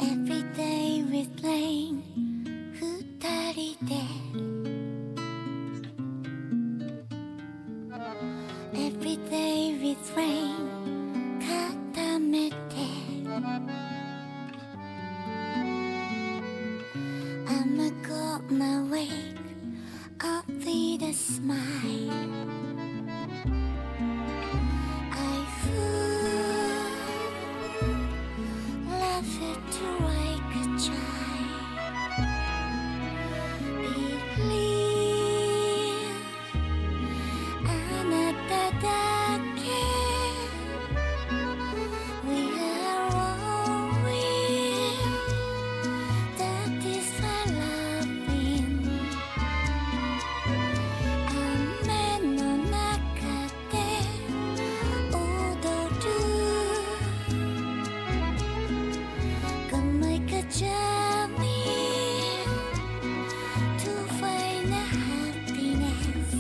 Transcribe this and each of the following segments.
Every day with rain 二人で Every day with rain 固めて I'm gonna wake up with a smile I feel love it like a child Believe あなただけ We are all real That is why loving 雨の中で踊る Gonna make a journey to find a happiness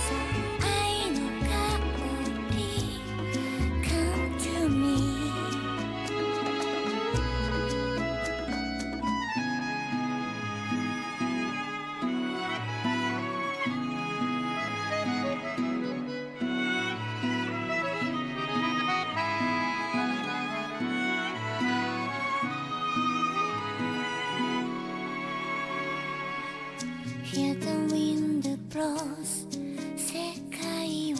So I know香り come to me Hear the wind blows 世界を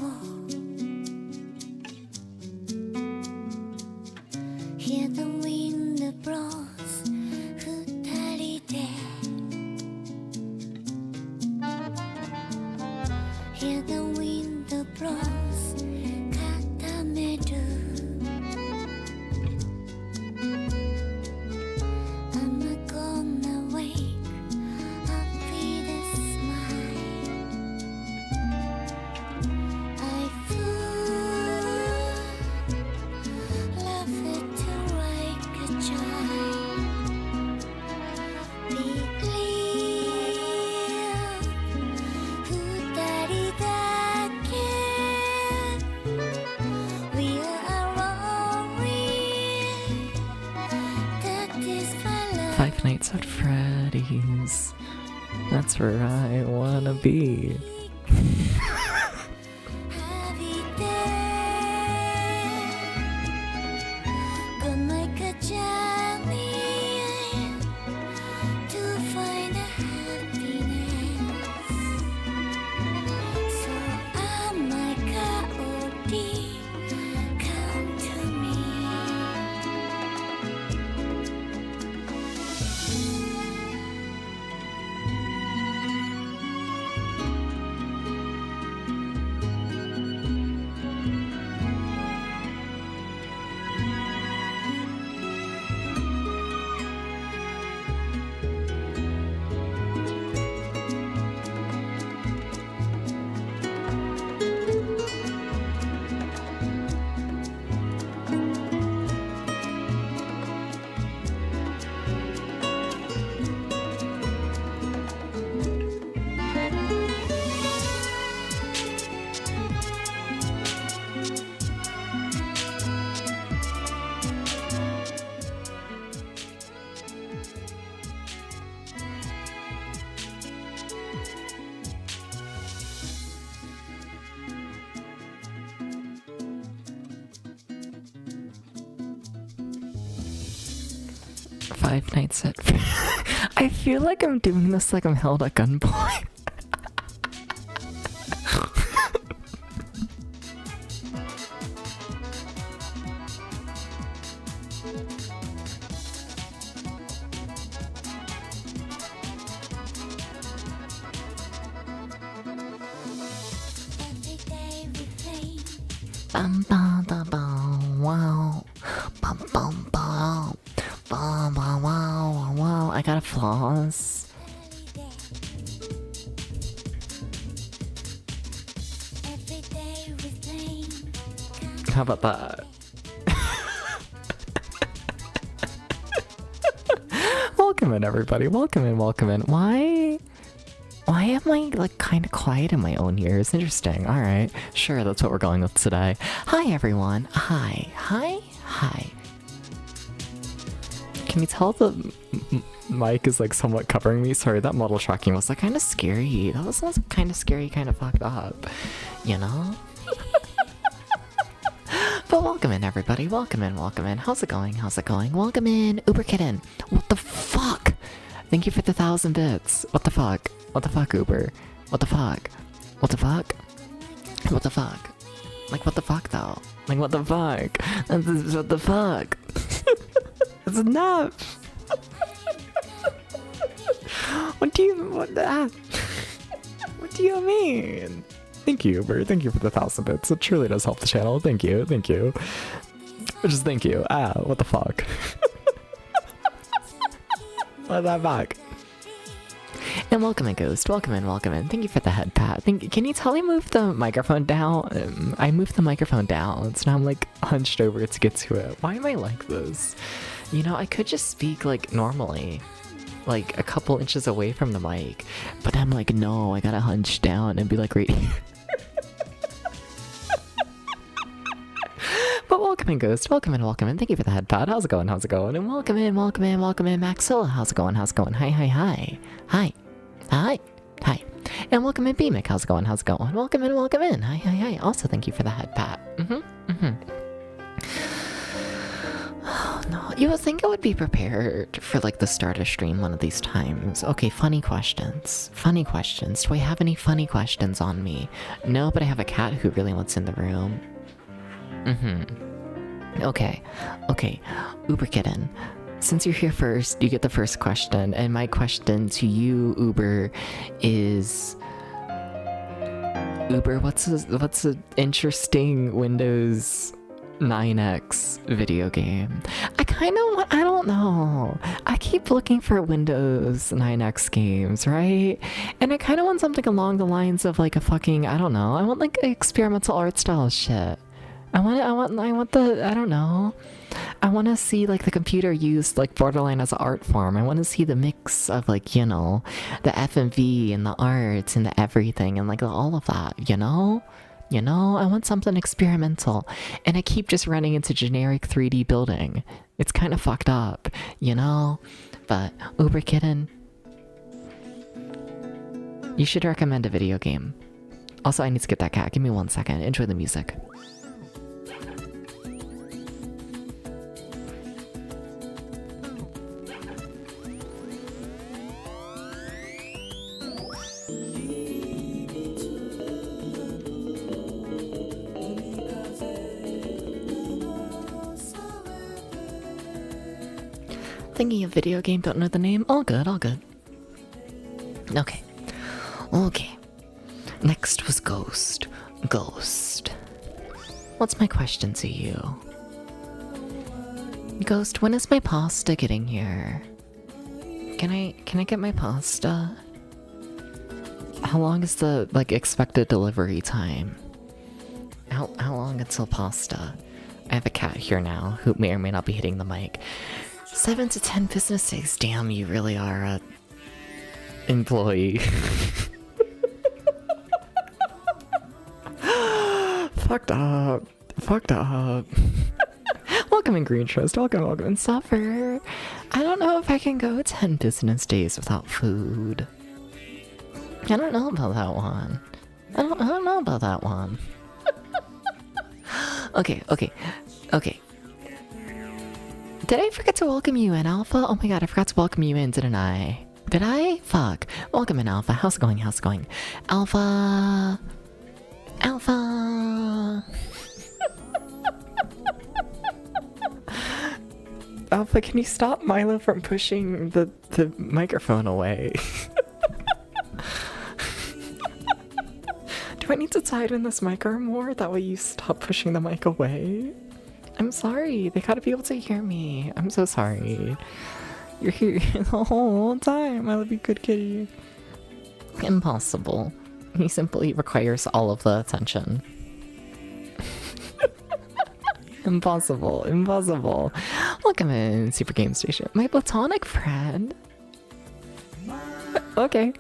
Hear the wind blows 二人で Hear the wind blows 固める I'm gonna wake up with a smile I feel love it like a child Believe 二人だけ We are all real That is why love Five Nights at Freddy's. That's where I wanna be. Gonna make a journey to find a happiness So I'm香り come to me Five Nights at I feel like I'm doing this like I'm held at gunpoint. Every day we play Bum bum bum bum wow. Bum bum bum. Bum bum wow wow. I got a floss. Every day we play How about that? Welcome in, everybody. Welcome in, welcome in. Why Why am I like kind of quiet in my own ears? Interesting. All right, sure, that's what we're going with today. Hi everyone. Hi. Can you tell the mic is like somewhat covering me? Sorry, that model tracking was like kind of scary. That was kind of scary, kind of fucked up, you know? But welcome in, everybody. Welcome in. How's it going? Welcome in, Uber Kitten. What the fuck? Thank you for the 1,000 bits. What the fuck, Uber? What the fuck? Like, what the fuck, though? Like, what the fuck? What the fuck? It's enough. What do you mean? Thank you, Uber. Thank you for the 1,000 bits. It truly does help the channel. Thank you. Just thank you. What the fuck? What the fuck? And welcome in, Ghost. Welcome in. Thank you for the head pat. Can you tell me move the microphone down? I moved the microphone down, so now I'm like hunched over to get to it. Why am I like this? You know, I could just speak like normally, like a couple inches away from the mic, but I'm like, no, I gotta hunch down and be like right here. But welcome in, Ghost. Welcome in. Thank you for the head pad. How's it going? And welcome in, Maxilla. How's it going? Hi. And welcome in, BMIC. How's it going? Welcome in. Hi. Also, thank you for the head pat. Oh, no, you would think I would be prepared for like the start of stream one of these times. Okay, funny questions. Do I have any funny questions on me? No, but I have a cat who really wants in the room. Okay. Uber Kitten, since you're here first, you get the first question, and my question to you, Uber, is... Uber, what's a interesting Windows 9X video game? I don't know. I keep looking for Windows 9X games, right? And I kind of want something along the lines of like a fucking, I don't know. I want like experimental art style shit. I want to see like the computer used like borderline as an art form. I want to see the mix of like, you know, the FMV and the art and the everything and like all of that, you know? I want something experimental, and I keep just running into generic 3D building. It's kind of fucked up, you know? But Uber Kitten, you should recommend a video game. Also, I need to get that cat. Give me 1 second. Enjoy the music. Thinking of video game, don't know the name. All good. Okay. Next was Ghost. What's my question to you? Ghost, when is my pasta getting here? Can I get my pasta? How long is the like expected delivery time? How long until pasta? I have a cat here now who may or may not be hitting the mic. 7 to 10 business days. Damn, you really are a employee. Fucked up. Welcome in, Green Trust. Welcome in, Suffer. I don't know if I can go 10 business days without food. I don't know about that one. I don't know about that one. Okay. Did I forget to welcome you in, Alpha? Oh my god, I forgot to welcome you in, didn't I? Did I? Fuck. Welcome in, Alpha. How's it going? Alpha. Alpha, can you stop Milo from pushing the microphone away? Do I need to tighten this mic arm more? That way you stop pushing the mic away? I'm sorry, they gotta be able to hear me. I'm so sorry. You're here the whole time. I love you, good kitty. Impossible. He simply requires all of the attention. Impossible. Welcome in, Super Game Station. My platonic friend? Okay.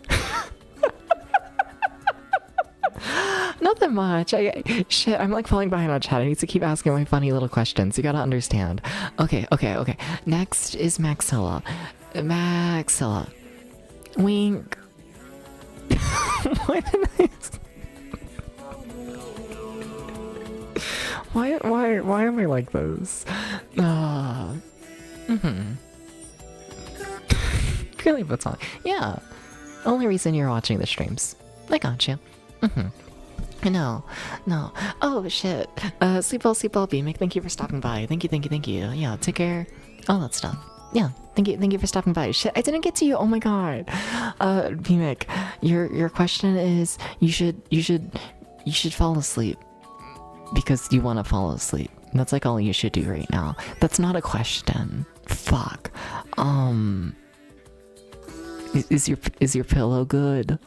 Nothing much. Shit, I'm like falling behind on chat. I need to keep asking my funny little questions. You gotta understand. Okay. Next is Maxilla. Maxilla. Wink. Why did I... Why am I like this? Really puts on. Yeah. Only reason you're watching the streams. I got you. No. Oh shit. Sleepball BMic, thank you for stopping by. Thank you. Yeah, take care. All that stuff. Yeah, thank you for stopping by. Shit, I didn't get to you. Oh my god. BMic, your question is you should fall asleep. Because you want to fall asleep. That's like all you should do right now. That's not a question. Fuck. Is your pillow good?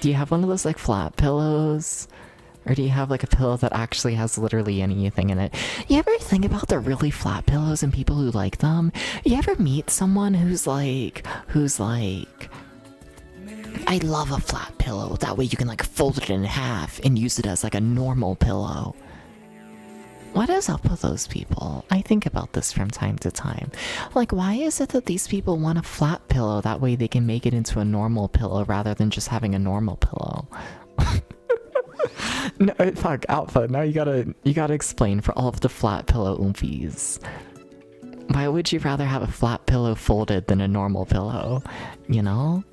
Do you have one of those like flat pillows? Or do you have like a pillow that actually has literally anything in it? You ever think about the really flat pillows and people who like them? You ever meet someone who's like I love a flat pillow. That way you can like fold it in half and use it as like a normal pillow. What is up with those people? I think about this from time to time. Like, why is it that these people want a flat pillow? That way they can make it into a normal pillow rather than just having a normal pillow. No, fuck, Alpha. Now you gotta explain for all of the flat pillow oompies. Why would you rather have a flat pillow folded than a normal pillow? You know?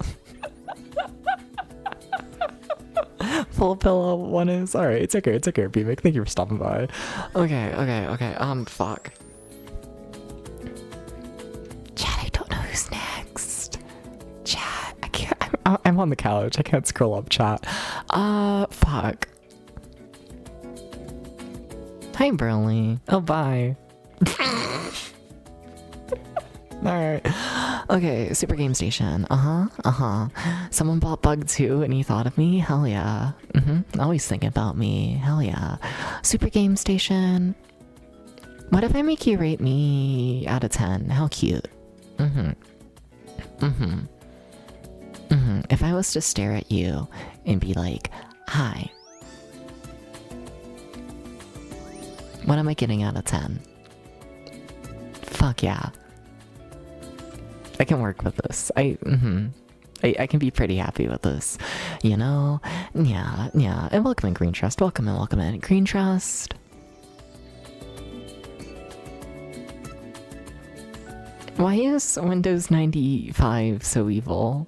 Full pillow one is alright. Take care, BMic. Thank you for stopping by. Okay. Fuck. Chat, I don't know who's next. Chat, I can't. I'm on the couch. I can't scroll up chat. Fuck. Hi, Burley. Oh, bye. Alright. Okay, Super Game Station. Someone bought Bug 2 and he thought of me? Hell yeah. Always thinking about me. Hell yeah. Super Game Station. What if I make you rate me out of 10? How cute. If I was to stare at you and be like, hi. What am I getting out of 10? Fuck yeah. I can work with this. I can be pretty happy with this. You know? Yeah. And welcome in, Green Trust. Welcome in. Green Trust. Why is Windows 95 so evil?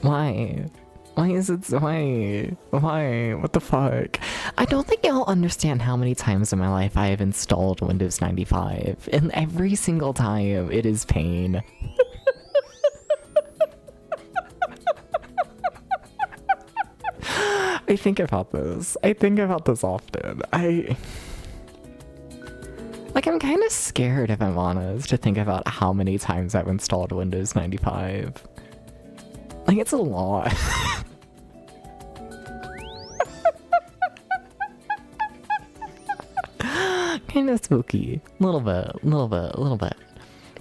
Why? Why is it so... Why? What the fuck? I don't think y'all understand how many times in my life I have installed Windows 95. And every single time, it is pain. I think about this. Often. I'm kind of scared, if I'm honest, to think about how many times I've installed Windows 95. It's a lot. Kind of spooky. Little bit.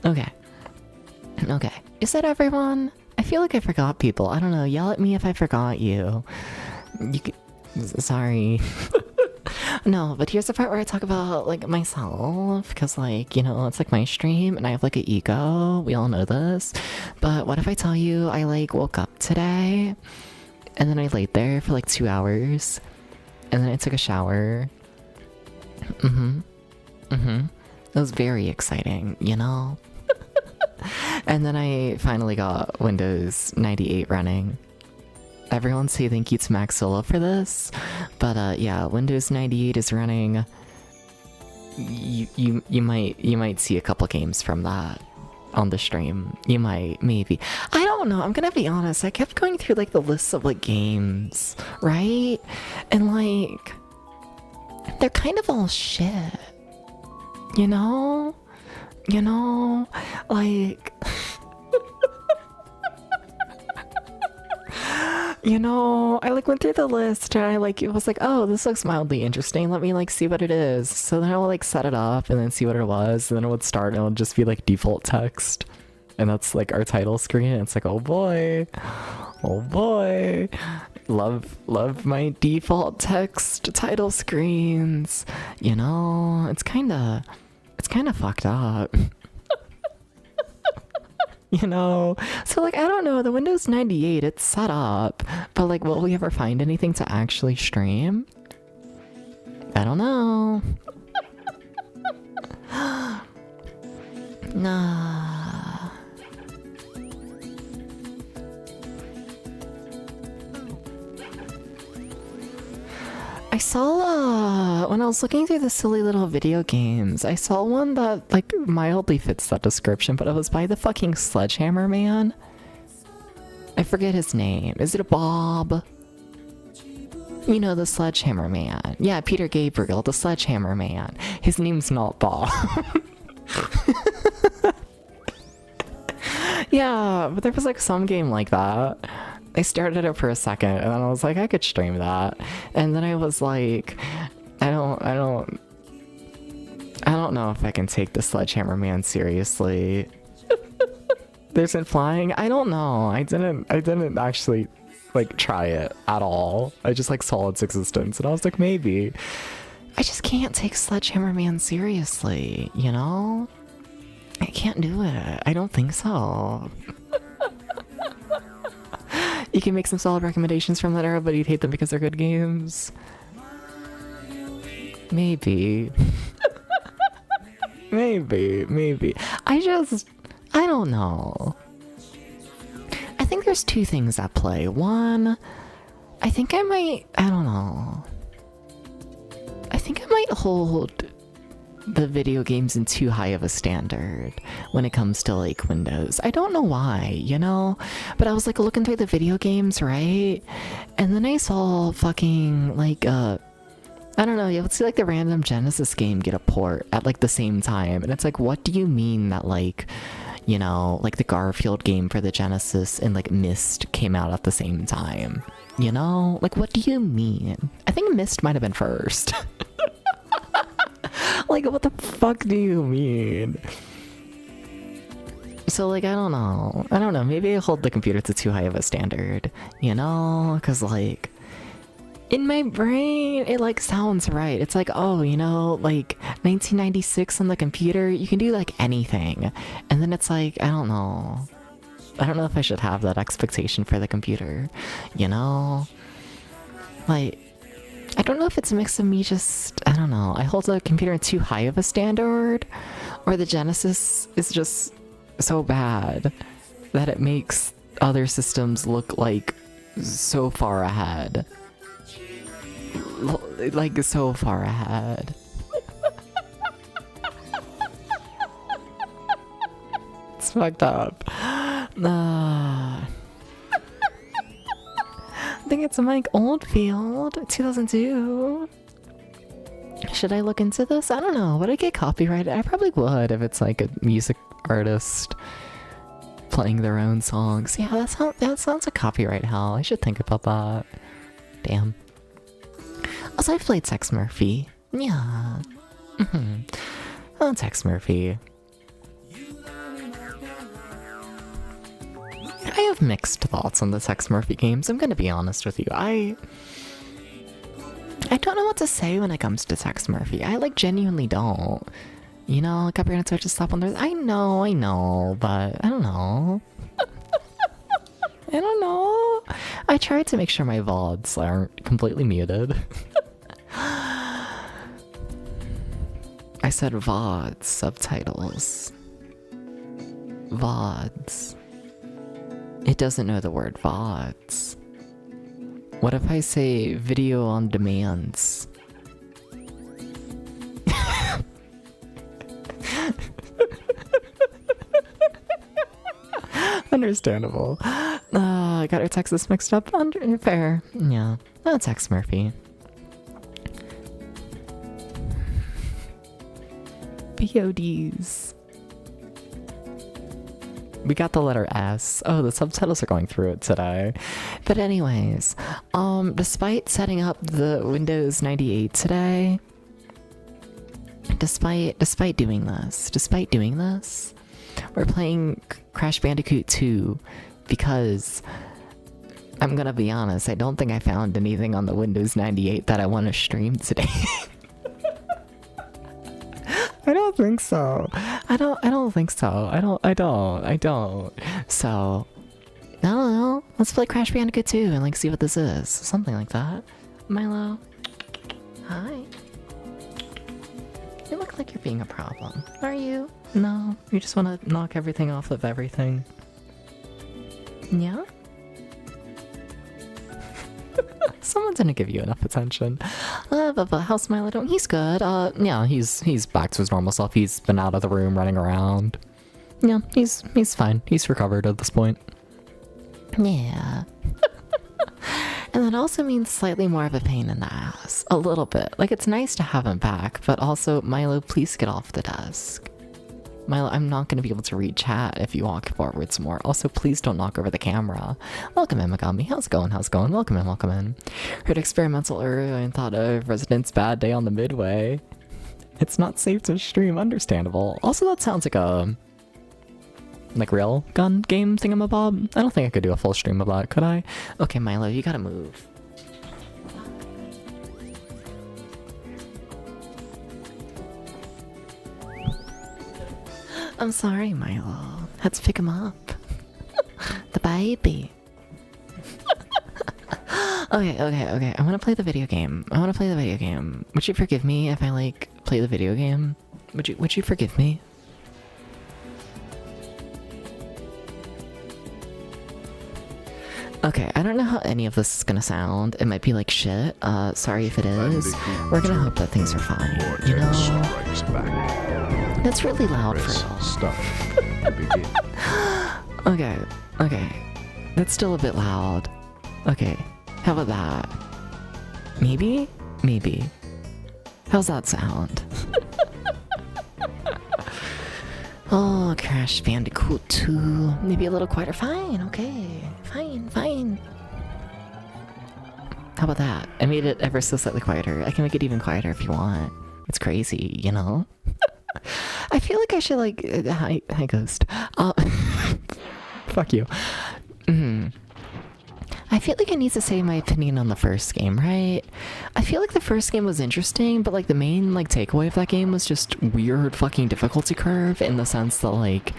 Okay. Is that everyone? I feel like I forgot people. I don't know. Yell at me if I forgot you. Sorry. No, but here's the part where I talk about, myself, because, it's, my stream, and I have, an ego, we all know this, but what if I tell you I, woke up today, and then I laid there for, 2 hours, and then I took a shower. It was very exciting, you know? And then I finally got Windows 98 running. Everyone say thank you to Maxilla for this, but yeah, Windows 98 is running. You might see a couple games from that on the stream. You might, maybe. I don't know. I'm gonna be honest. I kept going through the list of like right? And they're kind of all shit. You know? I went through the list and I was like, oh, this looks mildly interesting. Let me see what it is. So then I would set it up and then see what it was. And then it would start and it would just be default text. And that's our title screen. And it's oh boy. love my default text title screens. You know, it's kind of fucked up. You know, so like I don't know, the Windows 98, it's set up, but like will we ever find anything to actually stream? I don't know. Nah. I saw, when I was looking through the silly little video games, I saw one that, like, mildly fits that description, but it was by the fucking Sledgehammer Man. I forget his name. Is it Bob? You know, the Sledgehammer Man. Yeah, Peter Gabriel, the Sledgehammer Man. His name's not Bob. Yeah, but there was, like, some game like that. I stared at it for a second, and then I was like, I could stream that. And then I was like, I don't know if I can take the Sledgehammer Man seriously. There's it flying? I don't know. I didn't actually, like, try it at all. I just, like, saw its existence, and I was like, maybe. I just can't take Sledgehammer Man seriously, you know? I can't do it. I don't think so. You can make some solid recommendations from that era, but you'd hate them because they're good games. Maybe. maybe. I don't know. I think there's two things at play. One, I think I might hold the video games in too high of a standard when it comes to like Windows. I don't know why, you know, but I was like looking through the video games, right? And then I saw fucking like I don't know, you would see like the random Genesis game get a port at like the same time, and it's like, what do you mean that like, you know, like the Garfield game for the Genesis and like Myst came out at the same time? You know, like what do you mean? I think Myst might have been first. Like, what the fuck do you mean? So, like, I don't know. Maybe I hold the computer to too high of a standard, you know? Because, like, in my brain, it, like, sounds right. It's like, oh, you know, like, 1996 on the computer, you can do, like, anything. And then it's like, I don't know. I don't know if I should have that expectation for the computer, you know? Like, I don't know if it's a mix of me just, I don't know, I hold the computer in too high of a standard, or the Genesis is just so bad that it makes other systems look like so far ahead. Like so far ahead. It's fucked up. I think it's Mike Oldfield, 2002. Should I look into this? I don't know. Would I get copyrighted? I probably would if it's like a music artist playing their own songs. Yeah, that sounds like copyright hell. I should think about that. Damn. Also, I've played Tex Murphy. Yeah. Oh, Tex Murphy. I have mixed thoughts on the Tex Murphy games, I'm gonna be honest with you. I don't know what to say when it comes to Tex Murphy. I like genuinely don't. You know, copyright Switch is slap on there. I know, but I don't know. I don't know. I tried to make sure my VODs aren't completely muted. I said VODs, subtitles. VODs. It doesn't know the word VODs. What if I say video on demands? Understandable. I got our Texas mixed up. Fair. Yeah. No, Tex Murphy. VODs. We got the letter S. Oh, the subtitles are going through it today. But anyways, despite setting up the Windows 98 today, despite doing this, we're playing Crash Bandicoot 2 because I'm gonna be honest, I don't think I found anything on the Windows 98 that I want to stream today. I don't think so. I don't think so. I don't. So, I don't know. Let's play Crash Bandicoot 2 and like see what this is. Something like that. Milo. Hi. You look like you're being a problem. Are you? No? You just want to knock everything off of everything? Yeah? Someone's gonna give you enough attention. But how's Milo doing? He's good. Yeah, he's back to his normal self. He's been out of the room running around. Yeah, he's fine. He's recovered at this point. Yeah. And that also means slightly more of a pain in the ass. A little bit. Like, it's nice to have him back, but also, Milo, please get off the desk. Milo, I'm not going to be able to read chat if you walk forwards more. Also, please don't knock over the camera. Welcome in, Megami. How's it going? How's it going? Welcome in, welcome in. Heard experimental earlier and thought of Resident's bad day on the midway. It's not safe to stream, understandable. Also, that sounds like a... like real gun game thingamabob? I don't think I could do a full stream of that, could I? Okay, Milo, you gotta move. I'm sorry, Milo. Had to pick him up. The baby. Okay. I wanna play the video game. Would you forgive me if I, like, play the video game? Would you forgive me? Okay, I don't know how any of this is gonna sound. It might be like shit. Sorry if it is. We're gonna hope that things are fine. You know? That's really loud for real. Okay. That's still a bit loud. Okay, how about that? Maybe? How's that sound? Oh, Crash Bandicoot 2. Maybe a little quieter. Fine, okay. Fine. How about that? I made it ever so slightly quieter. I can make it even quieter if you want. It's crazy, you know? I feel like I should, like... Hi, Ghost. Fuck you. I feel like I need to say my opinion on the first game, right? I feel like the first game was interesting, but like the main like takeaway of that game was just weird fucking difficulty curve in the sense that like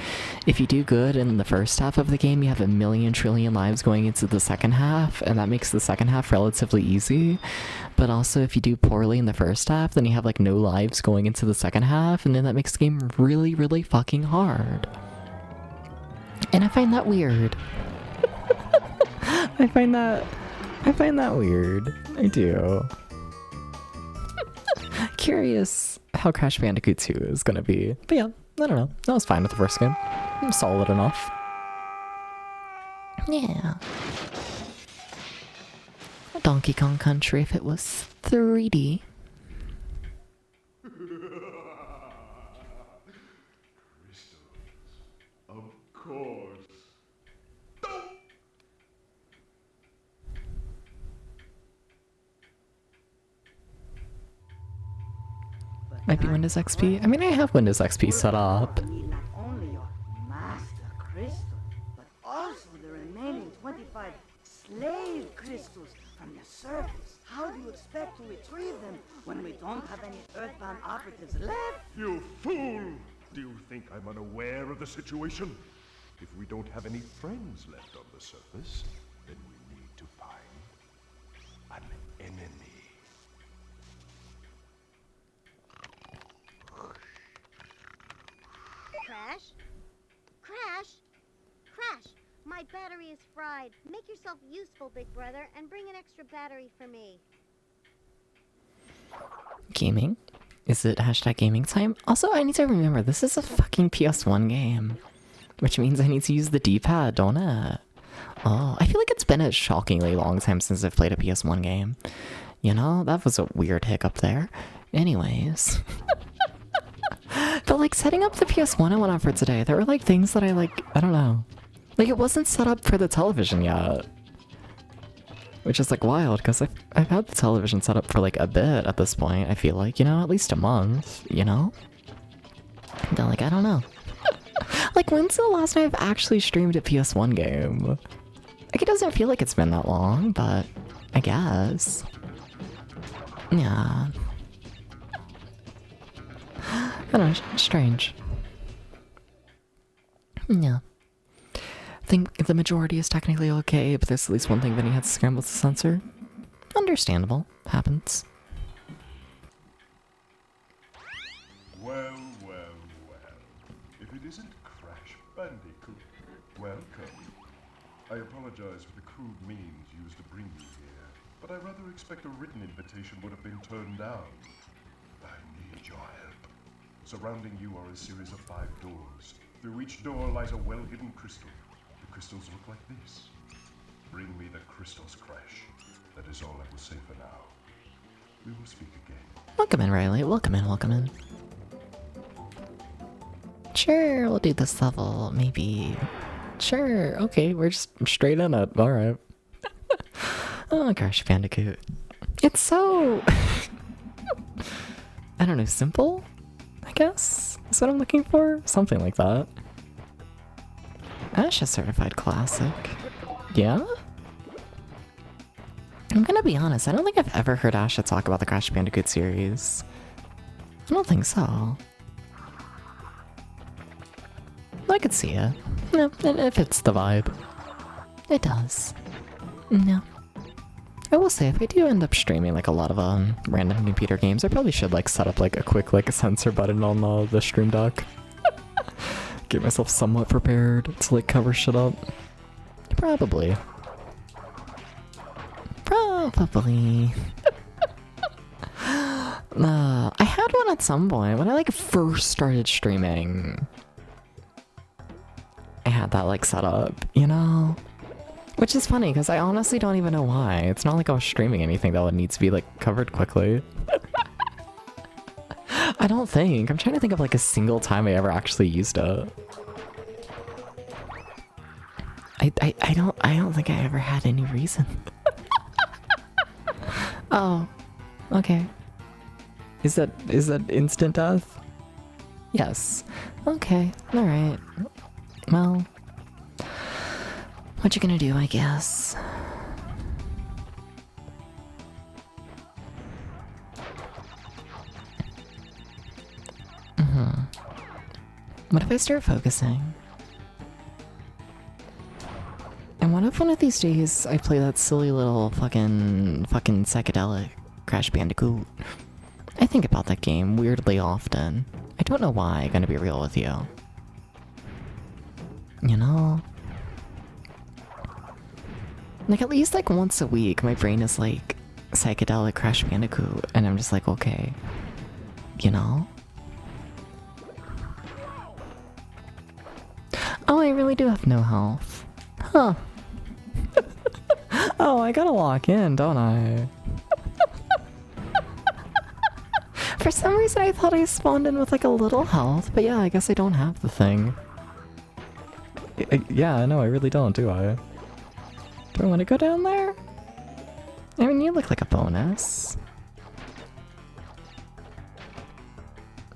if you do good in the first half of the game, you have a million trillion lives going into the second half, and that makes the second half relatively easy. But also if you do poorly in the first half, then you have like no lives going into the second half, and then that makes the game really, really fucking hard. And I find that weird. I find that weird. I do. Curious how Crash Bandicoot 2 is gonna be. But yeah, I don't know. That was fine with the first game. Solid enough. Yeah. Donkey Kong Country if it was 3D. Of course. Might be Windows XP. I mean, I have Windows XP set up. Not only your master crystal, but also the remaining 25 slave crystals from the surface. How do you expect to retrieve them when we don't have any earthbound operatives left? You fool! Do you think I'm unaware of the situation? If we don't have any friends left on the surface, then we need to find an enemy. Crash! My battery is fried. Make yourself useful, big brother, and bring an extra battery for me. Gaming? Is it hashtag gaming time? Also, I need to remember, this is a fucking PS1 game. Which means I need to use the D-pad, don't it? Oh, I feel like it's been a shockingly long time since I've played a PS1 game. You know, that was a weird hiccup there. Anyways. But like setting up the PS1 I went on for today, there were like things that I don't know. Like it wasn't set up for the television yet. Which is like wild, because I've had the television set up for like a bit at this point, I feel like, you know, at least a month, you know? Then like, I don't know. Like when's the last time I've actually streamed a PS1 game? Like, it doesn't feel like it's been that long, but I guess. Yeah. I don't know, strange. Yeah. I think the majority is technically okay, but there's at least one thing Vinny had to scramble to censor. Understandable. Happens. Well, well, well. If it isn't Crash Bandicoot, welcome. I apologize for the crude means used to bring you here, but I rather expect a written invitation would have been turned down. I need your help. Surrounding you are a series of 5 doors. Through each door lies a well-hidden crystal. The crystals look like this. Bring me the crystals, Crash. That is all I will say for now. We will speak again. Welcome in, Riley. Welcome in, welcome in. Sure, we'll do this level, maybe. Sure, okay, we're just straight in it. Alright. Oh, Crash Bandicoot. It's so... I don't know, simple? I guess? Is what I'm looking for? Something like that. Ash is certified classic. Yeah? I'm gonna be honest, I don't think I've ever heard Asha talk about the Crash Bandicoot series. I don't think so. I could see it. Yeah, it fits the vibe. It does. Yeah. I will say, if I do end up streaming like a lot of random computer games, I probably should like set up like a quick like a censor button on the stream deck. Get myself somewhat prepared to like cover shit up. Probably. Probably. I had one at some point when I like first started streaming. I had that like set up, you know? Which is funny because I honestly don't even know why. It's not like I was streaming anything that would need to be like covered quickly. I don't think. I'm trying to think of like a single time I ever actually used it. I don't think I ever had any reason. Oh, okay. Is that instant death? Yes. Okay. All right. Well, what you gonna do, I guess. What if I start focusing? And what if one of these days I play that silly little fucking psychedelic Crash Bandicoot? I think about that game weirdly often. I don't know why, gonna be real with you. You know? Like at least like once a week my brain is like psychedelic Crash Bandicoot and I'm just like, okay. You know? Oh, I really do have no health. Huh. Oh, I gotta lock in, don't I? For some reason I thought I spawned in with like a little health, but yeah, I guess I don't have the thing. Yeah, no, I really don't, do I? Do I want to go down there? I mean, you look like a bonus.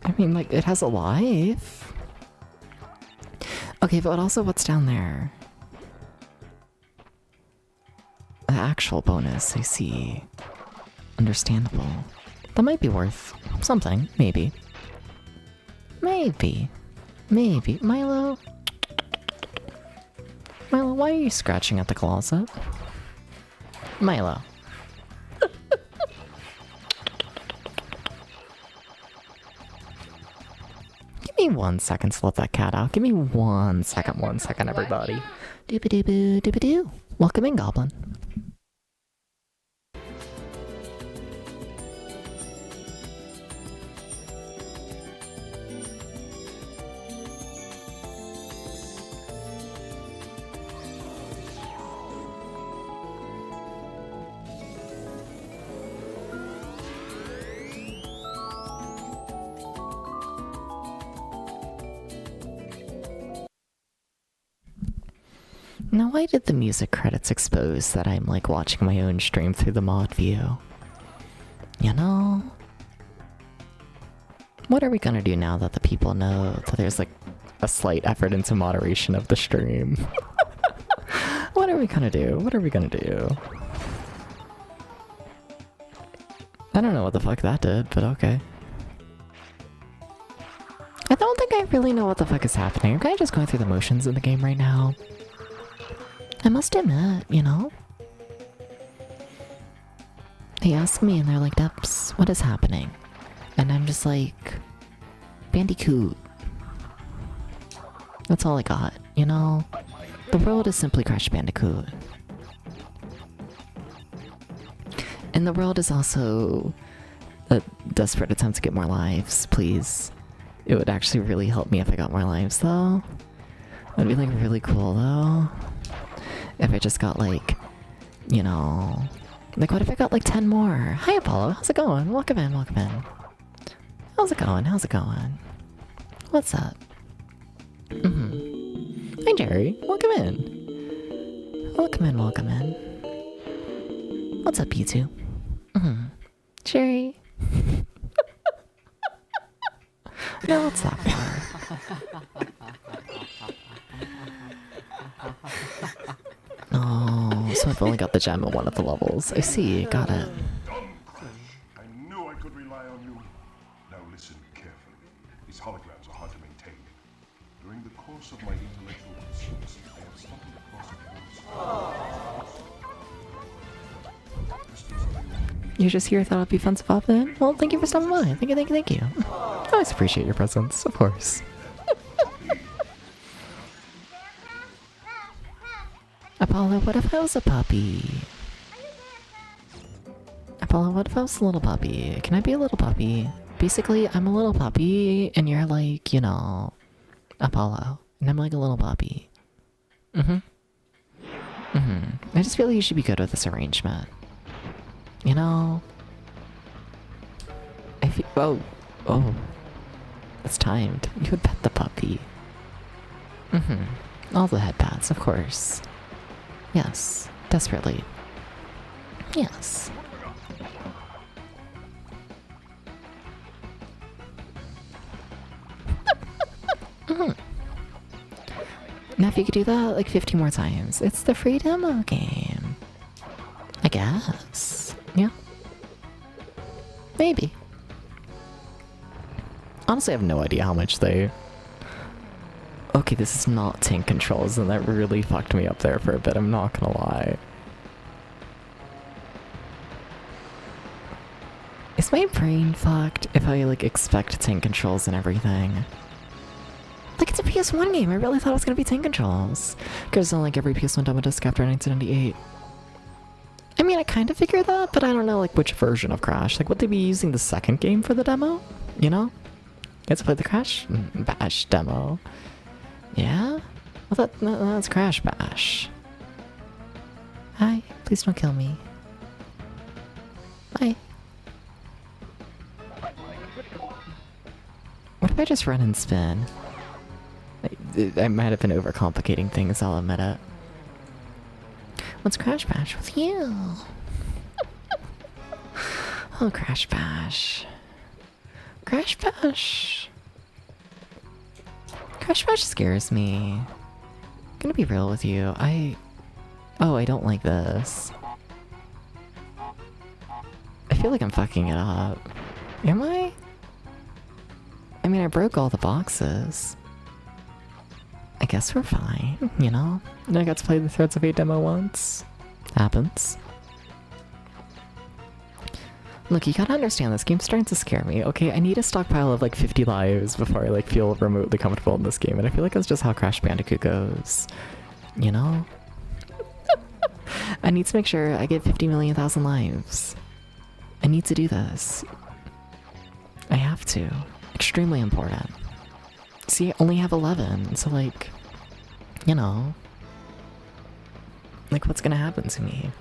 I mean, like, it has a life. Okay, but also, what's down there? The actual bonus, I see. Understandable. That might be worth something, maybe. Maybe. Maybe. Milo? Milo, why are you scratching at the closet? Milo. Give me 1 second to let that cat out. Give me 1 second, everybody. Doobie-doobie, doobie-doo. Welcome in, Goblin. Now, why did the music credits expose that I'm like watching my own stream through the mod view? You know? What are we gonna do now that the people know that there's like a slight effort into moderation of the stream? What are are we gonna do? What are we gonna do? I don't know what the fuck that did, but okay. I don't think I really know what the fuck is happening. I'm kinda just going through the motions in the game right now. I must admit, you know? They ask me and they're like, Deps, what is happening? And I'm just like, Bandicoot. That's all I got, you know? The world is simply Crash Bandicoot. And the world is also a desperate attempt to get more lives, please. It would actually really help me if I got more lives, though. That'd be, like, really cool, though. If I just got, like, you know... Like, what if I got, like, 10 more? Hi, Apollo. How's it going? Welcome in, welcome in. How's it going? How's it going? What's up? Hi, Jerry. Welcome in. Welcome in, welcome in. What's up, you two? Jerry. No, what's that for? Oh, so I've only got the gem at one of the levels. I see, got it. I knew I could rely on you. Now listen carefully. These holograms are hard to maintain. During the course of my intellectual pursuits, I have stumbled across You're just here, thought it'd be fun to pop in? Well, thank you for stopping by. Thank you, thank you, thank you. I always appreciate your presence, of course. Apollo, what if I was a puppy? Apollo, what if I was a little puppy? Can I be a little puppy? Basically, I'm a little puppy, and you're like, you know, Apollo. And I'm like a little puppy. I just feel like you should be good with this arrangement. You know? I feel... Oh. It's timed. You would pet the puppy. All the head pats, of course. Yes. Desperately. Yes. Now if you could do that like 50 more times, it's the free demo game. I guess. Yeah. Maybe. Honestly, I have no idea how much they... Okay, this is not tank controls, and that really fucked me up there for a bit, I'm not gonna lie. Is my brain fucked if I, like, expect tank controls and everything? Like, it's a PS1 game, I really thought it was gonna be tank controls. Because it's like every PS1 demo disc after 1998. I mean, I kind of figured that, but I don't know, like, which version of Crash. Like, would they be using the second game for the demo? You know? You guys played the Crash Bash demo. Yeah? Well, that's Crash Bash. Hi, please don't kill me. Hi. What if I just run and spin? I might have been overcomplicating things, I'll admit it. What's Crash Bash with you? Oh, Crash Bash. Crash Bash. Crash Bash scares me. I'm gonna be real with you. Oh, I don't like this. I feel like I'm fucking it up. Am I? I mean, I broke all the boxes. I guess we're fine, you know? I got to play the Threads of Fate demo once. Happens. Look, you gotta understand, this game's starting to scare me. Okay, I need a stockpile of like 50 lives before I like feel remotely comfortable in this game, and I feel like that's just how Crash Bandicoot goes. You know? I need to make sure I get 50 million thousand lives. I need to do this. I have to. Extremely important. See, I only have 11, so like, you know. Like, what's gonna happen to me?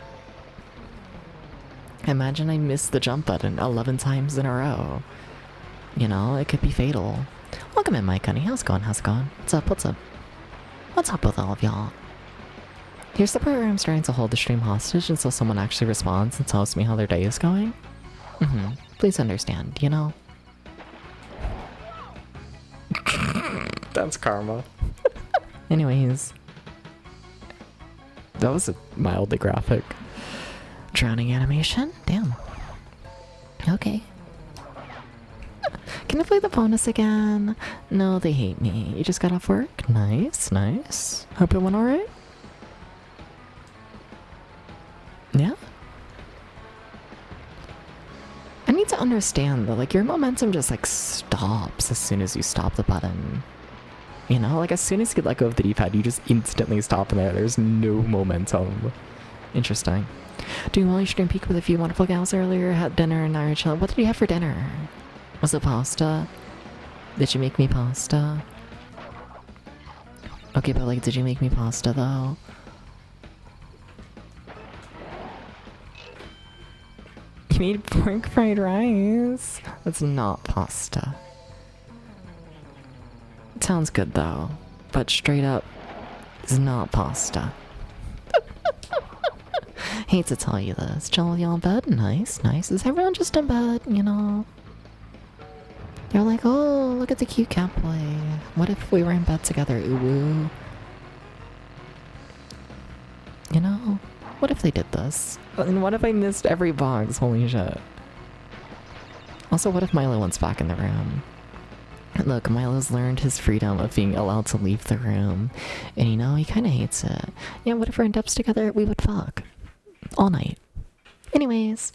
Imagine I miss the jump button 11 times in a row. You know, it could be fatal. Welcome in, Mike, honey. How's it going? How's it going? What's up? What's up? What's up with all of y'all? Here's the part where I'm starting to hold the stream hostage until someone actually responds and tells me how their day is going. Please understand, you know? That's karma. Anyways. That was a mildly graphic. Drowning animation? Damn. Okay. Can I play the bonus again? No, they hate me. You just got off work? Nice, nice. Hope it went alright? Yeah? I need to understand though, like your momentum just like stops as soon as you stop the button. You know, like as soon as you let go of the D-pad, you just instantly stop in there. There's no momentum. Interesting. Doing well, you stream peak with a few wonderful gals earlier, had dinner and now you're chilling. What did you have for dinner? Was it pasta? Did you make me pasta? Okay, but like, did you make me pasta though? You made pork fried rice? That's not pasta. It sounds good though, but straight up, it's not pasta. Hate to tell you this. Chill with y'all in bed? Nice, nice. Is everyone just in bed, you know? They're like, oh, look at the cute cat play. What if we were in bed together? Ooh. You know? What if they did this? And what if I missed every box? Holy shit. Also, what if Milo wants back in the room? Look, Milo's learned his freedom of being allowed to leave the room. And you know, he kinda hates it. Yeah, what if we're in depths together? We would fuck. All night. Anyways.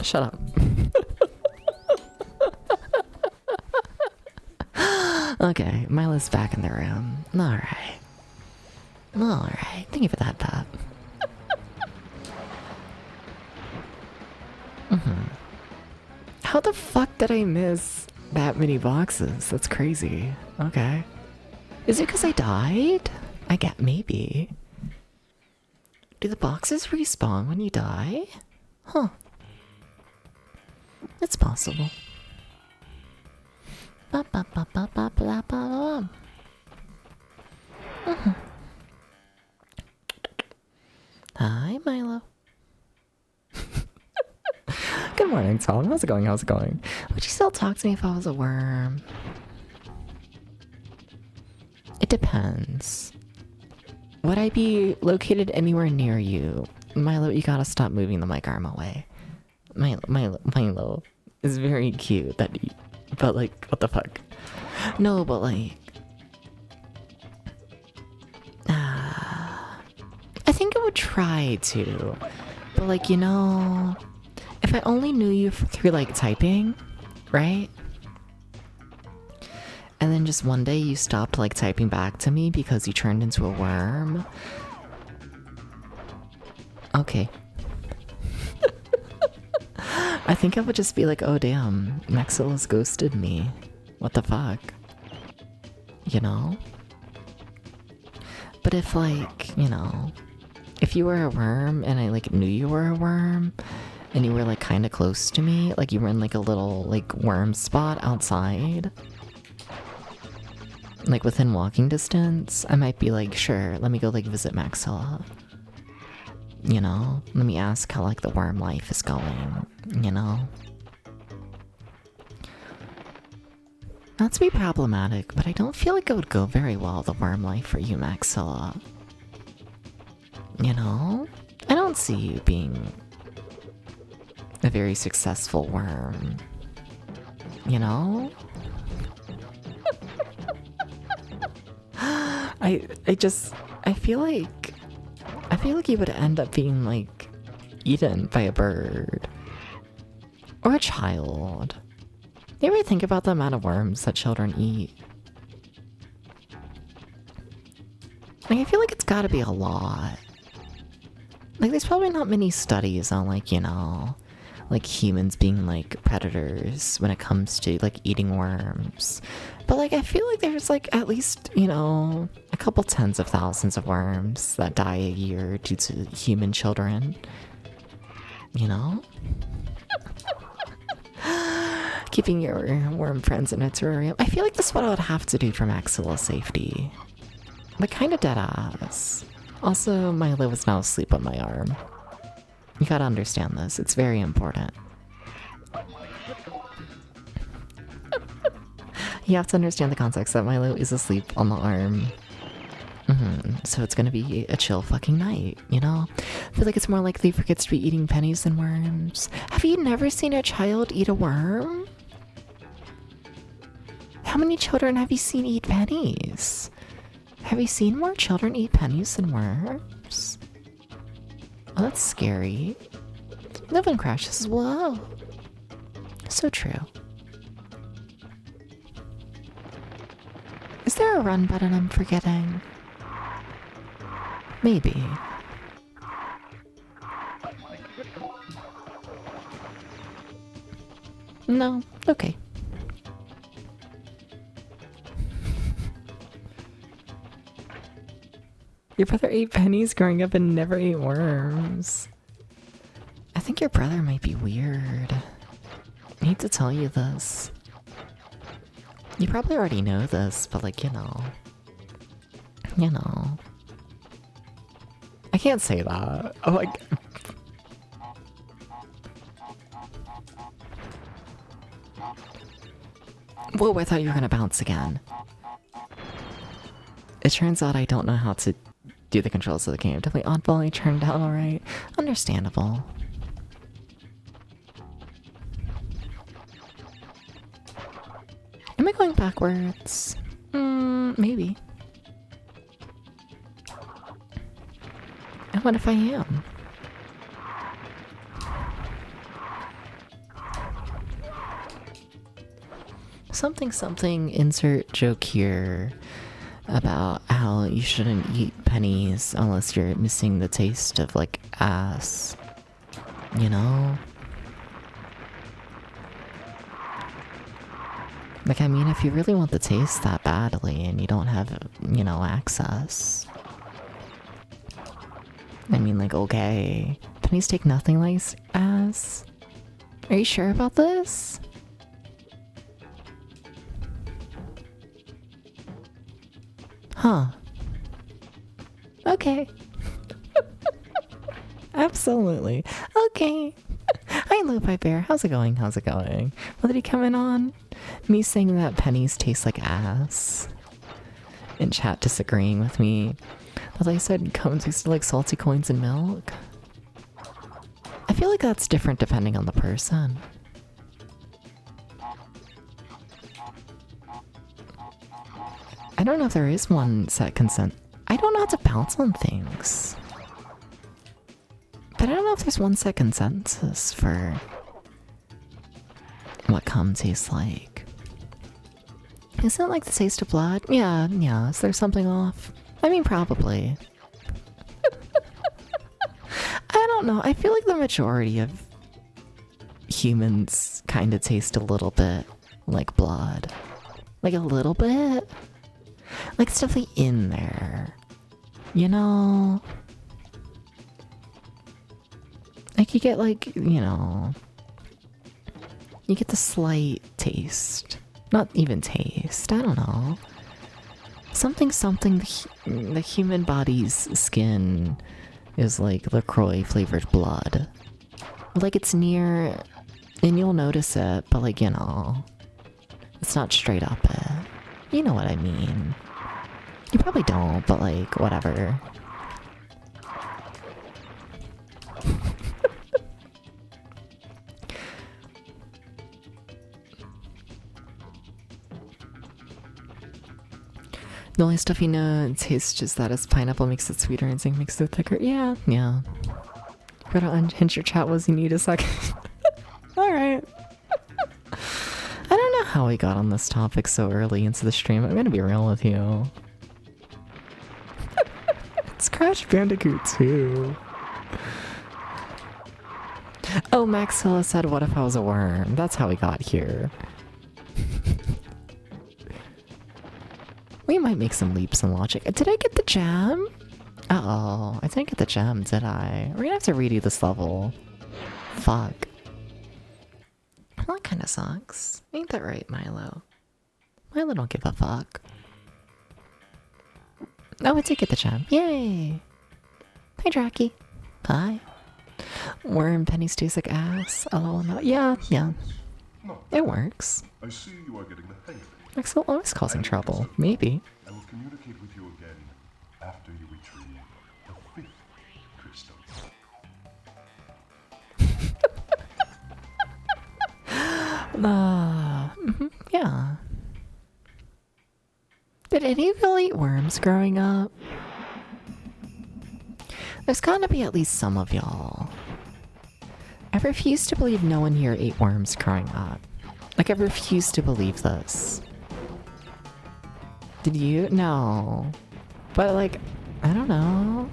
Shut up. Okay, Milo's back in the room. Alright. Alright. Thank you for that, Pat. How the fuck did I miss that many boxes? That's crazy. Okay. Is it because I died? I get maybe. Do the boxes respawn when you die? Huh. It's possible. Hi, Milo. Good morning, Tom. How's it going? How's it going? Would you still talk to me if I was a worm? It depends. Would I be located anywhere near you? Milo, you gotta stop moving the mic arm away. Milo is very cute, but like, what the fuck? No, but like, I think I would try to, but like, you know, if I only knew you through like typing, right? And then just one day you stopped like typing back to me because you turned into a worm. Okay. I think I would just be like, oh damn, Maxilla's ghosted me. What the fuck? You know? But if like, you know, if you were a worm and I like knew you were a worm and you were like kind of close to me, like you were in like a little like worm spot outside, like within walking distance, I might be like, sure, let me go like visit Maxilla. You know, let me ask how like the worm life is going, you know? Not to be problematic, but I don't feel like it would go very well, the worm life for you, Maxilla. You know? I don't see you being a very successful worm. You know? I feel like you would end up being like eaten by a bird or a child. You ever think about the amount of worms that children eat? Like, I feel like it's gotta be a lot. Like, there's probably not many studies on like, you know, like humans being like predators when it comes to like eating worms. But like, I feel like there's like at least, you know, a couple tens of thousands of worms that die a year due to human children. You know? Keeping your worm friends in a terrarium. I feel like that's what I would have to do for maxilla safety. Like, kind of dead ass. Also, Milo is now asleep on my arm. You gotta understand this. It's very important. You have to understand the context that Milo is asleep on the arm. So it's gonna be a chill fucking night, you know? I feel like it's more likely for kids to be eating pennies than worms. Have you never seen a child eat a worm? How many children have you seen eat pennies? Have you seen more children eat pennies than worms? Oh, that's scary. No one crashes. Whoa. So true. Is there a run button I'm forgetting? Maybe. No? Okay. Your brother ate pennies growing up and never ate worms. I think your brother might be weird. I hate to tell you this. You probably already know this, but like, you know. You know. I can't say that. Oh, like... Whoa, I thought you were gonna bounce again. It turns out I don't know how to do the controls of the game. Definitely oddball, turned out alright. Understandable. Am I going backwards? Maybe. And what if I am? Something, insert joke here about how you shouldn't eat pennies unless you're missing the taste of, like, ass. You know? Like, I mean, if you really want the taste that badly and you don't have, you know, access. I mean, like, okay. Pennies take nothing like ass? Are you sure about this? Huh. Okay. Absolutely. Okay. Hi, Lupi Bear. How's it going? How's it going? What did he come in on? Me saying that pennies taste like ass. In chat disagreeing with me. That I said cones tasted like salty coins and milk. I feel like that's different depending on the person. I don't know if there is one set consent. I don't know how to bounce on things. But I don't know if there's one set consensus for what cum tastes like. Is it like the taste of blood? Yeah. Is there something off? I mean, probably. I don't know. I feel like the majority of humans kind of taste a little bit like blood. Like a little bit. Like it's definitely in there. You know? Like you get like, you know, you get the slight taste. Not even taste, I don't know. Something, the human body's skin is like LaCroix flavored blood. Like it's near, and you'll notice it, but like, you know, it's not straight up it. You know what I mean. You probably don't, but like, whatever. The only stuff you know tastes just that is pineapple makes it sweeter and zinc makes it thicker. Yeah. Gotta unhinge your chat was you need a second. Alright. I don't know how we got on this topic so early into the stream. I'm gonna be real with you. It's Crash Bandicoot 2. Oh, Maxilla said, what if I was a worm? That's how we got here. We might make some leaps in logic. Did I get the gem? Uh-oh. I didn't get the gem, did I? We're gonna have to redo this level. Fuck. I'm like kind of sucks. Ain't that right, Milo? Milo don't give a fuck. Oh, I did get the gem. Yay! Hi, Dracky. Hi. Worm Penny Stasek ass. Oh, no. Yeah. No, It works. I see you are getting the hang of it. Maxwell always causing trouble. Maybe. I will communicate with you again after you retrieve the fifth crystal. Yeah. Did any of y'all eat worms growing up? There's gotta be at least some of y'all. I refuse to believe no one here ate worms growing up. Like, I refuse to believe this. Did you? No. But, like, I don't know.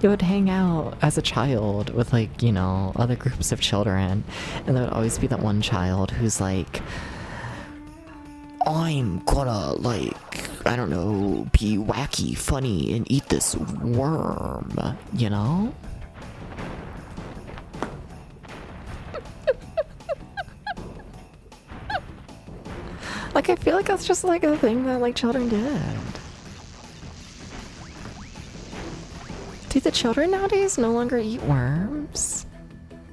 You would hang out as a child with, like, you know, other groups of children, and there would always be that one child who's like, I'm gonna, like, I don't know, be wacky, funny, and eat this worm, you know? Like, I feel like that's just, like, a thing that, like, children did. Do the children nowadays no longer eat worms?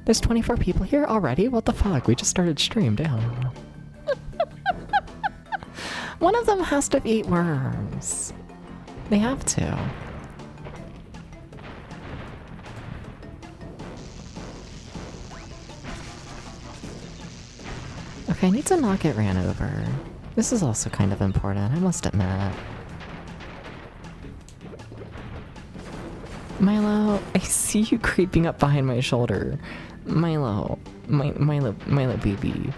There's 24 people here already? What the fuck? We just started stream, damn. One of them has to eat worms. They have to. Okay, I need to not get ran over. This is also kind of important, I must admit. Milo, I see you creeping up behind my shoulder. Milo, Milo baby.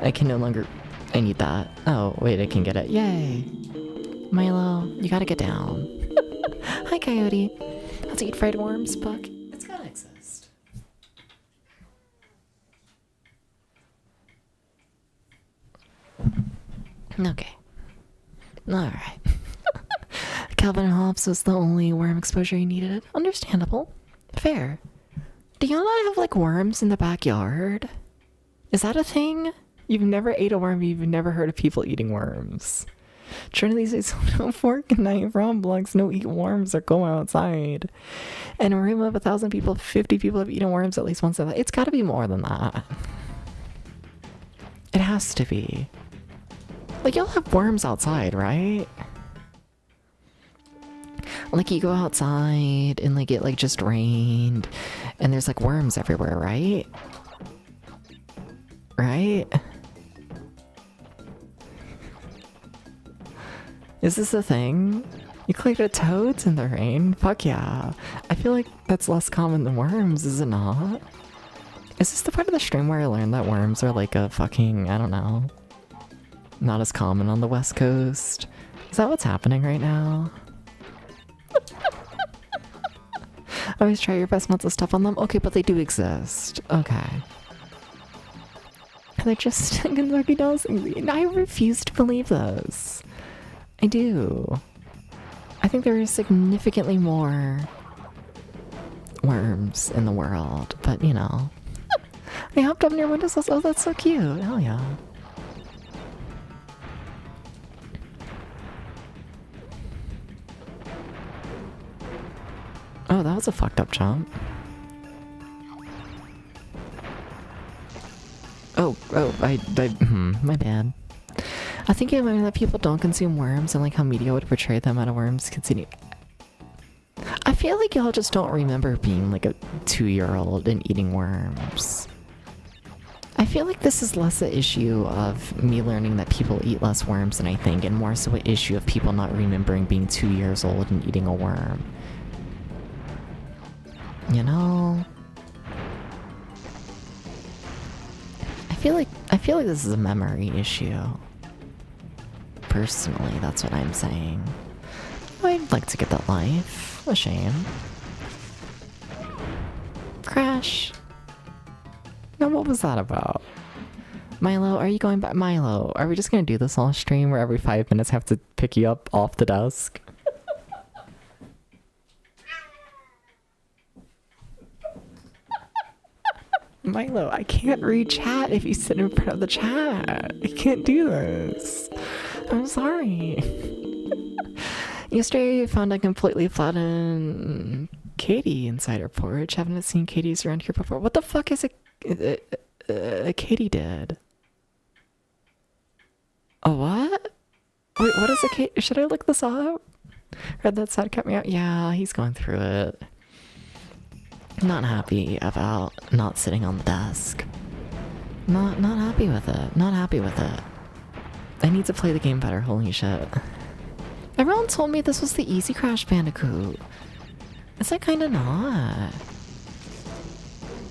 I can no longer... I need that. Oh, wait, I can get it. Yay! Milo, you gotta get down. Hi, Coyote. Let's eat fried worms, Buck. It's gotta exist. Okay. Alright. Calvin Hobbes was the only worm exposure you needed. Understandable. Fair. Do y'all not have, like, worms in the backyard? Is that a thing? You've never ate a worm, you've never heard of people eating worms. Trinity says, no fork and knife Roblox, no eat worms or go outside. And a room of 1,000 people, 50 people have eaten worms at least once in a... It's gotta be more than that. It has to be. Like, y'all have worms outside, right? Like, you go outside and, like, it, like, just rained and there's, like, worms everywhere, right? Right? Is this a thing? You collected toads in the rain? Fuck yeah. I feel like that's less common than worms, is it not? Is this the part of the stream where I learned that worms are like a fucking, I don't know, not as common on the West Coast? Is that what's happening right now? Always try your best not to stuff on them? Okay, but they do exist. Okay. They're just Kentucky dosing. I refuse to believe this. I do. I think there are significantly more worms in the world, but you know. I hopped up on your windowsills. Oh, that's so cute. Hell yeah. Oh, that was a fucked up jump. My bad. I think you learned that people don't consume worms and like how media would portray them out of worms continue. I feel like y'all just don't remember being like a 2-year-old and eating worms. I feel like this is less an issue of me learning that people eat less worms than I think, and more so an issue of people not remembering being 2 years old and eating a worm. You know? I feel like this is a memory issue. Personally, that's what I'm saying. I'd like to get that life. A shame. Crash. Now what was that about? Milo, are you going back? Milo, are we just gonna do this on stream where every 5 minutes I have to pick you up off the desk? Milo, I can't read chat if you sit in front of the chat. I can't do this. I'm sorry. Yesterday, I found a completely flattened Katie inside her porch. Haven't seen Katie's around here before. What the fuck is a Katie did? A what? Wait, what is a Katie? Should I look this up? Read that side cut me out? Yeah, he's going through it. Not happy about not sitting on the desk. Not happy with it. Not happy with it. I need to play the game better, holy shit. Everyone told me this was the easy Crash Bandicoot. It's like kinda not.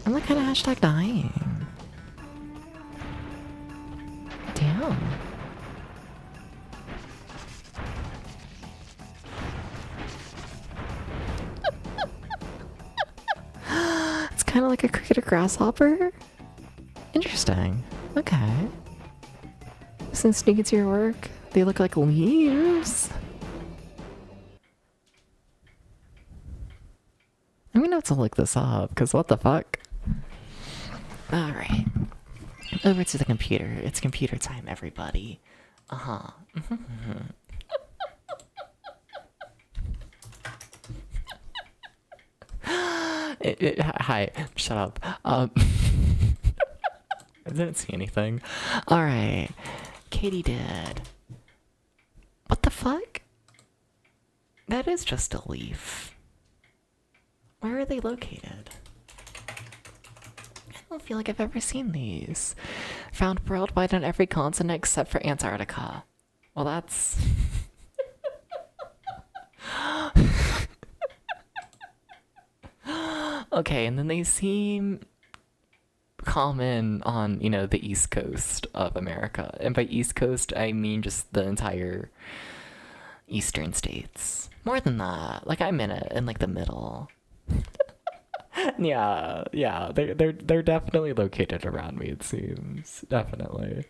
I'm like kinda hashtag dying. Damn. It's kinda like a cricket or grasshopper? Interesting. Okay. Since sneak into your work, they look like leaves. I'm gonna have to look this up, because what the fuck? Alright. Over to the computer. It's computer time, everybody. Uh-huh. Hi, shut up. I didn't see anything. Alright. Katie did. What the fuck? That is just a leaf. Where are they located? I don't feel like I've ever seen these. Found worldwide on every continent except for Antarctica. Well, that's... Okay, and then they seem common on, you know, the East Coast of America. And by East Coast, I mean just the entire eastern states. More than that. Like, I'm in like the middle. Yeah, they're definitely located around me, it seems. Definitely.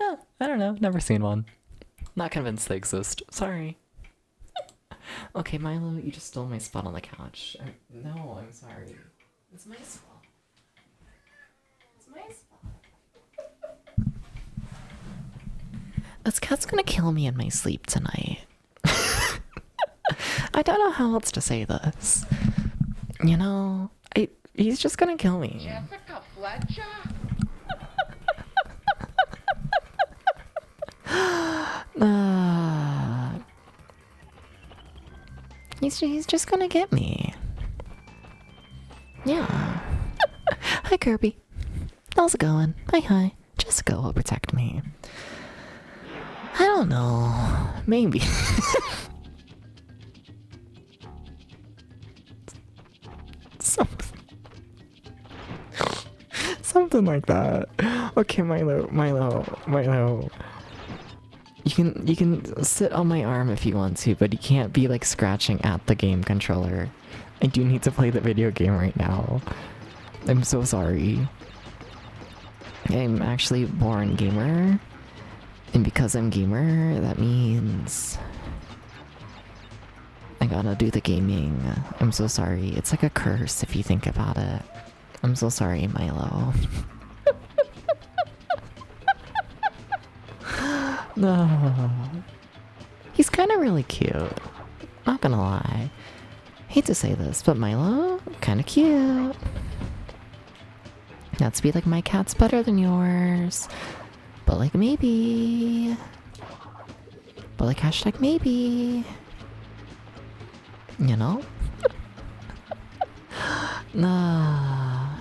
Yeah, I don't know. Never seen one. Not convinced they exist. Sorry. Okay, Milo, you just stole my spot on the couch. No, I'm sorry. It's my spot. It's my spot. This cat's gonna kill me in my sleep tonight. I don't know how else to say this. You know, he's just gonna kill me. Jessica Fletcher? He's just gonna get me. Yeah. Hi, Kirby. How's it going? Hi. Jessica will protect me. I don't know. Maybe. Something like that. Okay, Milo. You can sit on my arm if you want to, but you can't be like scratching at the game controller. I do need to play the video game right now. I'm so sorry. I'm actually born gamer. And because I'm gamer, that means I gotta do the gaming. I'm so sorry. It's like a curse if you think about it. I'm so sorry, Milo. No. He's kind of really cute. Not gonna lie. Hate to say this, but Milo, kind of cute. Not to be like my cat's better than yours. But like maybe. But like hashtag maybe. You know? Nah.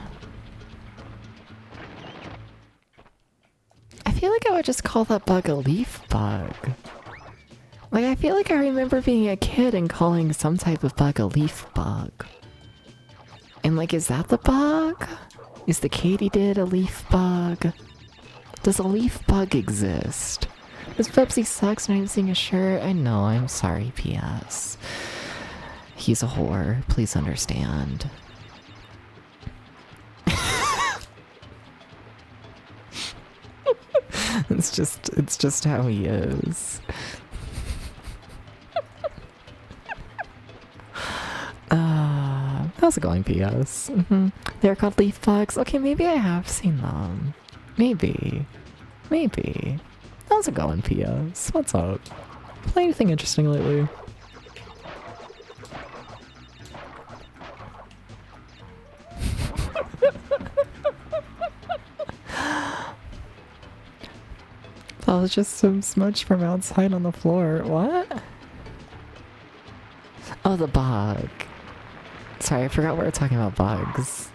I feel like I would just call that bug a leaf bug. Like, I feel like I remember being a kid and calling some type of bug a leaf bug. And like, is that the bug? Is the katydid a leaf bug? Does a leaf bug exist? Does Pepsi sucks and I'm seeing a shirt? I know, I'm sorry, P.S. He's a whore, please understand. It's just how he is. How's it going, PS? They're called leaf bugs. Okay, maybe I have seen them. Maybe. Maybe. How's it going, PS? What's up? Play anything interesting lately? That was just some smudge from outside on the floor. What? Oh, the bug. Sorry, I forgot we were talking about bugs.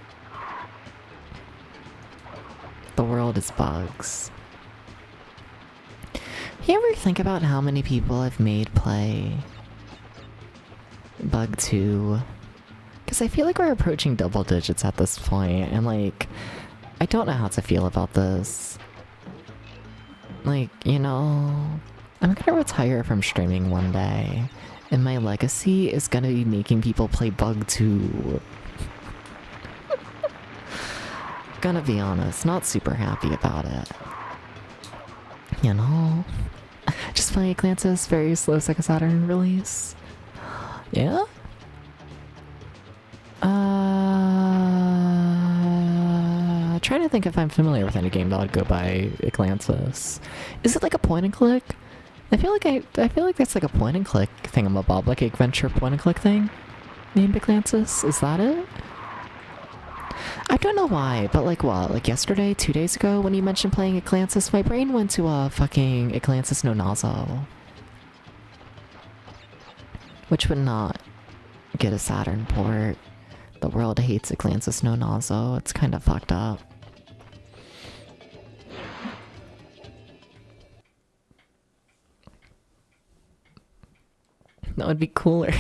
The world is bugs. You ever think about how many people I've made play Bug 2? Because I feel like we're approaching double digits at this point, and like, I don't know how to feel about this. Like, you know, I'm gonna retire from streaming one day, and my legacy is gonna be making people play Bug 2. Gonna be honest, not super happy about it. You know? Just playing Atlantis, very slow Sega Saturn release. Yeah? Trying to think if I'm familiar with any game that would go by Atlantis. Is it like a point and click? I feel like that's like a point and click thingamabob, like a adventure point and click thing named Atlantis. Is that it? I don't know why, but like what? Like yesterday, 2 days ago, when you mentioned playing Atlantis, my brain went to fucking Atlantis no Nazo. Which would not get a Saturn port. The world hates Atlantis no Nazo. It's kind of fucked up. That would be cooler.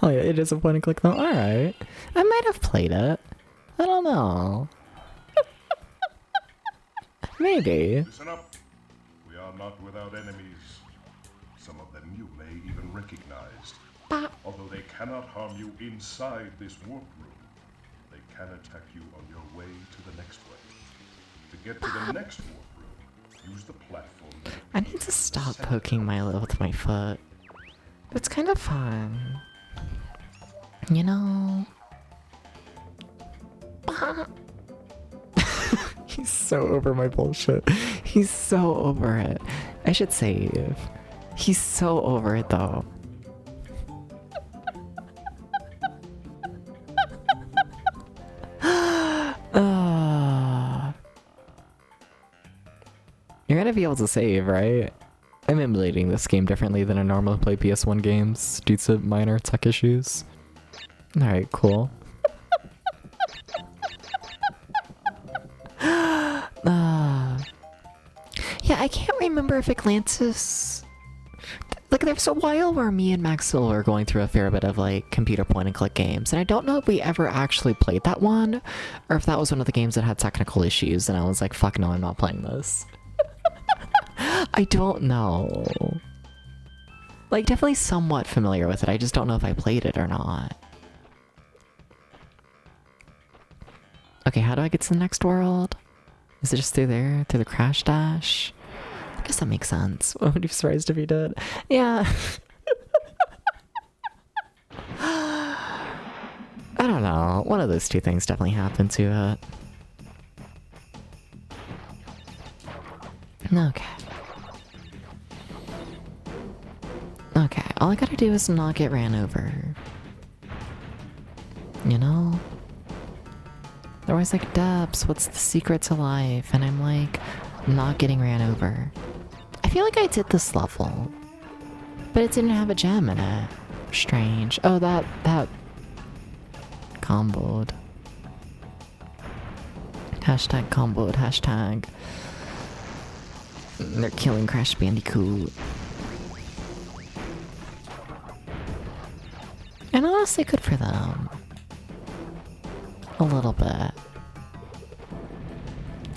Oh yeah, it is a point and click though. Alright. I might have played it. I don't know. Maybe. Listen up. We are not without enemies. Some of them you may even recognize. Although they cannot harm you inside this warp room, they can attack you on your way to the next way. To get to the next warp room, use the platform. I need to stop poking Milo with my foot. It's kind of fun. You know? He's so over my bullshit. He's so over it. I should save. He's so over it though. You're gonna be able to save, right? I'm emulating this game differently than I normally play PS1 games due to minor tech issues. Alright, cool. Yeah, I can't remember if Atlantis... Like, there was a while where me and Maxwell were going through a fair bit of, like, computer point-and-click games, and I don't know if we ever actually played that one, or if that was one of the games that had technical issues, and I was like, fuck no, I'm not playing this. I don't know. Like, definitely somewhat familiar with it, I just don't know if I played it or not. Okay, how do I get to the next world? Is it just through there? Through the crash dash? I guess that makes sense. I would be surprised if he did. Yeah. I don't know. One of those two things definitely happened to it. Okay. Okay, all I gotta do is not get ran over. You know? They're always like, Dubs, what's the secret to life? And I'm like, not getting ran over. I feel like I did this level, but it didn't have a gem in it. Strange. Oh, that comboed. Hashtag comboed, hashtag. They're killing Crash Bandicoot. And honestly, good for them. A little bit.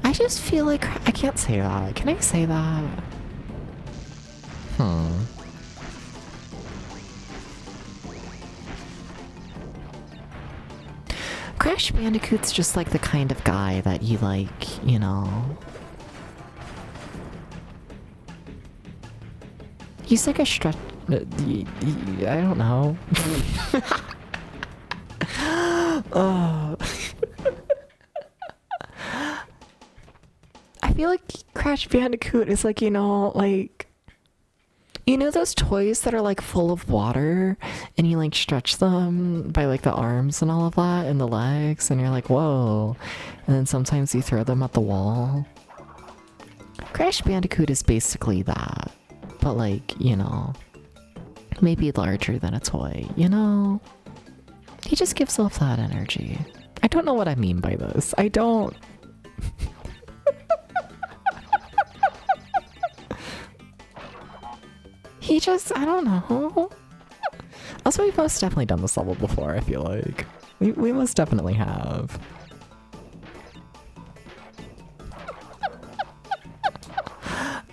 I just feel like... I can't say that. Can I say that? Crash Bandicoot's just like the kind of guy that you like, you know... He's like a I don't know. Crash Bandicoot is like, you know, like, you know those toys that are like full of water and you like stretch them by like the arms and all of that and the legs and you're like, whoa. And then sometimes you throw them at the wall. Crash Bandicoot is basically that, but like, you know, maybe larger than a toy, you know? He just gives off that energy. I don't know what I mean by this. I don't... He just, I don't know. Also, we've most definitely done this level before, I feel like. We most definitely have.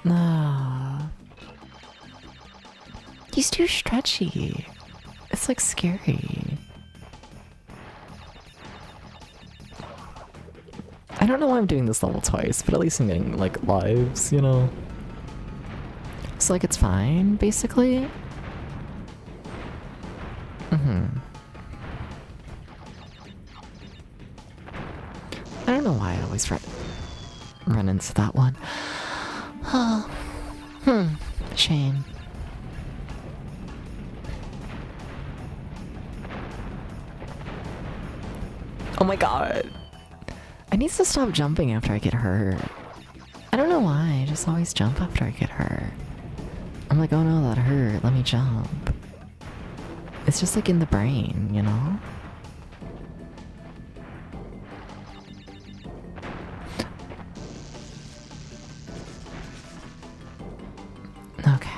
Nah. He's too stretchy. It's like scary. I don't know why I'm doing this level twice, but at least I'm getting like lives, you know? So like it's fine, basically. I don't know why I always run into that one. Shame. Oh my god. I need to stop jumping after I get hurt. I don't know why, I just always jump after I get hurt. I'm like, oh no, that hurt, let me jump. It's just like in the brain, you know? Okay.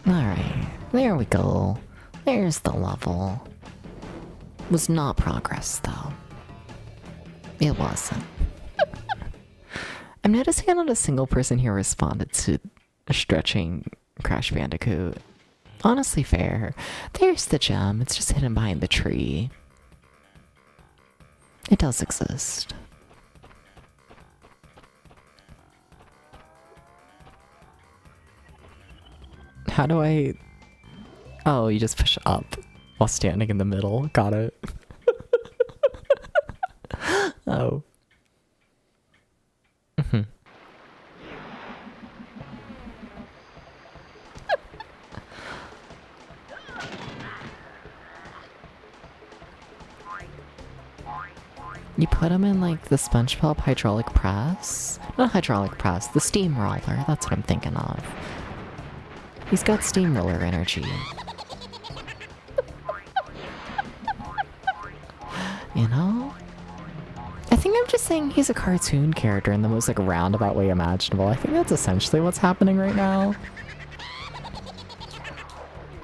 Alright, there we go. There's the level. Was not progress though. It wasn't. I'm noticing not a single person here responded to stretching Crash Bandicoot. Honestly fair. There's the gem, it's just hidden behind the tree. It does exist. How do I... Oh, you just push up while standing in the middle. Got it. Oh. You put him in like the SpongeBob hydraulic press? Not hydraulic press, the steamroller. That's what I'm thinking of. He's got steamroller energy. You know? I think I'm just saying he's a cartoon character in the most like roundabout way imaginable. I think that's essentially what's happening right now.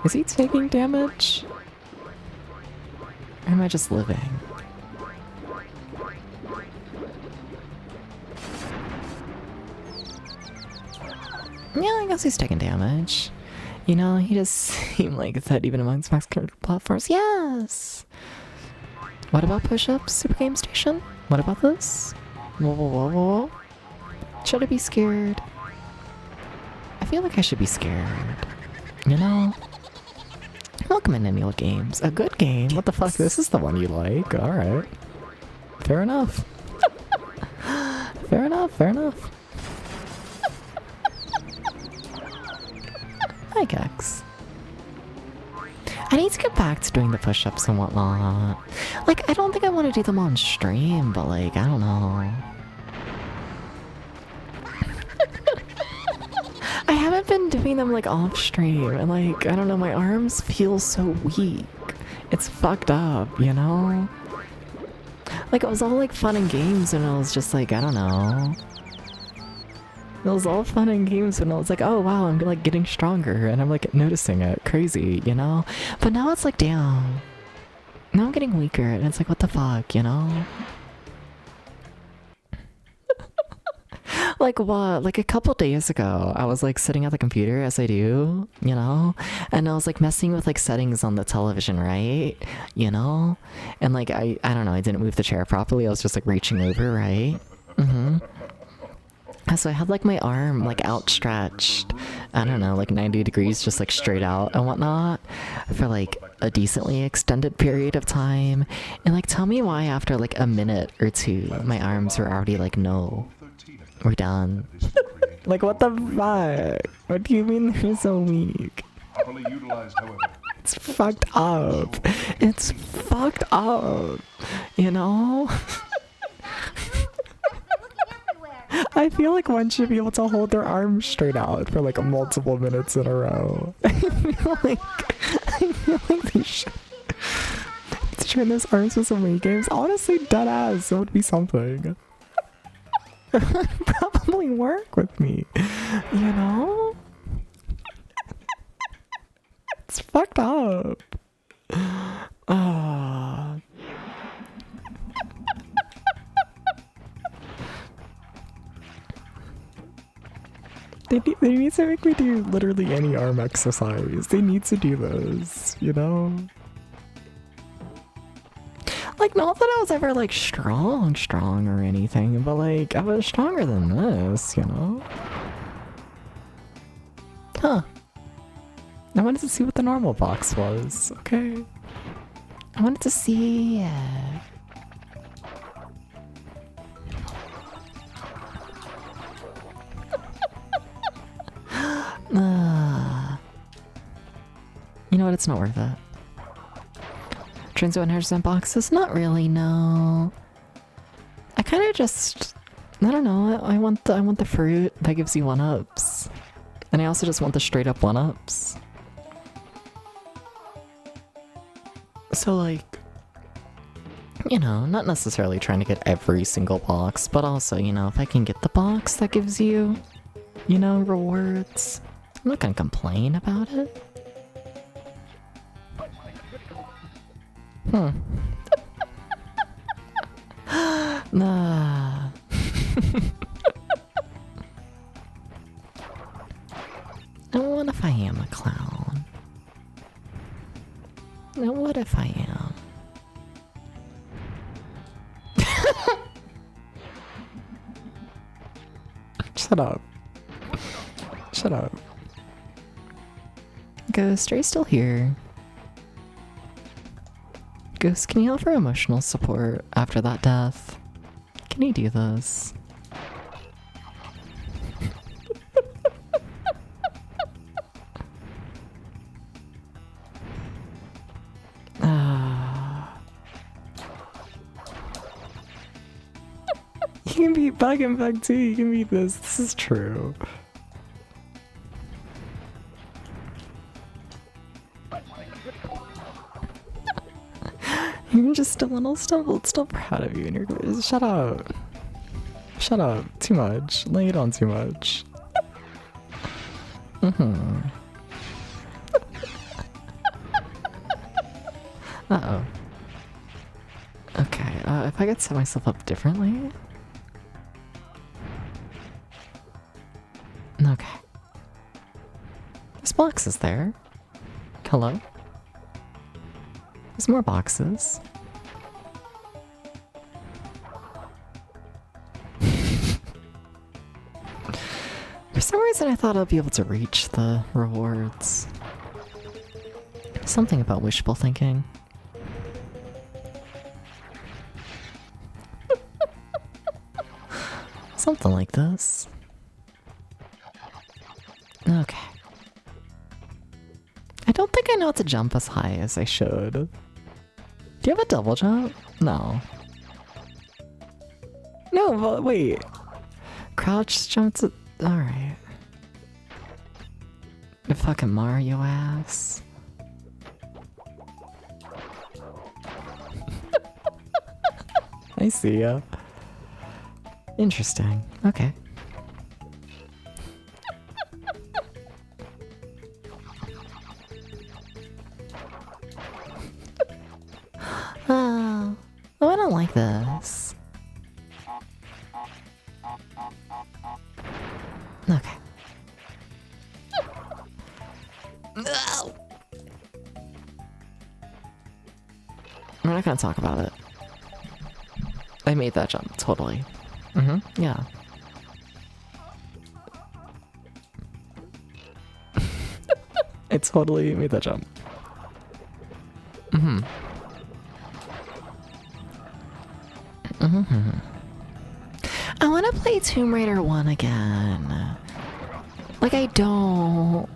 Is he taking damage? Or am I just living? Yeah, I guess he's taking damage. You know, he does seem like that even amongst max platforms. Yes! What about push-ups, Super Game Station? What about this? Whoa, whoa, whoa, whoa. Should I be scared? I feel like I should be scared. You know? Welcome in Annual Games. A good game? What the fuck? This is the one you like. Alright. Fair enough. Fair enough, fair enough. Hi, Gex. I need to get back to doing the push-ups and whatnot. Like, I don't think I want to do them on stream, but like, I don't know. I haven't been doing them like off stream, and like, I don't know, my arms feel so weak. It's fucked up, you know? Like, it was all like fun and games, and I was just like, I don't know. It was all fun and games when I was like, oh wow, I'm like getting stronger and I'm like noticing it. Crazy, you know? But now it's like, damn. Now I'm getting weaker and it's like, what the fuck, you know? Like what? Like a couple days ago, I was like sitting at the computer as I do, you know? And I was like messing with like settings on the television, right? You know? And like, I don't know, I didn't move the chair properly. I was just like reaching over, right? So I had like my arm like outstretched, I don't know, like 90 degrees, just like straight out and whatnot for like a decently extended period of time. And like tell me why after like a minute or two my arms were already like, no, we're done. Like what the fuck? What do you mean they're so weak? Fully utilized, however. It's fucked up. It's fucked up. You know? I feel like one should be able to hold their arms straight out for like multiple minutes in a row. I feel like they should train those arms with some Wii games. Honestly, dead ass, it would be something. It would probably work with me, you know? It's fucked up. They need to make me do literally any arm exercise. They need to do this, you know? Like, not that I was ever, like, strong or anything, but, like, I was stronger than this, you know? Huh. I wanted to see what the normal box was, okay? I wanted to see it. You know what? It's not worth it. Turns out 100% boxes? Not really, no. I kind of just, I don't know. I want the fruit that gives you 1-ups, and I also just want the straight up 1-ups. So like, you know, not necessarily trying to get every single box, but also, you know, if I can get the box that gives you, you know, rewards, I'm not gonna complain about it. Nah. And what if I am a clown? Now what if I am? Shut up. Shut up. Ghost, are you still here? Ghost, can you offer emotional support after that death? Can you do this? You can beat Bug and Bug too, you can beat this. This is true. You're just a little still proud of you and you're shut up. Shut up. Too much. Lay it on too much. Uh-oh. Okay, if I could set myself up differently. Okay. There's boxes there. Hello? There's more boxes. For some reason I thought I'd be able to reach the rewards. Something about wishful thinking. Something like this. Okay. I don't think I know how to jump as high as I should. Do you have a double jump? No. No, but wait. Crouch jump to... Alright. The fucking Mario ass. I see ya. Interesting. Okay. Oh, I don't like this. Okay. No. We're not gonna talk about it. I made that jump, totally. Yeah. I totally made that jump. Mm-hmm. Mm-hmm. I want to play Tomb Raider 1 again. Like, I don't.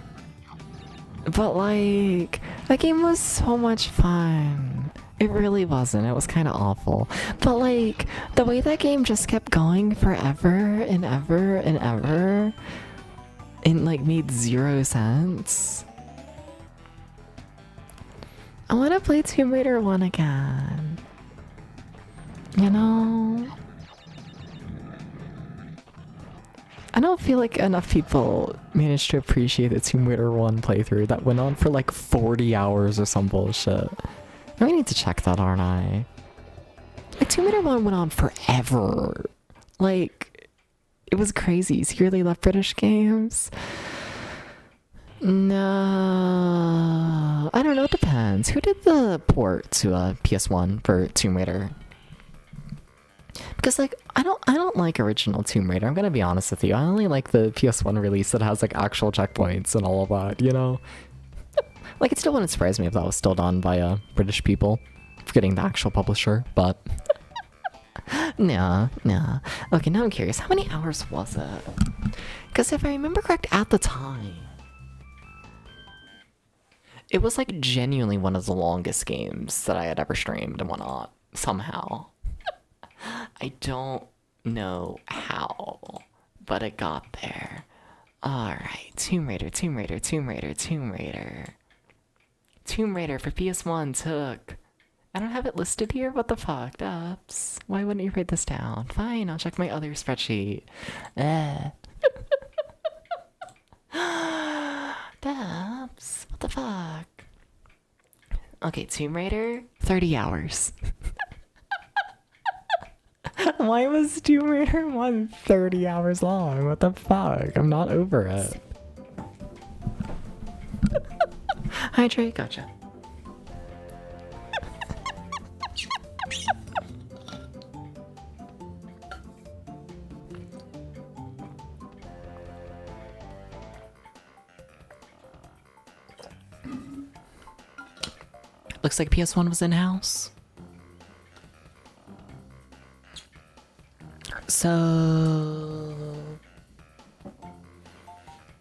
But, like, that game was so much fun. It really wasn't. It was kind of awful. But, like, the way that game just kept going forever and ever and ever, it, like, made zero sense. I want to play Tomb Raider 1 again. You know? I don't feel like enough people managed to appreciate the Tomb Raider 1 playthrough that went on for like 40 hours or some bullshit. I need to check that, aren't I? Like, Tomb Raider 1 went on forever. Like, it was crazy. Secretly left British games? No. I don't know, it depends. Who did the port to PS1 for Tomb Raider? Because, like, I don't like original Tomb Raider. I'm gonna be honest with you. I only like the PS1 release that has like actual checkpoints and all of that, you know? Like, it still wouldn't surprise me if that was still done by British people. Forgetting the actual publisher, but nah. Okay, now I'm curious. How many hours was it? Because if I remember correct, at the time, it was like genuinely one of the longest games that I had ever streamed and whatnot. Somehow. I don't know how, but it got there. Alright, Tomb Raider. Tomb Raider for PS1 took... I don't have it listed here? What the fuck? Dubs. Why wouldn't you write this down? Fine, I'll check my other spreadsheet. Dubs. What the fuck? Okay, Tomb Raider, 30 hours. Why was Tomb Raider 1 30 hours long? What the fuck? I'm not over it. Hi, Trey. Gotcha. Looks like PS1 was in-house. So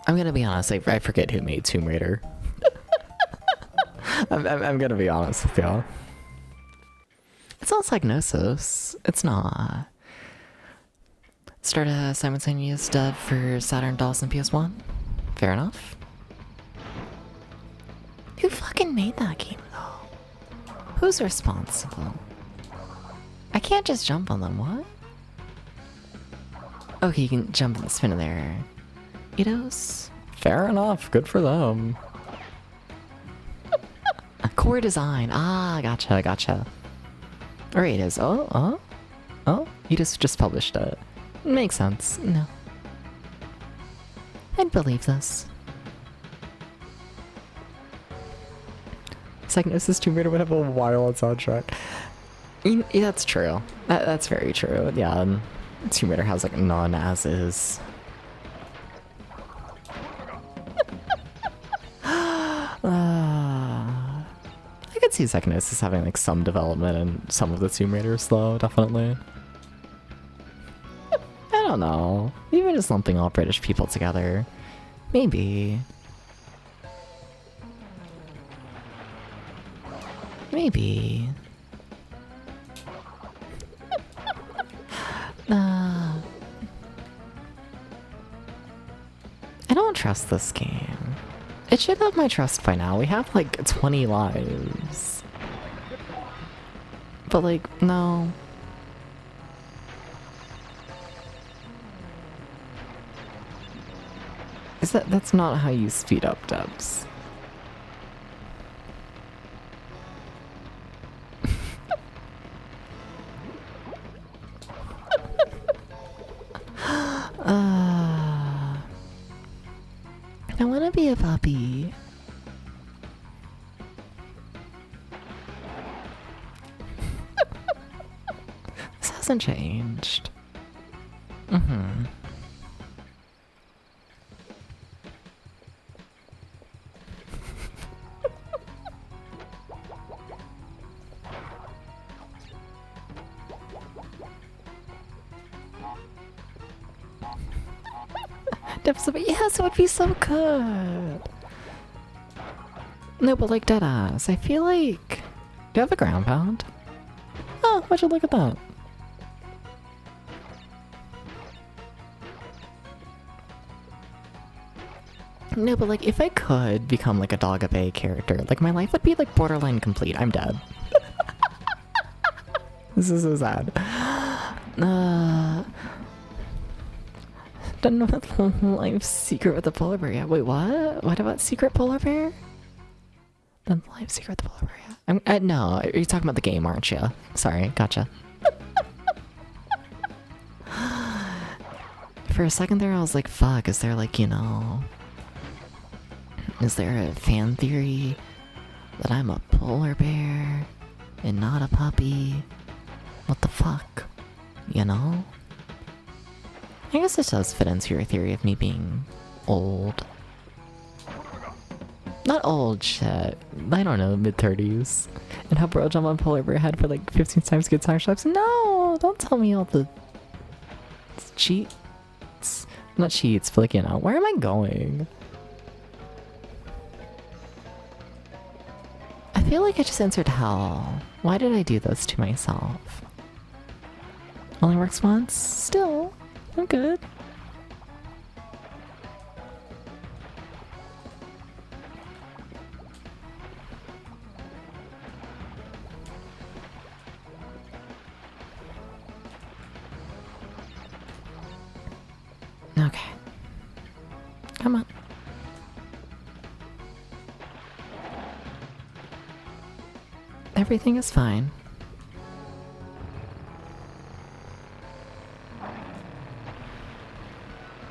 I'm gonna be honest, I forget who made Tomb Raider. I'm gonna be honest with y'all. It's not Psygnosis. It's not. Start a simultaneous dub for Saturn, DOS, and PS1. Fair enough. Who fucking made that game though? Who's responsible? I can't just jump on them, what? Okay, you can jump and spin in there. Eidos? Fair enough, good for them. Core design. Ah, gotcha. Or Eidos. Oh? Eidos just published it. Makes sense. No. I'd believe this. Psygnosis Tomb Raider would have a wild soundtrack. Yeah, that's true. That's very true. Yeah. Tomb Raider has like none as is. I could see Psygnosis having like some development in some of the Tomb Raiders though, definitely. I don't know. Even just lumping all British people together. Maybe. I don't trust this game. It should have my trust by now. We have like 20 lives. But like, no. That's not how you speed up dubs. I wanna be a puppy. This hasn't changed. episode. Yes, it would be so good. No, but like deadass. I feel like. Do you have a ground pound? Oh, why'd you look at that? No, but like if I could become like a Dog of A character, like my life would be like borderline complete. I'm dead. This is so sad. Don't know what the life secret with the polar bear yet. Wait, what? What about secret polar bear? The life secret with the polar bear yet? No, you're talking about the game, aren't you? Sorry, gotcha. For a second there, I was like, fuck, is there like, you know... Is there a fan theory that I'm a polar bear and not a puppy? What the fuck? You know? I guess this does fit into your theory of me being old. Not old, shit. I don't know, mid-30s. And how bro jump on polar bear head for like 15 times good time shots. No! Don't tell me all the cheats. Not cheats, but like, you know, where am I going? I feel like I just answered hell. Why did I do this to myself? Only works once? Still, I'm good. Okay. Come on. Everything is fine.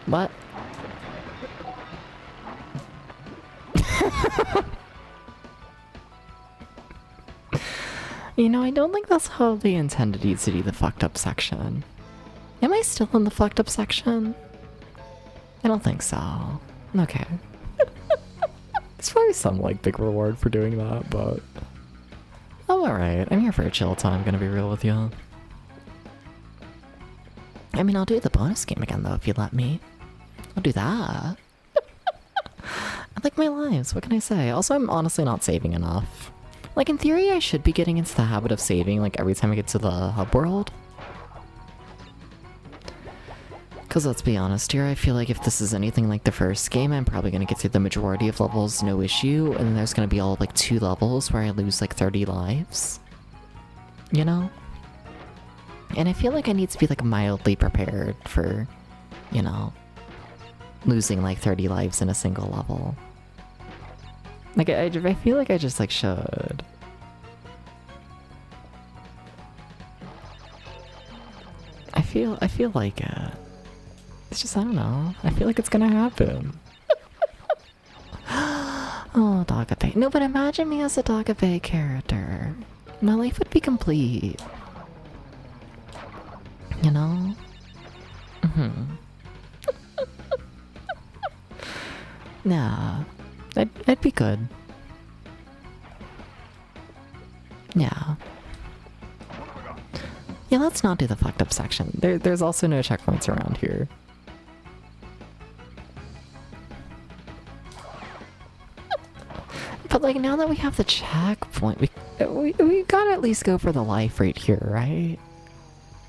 What? You know, I don't think that's how they intended you to do the fucked up section. Am I still in the fucked up section? I don't think so. Okay. There's probably some, like, big reward for doing that, but... I'm alright. I'm here for a chill time, gonna be real with you. I mean, I'll do the bonus game again, though, if you let me. I'll do that. I like my lives, what can I say? Also, I'm honestly not saving enough. Like, in theory, I should be getting into the habit of saving, like, every time I get to the hub world. Because let's be honest here, I feel like if this is anything like the first game, I'm probably going to get through the majority of levels no issue, and then there's going to be all, like, 2 levels where I lose, like, 30 lives. You know? And I feel like I need to be, like, mildly prepared for, you know, losing, like, 30 lives in a single level. Like, I feel like I just, like, should. I feel like it. It's just, I don't know. I feel like it's gonna happen. Oh, Dog of Bay. No, but imagine me as a Dog of Bay character. My life would be complete. You know? Nah. I'd be good. Yeah. Yeah, let's not do the fucked up section. There's also no checkpoints around here. But like now that we have the checkpoint, we gotta at least go for the life right here, right?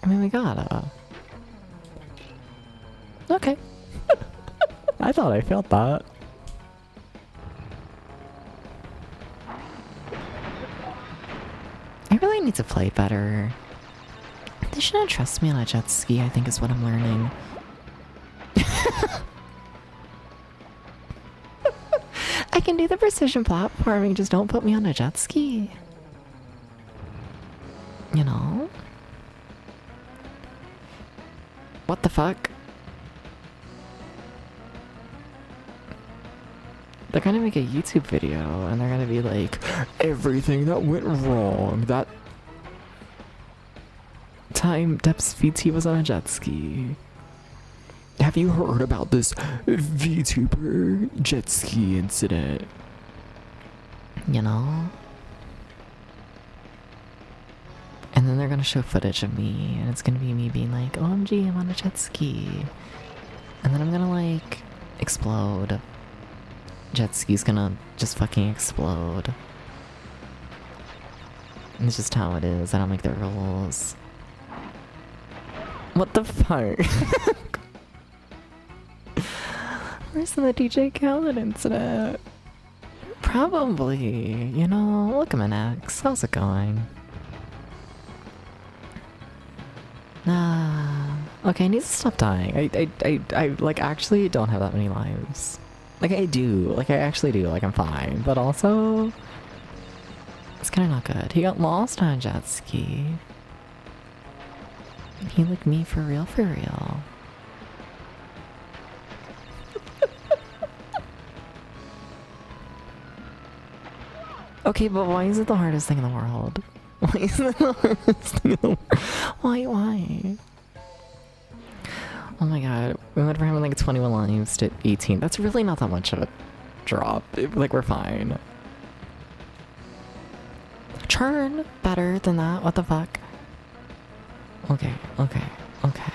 I mean, we gotta. Okay. I thought I felt that. I really need to play better. They shouldn't trust me on a jet ski, I think is what I'm learning. I can do the precision platforming, just don't put me on a jet ski. You know? What the fuck? They're gonna make a YouTube video and they're gonna be like, everything that went wrong, that time Depths VT was on a jet ski. Have you heard about this VTuber jet ski incident? You know? And then they're gonna show footage of me and it's gonna be me being like, OMG, I'm on a jet ski. And then I'm gonna like explode. Jet ski's gonna just fucking explode. It's just how it is. I don't make the rules. What the fuck? Where's the DJ Khaled incident? Probably. You know, welcome in X. How's it going? Okay, I need to stop dying. I like actually don't have that many lives. Like I do. Like I actually do. Like I'm fine. But also, it's kind of not good. He got lost on a jet ski. He like me for real, for real. Okay, but why is it the hardest thing in the world? Why is it the hardest thing in the world? Why? Oh my god, we went from having like 21 lives to 18. That's really not that much of a drop. Like, we're fine. Churn better than that. What the fuck? Okay, okay, okay.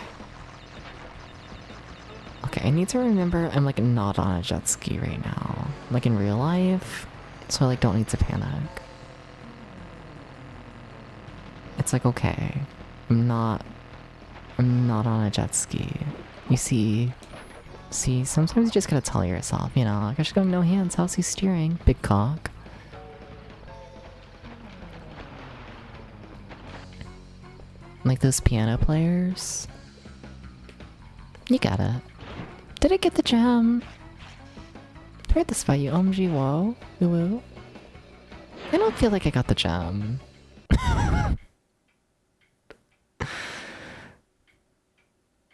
Okay, I need to remember I'm like not on a jet ski right now. Like in real life. So I like don't need to panic. It's like okay. I'm not on a jet ski. You see, sometimes you just gotta tell yourself, you know, like I just got no hands, how's he steering? Big cock. Like those piano players. You got it. Did I get the gem? Tried this fight, you OMG, whoa. Woo. I don't feel like I got the gem.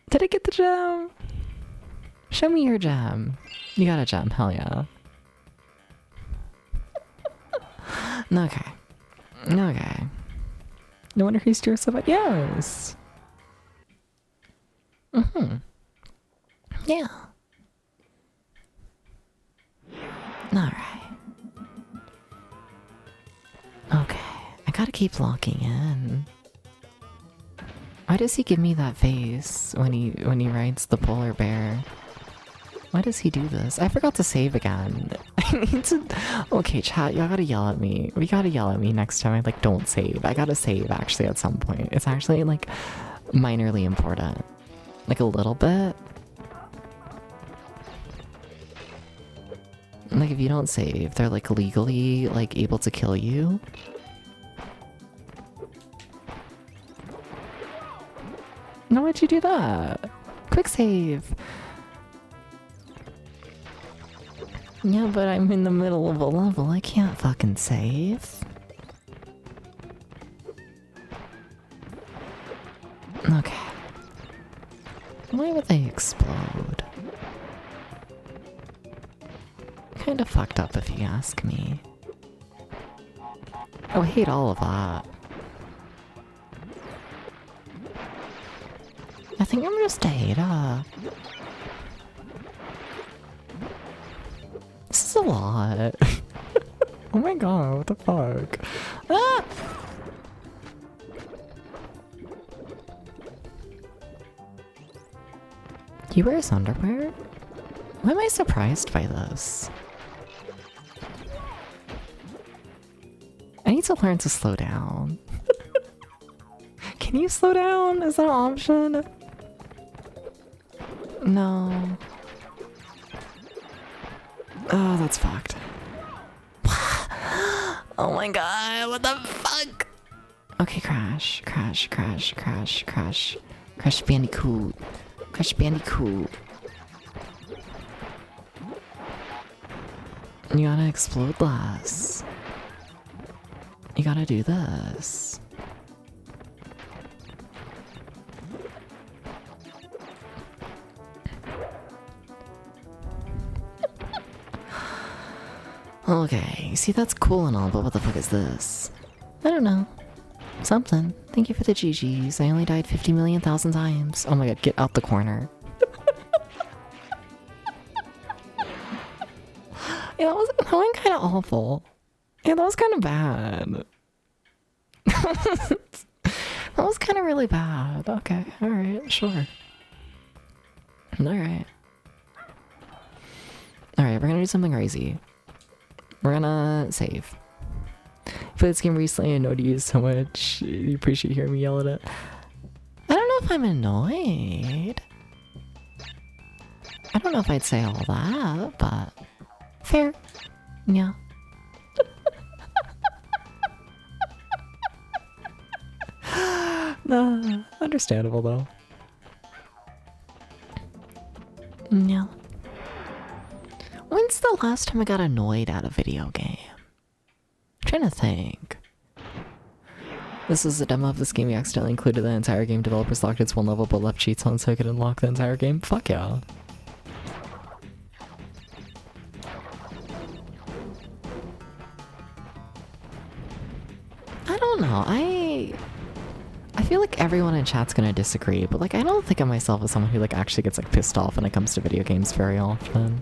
Did I get the gem? Show me your gem. You got a gem, hell yeah. Okay. Okay. No wonder he steers so bad. Yes! Yeah. Alright. Okay. I gotta keep locking in. Why does he give me that face when he rides the polar bear? Why does he do this? I forgot to save again. I need to... Okay, chat, y'all gotta yell at me. We gotta yell at me next time I like don't save. I gotta save actually at some point. It's actually like minorly important. Like a little bit. Like if you don't save, they're like legally like able to kill you. No, why'd you do that? Quick save. Yeah, but I'm in the middle of a level. I can't fucking save. Okay. Why would they explode? Kinda fucked up if you ask me. Oh, I hate all of that. I think I'm just a hater. This is a lot. Oh my god, what the fuck? Ah! He wears underwear? Why am I surprised by this? I need to learn to slow down. Can you slow down? Is that an option? No. Oh, that's fucked. Oh my god, what the fuck? Okay, crash, crash, crash, crash, crash. Crash Bandicoot. Crash Bandicoot. You gotta explode less. You gotta do this. Okay, see that's cool and all, but what the fuck is this? I don't know. Something. Thank you for the GGs. I only died 50 million thousand times. Oh my god, get out the corner. Yeah, that went kind of awful. Yeah, that was kind of bad. That was kind of really bad. Okay, alright, sure. Alright. Alright, we're gonna do something crazy. We're gonna save. Played this game recently, I know you so much. You appreciate hearing me yell at it. I don't know if I'm annoyed. I don't know if I'd say all that, but fair. Yeah. Nah, understandable though. Yeah. When's the last time I got annoyed at a video game? I'm trying to think. This is a demo of this game. You accidentally included the entire game. Developers locked its one level but left cheats on so I could unlock the entire game. Fuck yeah. I don't know. I feel like everyone in chat's gonna disagree, but like I don't think of myself as someone who like actually gets like pissed off when it comes to video games very often.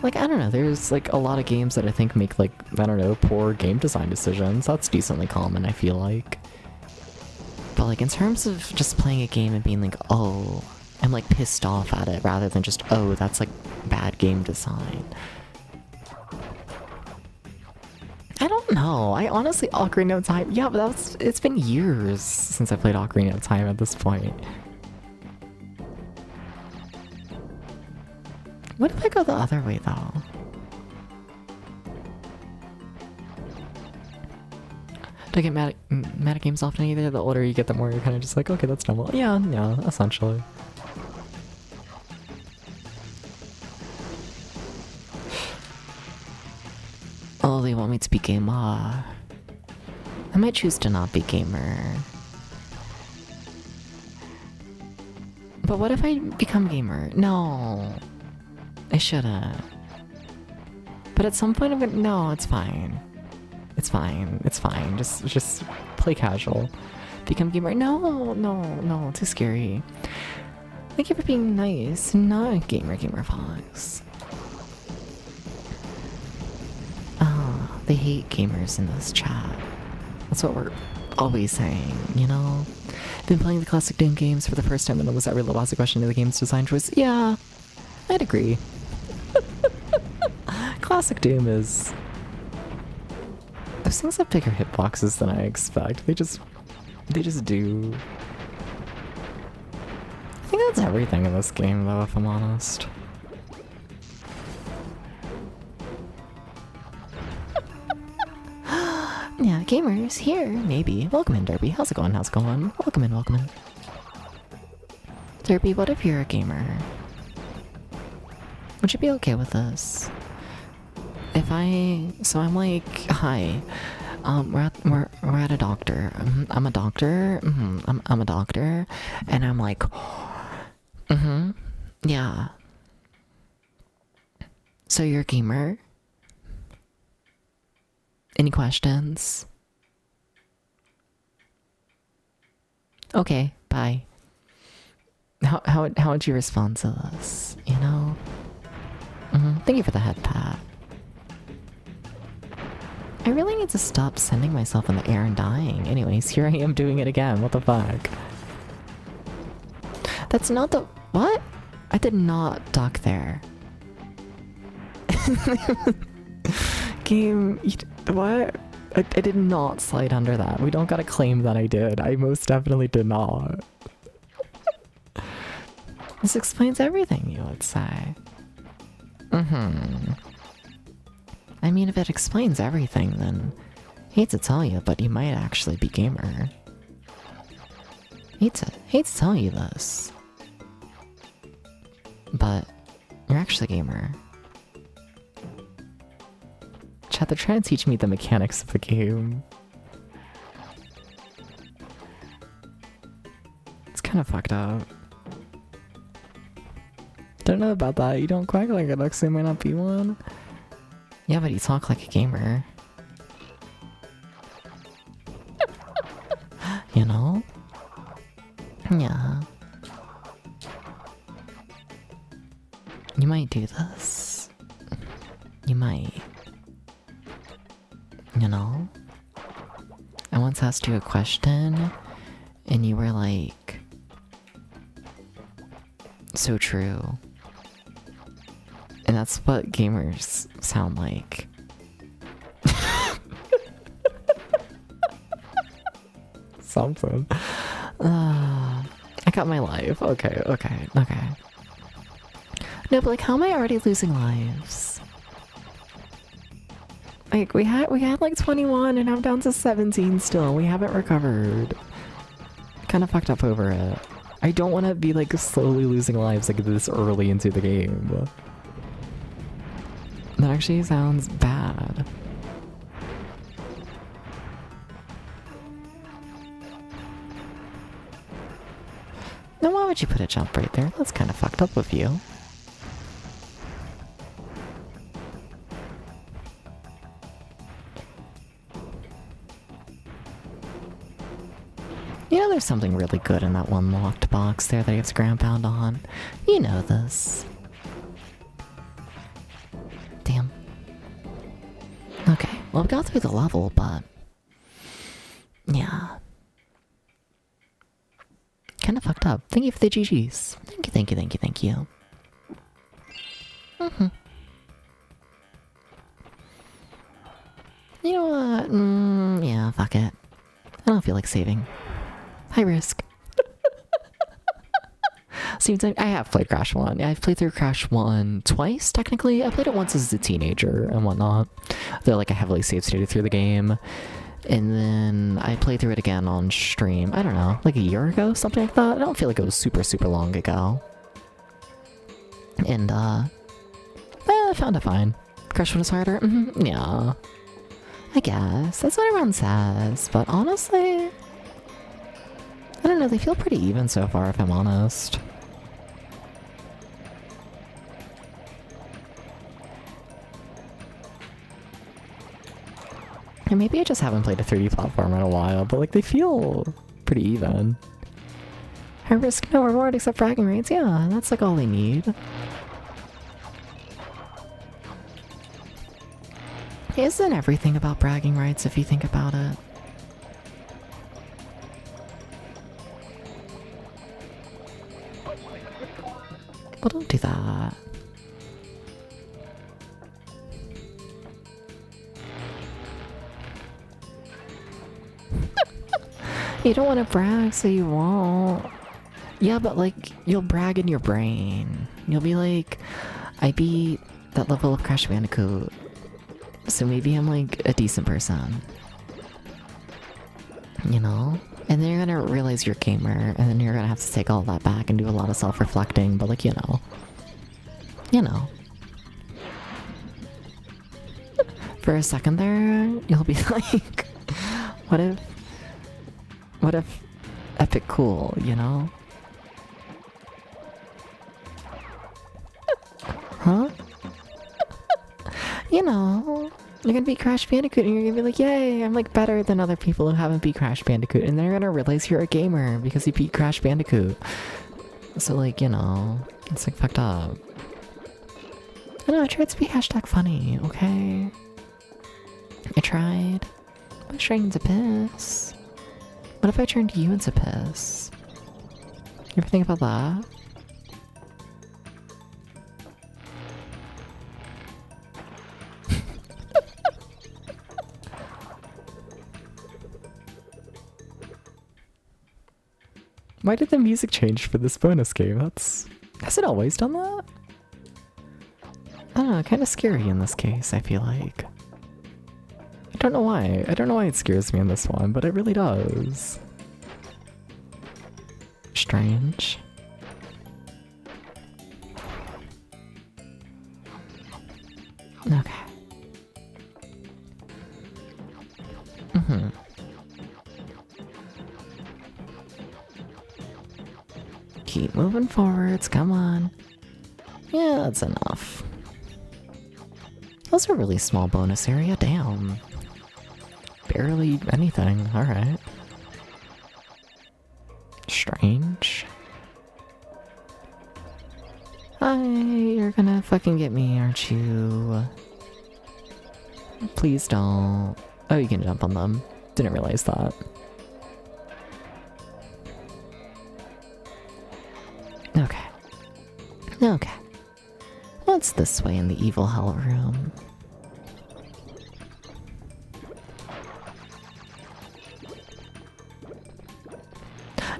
Like, I don't know, there's like a lot of games that I think make like, I don't know, poor game design decisions. That's decently common, I feel like. But like in terms of just playing a game and being like, oh, I'm like pissed off at it rather than just, oh, that's like bad game design. I don't know. I honestly, Ocarina of Time, yeah, but it's been years since I played Ocarina of Time at this point. What if I go the other way though? Do I get mad at games often either? The older you get, the more you're kind of just like, okay, that's dumb. Yeah, essentially. Oh, they want me to be gamer. I might choose to not be gamer. But what if I become gamer? No. I shouldn't. But at some point I'm gonna— no, it's fine. It's fine. It's fine. Just play casual. Become gamer. No, too scary. Thank you for being nice. Not gamer Fox. They hate gamers in this chat. That's what we're always saying, you know? Been playing the classic Doom games for the first time and was that really was a question of the game's design choice? Yeah, I'd agree. Classic Doom is... those things have bigger hitboxes than I expect. They just do. I think that's everything in this game though, if I'm honest. Yeah, gamers here, maybe. Welcome in, Derby. How's it going? Welcome in. Derby, what if you're a gamer? Would you be okay with this? If so I'm like, hi, we're at a doctor. I'm a doctor. I'm a doctor, and I'm like, yeah. So you're a gamer? Any questions? Okay, bye. How would you respond to this? You know? Thank you for the head pat. I really need to stop sending myself in the air and dying. Anyways, here I am doing it again. What the fuck? That's not the— what? I did not dock there. Game, what? I did not slide under that. We don't gotta claim that I did. I most definitely did not. This explains everything, you would say. I mean, if it explains everything, then hate to tell you, but you might actually be gamer. Hate to tell you this, but you're actually gamer. Chat, they're trying to teach me the mechanics of the game. It's kind of fucked up. Don't know about that. You don't quack like it, Lexi might not be one. Yeah, but you talk like a gamer. You know? Yeah. You might do this. You might. You know? I once asked you a question, and you were like, so true. And that's what gamers sound like. Something. I got my life. Okay. No, but like, how am I already losing lives? Like, we had like 21 and I'm down to 17 still. We haven't recovered. Kind of fucked up over it. I don't want to be like slowly losing lives like this early into the game. That actually sounds bad. Now why would you put a jump right there? That's kind of fucked up of you. You know there's something really good in that one locked box there that you have to ground pound on. You know this. Damn. Okay, well we got through the level, but... yeah. Kinda fucked up. Thank you for the GGs. Thank you. You know what? Yeah, fuck it. I don't feel like saving. High risk. Seems like I have played Crash 1. I've played through Crash 1 twice, technically. I played it once as a teenager and whatnot. Though, like, I heavily save stated through the game. And then I played through it again on stream, I don't know, like a year ago, something like that. I don't feel like it was super long ago. And, I found it fine. Crash 1 is harder? Yeah. I guess. That's what everyone says. But honestly... I don't know, they feel pretty even so far, if I'm honest. And maybe I just haven't played a 3D platform in a while, but like they feel pretty even. High risk, no reward except bragging rights. Yeah, that's like all they need. Isn't everything about bragging rights if you think about it? Well, don't do that. You don't want to brag, so you won't. Yeah, but like, you'll brag in your brain. You'll be like, I beat that level of Crash Bandicoot, so maybe I'm like a decent person. You know? And then you're gonna realize you're a gamer, and then you're gonna have to take all that back and do a lot of self-reflecting, but like, you know. You know. For a second there, you'll be like, what if epic cool, you know? Huh? You know, you're gonna beat Crash Bandicoot and you're gonna be like, yay, I'm like better than other people who haven't beat Crash Bandicoot, and they're gonna realize you're a gamer because you beat Crash Bandicoot. So like, you know, it's like fucked up. I know, I tried to be hashtag funny, okay? I tried. I was trying to piss. What if I turned you into piss? You ever think about that? Why did the music change for this bonus game? Has it always done that? I don't know, kind of scary in this case, I feel like. I don't know why. I don't know why it scares me in this one, but it really does. Strange. Okay. Keep moving forwards, come on. Yeah, that's enough. That was a really small bonus area, damn. Barely anything, alright. Strange. Hi, you're gonna fucking get me, aren't you? Please don't. Oh, you can jump on them. Didn't realize that. Okay. Okay. What's this way in the evil hell room?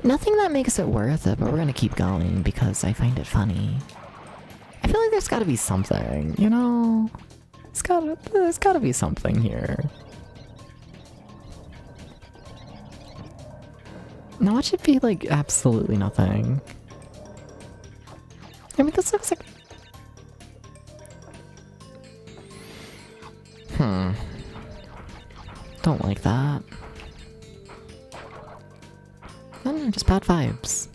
Nothing that makes it worth it, but we're gonna keep going because I find it funny. I feel like there's gotta be something, you know? There's gotta be something here. Now it should be like absolutely nothing. I mean, this looks like... Don't like that. I don't know, just bad vibes.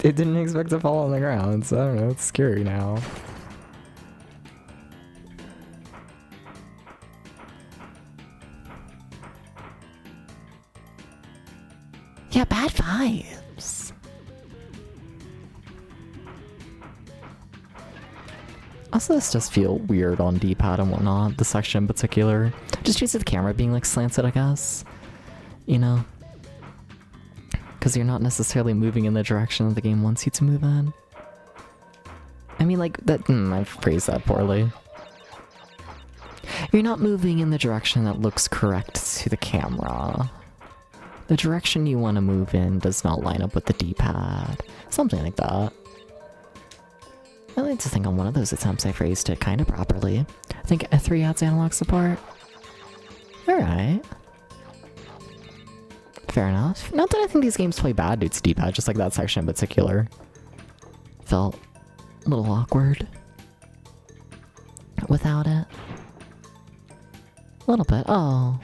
It didn't expect to fall on the ground, so I don't know, it's scary now. Yeah, bad vibes. Also, this does feel weird on D-pad and whatnot, the section in particular. Just due to the camera being like slanted, I guess. You know? Because you're not necessarily moving in the direction that the game wants you to move in. I mean, like, that. I phrased that poorly. You're not moving in the direction that looks correct to the camera. The direction you want to move in does not line up with the D-pad. Something like that. I like to think on one of those attempts I phrased it kind of properly. I think 3 adds analog support. Alright. Fair enough. Not that I think these games play bad due to D-pad, just like that section in particular. Felt a little awkward without it. A little bit. Oh.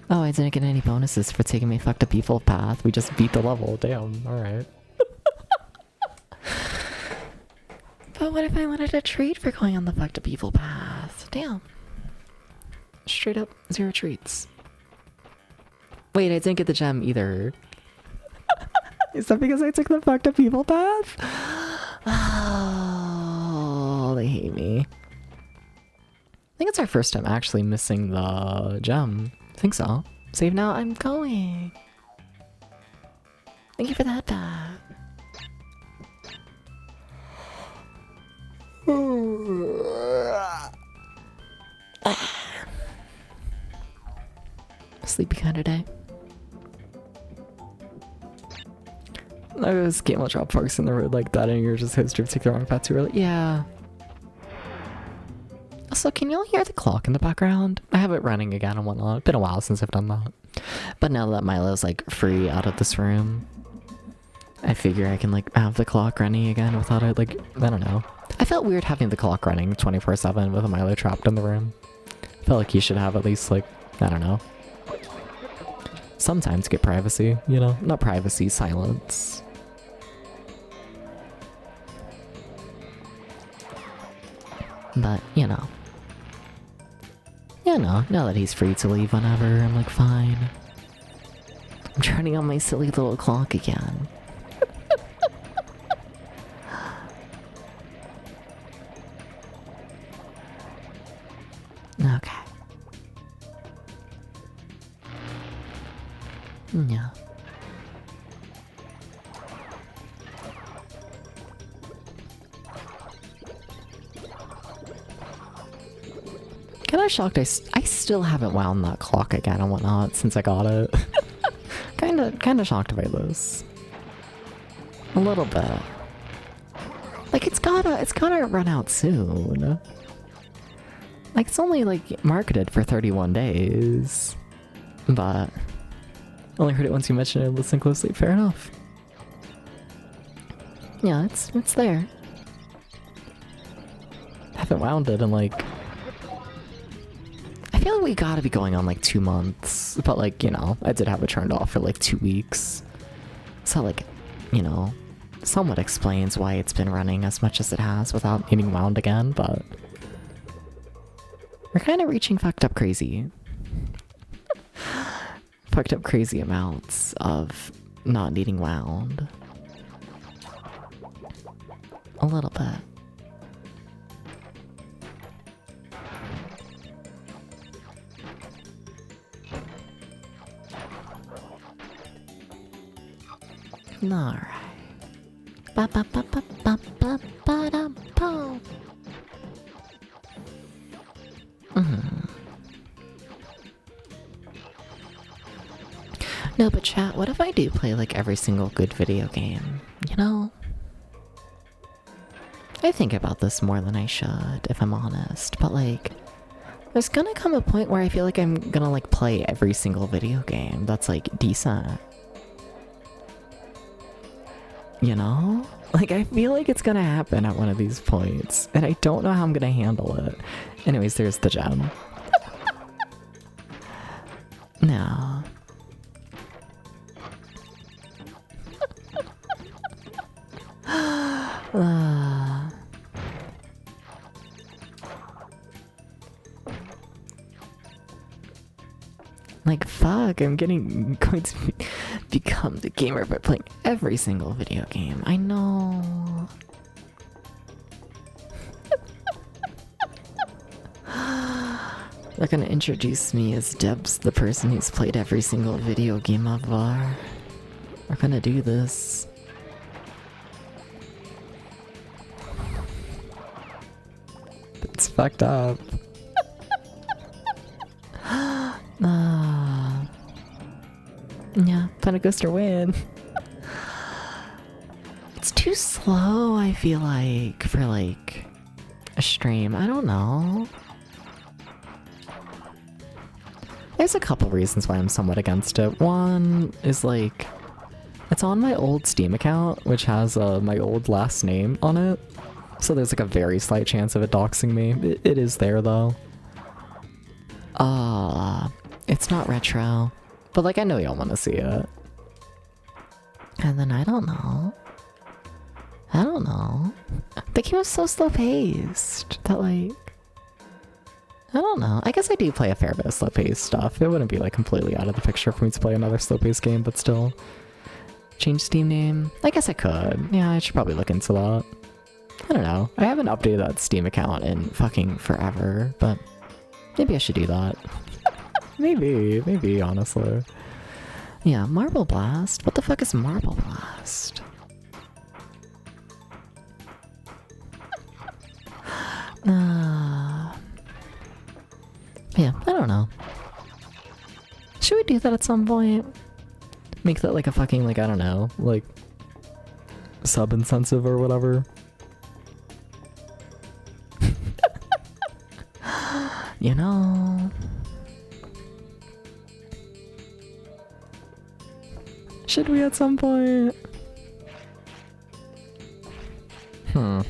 Oh, I didn't get any bonuses for taking my fucked up evil path. We just beat the level. Damn. Alright. But what if I wanted a treat for going on the fucked up evil path? Damn. Straight up 0 treats. Wait, I didn't get the gem either. Is that because I took the fucked up evil path? Oh, they hate me. I think it's our first time actually missing the gem. I think so. Save now, I'm going. Thank you for that, Pat. Sleepy kind of day. I was game will drop parks in the road like that and you're just hit strip take the wrong path too early. Yeah. Also, can you all hear the clock in the background? I have it running again and whatnot. Been a while since I've done that. But now that Milo's like free out of this room, I figure I can like have the clock running again without it like, I don't know. I felt weird having the clock running 24/7 with a Milo trapped in the room. Felt like you should have at least like, I don't know. Sometimes get privacy, you know? Not privacy, silence. But, you know. You know, now that he's free to leave whenever, I'm like, fine. I'm turning on my silly little clock again. Okay. Yeah. Kinda shocked I still haven't wound that clock again and whatnot since I got it. kinda shocked by this. A little bit. Like it's gotta run out soon. Like it's only like marketed for 31 days. But only heard it once you mentioned it, listen closely, fair enough. Yeah, it's there. Haven't wound it in like, I feel like we gotta be going on like 2 months, but like, you know, I did have it turned off for like 2 weeks. So like, you know, somewhat explains why it's been running as much as it has without needing wound again, but we're kind of reaching fucked up crazy. Fucked up crazy amounts of not needing wound. A little bit. Alright. Ba ba ba ba ba ba ba da ba. No, but chat, what if I do play like every single good video game? You know? I think about this more than I should, if I'm honest, but like, there's gonna come a point where I feel like I'm gonna like play every single video game that's like decent. You know? Like, I feel like it's gonna happen at one of these points, and I don't know how I'm gonna handle it. Anyways, there's the gem. No. Like, fuck, I'm going to become the gamer by playing every single video game. I know. They're gonna introduce me as Debs, the person who's played every single video game ever. We're gonna do this. It's fucked up. Yeah, Pentecoster win. It's too slow, I feel like, for like a stream. I don't know. There's a couple reasons why I'm somewhat against it. One is like, it's on my old Steam account, which has my old last name on it. So there's like a very slight chance of it doxing me. It is there though. It's not retro. But like, I know y'all want to see it. And then I don't know. The game was so slow paced that like, I don't know. I guess I do play a fair bit of slow paced stuff. It wouldn't be like completely out of the picture for me to play another slow paced game, but still. Change Steam name? I guess I could. Yeah, I should probably look into that. I don't know. I haven't updated that Steam account in fucking forever, but maybe I should do that. Maybe, honestly. Yeah, Marble Blast? What the fuck is Marble Blast? Yeah, I don't know. Should we do that at some point? Make that like a fucking, like, I don't know, like, sub-incentive or whatever. You know... Should we at some point? I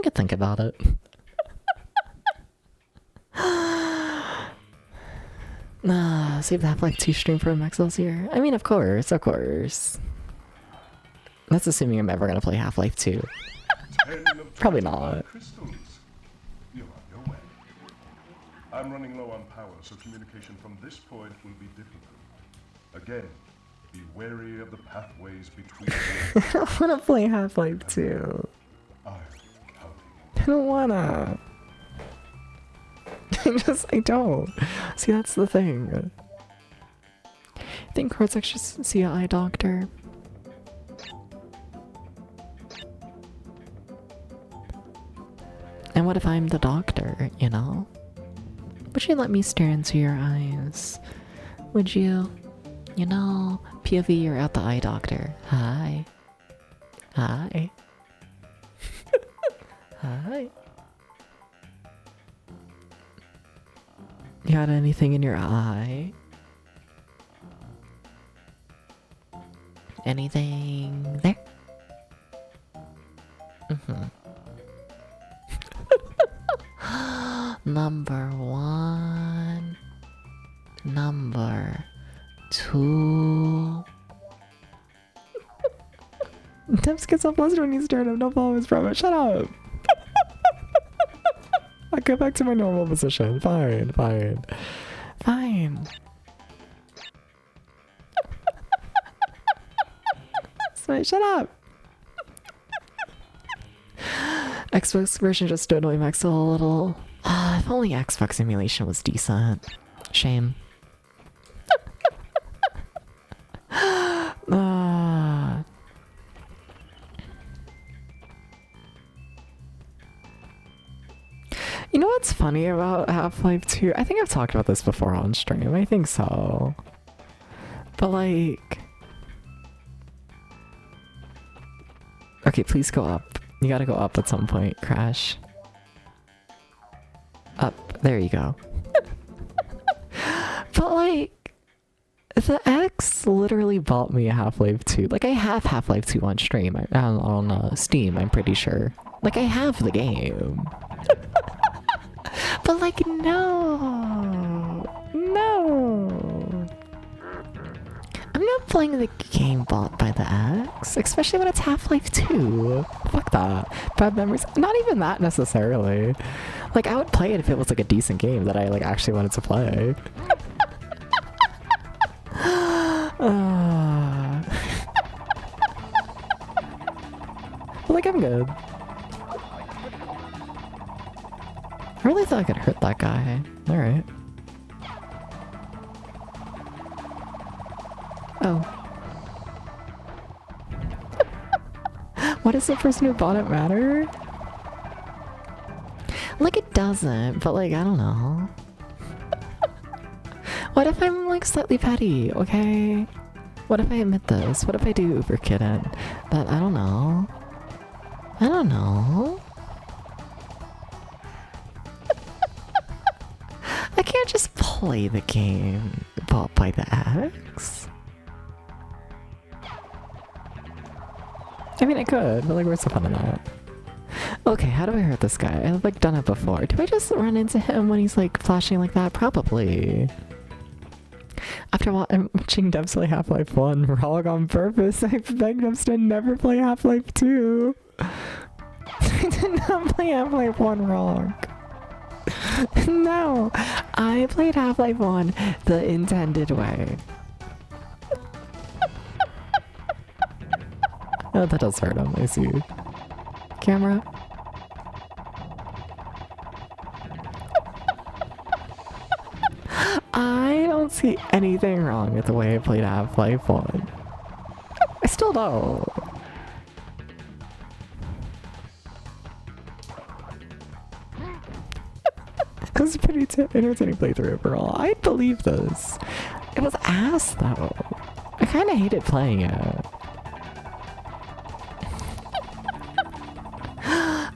could think about it. Save the Half-Life 2 stream for MXL's here. I mean, of course. That's assuming I'm ever gonna play Half-Life 2. Probably not. Crystals. You're on your way. I'm running low on power, so communication from this point will be difficult. Again, be wary of the pathways between them. I don't wanna play Half-Life 2. I'm counting. I don't wanna. I don't. See, that's the thing. I think Cortex should see an eye doctor. And what if I'm the doctor, you know? Would you let me stare into your eyes? Would you? You know, POV, you're at the eye doctor. Hi. Hi. Hi. You got anything in your eye? Anything there? Number 1. Number 2. Debs gets up flustered when you stare at him. Don't follow his promise. Shut up! I'll go back to my normal position. Fine. Wait, shut up! Xbox version just to annoy Maxwell a little. If only Xbox emulation was decent. Shame. funny about Half-Life 2? I think I've talked about this before on stream. I think so. But like... Okay, please go up. You gotta go up at some point, Crash. Up. There you go. But like... The X literally bought me a Half-Life 2. Like, I have Half-Life 2 on stream. On Steam, I'm pretty sure. Like, I have the game. But like, no. No. I'm not playing the game bought by the X, especially when it's Half-Life 2. Fuck that. Bad memories. Not even that necessarily. Like, I would play it if it was like a decent game that I like actually wanted to play. Like, I'm good. I really thought I could hurt that guy. Alright. Oh. What does the person who bought it matter? Like, it doesn't, but like, I don't know. What if I'm like slightly petty, okay? What if I admit this? What if I do Uber kitten? But I don't know. I don't know. I can't just play the game bought by the X. I mean, I could, but like, where's the fun in that? Okay, how do I hurt this guy? I've like done it before. Do I just run into him when he's like flashing like that? Probably. After watching Devs play Half-Life 1 wrong on purpose, I begged Devs to never play Half-Life 2. I did not play Half-Life 1 wrong. No, I played Half-Life 1 the intended way. Oh, that does hurt him, I see. Camera? I don't see anything wrong with the way I played Half-Life 1. I still don't. It was a pretty entertaining playthrough overall. I believe this. It was ass though. I kind of hated playing it.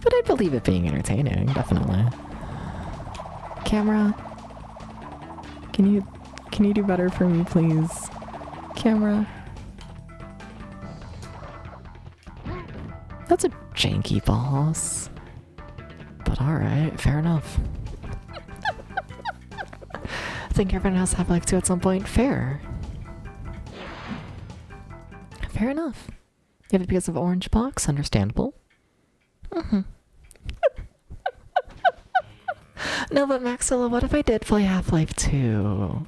But I believe it being entertaining, definitely. Camera? Can you do better for me, please? Camera? That's a janky boss. But alright, fair enough. I think everyone has Half-Life 2 at some point. Fair. Fair enough. You have it because of Orange Box? Understandable. No, but Maxilla, what if I did play Half-Life 2?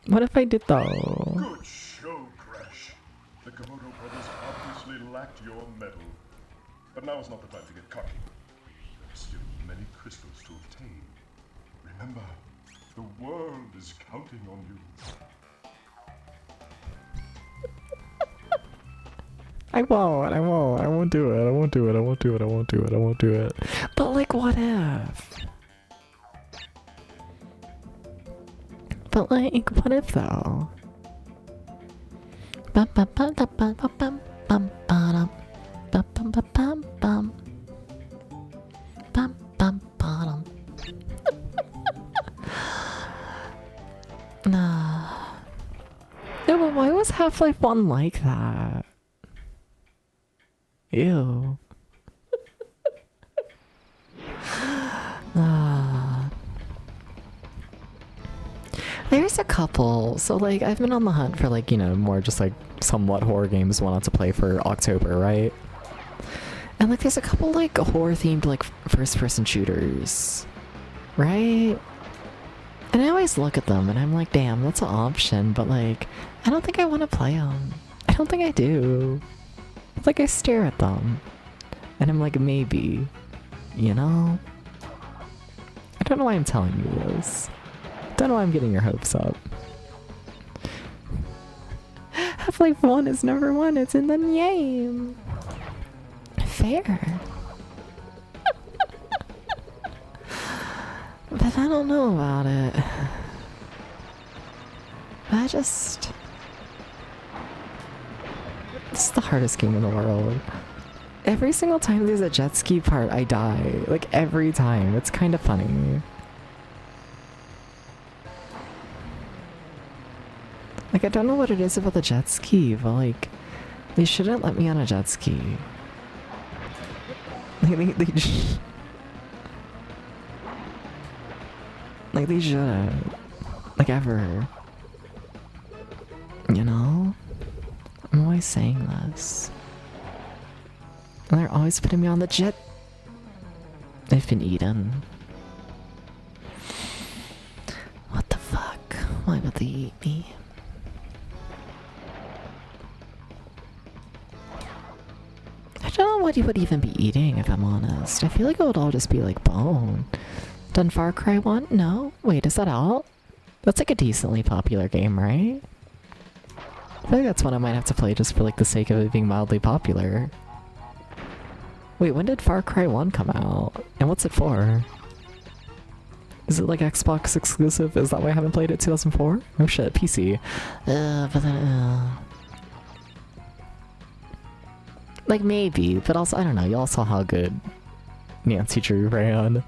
What if I did though? Good show, Crash. The Komodo brothers obviously lacked your mettle. But now is not the time to get cocky. There are still many crystals to obtain. Remember, the world is counting on you. I won't do it. But like, what if? But like, what if though? Bum bum bum bum bum bum bum bum bum bum bum bum bum bum bum. Nah. No, but why was Half-Life 1 like that? Ew. There's a couple. So like I've been on the hunt for like, you know, more just like somewhat horror games wanted to play for October, right? And like there's a couple like horror themed like first person shooters, right? And I always look at them and I'm like, damn, that's an option, but like I don't think I want to play them. I don't think I do. It's like I stare at them and I'm like, maybe, you know? I don't know why I'm telling you this. Don't know why I'm getting your hopes up. Half-Life 1 is number 1, it's in the name. Fair. But I don't know about it. This is the hardest game in the world. Every single time there's a jet ski part, I die. Like, every time. It's kind of funny. Like, I don't know what it is about the jet ski, but like, they shouldn't let me on a jet ski. Like, they shouldn't. Like, ever. You know? I'm always saying this. And they're always putting me on the jet. I've been eaten. What the fuck? Why would they eat me? I don't know what you would even be eating, if I'm honest. I feel like it would all just be like bone. Done Far Cry 1? No? Wait, is that out? That's like a decently popular game, right? I feel like that's one I might have to play just for like the sake of it being mildly popular. Wait, when did Far Cry 1 come out? And what's it for? Is it like Xbox exclusive? Is that why I haven't played it 2004? Oh shit, PC. Like maybe, but also, I don't know, y'all saw how good Nancy Drew ran.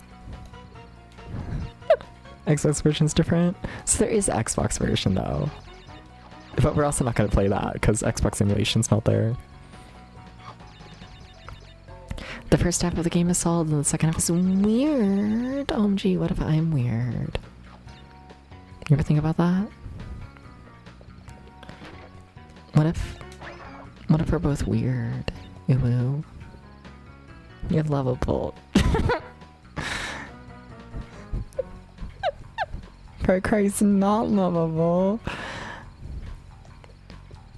Xbox version's different. So there is Xbox version though. But we're also not going to play that because Xbox emulation's not there. The first half of the game is solid and the second half is weird. OMG, what if I'm weird? You ever think about that? What if we're both weird? Ew. You're lovable. Far Cry's not lovable.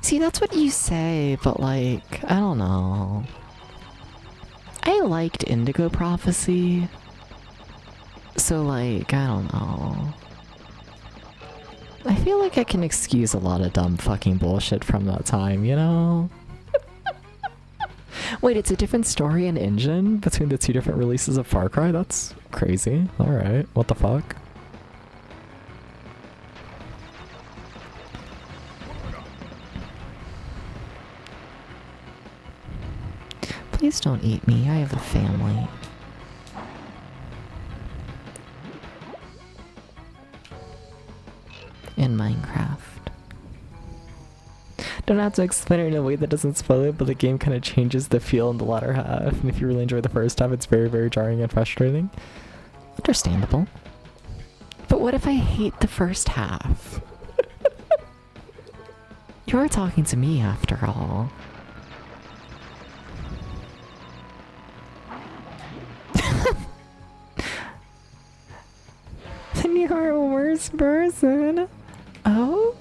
See, that's what you say, but like, I don't know. I liked Indigo Prophecy. So like, I don't know. I feel like I can excuse a lot of dumb fucking bullshit from that time, you know? Wait, it's a different story and engine between the two different releases of Far Cry? That's crazy. Alright, what the fuck? Please don't eat me, I have a family. In Minecraft. Don't have to explain it in a way that doesn't spoil it, but the game kind of changes the feel in the latter half. And if you really enjoy the first half, it's very, very jarring and frustrating. Understandable. But what if I hate the first half? You're talking to me after all. Then you're a worse person. Oh?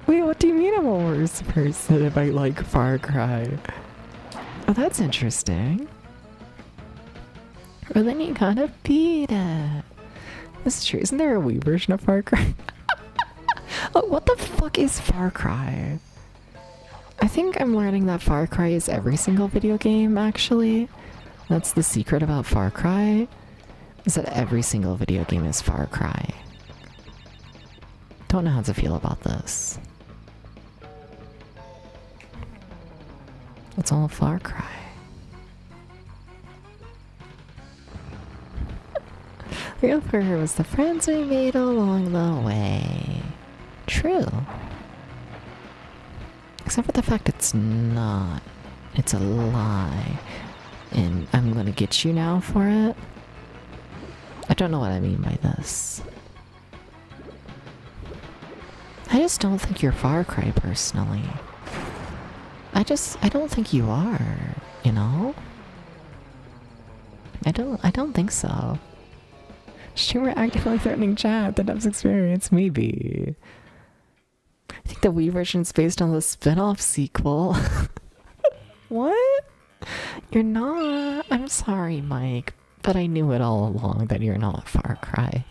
Wait, what do you mean I'm a worse person if I like Far Cry? Oh, that's interesting. Well, then you gotta beat it. This is true. Isn't there a Wii version of Far Cry? Oh, what the fuck is Far Cry? I think I'm learning that Far Cry is every single video game, actually. That's the secret about Far Cry, is that every single video game is Far Cry. Don't know how to feel about this. It's all Far Cry. Real for her was the friends we made along the way. True. Except for the fact it's not. It's a lie. And I'm gonna get you now for it. I don't know what I mean by this. I just don't think you're Far Cry personally. I don't think you are, you know? I don't think so. Streamer actively threatening chat, the depths experience, maybe. I think the Wii version is based on the spin-off sequel. What? You're not. I'm sorry, Mike, but I knew it all along that you're not Far Cry.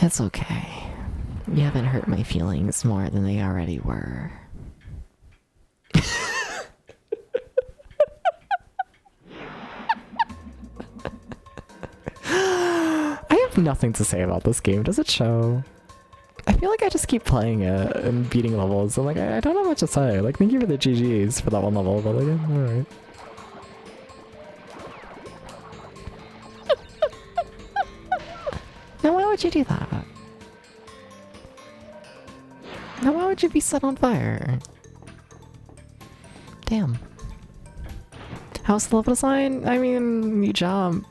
It's okay. You haven't hurt my feelings more than they already were. have nothing to say about this game. Does it show? I feel like I just keep playing it and beating levels, and like I don't have much to say. Like, thank you for the GGs for that one level, but like, alright. Now why would you do that? Now why would you be set on fire? Damn. How's the level design? I mean, you jump.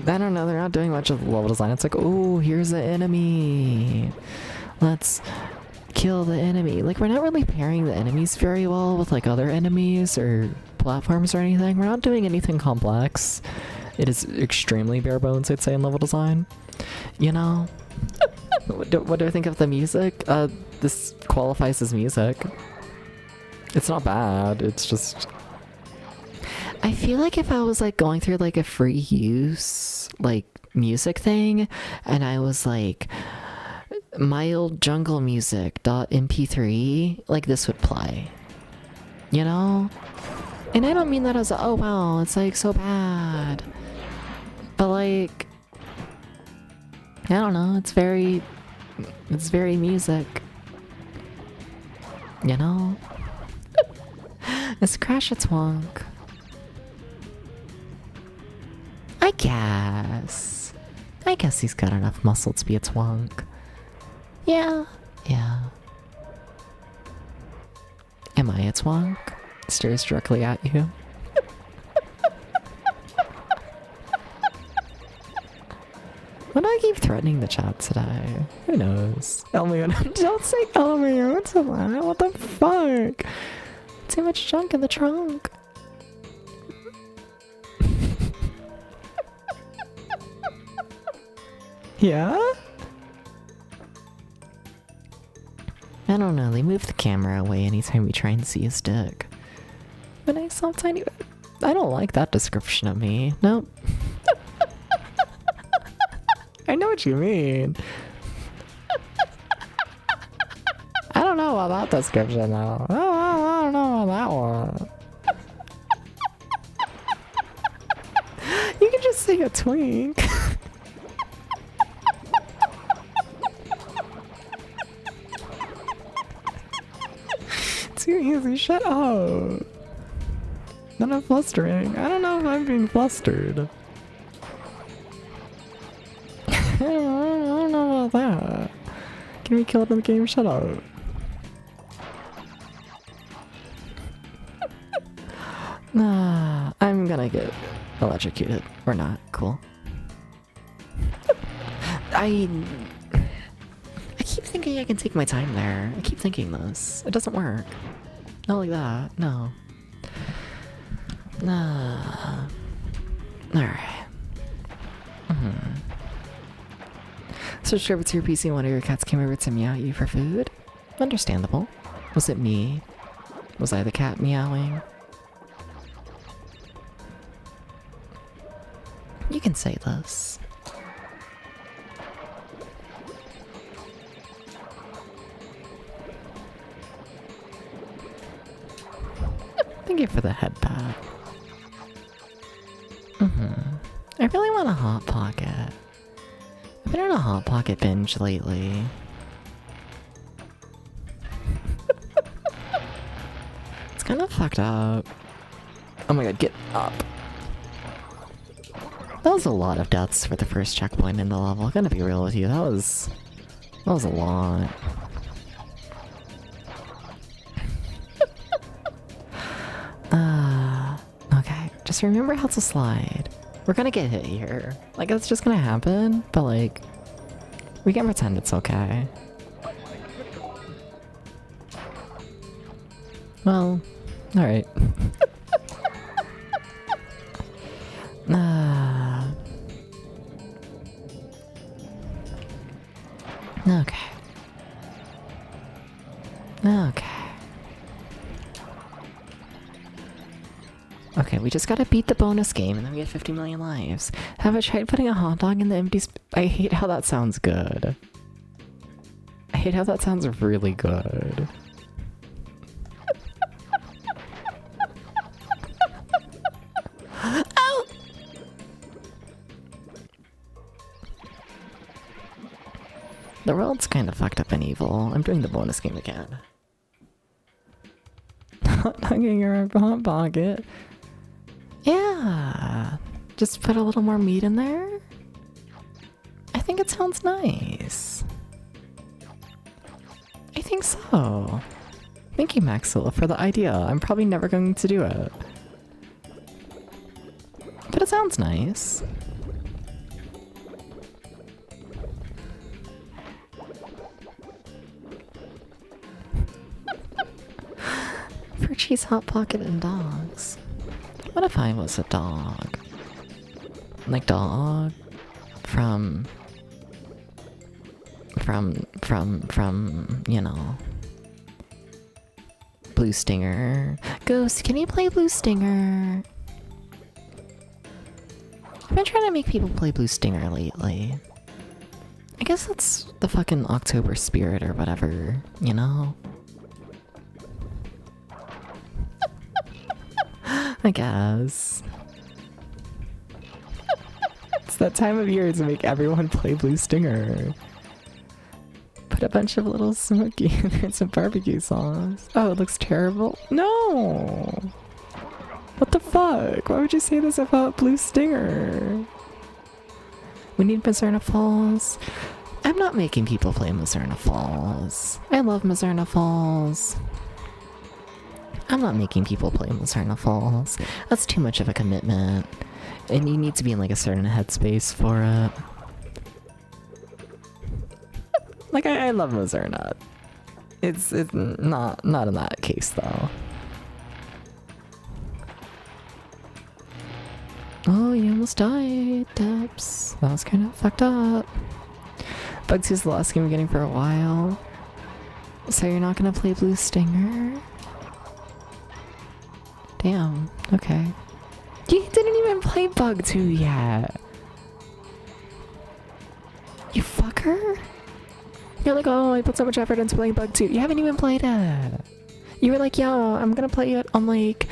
I don't know, they're not doing much of the level design. It's like, oh, here's an enemy. Let's kill the enemy. Like, we're not really pairing the enemies very well with like other enemies or platforms or anything. We're not doing anything complex. It is extremely bare bones, I'd say, in level design. You know? What do I think of the music? This qualifies as music. It's not bad, it's just... I feel like if I was like going through like a free use like music thing and I was like mild jungle music .mp3, like this would play. You know? And I don't mean that as a, oh wow, it's like so bad. But like, I don't know, it's very music. You know? It's Crash a Twonk. I guess he's got enough muscle to be a twonk. Yeah. Am I a twonk? Stares directly at you. Why do I keep threatening the chat today? Who knows? Elmion, don't say Elmion to that. What the fuck? Too much junk in the trunk. Yeah? I don't know, they move the camera away anytime we try and see his dick. But I saw tiny... I don't like that description of me. Nope. I know what you mean. I don't know about that description though. I don't know about that one. You can just say a twink. Too easy, shut up. Not enough flustering. I don't know if I'm being flustered. I don't know about that. Can we kill it in the game? Shut up. Nah, I'm gonna get electrocuted. Or not. Cool. I keep thinking I can take my time there. I keep thinking this. It doesn't work. Not like that. No. Nah. Alright. Subscribe to your PC and one of your cats came over to meow at you for food? Understandable. Was it me? Was I the cat meowing? You can say this. Thank you for the head pat. I really want a Hot Pocket. I've been on a Hot Pocket binge lately. It's kind of fucked up. Oh my god, get up. That was a lot of deaths for the first checkpoint in the level. I'm gonna be real with you, that was a lot. Okay, just remember how to slide. We're gonna get hit here. Like, it's just gonna happen, but like, we can pretend it's okay. Well, alright. Okay. Okay, we just gotta beat the bonus game and then we get 50 million lives. Have I tried putting a hot dog in the empty I hate how that sounds good. I hate how that sounds really good. The world's kind of fucked up and evil. I'm doing the bonus game again. Hot dogging your hot pocket. Yeah. Just put a little more meat in there. I think it sounds nice. I think so. Thank you, Maxwell, for the idea. I'm probably never going to do it. But it sounds nice. For cheese, hot pocket, and dogs. What if I was a dog? Like dog from, you know, Blue Stinger. Ghost, can you play Blue Stinger? I've been trying to make people play Blue Stinger lately. I guess that's the fucking October spirit or whatever, you know? I guess. It's that time of year to make everyone play Blue Stinger. Put a bunch of little smoky and some barbecue sauce. Oh, it looks terrible. No! What the fuck? Why would you say this about Blue Stinger? We need Mazerna Falls. I'm not making people play Mazerna Falls. I love Mazerna Falls. I'm not making people play Mazerna Falls. That's too much of a commitment. And you need to be in like a certain headspace for it. Like I love Mazerna. It's not in that case though. Oh, you almost died, Debs. That was kind of fucked up. Bug 2 is the last game we're getting for a while. So you're not gonna play Blue Stinger? Damn, okay. You didn't even play Bug 2 yet. You fucker? You're like, oh, I put so much effort into playing Bug 2. You haven't even played it. You were like, yo, I'm gonna play it on like...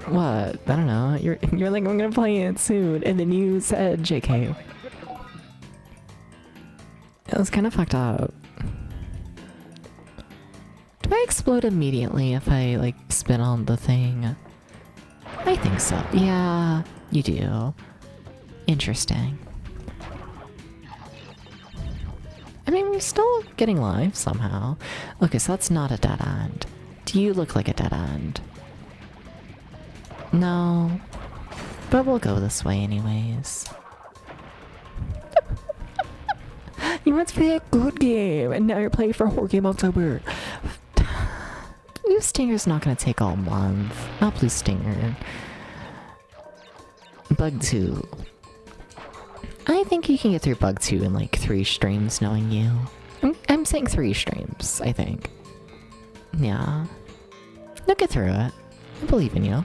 What? I don't know. You're like, I'm gonna play it soon. And then you said JK. It was kind of fucked up. Do I explode immediately if I, like, spin on the thing? I think so. Yeah, you do. Interesting. I mean, we're still getting live somehow. Okay, so that's not a dead end. Do you look like a dead end? No. But we'll go this way anyways. You want to play a good game, and now you're playing for Horror Game October. Blue Stinger's not gonna take all month. Not Blue Stinger. Bug 2. I think you can get through Bug 2 in like 3 streams, knowing you. I'm saying 3 streams, I think. Yeah. You'll get through it. I believe in you.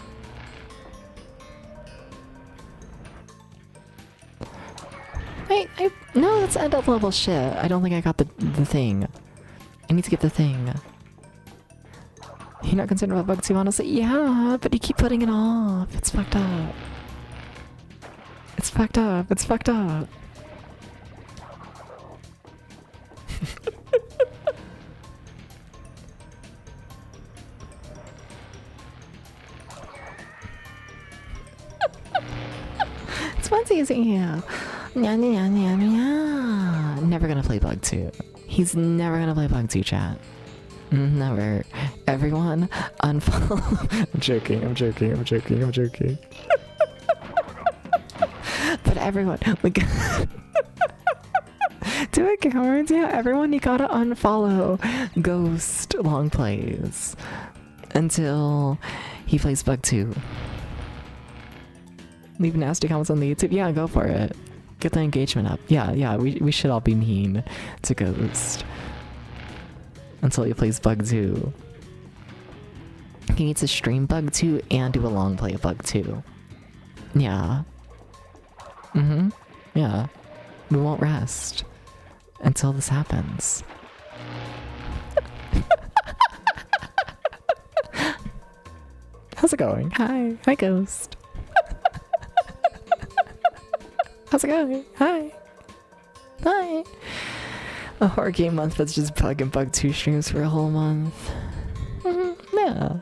No, that's end up level shit. I don't think I got the thing. I need to get the thing. You're not concerned about Bug 2, honestly? Yeah, but you keep putting it off. It's fucked up. It's fucked up. It's fucked up. It's Wednesday, isn't it? Never gonna play Bug 2. He's never gonna play Bug 2, chat. Never. Everyone, unfollow. I'm joking. But everyone, we got... Do it, cowards. Yeah, everyone, you gotta unfollow Ghost long plays until he plays Bug 2. Leave nasty comments on the YouTube. Yeah, go for it. Get the engagement up. Yeah, we should all be mean to Ghost until he plays Bug 2. He needs to stream Bug 2 and do a long play of Bug 2. Yeah. Yeah. We won't rest until this happens. How's it going? Hi. Hi, Ghost. How's it going? Hi. Hi. A horror game month that's just Bug and Bug 2 streams for a whole month. Yeah.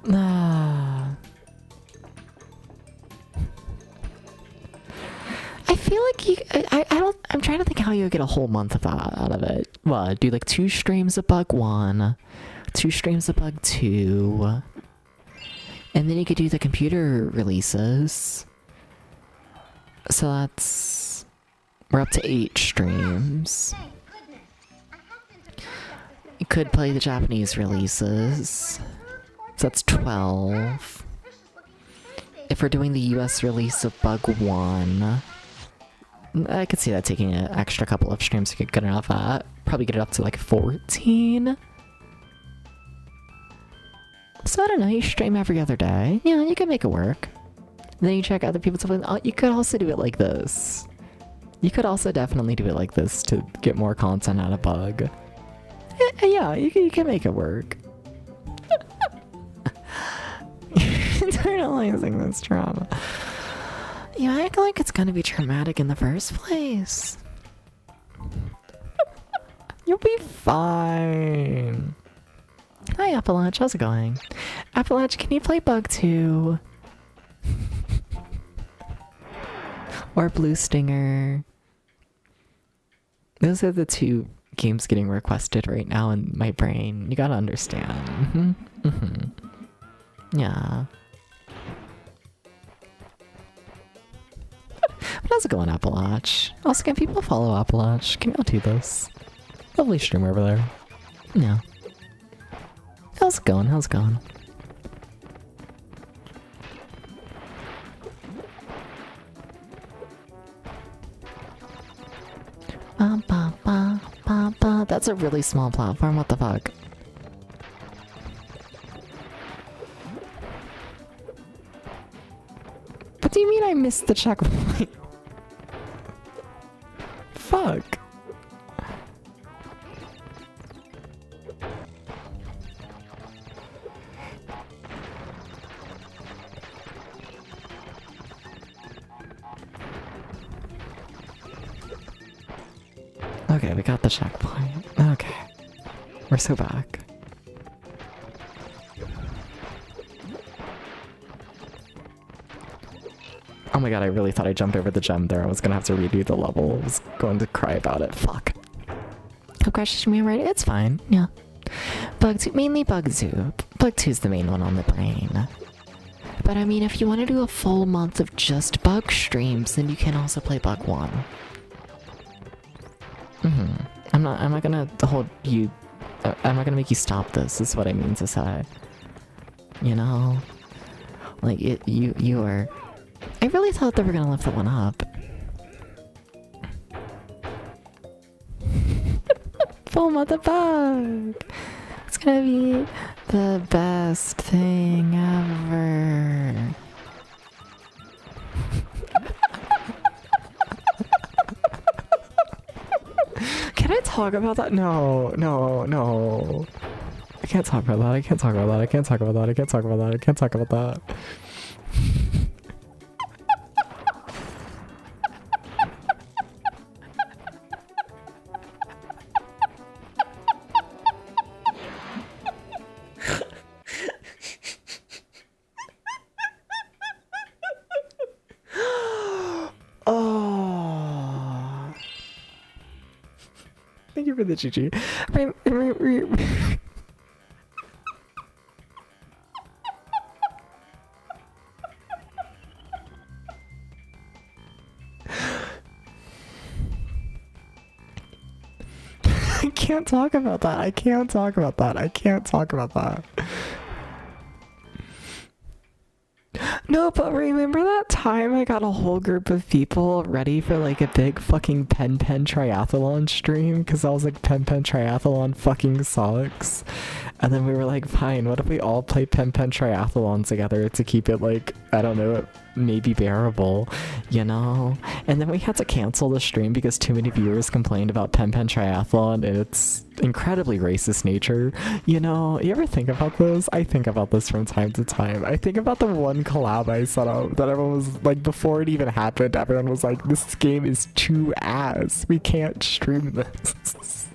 Nah. I feel like you. I don't. I'm trying to think how you would get a whole month of that out of it. Well, do like 2 streams of Bug 1, 2 streams of Bug 2, and then you could do the computer releases. So that's. We're up to 8 streams. You could play the Japanese releases. So that's 12. If we're doing the US release of Bug 1, I could see that taking an extra couple of streams to get good enough at. Probably get it up to like 14. So I don't know, you stream every other day. Yeah, you can make it work. Then you check other people's stuff. Oh, you could also do it like this. You could also definitely do it like this to get more content out of Bug. Yeah, you can make it work. Internalizing this trauma. You act like it's gonna be traumatic in the first place. You'll be fine. Hi, Appalach. How's it going? Appalach, can you play Bug 2? Or Blue Stinger? Those are the 2 games getting requested right now in my brain. You gotta understand. Yeah. How's it going, Appalach? Also, can people follow Appalach? Can y'all do this? Lovely streamer over there. Yeah. How's it going? How's it going? That's a really small platform, what the fuck? What do you mean I missed the checkpoint? Fuck. Okay, we got the checkpoint. Okay. We're so back. Oh my god, I really thought I jumped over the gem there. I was gonna have to redo the level. I was going to cry about it. Fuck. Oh gosh, me right? It's fine. Yeah. Bug 2, mainly Bug 2. Bug 2's the main one on the brain. But I mean, if you want to do a full month of just Bug streams, then you can also play Bug 1. I'm not gonna hold you, I'm not gonna make you stop this, is what I mean to say. You know? Like, you are... I really thought they were gonna lift that one up. Full mother bug! It's gonna be the best thing ever. Can I talk about that? No. I can't talk about that. I can't talk about that. I can't talk about that. I can't talk about that. I can't talk about that. Oh. Thank you for the GG. I can't talk about that. I can't talk about that. I can't talk about that. No, but remember that time I got a whole group of people ready for like a big fucking pen triathlon stream? Because I was like, pen triathlon fucking sucks. And then we were like, fine, what if we all play Pen Pen Triathlon together to keep it like, I don't know, maybe bearable, you know? And then we had to cancel the stream because too many viewers complained about Pen Pen Triathlon and its incredibly racist nature. You know, you ever think about this? I think about this from time to time. I think about the one collab I set up that everyone was like, before it even happened, everyone was like, this game is too ass. We can't stream this.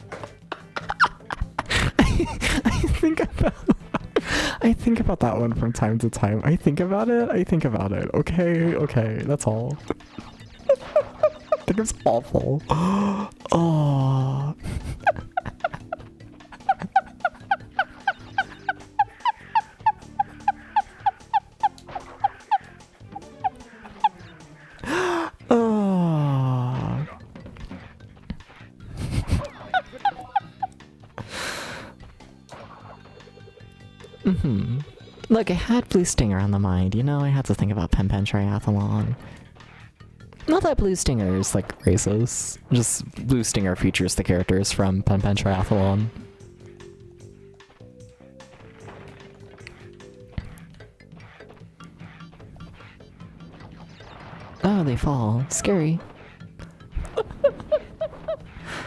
I think about that one from time to time. I think about it. Okay, that's all. I think it's awful. Oh. Oh. Look, I had Blue Stinger on the mind, you know, I had to think about Pen Pen Triathlon. Not that Blue Stinger is, like, racist, just Blue Stinger features the characters from Pen Pen Triathlon. Oh, they fall. Scary.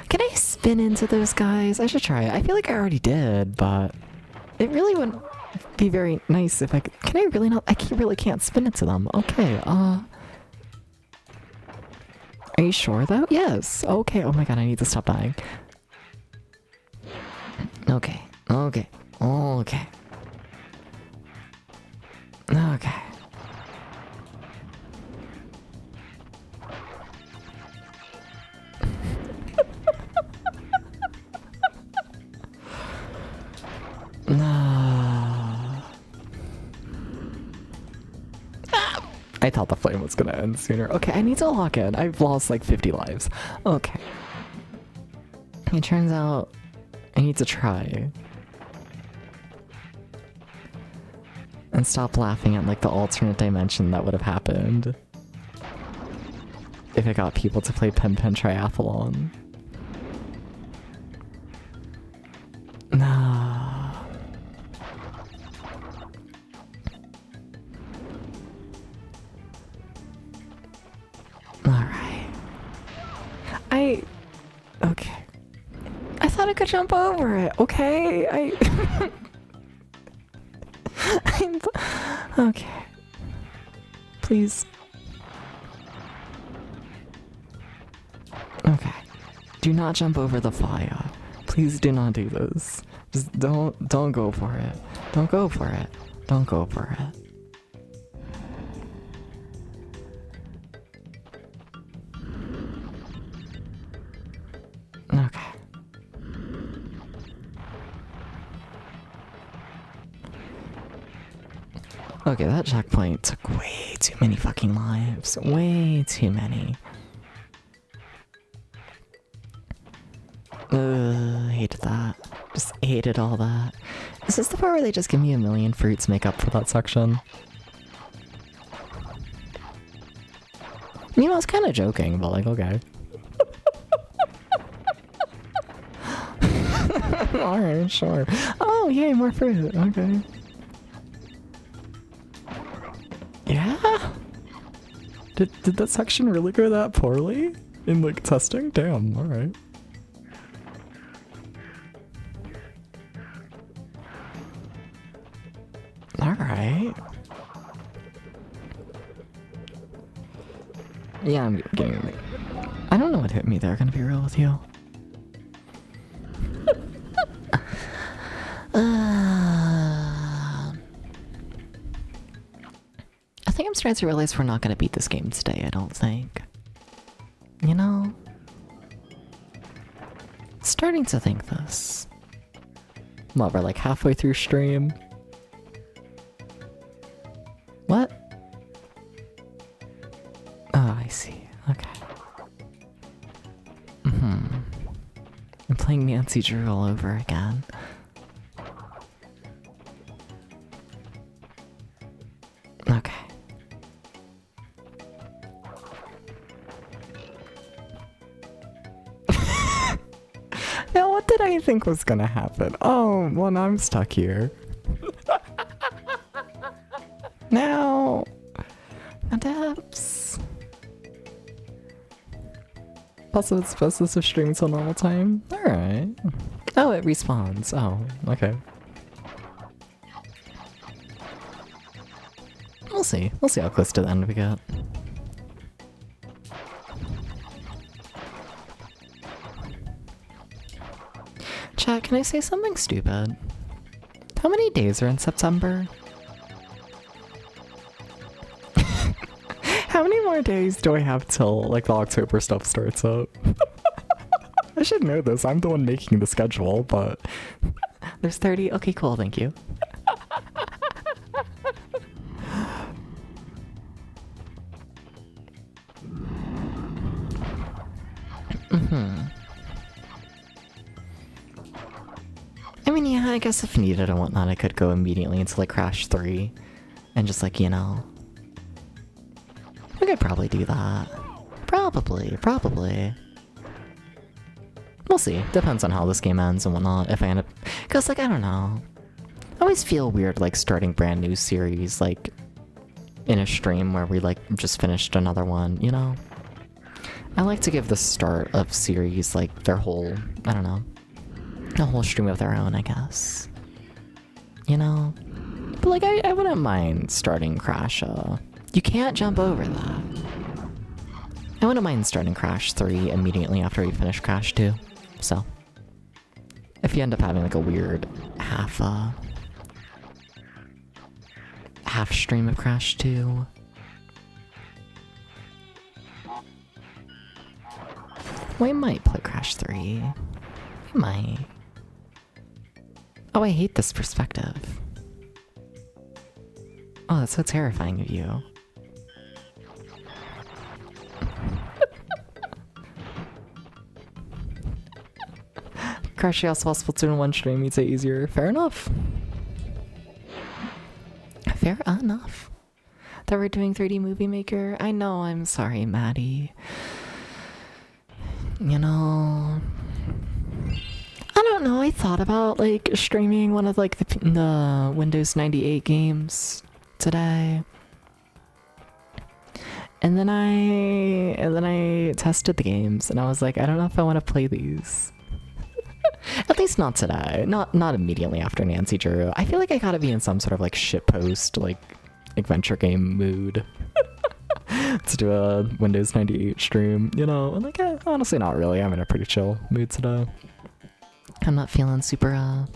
Can I spin into those guys? I should try it. I feel like I already did, but it really wouldn't be very nice if I could. Can I really not? Really can't spin into them. Okay, are you sure though? Yes. Okay, oh my god, I need to stop dying. Okay. Okay. I thought the flame was gonna end sooner. Okay, I need to lock in. I've lost like 50 lives. Okay. It turns out I need to try. And stop laughing at like the alternate dimension that would have happened if it got people to play Pen Pen Triathlon. Nah. Okay. I thought I could jump over it. Okay, okay. Please. Okay. Do not jump over the fire. Please do not do this. Just don't go for it. Don't go for it. Don't go for it. Okay. Okay, that checkpoint took way too many fucking lives. Way too many. Hated that. Just hated all that. Is this the part where they just give me a million fruits to make up for that section? You know, I was kind of joking, but like, okay. Alright, sure. Oh, yay, more fruit. Okay. Yeah? Did that section really go that poorly? In, like, testing? Damn, alright. Alright. Yeah, I'm getting it. I don't know what hit me there, gonna be real with you. I think I'm starting to realize we're not gonna beat this game today, I don't think. You know? Starting to think this. What, we're like halfway through stream? What? Oh, I see. Okay. I'm playing Nancy Drew all over again. Okay. Now what did I think was gonna happen? Oh, well, now I'm stuck here. Now, adapts. Also, it's supposed to stream till normal time. All right. Oh, it respawns. Oh, okay. We'll see. We'll see how close to the end we get. Chat, can I say something stupid? How many days are in September? How many more days do I have till like the October stuff starts up? I should know this. I'm the one making the schedule, but there's 30. Okay, cool. Thank you. I mean, yeah, I guess if needed and whatnot, I could go immediately into like Crash 3 and just like, you know, I could probably do that. Probably. We'll see. Depends on how this game ends and whatnot. If I end up, cause like I don't know. I always feel weird like starting brand new series like in a stream where we like just finished another one. You know. I like to give the start of series like their whole, I don't know, a whole stream of their own, I guess. You know? But like, I wouldn't mind starting Crash, you can't jump over that. I wouldn't mind starting Crash 3 immediately after we finish Crash 2, so. If you end up having like a weird half stream of Crash 2. We might play Crash 3. We might. Oh, I hate this perspective. Oh, that's so terrifying of you. Crash House while Splatoon 1 stream makes it easier. Fair enough. Fair enough. That we're doing 3D Movie Maker? I know, I'm sorry, Maddie. You know... I don't know, I thought about, like, streaming one of, like, the Windows 98 games today. And then I tested the games, and I was like, I don't know if I want to play these. At least not today. Not immediately after Nancy Drew. I feel like I gotta be in some sort of, like, shitpost, like, adventure game mood. To do a Windows 98 stream, you know? And, like, honestly, not really. I'm in a pretty chill mood today. I'm not feeling super,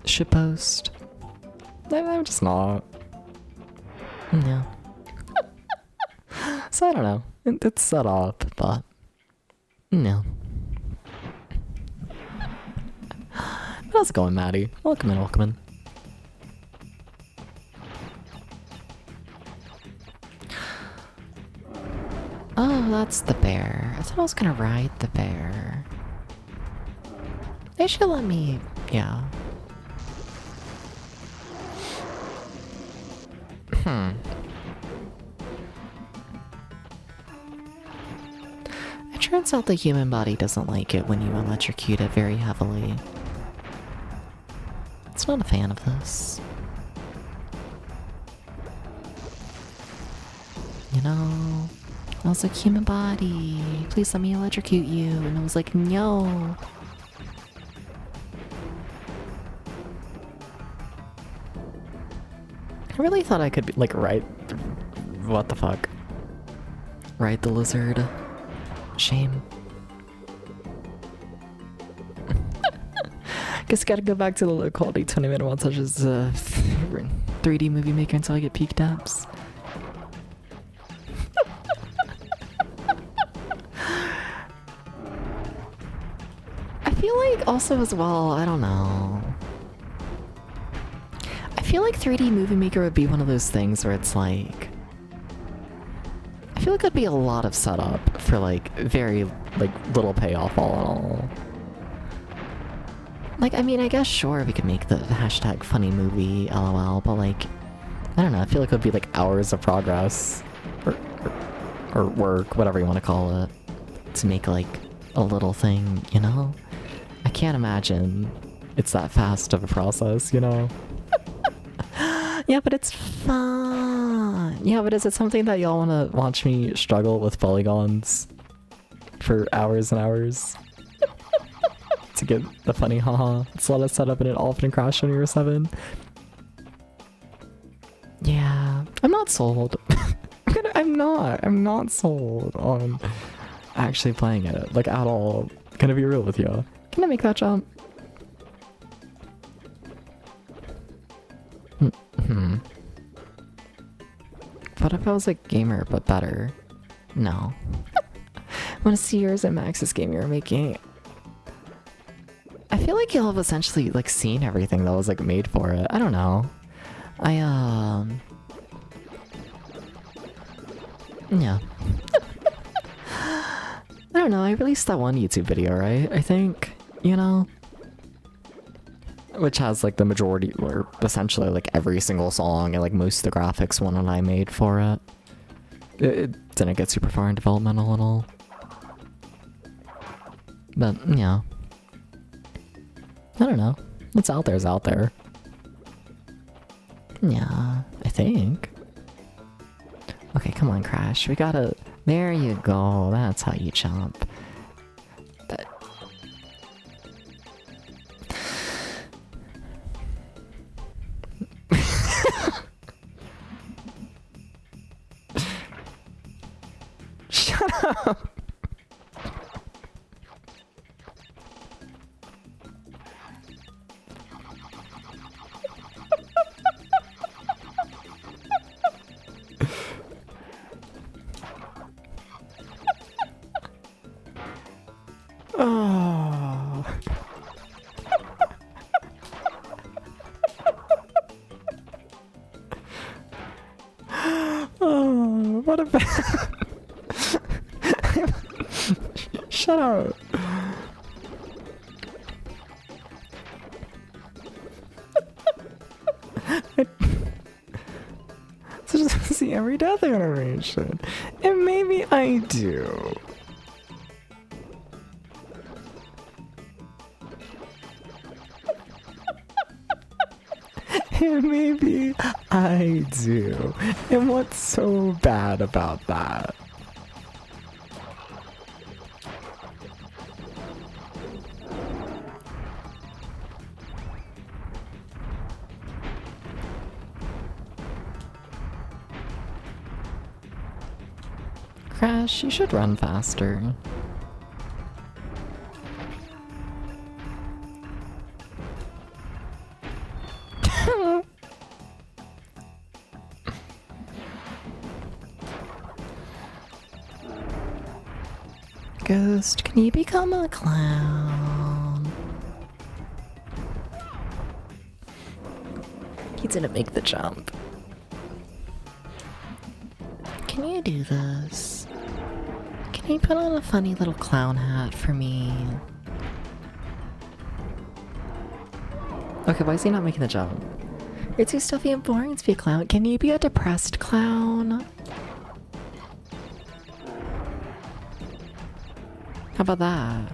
shitpost. I'm just not. Yeah. So I don't know. It's set up, but no. How's it going, Maddie? Welcome in. Oh, that's the bear. I thought I was gonna ride the bear. They should let me, yeah. It turns out the human body doesn't like it when you electrocute it very heavily. It's not a fan of this. You know, I was like, human body, please let me electrocute you. And I was like, no. I really thought I could be, like, ride... What the fuck? Ride the lizard. Shame. Guess I gotta go back to the low quality 20-minute montages 3D Movie Maker until I get peak depths. I feel like also as well, I don't know. I feel like 3D Movie Maker would be one of those things where it's like... I feel like it'd be a lot of setup for like very like little payoff all in all. Like, I mean, I guess sure we could make the hashtag funny movie LOL, but like, I don't know, I feel like it would be like hours of progress or work, whatever you want to call it, to make like a little thing, you know? I can't imagine it's that fast of a process, you know? Yeah, but it's fun. Yeah, but is it something that y'all want to watch me struggle with polygons for hours and hours? To get the funny haha. Let's let us set up and it all often crashed when you were 7. Yeah, I'm not sold. I'm not sold on actually playing it, like at all. Gonna be real with you. Can I make that jump? What if I was like gamer but better? No. I want to see yours and Max's game you're making. I feel like you'll have essentially like seen everything that was like made for it. I don't know. Yeah. I don't know, I released that one YouTube video, right? I think, you know? Which has like the majority, or essentially like every single song and like most of the graphics one that I made for it. It didn't get super far in developmental at all. But, yeah. I don't know. What's out there is out there. Yeah, I think. Okay, come on, Crash. We gotta... There you go. That's how you jump. Shut up! Oh. Oh, what a bad... Shut up. So just see every death animation. And maybe I do. And maybe I do. And what's so bad about that? Crash, you should run faster. Ghost, can you become a clown? He didn't make the jump. Can you do this? Can you put on a funny little clown hat for me? Okay, why is he not making the jump? You're too stuffy and boring to be a clown. Can you be a depressed clown? How about that?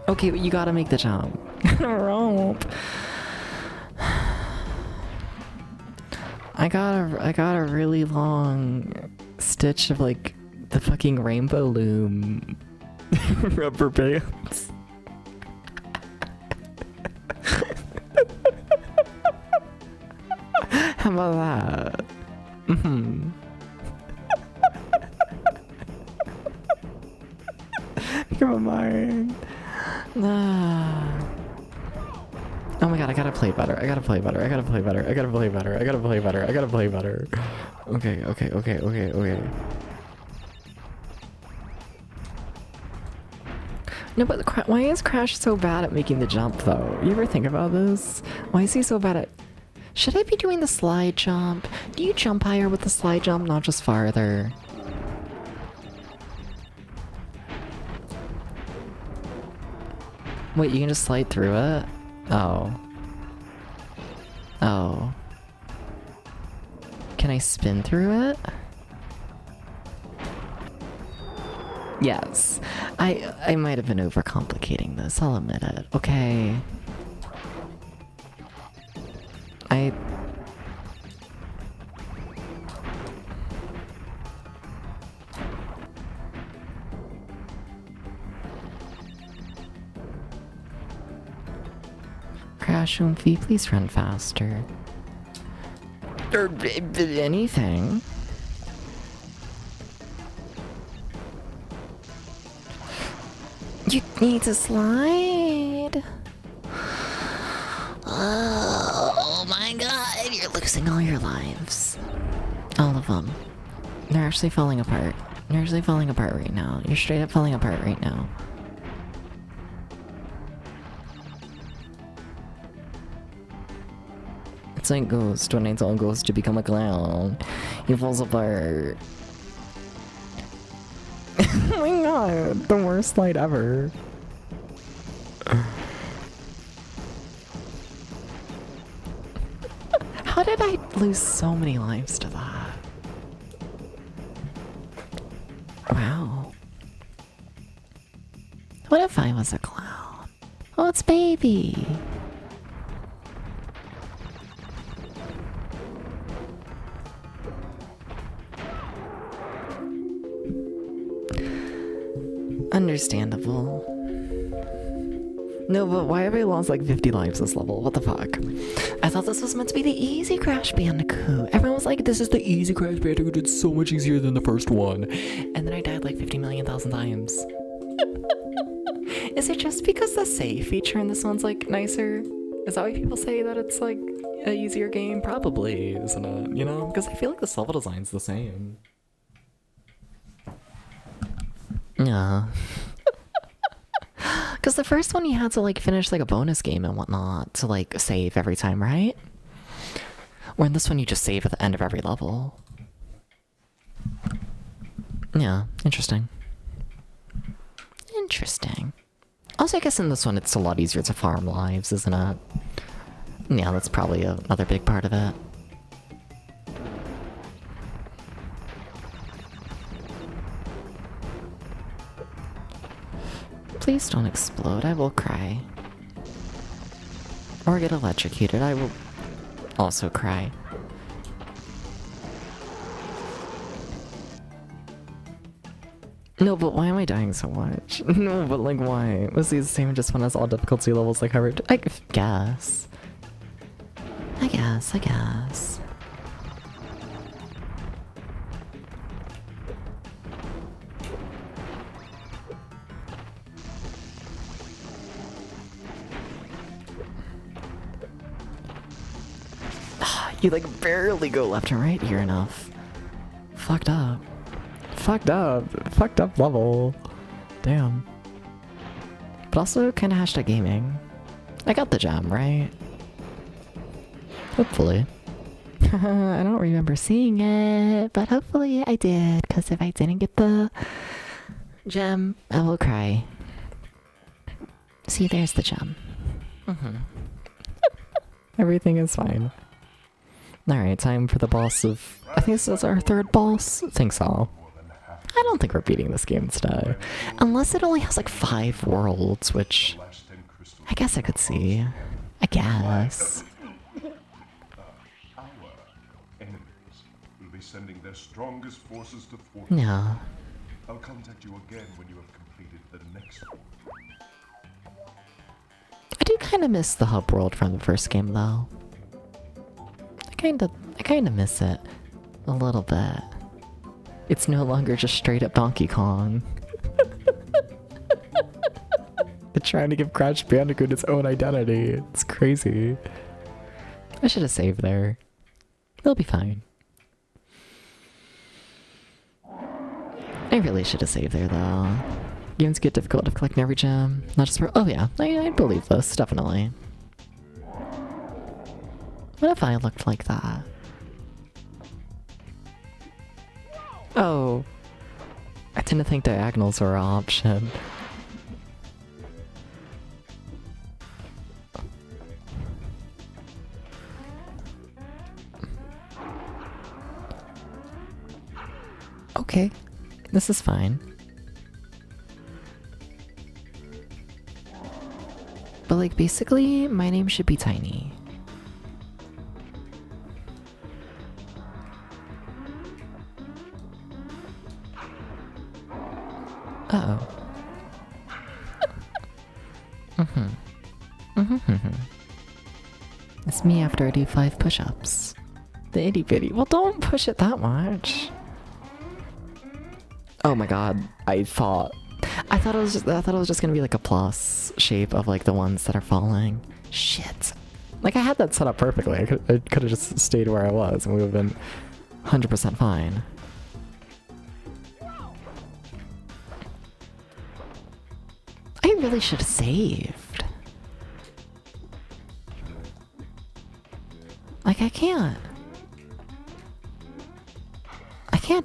Okay, but you gotta make the jump. Rope. I got a really long stitch of like the fucking rainbow loom rubber bands. How about that? Mm-hmm. Come on. Oh my god, I gotta play better. I gotta play better. I gotta play better. I gotta play better. I gotta play better. I gotta play better. Okay. No, but why is Crash so bad at making the jump, though? You ever think about this? Why is he so bad at... Should I be doing the slide jump? Do you jump higher with the slide jump, not just farther? Wait, you can just slide through it? Oh. Oh. Can I spin through it? Yes. I might have been overcomplicating this, I'll admit it, okay? Crash Oomphy, please run faster. Or anything. You need to slide. Oh my god, you're losing all your lives. All of them. They're actually falling apart. You're actually falling apart right now. You're straight up falling apart right now. It's like Ghost when I tell Ghost to become a clown. He falls apart. Oh my god, the worst slide ever. How did I lose so many lives to that? Wow. What if I was a clown? Oh, it's baby. Understandable. No, but why have I lost like 50 lives this level? What the fuck? I thought this was meant to be the easy Crash Bandicoot. Everyone was like, this is the easy Crash Bandicoot. It's so much easier than the first one. And then I died like 50 million thousand times. Is it just because the save feature in this one's like nicer? Is that why people say that it's like an easier game? Probably, isn't it? You know? Because I feel like the level design's the same. Yeah. Because the first one you had to like finish like a bonus game and whatnot to like save every time, right? Or in this one you just save at the end of every level. Yeah, interesting. Interesting. Also, I guess in this one it's a lot easier to farm lives, isn't it? Yeah, that's probably another big part of it. Please don't explode, I will cry. Or get electrocuted, I will also cry. No, but why am I dying so much? No, but like why? Was he the same just when has all difficulty levels like covered? I guess. I guess. You like barely go left and right here enough. Fucked up. Fucked up level. Damn. But also kinda hashtag gaming. I got the gem, right? Hopefully. I don't remember seeing it, but hopefully I did, because if I didn't get the gem, I will cry. See, there's the gem. Everything is fine. Alright, time for the boss of... I think this is our third boss? I think so. I don't think we're beating this game today. Unless it only has like 5 worlds, which... I guess I could see. I guess. Our enemies will be sending their strongest forces to Fort. Yeah. I'll contact you again when you have completed the next one. I do kind of miss the hub world from the first game, though. I kinda miss it. A little bit. It's no longer just straight up Donkey Kong. They're trying to give Crash Bandicoot its own identity. It's crazy. I should have saved there. They'll be fine. I really should have saved there, though. Games get difficult to collect every gem. Not just for... Oh yeah, I believe this, definitely. What if I looked like that? Oh. I didn't think diagonals were an option. Okay. This is fine. But like basically my name should be Tiny. Uh-oh. It's me after I do 5 push-ups. The itty bitty. Well, don't push it that much. Oh my god. I thought it was just gonna be like a plus shape of like the ones that are falling. Shit. Like I had that set up perfectly. I could have just stayed where I was and we would have been 100% fine. I really should have saved. Like I can't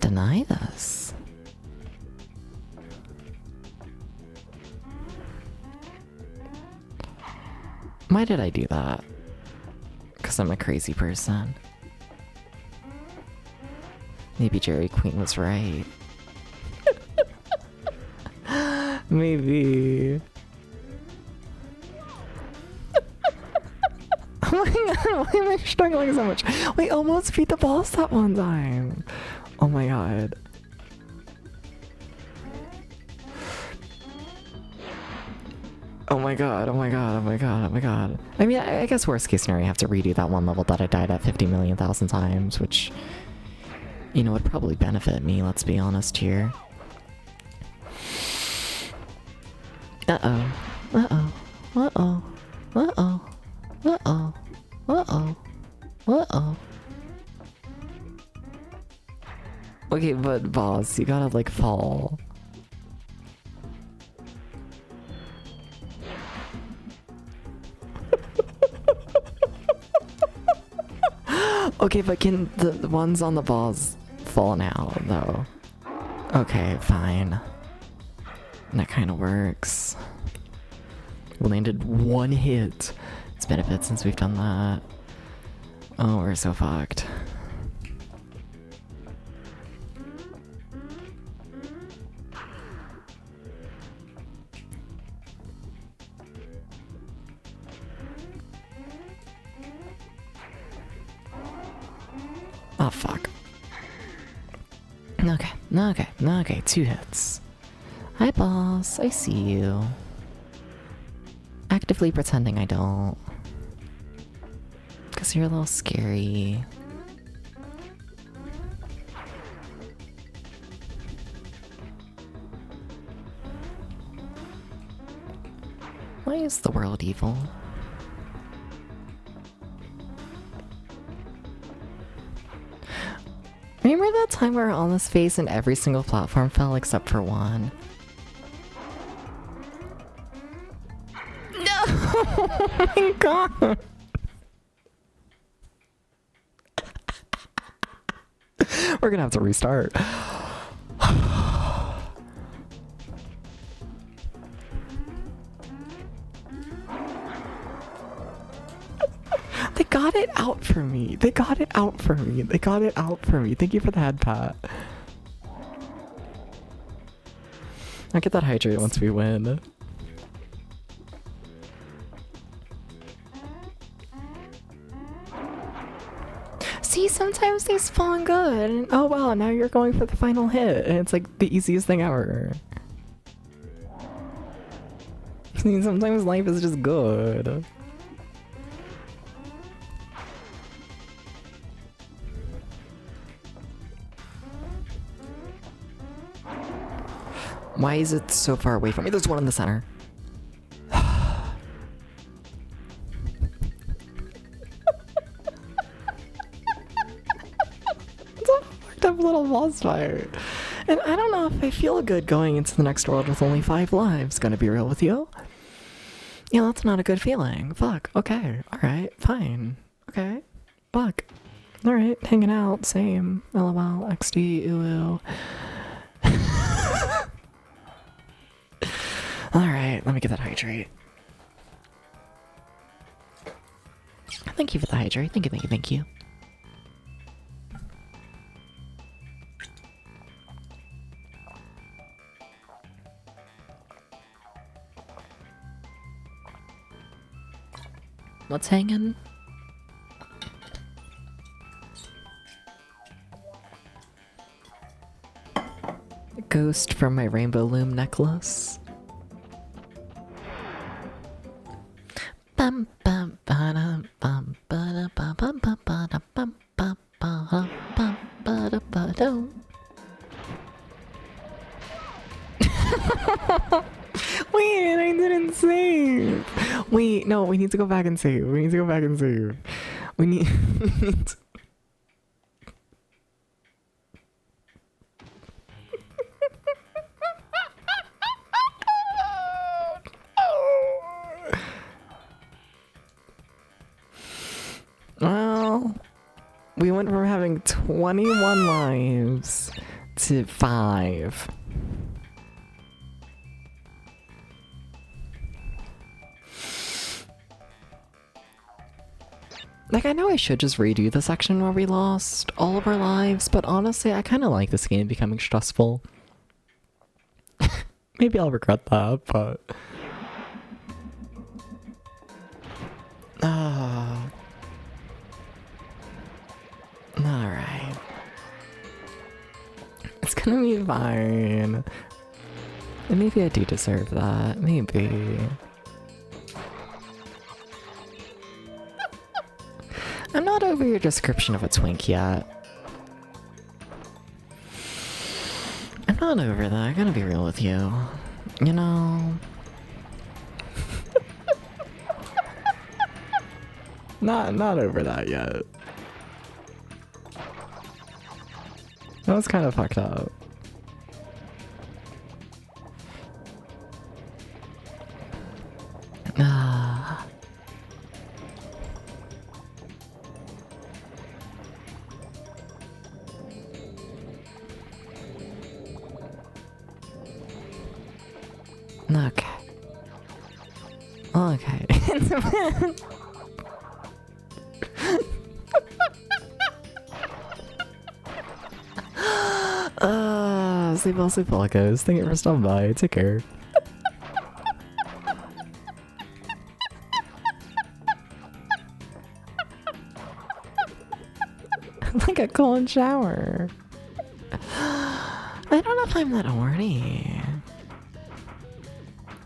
deny this. Why did I do that? Because I'm a crazy person. Maybe Jerry Queen was right. Maybe. Oh my god, why am I struggling so much? We almost beat the boss that one time. Oh my god. Oh my god, oh my god, oh my god, oh my god. I mean, I guess worst case scenario, I have to redo that one level that I died at 50 million thousand times, which, you know, would probably benefit me, let's be honest here. Uh-oh. Uh-oh. Uh-oh. Uh-oh. Uh-oh. Uh-oh. Uh-oh. Okay, but boss, you gotta, like, fall. Okay, but can the ones on the balls fall now, though? Okay, fine. That kind of works. We landed 1 hit. It's been a bit since we've done that. Oh, we're so fucked. Oh, fuck. Okay, 2 hits. Hi, boss. I see you. Actively pretending I don't. Because you're a little scary. Why is the world evil? Remember that time we were on this face and every single platform fell except for one? No! Oh my god! We're gonna have to restart. They got it out for me. They got it out for me. They got it out for me. Thank you for the head pat. I'll get that hydrate once we win. See, sometimes they spawn good. And oh wow, now you're going for the final hit. And it's like the easiest thing ever. See, sometimes life is just good. Why is it so far away from me? There's one in the center. It's a fucked up little boss fight. And I don't know if I feel good going into the next world with only 5 lives, gonna be real with you. Yeah, that's not a good feeling. Fuck. Okay. Alright. Fine. Okay. Fuck. Alright. Hanging out. Same. LOL. XD. Ooh. Alright, let me get that hydrate. Thank you for the hydrate. Thank you, thank you, thank you. What's hanging? A ghost from my rainbow loom necklace. Bum bum ba bum ba bum bum bum ba bum bum ba bum ba ba do. Wait, I didn't save. Wait, no, we need to go back and save. We need to go back and save. We need. Well, we went from having 21 lives to 5. Like, I know I should just redo the section where we lost all of our lives, but honestly, I kind of like this game becoming stressful. Maybe I'll regret that, but... Alright. It's gonna be fine. And maybe I do deserve that. Maybe. I'm not over your description of a twink yet. I'm not over that, I gotta be real with you. You know... Not over that yet. That was kind of fucked up. Okay. Okay. Sleep well, sleep well, guys. Thank you for stopping by. Take care. Like a cold shower. I don't know if I'm that horny.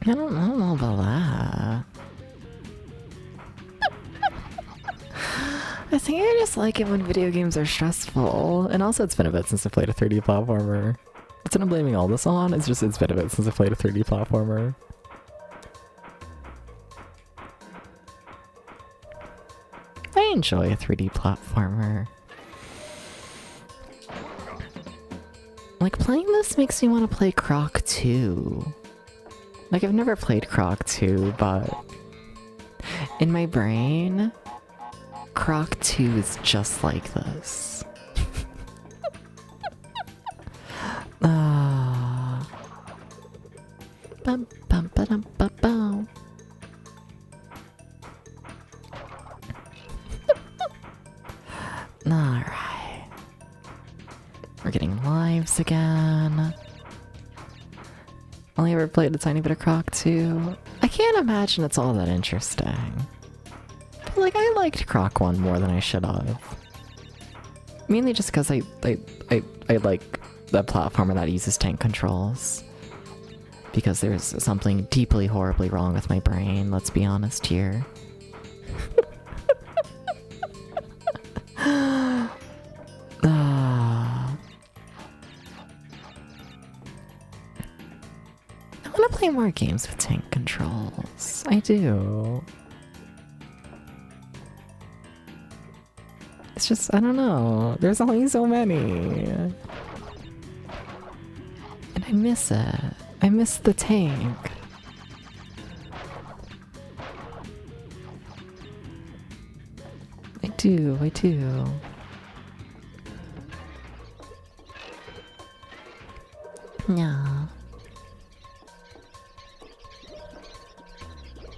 I don't know about that. I think I just like it when video games are stressful. And also it's been a bit since I played a 3D platformer. That's what I'm blaming all this on. It's been a bit since I played a 3D platformer. I enjoy a 3D platformer. Like, playing this makes me want to play Croc 2. Like, I've never played Croc 2, but in my brain, Croc 2 is just like this. Bum, bum, ba-dum, ba-bow. Alright. We're getting lives again. Only ever played a tiny bit of Croc 2. I can't imagine it's all that interesting. But like, I liked Croc 1 more than I should have. Mainly just because I like the platformer that uses tank controls. Because there's something deeply, horribly wrong with my brain, let's be honest here. I want to play more games with tank controls. I do. It's just, I don't know. There's only so many. And I miss it. I miss the tank. I do, I do. Yeah.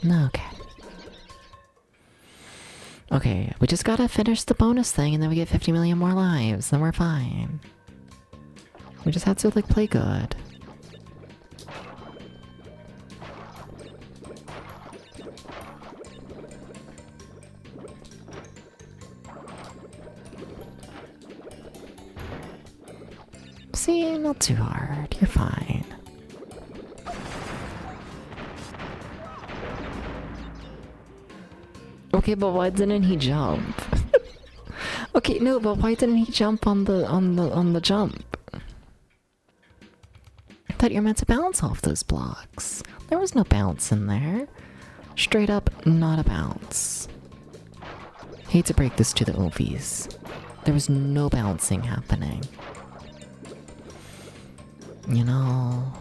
Okay. Okay, we just gotta finish the bonus thing and then we get 50 million more lives, then we're fine. We just have to, like, play good. See, not too hard. You're fine. Okay, but why didn't he jump? Okay, no, but why didn't he jump on the jump? I thought you're meant to bounce off those blocks. There was no bounce in there. Straight up, not a bounce. Hate to break this to the oofies. There was no bouncing happening. You know,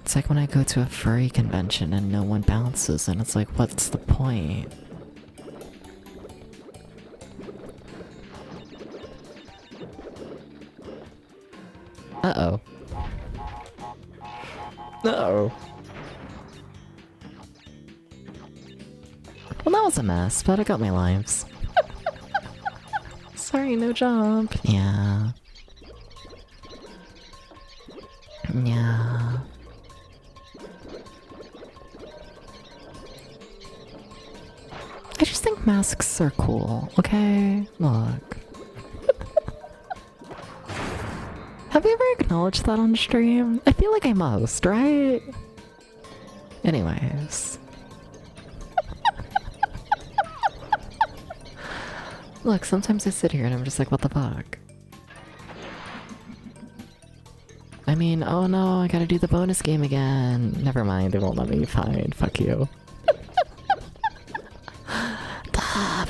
it's like when I go to a furry convention and no one bounces, and it's like, what's the point? Uh-oh. Uh-oh. Well, that was a mess, but I got my lives. Sorry, no jump. Yeah. Yeah. I just think masks are cool, okay? Look. Have you ever acknowledged that on stream? I feel like I must, right? Anyways. Look, sometimes I sit here and I'm just like, what the fuck? I mean, oh no, I gotta do the bonus game again. Never mind, it won't let me. Fine, fuck you.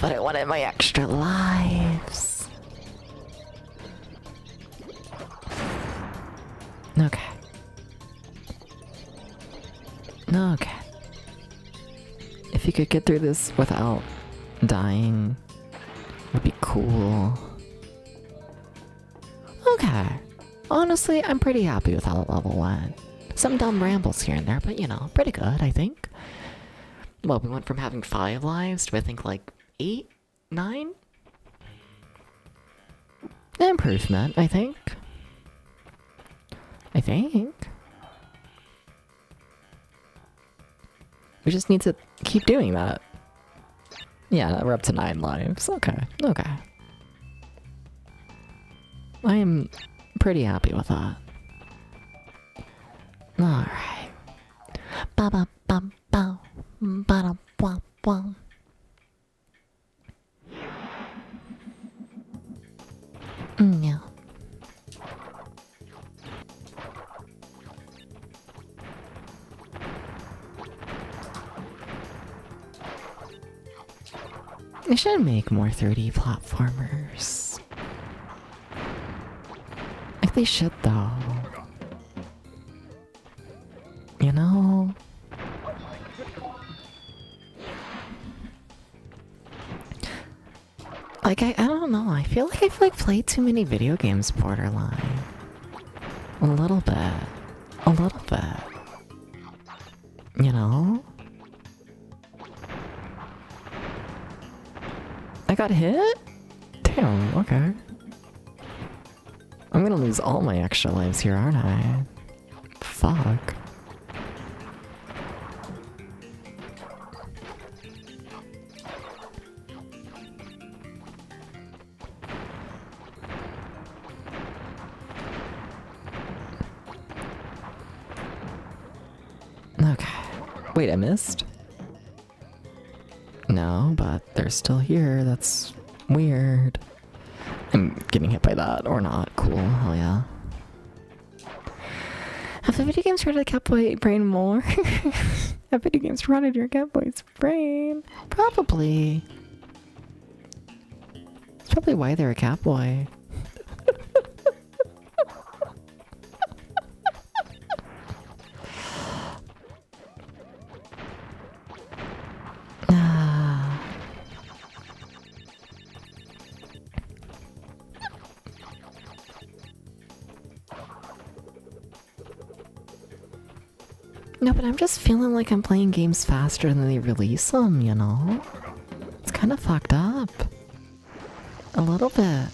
But I wanted my extra lives. Okay. Okay. If you could get through this without dying, would be cool. Okay. Honestly, I'm pretty happy with how the level went. Some dumb rambles here and there, but you know, pretty good, I think. Well, we went from having 5 lives to I think like 8? 9? An improvement, I think. I think. We just need to keep doing that. Yeah, we're up to 9 lives. Okay, okay. I am pretty happy with that. Alright. Ba ba ba ba ba da ba ba. Yeah. They should make more 3D platformers. Like they should though. You know? Like I don't know, I feel like I've like played too many video games borderline. A little bit. A little bit. You know? I got hit? Damn, okay. I'm gonna lose all my extra lives here, aren't I? Fuck. Okay. Wait, I missed? No, but they're still here. That's weird. I'm getting hit by that, or not. Cool. Hell yeah. Have the video games rotted Catboy brain more? Have video games rotted your Catboy's brain? Probably. That's probably why they're a Catboy. No, but I'm just feeling like I'm playing games faster than they release them, you know? It's kind of fucked up. A little bit.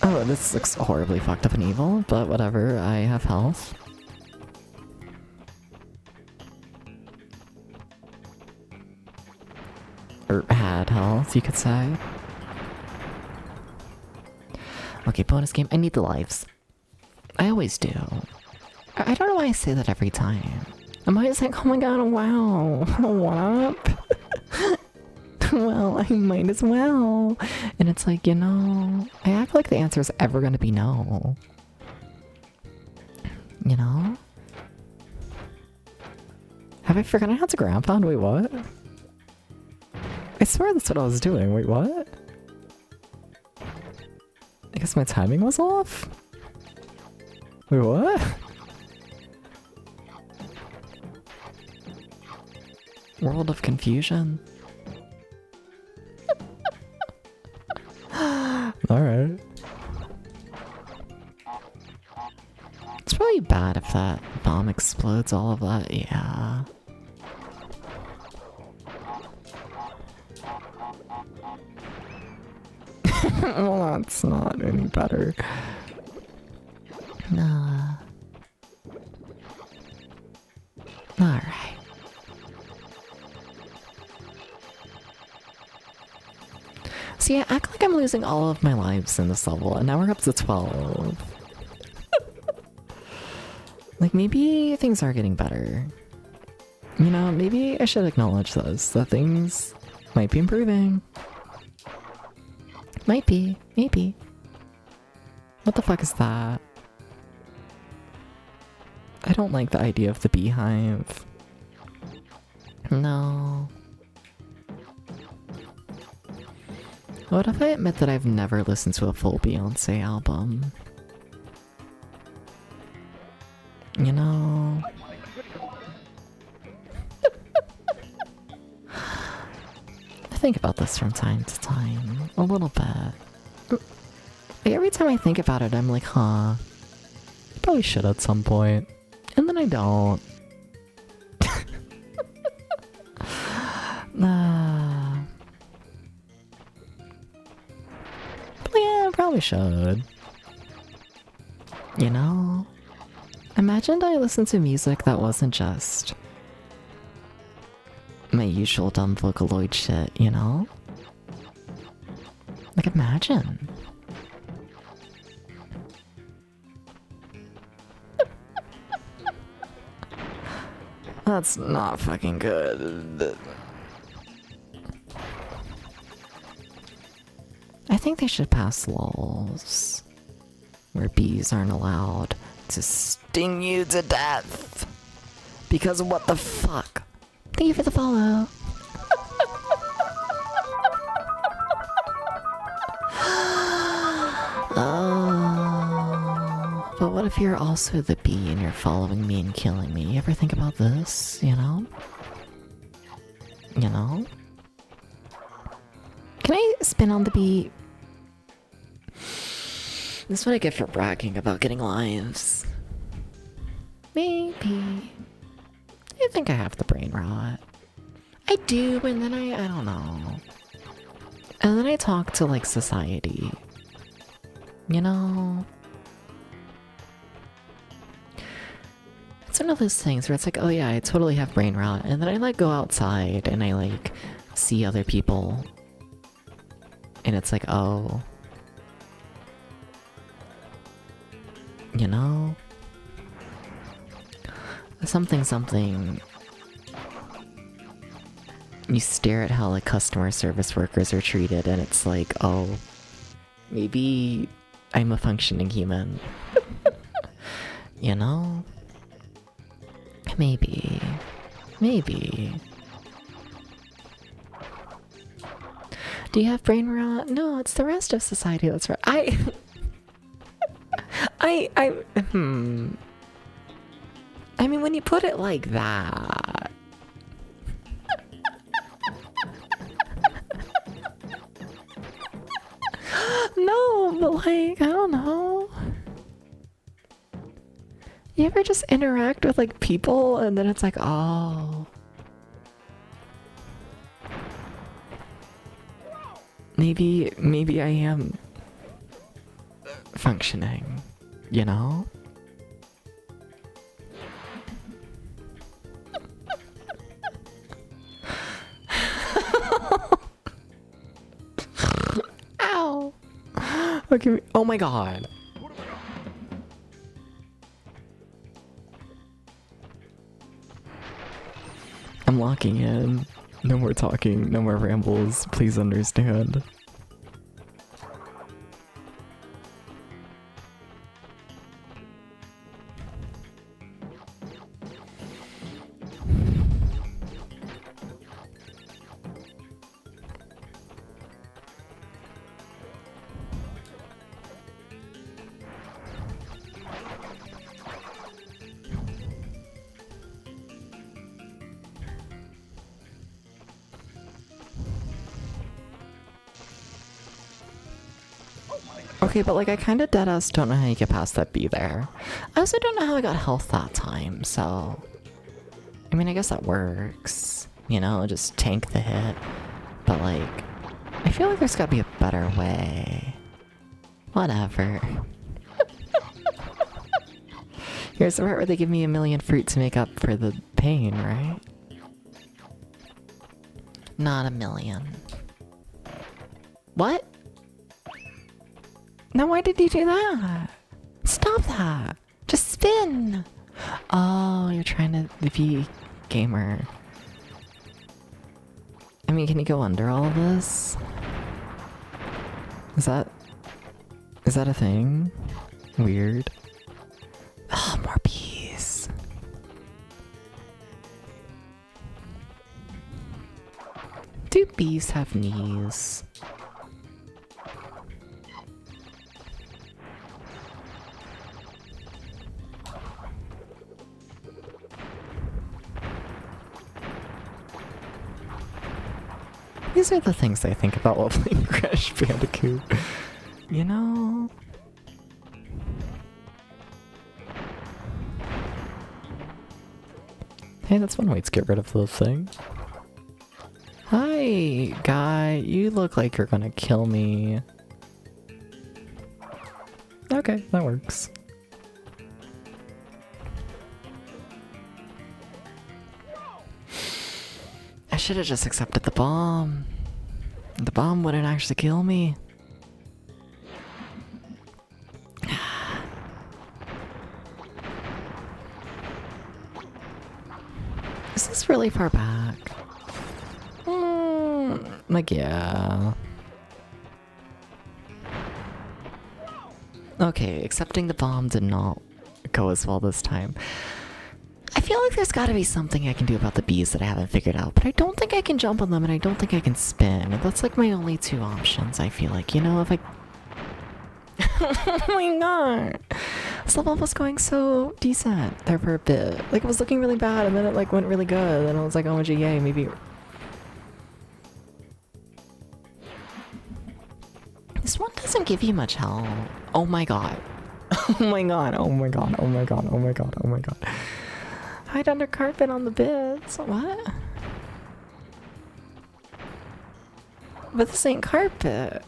Oh, this looks horribly fucked up and evil, but whatever, I have health. Or had health, you could say. Okay, bonus game. I need the lives. I always do. I don't know why I say that every time. I'm always like, oh my god, wow, what up? Well, I might as well. And it's like, you know, I act like the answer is ever gonna be no. You know? Have I forgotten how to grab on? Wait, what? I swear that's what I was doing. Wait, what? I guess my timing was off? Wait, what? World of confusion. Alright. It's probably bad if that bomb explodes all of that, yeah. Well, that's not any better. Nah. Alright. So yeah, act like I'm losing all of my lives in this level, and now we're up to 12. Like, maybe things are getting better. You know, maybe I should acknowledge this, that things might be improving. Might be, maybe. What the fuck is that? I don't like the idea of the beehive. No. What if I admit that I've never listened to a full Beyonce album? You know... I think about this from time to time. A little bit. Every time I think about it, I'm like, huh. I probably should at some point. And then I don't. Nah. But yeah, I probably should. You know? Imagine I listened to music that wasn't just my usual dumb Vocaloid shit, you know? Like, imagine. That's not fucking good. I think they should pass laws where bees aren't allowed to sting you to death. Because what the fuck? Thank you for the follow. Oh, but what if you're also the bee and you're following me and killing me? You ever think about this, you know? You know? Can I spin on the bee? This is what I get for bragging about getting lives. Maybe. I think I have the brain rot. I do, and then I don't know. And then I talk to, like, society. You know? It's one of those things where it's like, oh yeah, I totally have brain rot. And then I, like, go outside and I, like, see other people. And it's like, oh. You know? Something. You stare at how, like, customer service workers are treated and it's like, oh, maybe I'm a functioning human. You know? Maybe. Do you have brain rot? No, it's the rest of society that's right. I mean, when you put it like that. No, but like, I don't know. You ever just interact with, like, people and then it's like, oh. Maybe I am functioning, you know? Ow! Okay, oh my god. I'm locking in. No more talking, no more rambles, please understand. Okay, but like I kinda deadass don't know how you get past that bee there. I also don't know how I got health that time, so... I mean, I guess that works. You know, just tank the hit. But like, I feel like there's gotta be a better way. Whatever. Here's the part where they give me a million fruit to make up for the pain, right? Not a million. What? Now why did you do that? Stop that! Just spin! Oh, you're trying to be gamer. I mean, can you go under all of this? Is that a thing? Weird. Oh, more bees. Do bees have knees? These are the things I think about while playing Crash Bandicoot. You know? Hey, that's one way to get rid of the thing. Hi, guy. You look like you're gonna kill me. Okay, that works. I should have just accepted the bomb. The bomb wouldn't actually kill me. Is this really far back? Like, yeah. Okay, accepting the bomb did not go as well this time. I feel like there's gotta be something I can do about the bees that I haven't figured out, but I don't think I can jump on them and I don't think I can spin. That's like my only two options, I feel like. You know, if I... Oh my god! This level was going so decent there for a bit. Like, it was looking really bad and then it like went really good and I was like, oh my god, yay, maybe... This one doesn't give you much help. Oh my god. Oh my god, oh my god, oh my god, oh my god, oh my god. Hide under carpet on the beds. What? But this ain't carpet.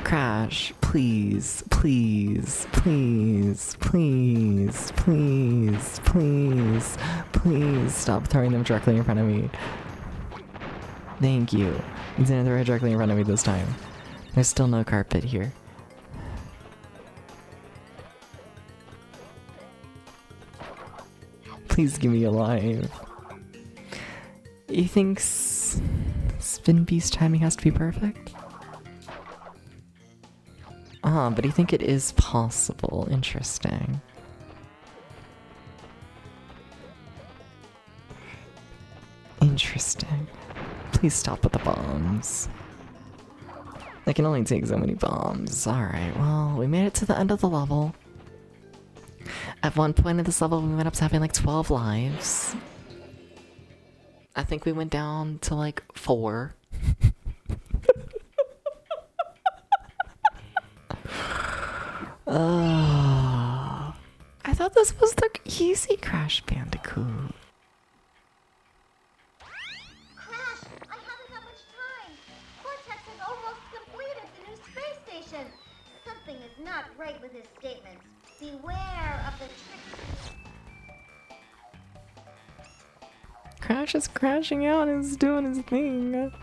Crash, please, please, please, please, please, please, please stop throwing them directly in front of me. Thank you. You didn't throw it directly in front of me this time. There's still no carpet here. Please give me alive. You think Spin Beast timing has to be perfect? But you think it is possible. Interesting. Interesting. Please stop with the bombs. I can only take so many bombs. Alright, well, we made it to the end of the level. At one point in this level, we went up to having like 12 lives. I think we went down to like 4. I thought this was the easy Crash Bandicoot. is not right with his statements. Beware of the trick. Crash is crashing out and is doing his thing.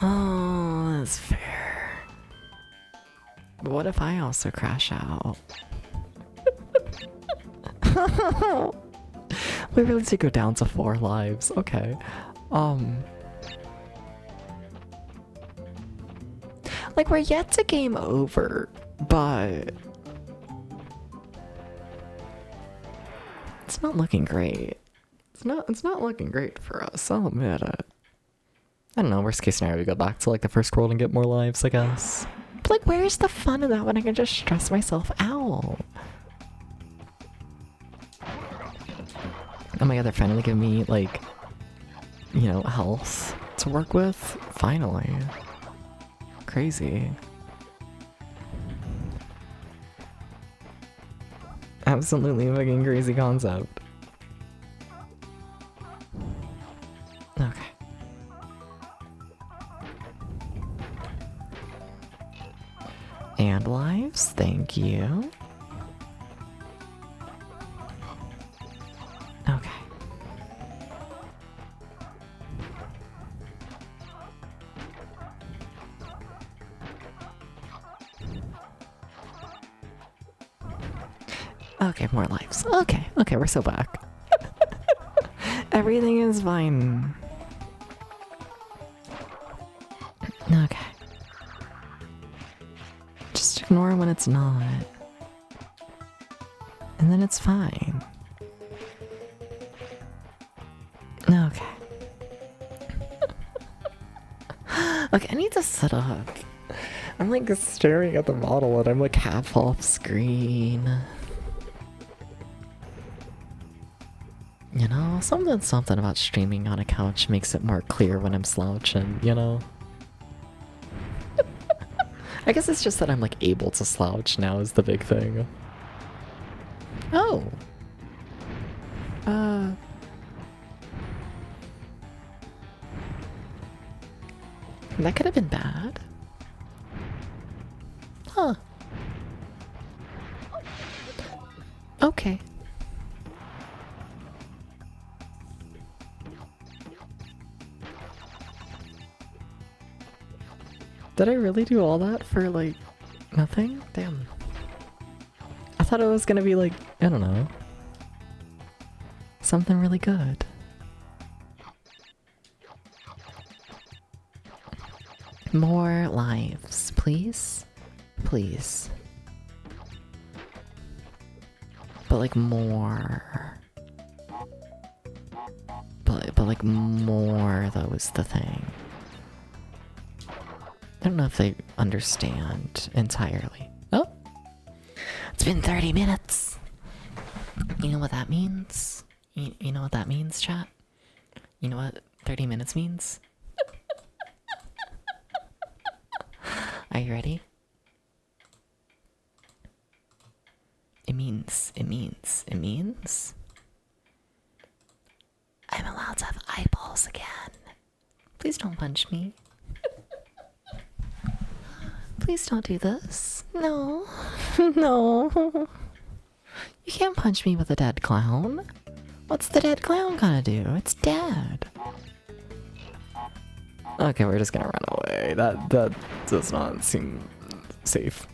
Oh, that's fair. But what if I also crash out? We really did go down to 4 lives. Okay. Like, we're yet to game over, but it's not looking great. It's not looking great for us, I'll admit it. I don't know, worst case scenario, we go back to like the first world and get more lives, I guess. But like, where's the fun of that when I can just stress myself out? Oh my god, they're finally giving me, like, you know, health to work with? Finally. Crazy. Absolutely fucking crazy concept. Okay. And lives, thank you. Okay. Okay, more lives. Okay, we're so back. Everything is fine. Okay. Just ignore when it's not. And then it's fine. Okay. Okay, I need to set up. I'm like staring at the model and I'm like half off screen. You know, something about streaming on a couch makes it more clear when I'm slouching, you know? I guess it's just that I'm like able to slouch now is the big thing. Oh. That could have been bad. Huh. Okay. Did I really do all that for, like, nothing? Damn. I thought it was gonna be, like, I don't know. Something really good. More lives, please? Please. But, like, more. But like, more, though, is the thing. I don't know if they understand entirely. Oh! It's been 30 minutes! You know what that means? You know what that means, chat? You know what 30 minutes means? Are you ready? It means I'm allowed to have eyeballs again. Please don't punch me. Please don't do this. No. No. You can't punch me with a dead clown. What's the dead clown gonna do? It's dead. Okay, we're just gonna run away. That does not seem safe.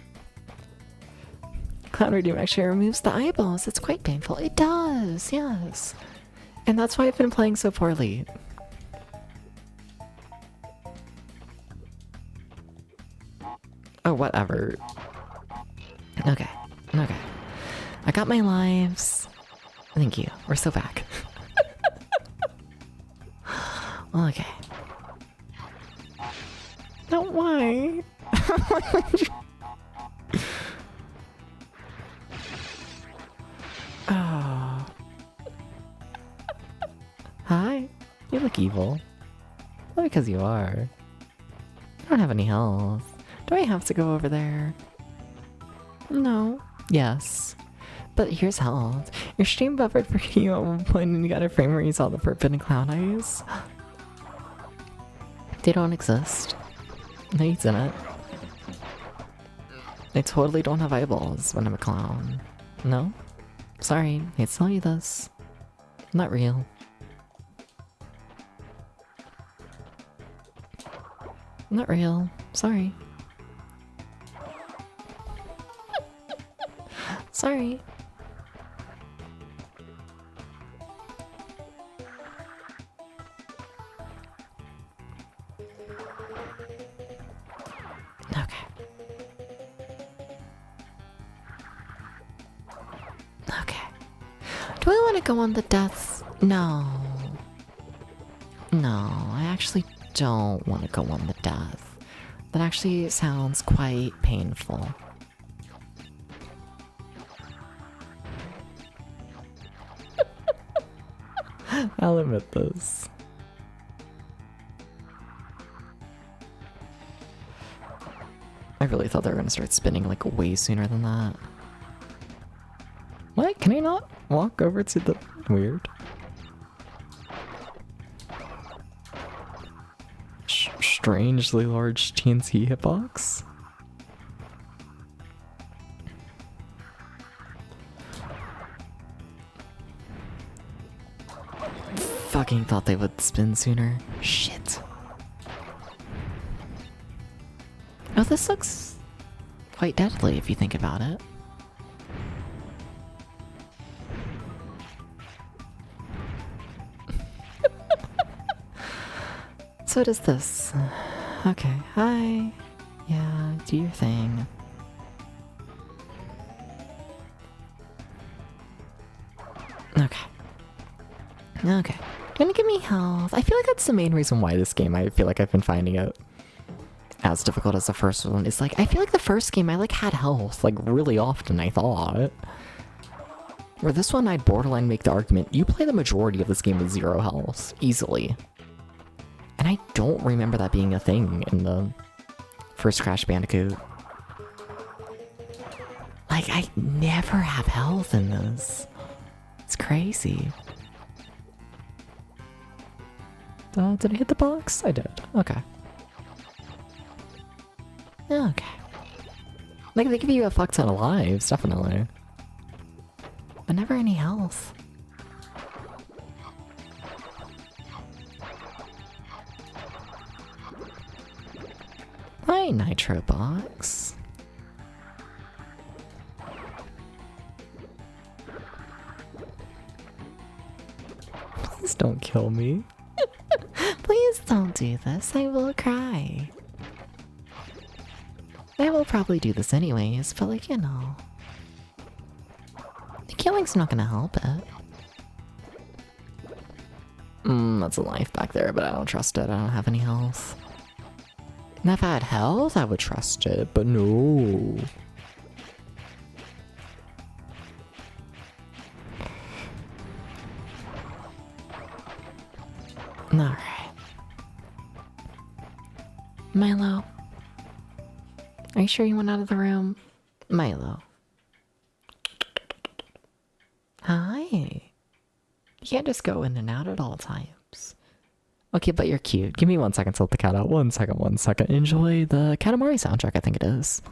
Clown Redeem actually removes the eyeballs. It's quite painful. It does, yes. And that's why I've been playing so poorly. Oh, whatever. Okay. I got my lives. Thank you. We're so back. Okay. No, why? Oh. Hi. You look evil. Well, because you are. I don't have any health. Do I have to go over there? No. Yes. But here's health. Your stream buffered for you at one point and you got a frame where you saw the forbidden clown eyes. They don't exist. No, he's in it. I totally don't have eyeballs when I'm a clown. No? Sorry, hate to tell you this. Not real. Not real. Sorry. Sorry. Okay. Okay. Do I want to go on the death? No. No, I actually don't want to go on the death. That actually sounds quite painful. I'll admit this. I really thought they were gonna start spinning like way sooner than that. What? Can I not walk over to the... Weird. Strangely large TNT hitbox? Fucking thought they would spin sooner. Shit. Oh, this looks quite deadly if you think about it. So what is this? Okay, hi. Yeah, do your thing. Okay. Okay. Gonna give me health. I feel like that's the main reason why this game, I feel like I've been finding it as difficult as the first one. It's like, I feel like the first game I like had health, like really often, I thought. Where this one I'd borderline make the argument, you play the majority of this game with 0 health, easily. And I don't remember that being a thing in the first Crash Bandicoot. Like, I never have health in this. It's crazy. Did I hit the box? I did. Okay. Okay. Like, they give you a fuck ton of lives, definitely. But never any health. Hi, Nitro Box. Please don't kill me. Please don't do this. I will cry. I will probably do this anyways, but like, you know. The killing's not gonna help it. That's a life back there, but I don't trust it. I don't have any health. And if I had health, I would trust it, but no. Alright. Milo. Are you sure you went out of the room? Milo. Hi. You can't just go in and out at all times. Okay, but you're cute. Give me 1 second to let the cat out. 1 second, 1 second. Enjoy the Katamari soundtrack, I think it is.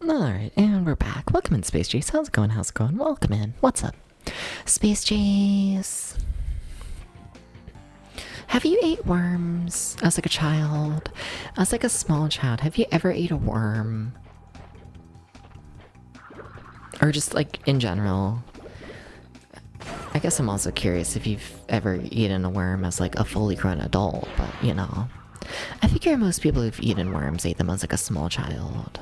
Alright, and we're back. Welcome in, Space Jace. How's it going? How's it going? Welcome in. What's up? Space Jace. Have you ate worms as like a child? As like a small child, have you ever ate a worm? Or just like in general? I guess I'm also curious if you've ever eaten a worm as like a fully grown adult, but you know. I figure most people who've eaten worms ate them as like a small child.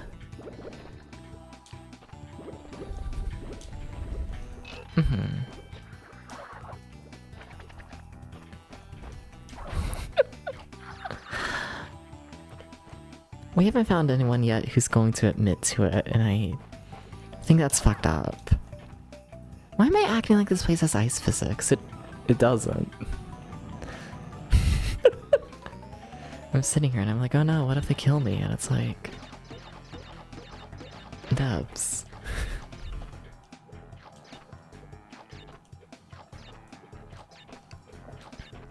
We haven't found anyone yet who's going to admit to it, and I think that's fucked up. Why am I acting like this place has ice physics? It doesn't. I'm sitting here and I'm like, oh no, what if they kill me? And it's like... Dubs.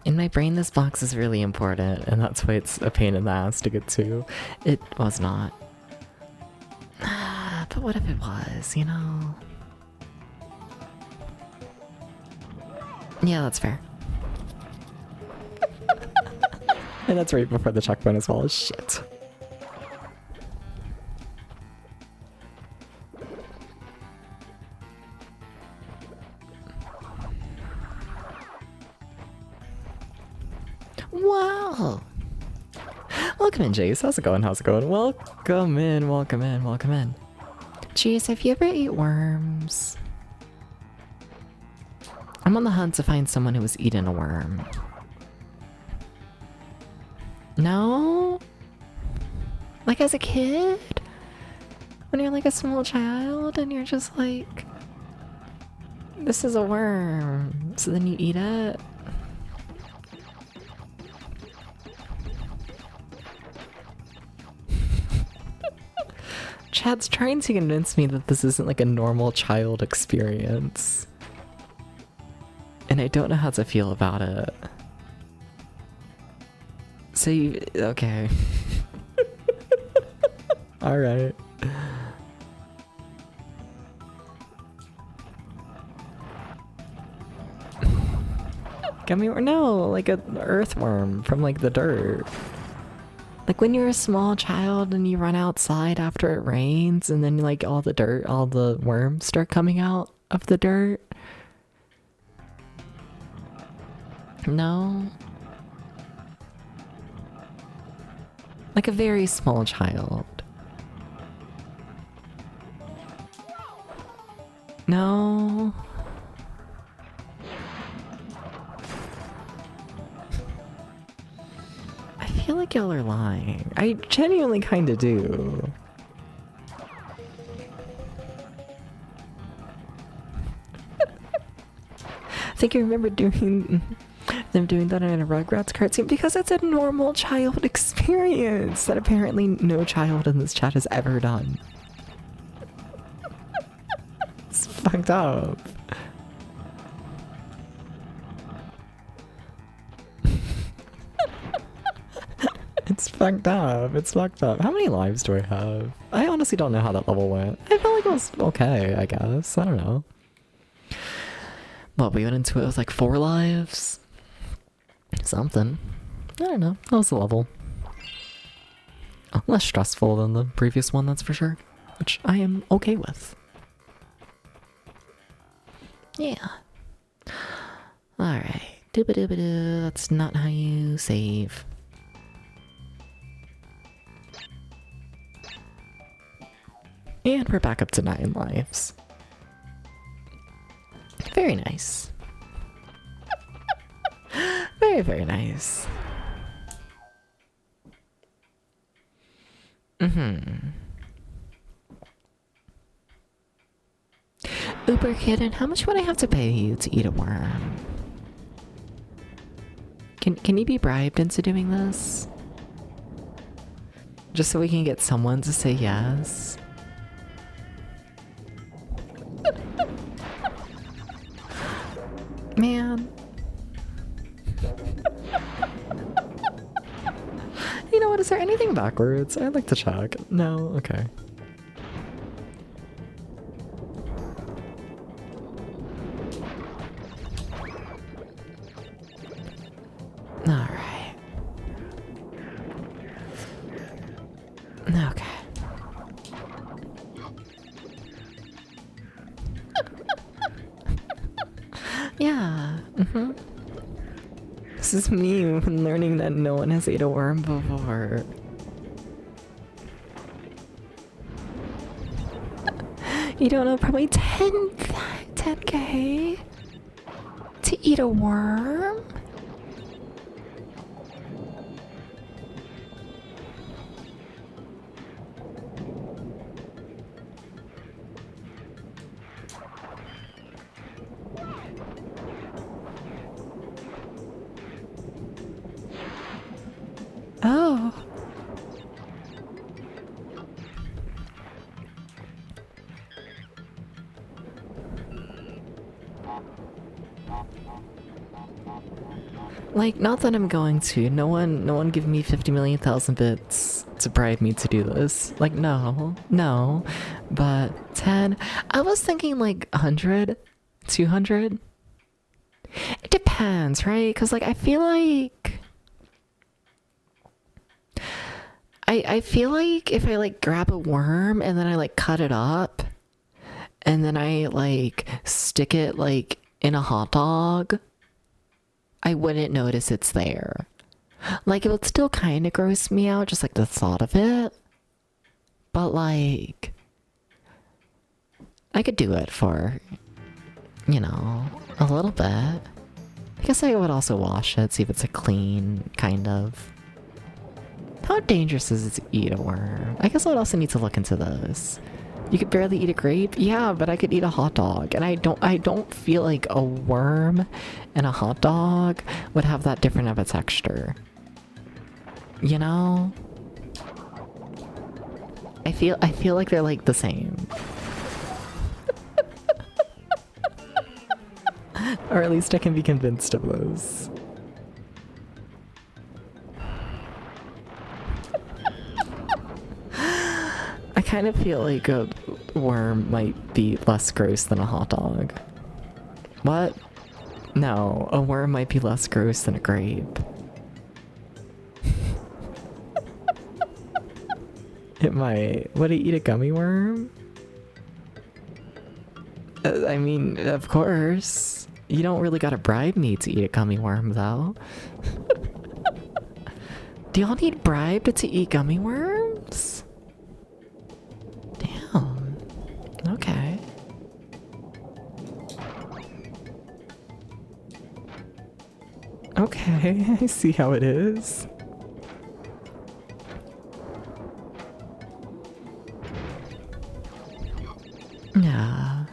In my brain, this box is really important, and that's why it's a pain in the ass to get to. It was not. But what if it was, you know? Yeah, that's fair. And that's right before the checkpoint as well. Shit. Wow. Welcome in, Jace. How's it going? How's it going? Welcome in, welcome in, welcome in. Jace, have you ever ate worms? I'm on the hunt to find someone who was eaten a worm. No? Like as a kid? When you're like a small child and you're just like, this is a worm. So then you eat it? Chad's trying to convince me that this isn't like a normal child experience. And I don't know how to feel about it. So you... okay. Alright. Gummy worm? No, like an earthworm from like the dirt. Like when you're a small child and you run outside after it rains and then like all the dirt, all the worms start coming out of the dirt. No? Like a very small child. No? I feel like y'all are lying. I genuinely kinda do. I think I remember them doing that in a Rugrats cartoon because it's a normal child experience that apparently no child in this chat has ever done. It's fucked up. It's fucked up. It's fucked up. How many lives do I have? I honestly don't know how that level went. I felt like it was okay, I guess. I don't know. Well, we went into it with like 4 lives? Something. I don't know. That was the level. Oh, less stressful than the previous one, that's for sure. Which I am okay with. Yeah. Alright. Dooba-dooba-doo. That's not how you save. And we're back up to 9 lives. Very nice. Very, very nice. Uber Kitten, how much would I have to pay you to eat a worm? Can you be bribed into doing this? Just so we can get someone to say yes? Man. You know what, is there anything backwards? I'd like to check. No? Okay. Alright. Okay. Yeah. This is me learning that no one has ate a worm before. You don't know, probably 10k to eat a worm? Like, not that I'm going to. No one give me 50 million thousand bits to bribe me to do this. Like, no. But 10, I was thinking like 100, 200. It depends, right? Because like, I feel like if I like grab a worm and then I like cut it up and then I like stick it like in a hot dog, I wouldn't notice it's there. Like, it would still kind of gross me out, just like the thought of it. But like, I could do it for, you know, a little bit. I guess I would also wash it, see if it's a clean, kind of. How dangerous is it to eat a worm? I guess I would also need to look into this. You could barely eat a grape? Yeah, but I could eat a hot dog. And I don't feel like a worm and a hot dog would have that different of a texture. You know? I feel like they're like the same. Or at least I can be convinced of those. I kind of feel like a worm might be less gross than a hot dog. What? No, a worm might be less gross than a grape. It might. Would I eat a gummy worm? I mean, of course. You don't really gotta bribe me to eat a gummy worm, though. Do y'all need bribed to eat gummy worms? Damn. Okay. Okay, I see how it is. Yeah.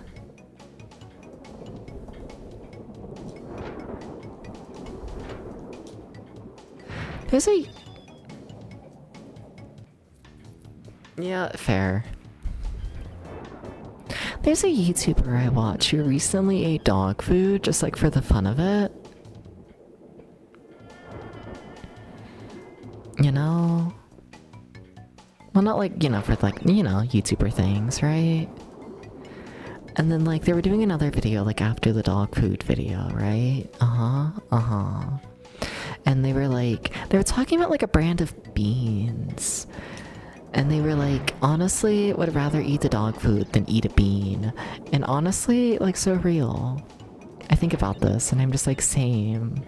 There's a... Yeah, fair. There's a YouTuber I watch who recently ate dog food just like for the fun of it. You know? Well, not like, you know, for like, you know, YouTuber things, right? And then like they were doing another video like after the dog food video, right? And they were talking about like a brand of beans. And they were like, honestly, would rather eat the dog food than eat a bean. And honestly, like, so real. I think about this and I'm just like, same.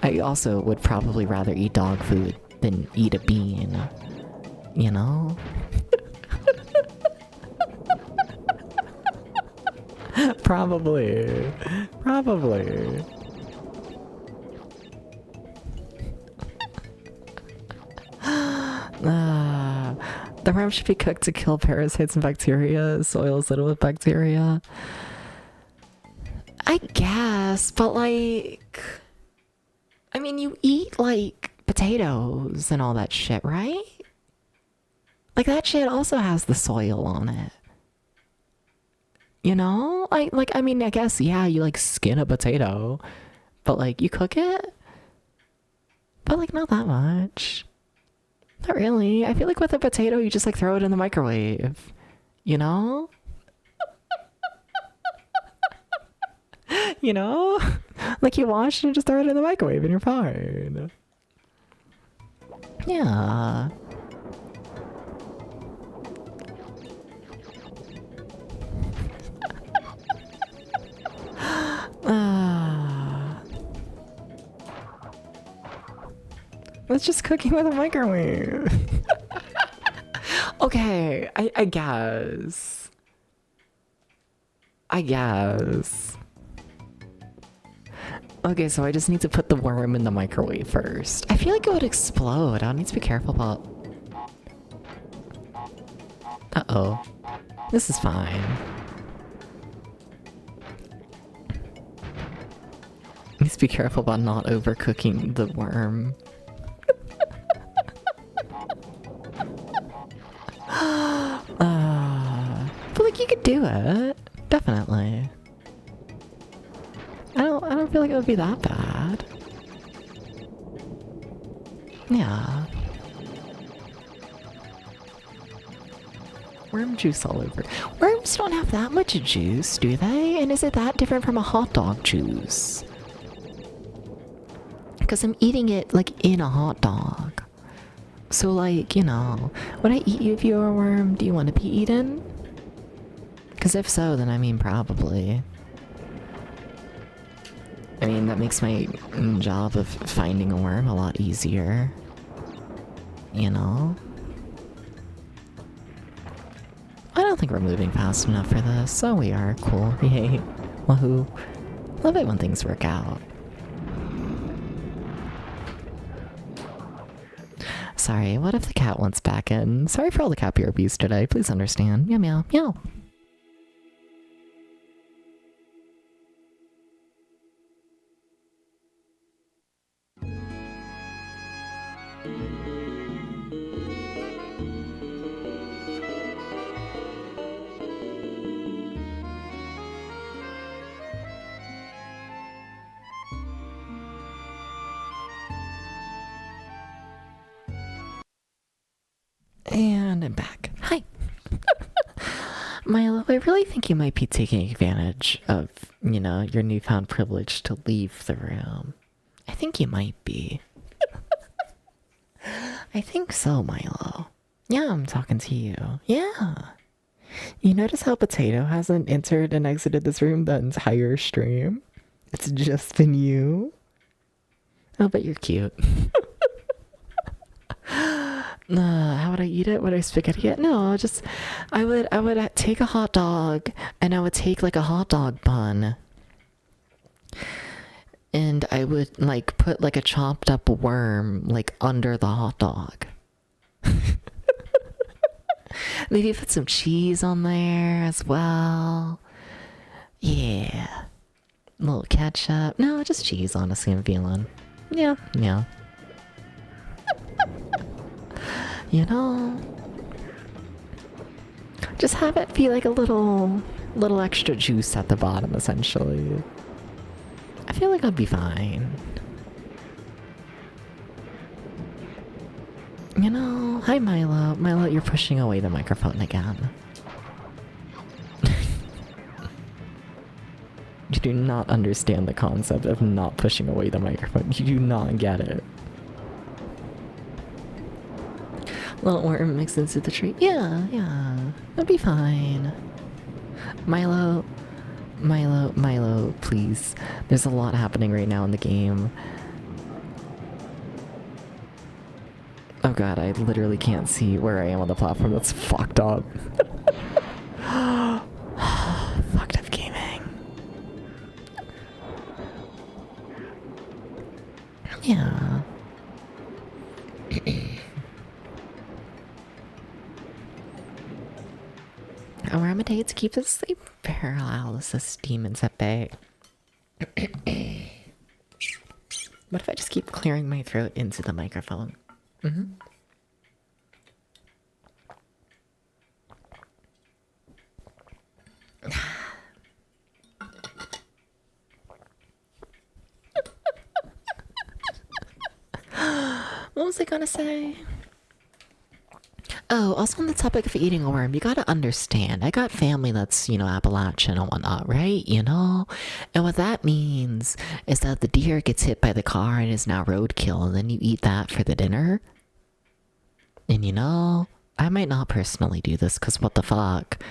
I also would probably rather eat dog food than eat a bean. You know? Probably. The worm should be cooked to kill parasites and bacteria. Soil is littered with bacteria. I guess, but like... I mean, you eat like potatoes and all that shit, right? Like that shit also has the soil on it. You know? I mean, I guess, yeah, you like skin a potato, but like you cook it? But like not that much. Not really. I feel like with a potato, you just like throw it in the microwave. You know? You know? Like you wash and just throw it in the microwave and you're fine. Yeah. It's just cooking with a microwave. Okay, I guess. Okay, so I just need to put the worm in the microwave first. I feel like it would explode. I'll need to be careful about... Uh-oh. This is fine. Need to be careful about not overcooking the worm. But like you could do it. Definitely. I don't feel like it would be that bad. Yeah. Worm juice all over. Worms don't have that much juice, do they? And is it that different from a hot dog juice? Because I'm eating it like in a hot dog. So like, you know, would I eat you if you were a worm? Do you want to be eaten? Because if so, then I mean probably. I mean, that makes my job of finding a worm a lot easier. You know? I don't think we're moving fast enough for this, so we are. Cool. Yay. Woohoo. Love it when things work out. Sorry, what if the cat wants back in? Sorry for all the cat beer abuse today. Please understand. Meow meow meow. And I'm back. Hi. Milo, I really think you might be taking advantage of, you know, your newfound privilege to leave the room. I think you might be. I think so, Milo. Yeah, I'm talking to you. Yeah. You notice how Potato hasn't entered and exited this room the entire stream? It's just been you. Oh, but you're cute. How would I eat it? Would I spaghetti it? No, I would take a hot dog and I would take like a hot dog bun. And I would like put like a chopped up worm like under the hot dog. Maybe put some cheese on there as well. Yeah. A little ketchup. No, just cheese, honestly, I'm feeling. Yeah, yeah. You know, just have it be like a little extra juice at the bottom, essentially. I feel like I'll be fine. You know, hi Milo. Milo, you're pushing away the microphone again. You do not understand the concept of not pushing away the microphone. You do not get it. Little worm mixed into the tree. Yeah, yeah. That'd be fine. Milo, please. There's a lot happening right now in the game. Oh god, I literally can't see where I am on the platform. That's fucked up. Fucked up gaming. Yeah. A remedy to keep the sleep paralysis demons at bay. What if I just keep clearing my throat into the microphone? What was I gonna say? Oh, also on the topic of eating a worm, you gotta understand, I got family that's, you know, Appalachian and whatnot, right? You know? And what that means is that the deer gets hit by the car and is now roadkill, and then you eat that for the dinner. And you know, I might not personally do this, because what the fuck?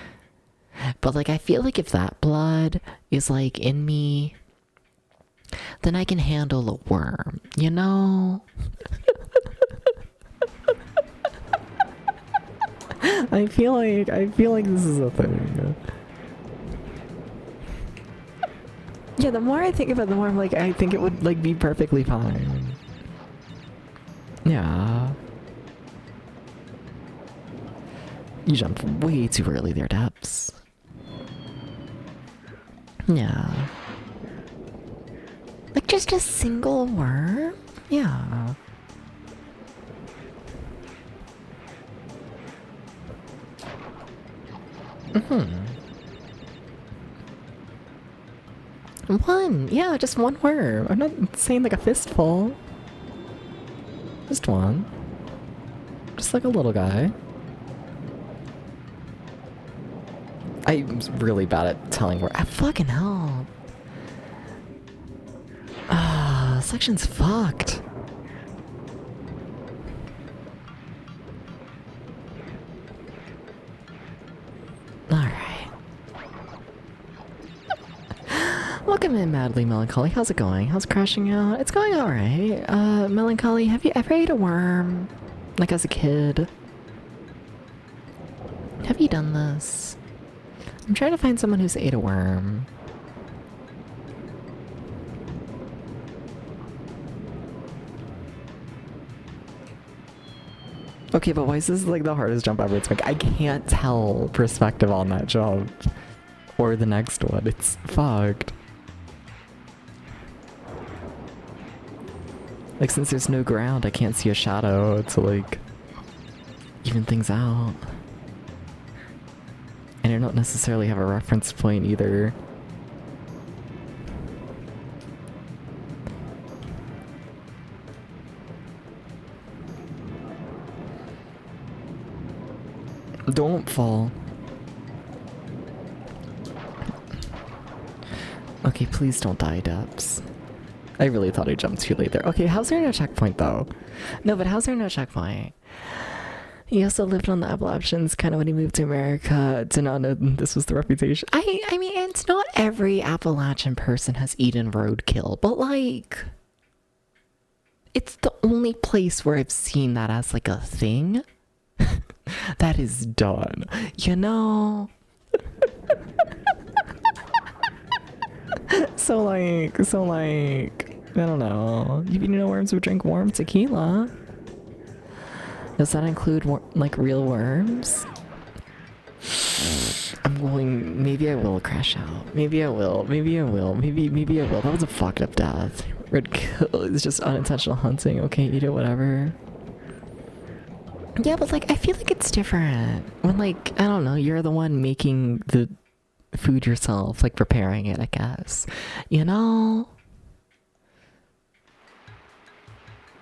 But like, I feel like if that blood is like in me, then I can handle a worm, you know? I feel like this is a thing. Yeah, the more I think about it, the more I'm like, I think it would like be perfectly fine. Yeah. You jumped way too early there, Debs. Yeah. Like just a single worm? Yeah. One! Yeah, just one worm. I'm not saying like a fistful. Just one. Just like a little guy. I'm really bad at telling where. Ah, fucking hell. Ah, section's fucked. Alright. Welcome in, Madly Melancholy. How's it going? How's crashing out? It's going alright. Melancholy, have you ever ate a worm? Like as a kid? Have you done this? I'm trying to find someone who's ate a worm. Okay, but why is this like the hardest jump ever? It's like I can't tell perspective on that jump. Or the next one. It's fucked. Like since there's no ground, I can't see a shadow to like even things out. And I don't necessarily have a reference point either. Don't fall. Okay, please don't die, Depths. I really thought I jumped too late there. Okay, how's there no checkpoint though? No, but how's there no checkpoint? He also lived on the Appalachians kind of when he moved to America. Did not know this was the reputation. I mean, it's not every Appalachian person has eaten roadkill, but like, it's the only place where I've seen that as like a thing that is done. You know? So like, I don't know. You know worms would drink warm tequila. Does that include like real worms? Maybe I will crash out. Maybe I will. Maybe I will. Maybe I will. That was a fucked up death. Red kill is just unintentional hunting. Okay, eat it, whatever. Yeah, but like, I feel like it's different. When like, I don't know, you're the one making the food yourself, like preparing it, I guess. You know?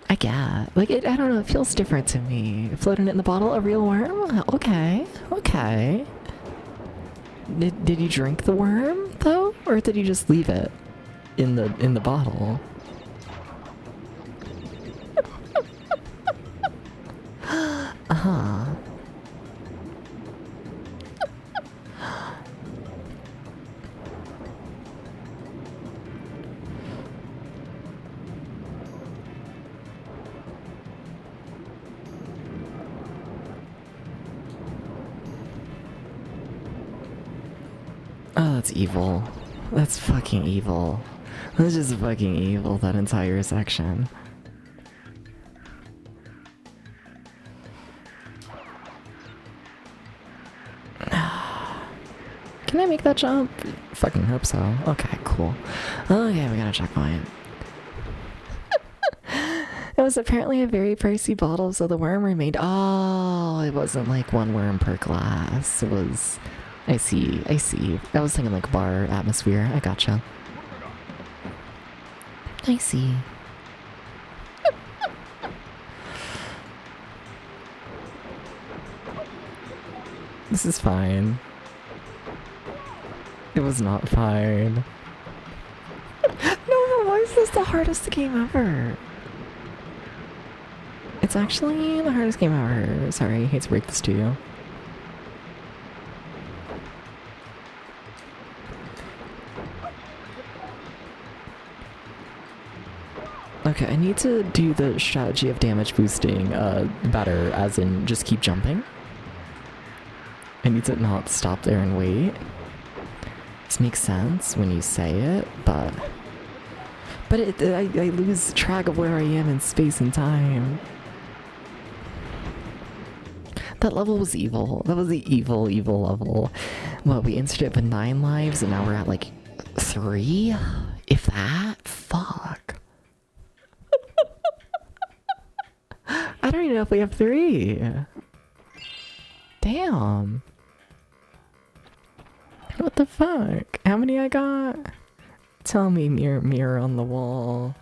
I get. Like, I don't know, it feels different to me. Floating it in the bottle, a real worm? Okay, okay. Did you drink the worm, though? Or did you just leave it in the bottle? Uh-huh. Oh, that's evil. That's fucking evil. That's just fucking evil, that entire section. Can I make that jump? Fucking hope so. Okay, cool. Okay, we got a checkpoint. It was apparently a very pricey bottle, so the worm remained. Oh, it wasn't like one worm per glass. It was. I see. I was thinking like bar atmosphere. I gotcha. I see. This is fine. It was not fine. No, why is this the hardest game ever? It's actually the hardest game ever. Sorry, I hate to break this to you. Okay, I need to do the strategy of damage boosting better, as in just keep jumping. I need to not stop there and wait. This makes sense when you say it, but I lose track of where I am in space and time. That level was evil. That was the evil level. Well, we entered it with 9 lives and now we're at like 3? If that? Fuck. I don't even know if we have 3. Damn. What the fuck? How many I got? Tell me, mirror, mirror on the wall.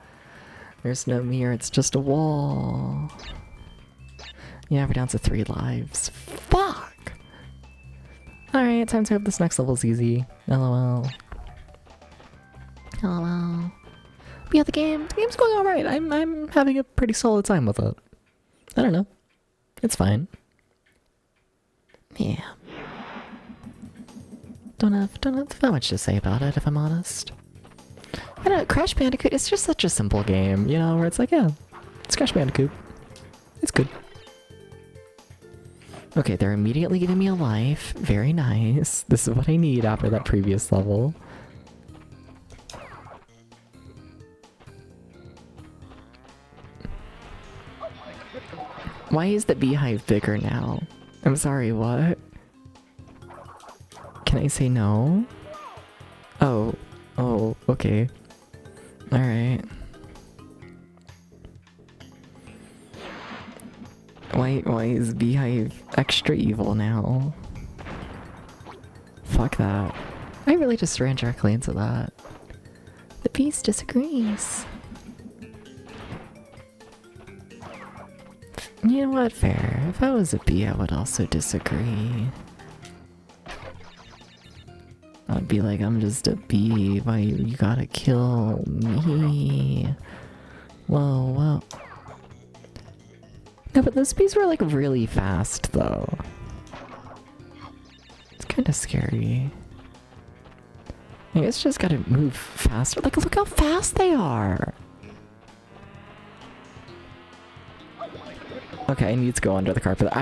There's no mirror, it's just a wall. Yeah, we're down to 3 lives. Fuck! Alright, time to hope this next level's easy. LOL. LOL. But yeah, the game's going alright. I'm having a pretty solid time with it. I don't know. It's fine. Yeah. Don't have that much to say about it, if I'm honest. I don't know, Crash Bandicoot is just such a simple game, you know, where it's like, yeah, it's Crash Bandicoot. It's good. Okay, they're immediately giving me a life. Very nice. This is what I need after that previous level. Why is the beehive bigger now? I'm sorry, what? Can I say no? Oh, okay. Alright. Why is beehive extra evil now? Fuck that. I really just ran directly into that. The beast disagrees. You know what, fair. If I was a bee, I would also disagree. I'd be like, I'm just a bee, why you gotta kill me? Whoa. No, but those bees were like really fast though. It's kinda scary. I guess just gotta move faster. Like, look how fast they are! Okay, I need to go under the carpet.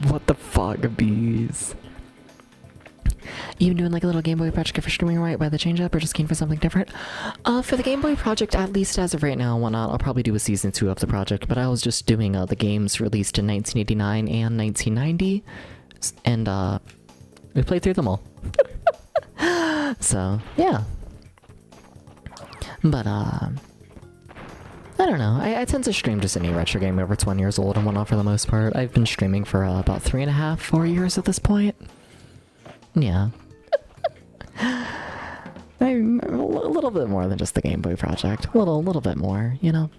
What the fuck, bees? Even doing like a little Game Boy project for streaming right by the change up, or just keen for something different? For the Game Boy project, at least as of right now and whatnot, I'll probably do a season 2 of the project, but I was just doing the games released in 1989 and 1990, and we played through them all. So, yeah. But, I don't know. I tend to stream just any retro game over 20 years old and whatnot for the most part. I've been streaming for about 3.5, 4 years at this point. Yeah. I'm a little bit more than just the Game Boy project. A little bit more, you know?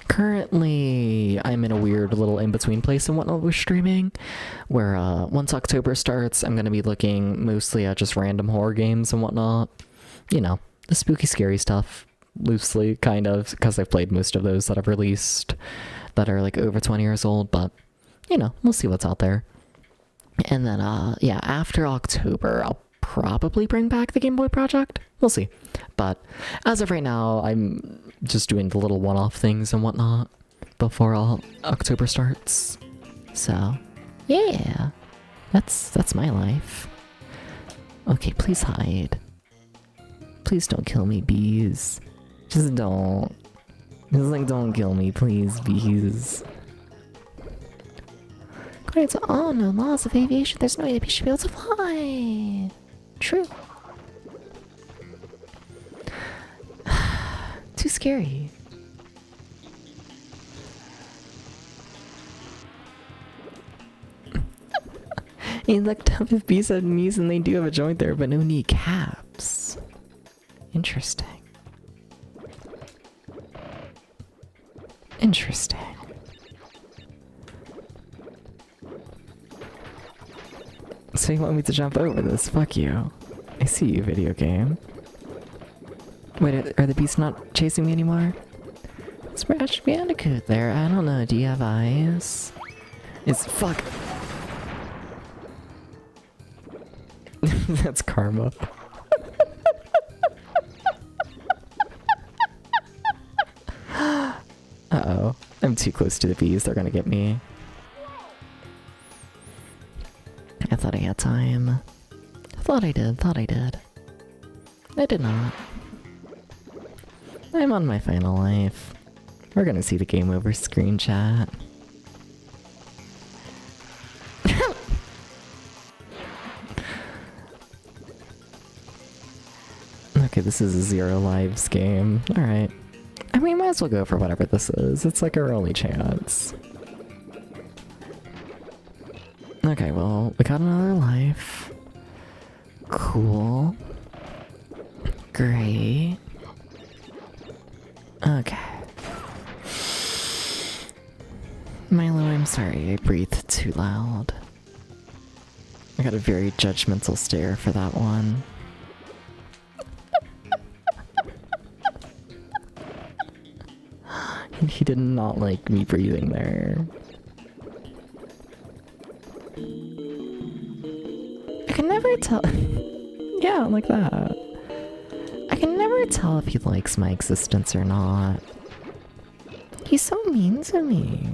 Currently, I'm in a weird little in-between place and whatnot with streaming, where once October starts, I'm going to be looking mostly at just random horror games and whatnot. You know, the spooky, scary stuff. Loosely, kind of, because I've played most of those that I've released that are like over 20 years old, but you know, we'll see what's out there. And then yeah, after October I'll probably bring back the Game Boy project. We'll see. But as of right now, I'm just doing the little one-off things and whatnot before October starts. So yeah, that's my life. Okay, please hide. Please don't kill me, bees. Just don't. Just like, don't kill me, please, bees. According to all known laws of aviation, there's no way that bees should be able to fly. True. Too scary. He looked up if bees had knees, and they do have a joint there, but no kneecaps. Interesting. Interesting. So you want me to jump over this? Fuck you. I see you, video game. Wait, are the beasts not chasing me anymore? It's Crash Bandicoot there. I don't know. Do you have eyes? It's fuck. That's karma. Uh-oh. I'm too close to the bees. They're gonna get me. I thought I had time. I thought I did. I did not. I'm on my final life. We're gonna see the game over screen chat. Okay, this is a 0 lives game. Alright. I mean, might as well go for whatever this is. It's like our only chance. Okay, well, we got another life. Cool. Great. Okay. Milo, I'm sorry I breathed too loud. I got a very judgmental stare for that one. He did not like me breathing there. I can never tell. Yeah, like that. I can never tell if he likes my existence or not. He's so mean to me.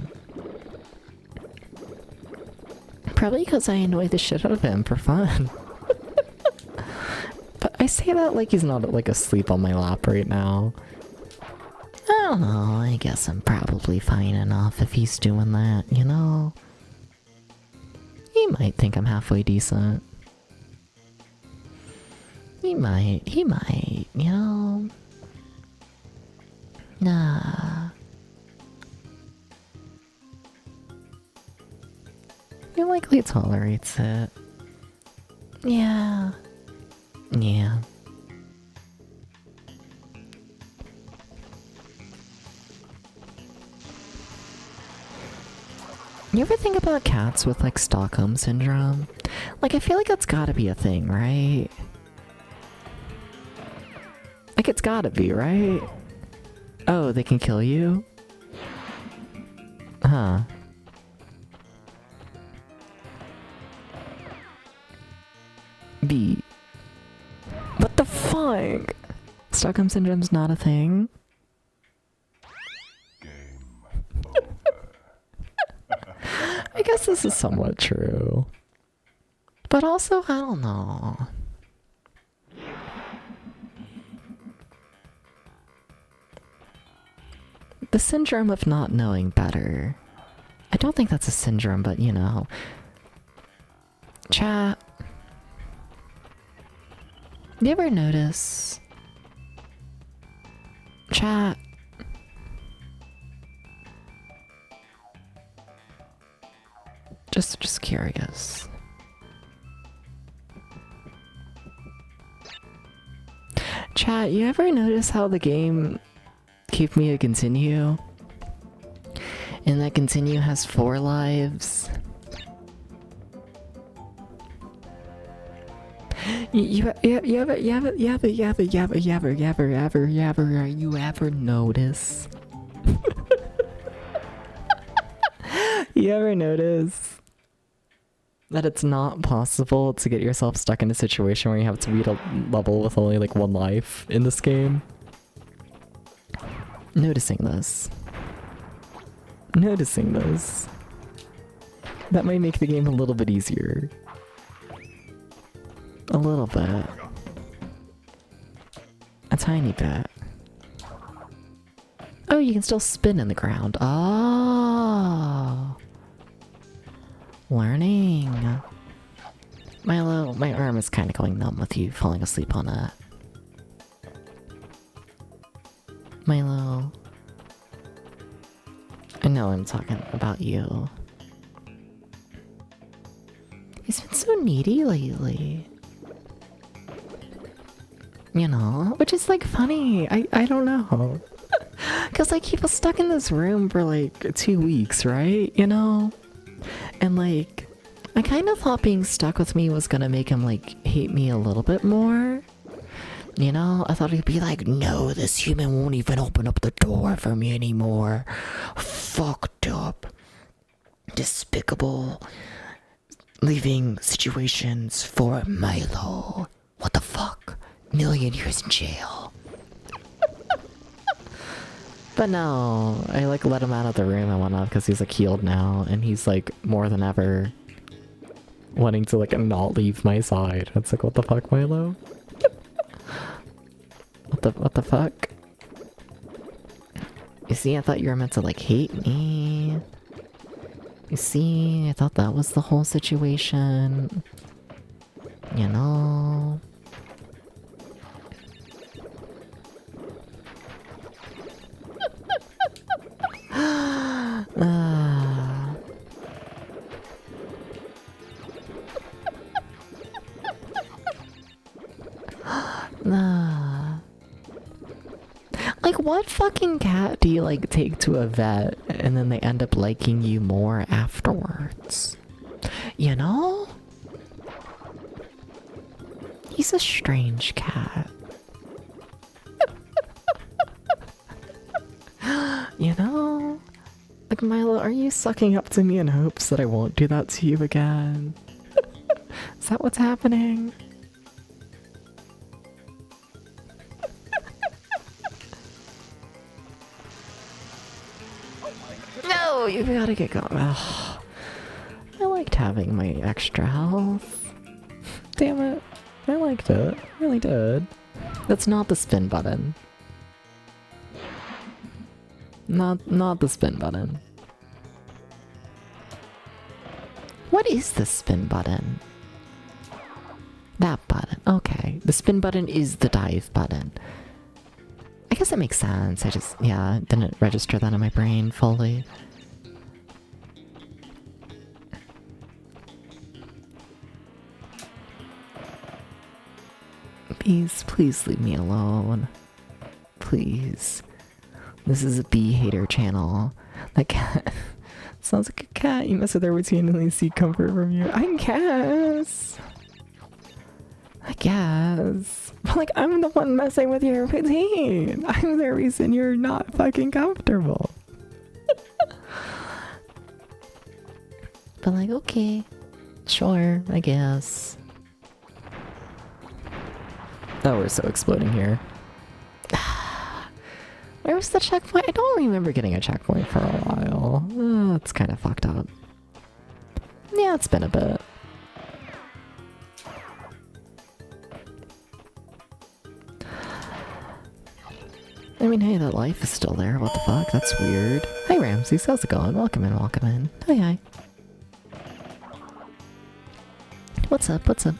Probably because I annoy the shit out of him for fun. But I say that like he's not like asleep on my lap right now. I don't know, I guess I'm probably fine enough if he's doing that, you know? He might think I'm halfway decent. He might, you know? Nah. He likely tolerates it. Yeah. Yeah. You ever think about cats with like Stockholm syndrome? Like I feel like that's gotta be a thing, right? Like it's gotta be, right? Oh, they can kill you? Huh. B. What the fuck? Stockholm syndrome's not a thing? I guess this is somewhat true. But also, I don't know. The syndrome of not knowing better. I don't think that's a syndrome, but you know. Chat. You ever notice? Chat. Just curious. Chat, you ever notice how the game gave me a continue? And that continue has 4 lives? You ever notice? You ever notice that it's not possible to get yourself stuck in a situation where you have to beat a level with only like 1 life in this game? Noticing this. That might make the game a little bit easier. A little bit. A tiny bit. Oh, you can still spin in the ground. Oh. Learning. Milo, my arm is kind of going numb with you falling asleep on it. Milo. I know I'm talking about you. He's been so needy lately. You know, which is like funny. I don't know. Cause like he was stuck in this room for like 2 weeks, right? You know? And like, I kind of thought being stuck with me was gonna make him like hate me a little bit more. You know? I thought he'd be like, no, this human won't even open up the door for me anymore. Fucked up. Despicable. Leaving situations for Milo. What the fuck? 1,000,000 years in jail. But no, I like let him out of the room and whatnot because he's like healed now and he's like more than ever wanting to like not leave my side. It's like, what the fuck, Milo? What the fuck? You see, I thought you were meant to like hate me. You see, I thought that was the whole situation. You know? Like, what fucking cat do you, like, take to a vet and then they end up liking you more afterwards? You know? He's a strange cat. You know? Like, Milo, are you sucking up to me in hopes that I won't do that to you again? Is that what's happening? No, you gotta get going. Ugh. I liked having my extra health. Damn it. I liked it. Really did. That's not the spin button. Not the spin button. What is the spin button? That button. Okay. The spin button is the dive button. I guess that makes sense. I just, yeah, didn't register that in my brain fully. Please leave me alone. Please. This is a bee hater channel. That cat sounds like a cat. You mess with her routinely seek comfort from you. I guess. But like, I'm the one messing with your routine. I'm the reason you're not fucking comfortable. But like, okay. Sure, I guess. Oh, we're so exploding here. Where was the checkpoint? I don't remember getting a checkpoint for a while. Oh, it's kind of fucked up. Yeah, it's been a bit. I mean, hey, that life is still there. What the fuck? That's weird. Hi, Ramses. How's it going? Welcome in, welcome in. Hi. What's up? What's up?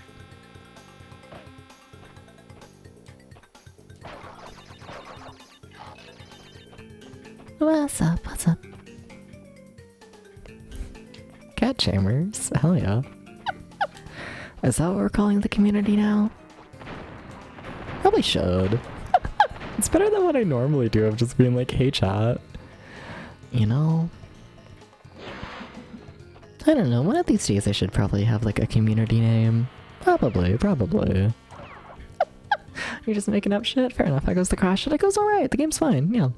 What's up? What's up? Cat chambers? Hell yeah. Is that what we're calling the community now? Probably should. It's better than what I normally do of just being like, hey chat. You know? I don't know, one of these days I should probably have like a community name. Probably. You're just making up shit? Fair enough. I goes to crash it. It goes alright. The game's fine. Yeah.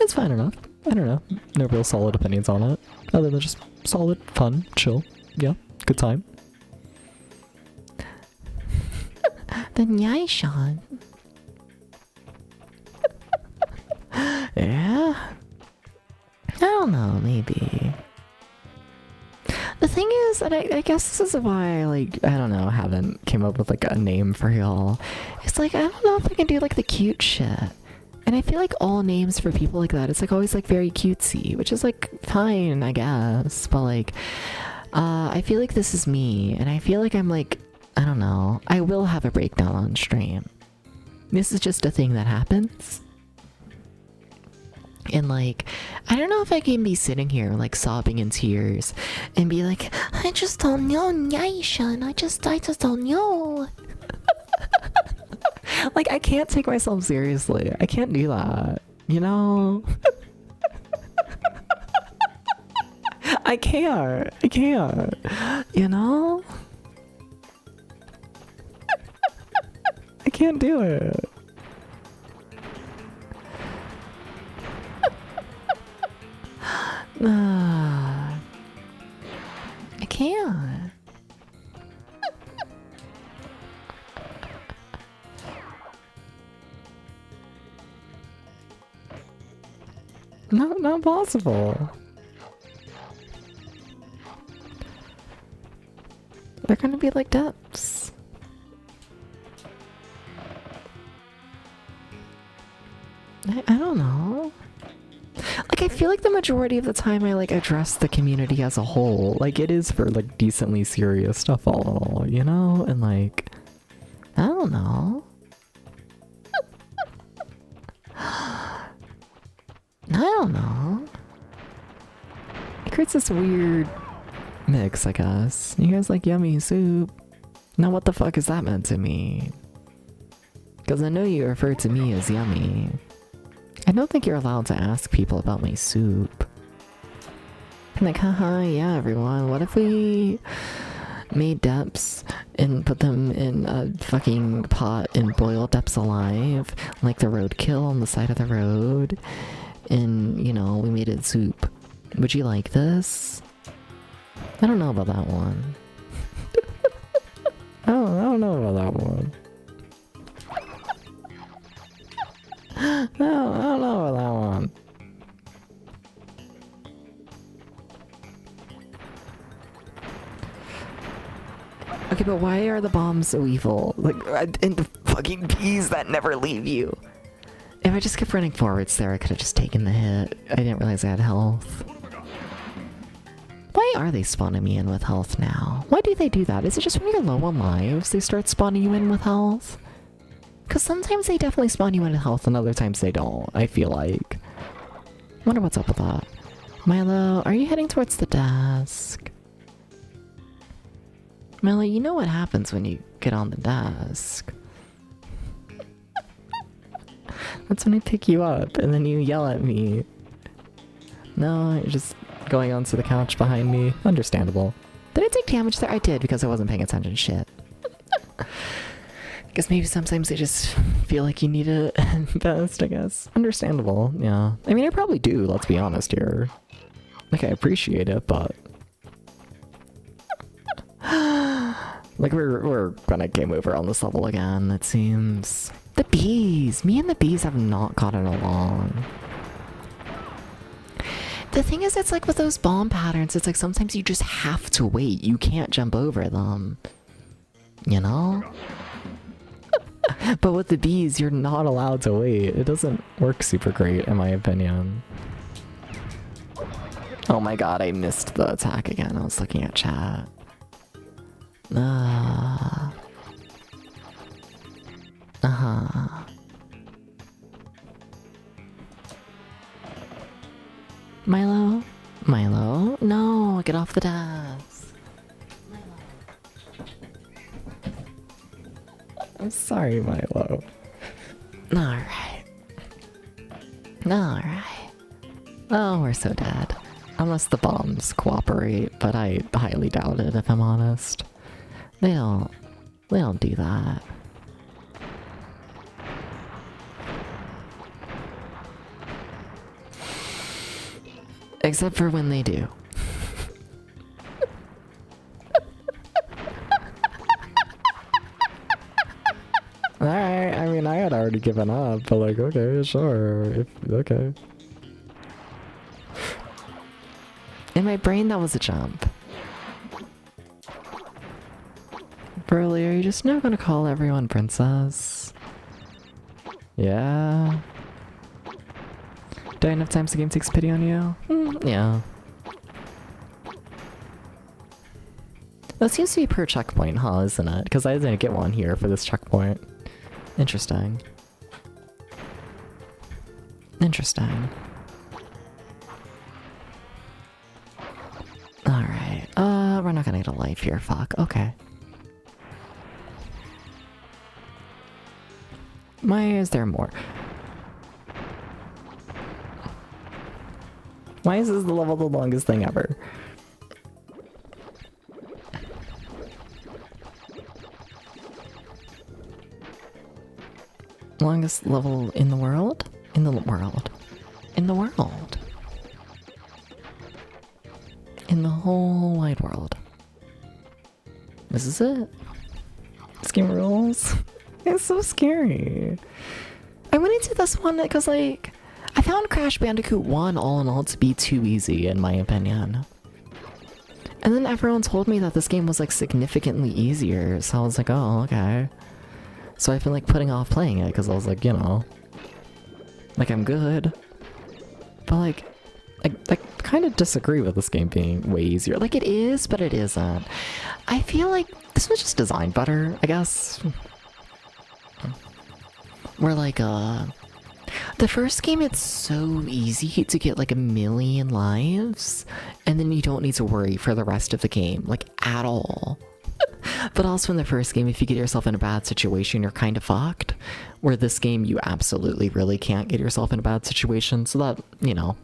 It's fine enough. I don't know. No real solid opinions on it. Other than just solid, fun, chill. Yeah. Good time. Then yay, Sean. Yeah? I don't know, maybe. The thing is, and I guess this is why I, like, I don't know, haven't came up with, like, a name for y'all. It's like, I don't know if I can do, like, the cute shit. And I feel like all names for people like that, it's, like, always, like, very cutesy, which is, like, fine, I guess. But, like, I feel like this is me, and I feel like I'm, like, I don't know, I will have a breakdown on stream. This is just a thing that happens. And like, I don't know if I can be sitting here like sobbing in tears and be like, I just don't know, Nyaishan, I just don't know. Like, I can't take myself seriously. I can't do that, you know? I can't, you know? I can't do it. I can't. Not possible. They're gonna be like depths. I don't know. Like, I feel like the majority of the time I, like, address the community as a whole. Like, it is for, like, decently serious stuff all in all, you know? And, like, I don't know. I don't know. It creates this weird mix, I guess. You guys like yummy soup. Now what the fuck is that meant to mean? Because I know you refer to me as yummy. I don't think you're allowed to ask people about my soup. I'm like, haha, yeah, everyone, what if we made depths and put them in a fucking pot and boiled depths alive, like the roadkill on the side of the road, and, you know, we made it soup. Would you like this? I don't know about that one. I don't know about that one. I don't know about that one. Okay, but why are the bombs so evil? Like, and the fucking bees that never leave you. If I just kept running forwards there, I could have just taken the hit. I didn't realize I had health. Why are they spawning me in with health now? Why do they do that? Is it just when you're low on lives, they start spawning you in with health? Because sometimes they definitely spawn you in with health and other times they don't, I feel like. Wonder what's up with that. Milo, are you heading towards the desk? Milo, you know what happens when you get on the desk. That's when I pick you up and then you yell at me. No, you're just going onto the couch behind me. Understandable. Did I take damage there? I did because I wasn't paying attention. Shit. Guess maybe sometimes they just feel like you need it best, I guess. Understandable, yeah. I mean, I probably do, let's be honest here. Like, I appreciate it, but... like, we're gonna game over on this level again, it seems. The bees! Me and the bees have not gotten along. The thing is, it's like with those bomb patterns, it's like sometimes you just have to wait. You can't jump over them. You know? But with the bees, you're not allowed to wait. It doesn't work super great, in my opinion. Oh my god, I missed the attack again. I was looking at chat. Uh-huh. Milo? Milo? No, get off the desk. I'm sorry, Milo. Alright. Alright. Oh, we're so dead. Unless the bombs cooperate, but I highly doubt it, if I'm honest. They don't do that. Except for when they do. Alright, I mean, I had already given up, but like, okay, sure, okay. In my brain, that was a jump. Burley, are you just now gonna call everyone princess? Yeah. Do I enough times the game takes pity on you? Yeah. That seems to be per checkpoint, huh, isn't it? Because I didn't get one here for this checkpoint. Interesting. Interesting. Alright. We're not gonna get a life here, fuck. Okay. Why is there more? Why is this level the longest thing ever? Longest level in the world? In the world. In the world. In the whole wide world. This is it. This game rules. It's so scary. I went into this one because, like, I found Crash Bandicoot 1 all in all to be too easy, in my opinion. And then everyone told me that this game was, like, significantly easier, so I was like, oh, okay. So I've been, like, putting off playing it, because I was like, you know, like, I'm good. But, like, I kind of disagree with this game being way easier. Like, it is, but it isn't. I feel like this was just designed better, I guess. Where, like, the first game, it's so easy to get like 1,000,000 lives, and then you don't need to worry for the rest of the game, like, at all. But also in the first game, if you get yourself in a bad situation, you're kind of fucked. Where this game, you absolutely really can't get yourself in a bad situation. So that, you know,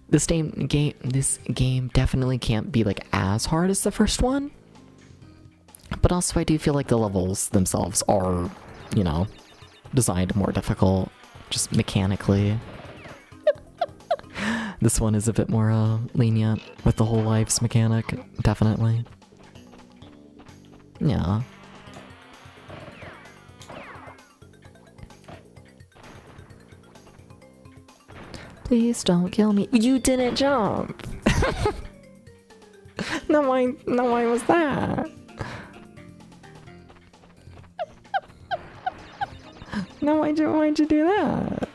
this game definitely can't be like as hard as the first one. But also I do feel like the levels themselves are, you know, designed more difficult, just mechanically. This one is a bit more lenient with the whole lives mechanic, definitely. Yeah. Please don't kill me. You didn't jump! No, why was that? No, why'd you do that?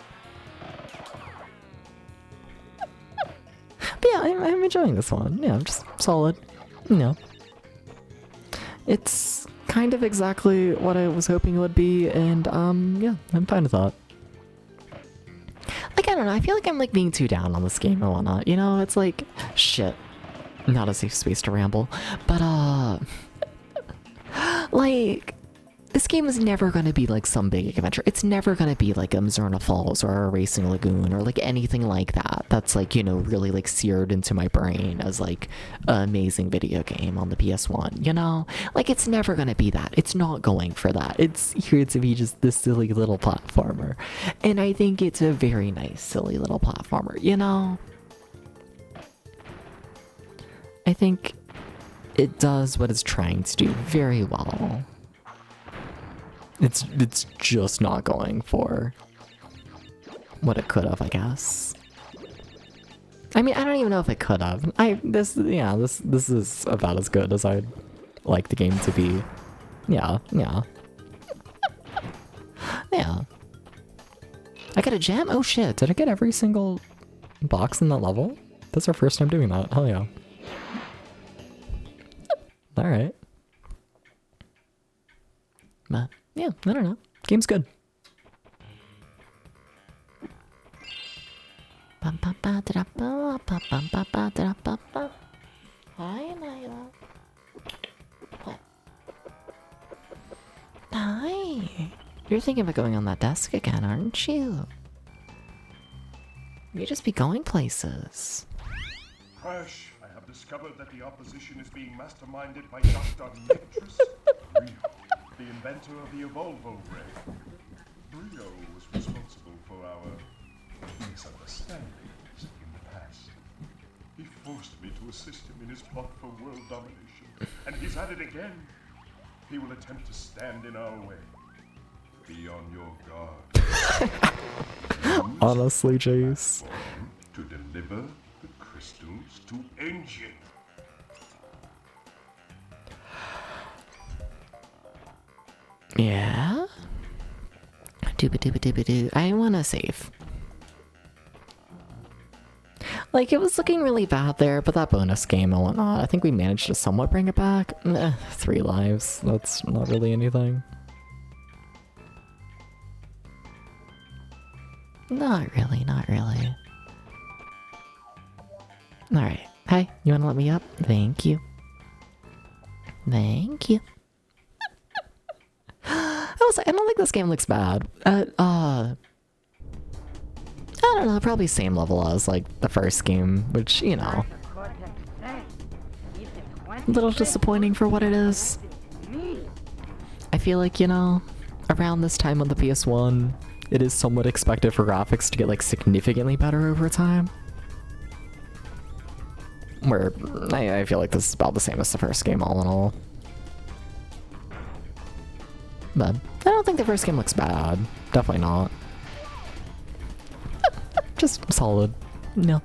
But yeah, I'm enjoying this one. Yeah, just solid. You know. It's kind of exactly what I was hoping it would be, and yeah, I'm fine with that. Like, I don't know, I feel like I'm like being too down on this game and whatnot, you know? It's like, shit. Not a safe space to ramble. But like, this game is never gonna be like some big adventure. It's never gonna be like a Mizurna Falls or a Racing Lagoon or like anything like that. That's like, you know, really like seared into my brain as like an amazing video game on the PS1, you know? Like, it's never gonna be that. It's not going for that. It's here to be just this silly little platformer. And I think it's a very nice, silly little platformer, you know? I think it does what it's trying to do very well. It's just not going for what it could have, I guess. I mean, I don't even know if it could have. This is about as good as I'd like the game to be. Yeah. Yeah. I got a gem? Oh shit, did I get every single box in that level? That's our first time doing that. Hell yeah. Alright. But yeah, I don't know. Game's good. Hi, Lila. What? Hi. You're thinking about going on that desk again, aren't you? You just be going places. Crash, I have discovered that the opposition is being masterminded by Dr. Nitrous Brio, the inventor of the Evolvo Ray. Brio was responsible for our misunderstandings in the past. He forced me to assist him in his plot for world domination, and he's at it again. He will attempt to stand in our way. Be on your guard. Honestly, Jace. To deliver the crystals to Engine. Yeah? Dooba-dooba-dooba-doo. I wanna save. Like, it was looking really bad there, but that bonus game and whatnot, I think we managed to somewhat bring it back. 3 lives. That's not really anything. Not really, not really. Alright. Hi, you wanna let me up? Thank you. Thank you. I don't think this game looks bad. I don't know, probably same level as like the first game, which, you know, a little disappointing for what it is. I feel like, you know, around this time on the PS1, it is somewhat expected for graphics to get like significantly better over time. Where I feel like this is about the same as the first game all in all. But I don't think the first game looks bad. Definitely not. Just solid. No.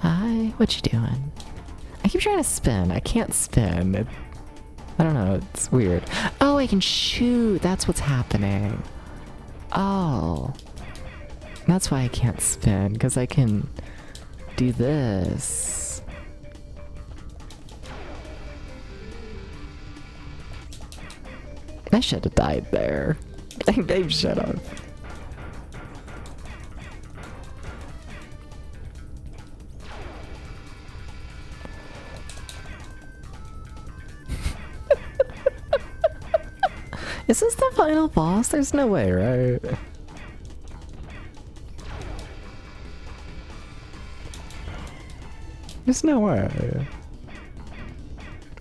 Hi, what you doing? I keep trying to spin. I can't spin. I don't know, it's weird. Oh, I can shoot. That's what's happening. Oh. That's why I can't spin, because I can do this. I should have died there. Babe, shut up. Is this the final boss? There's no way, right? There's no way.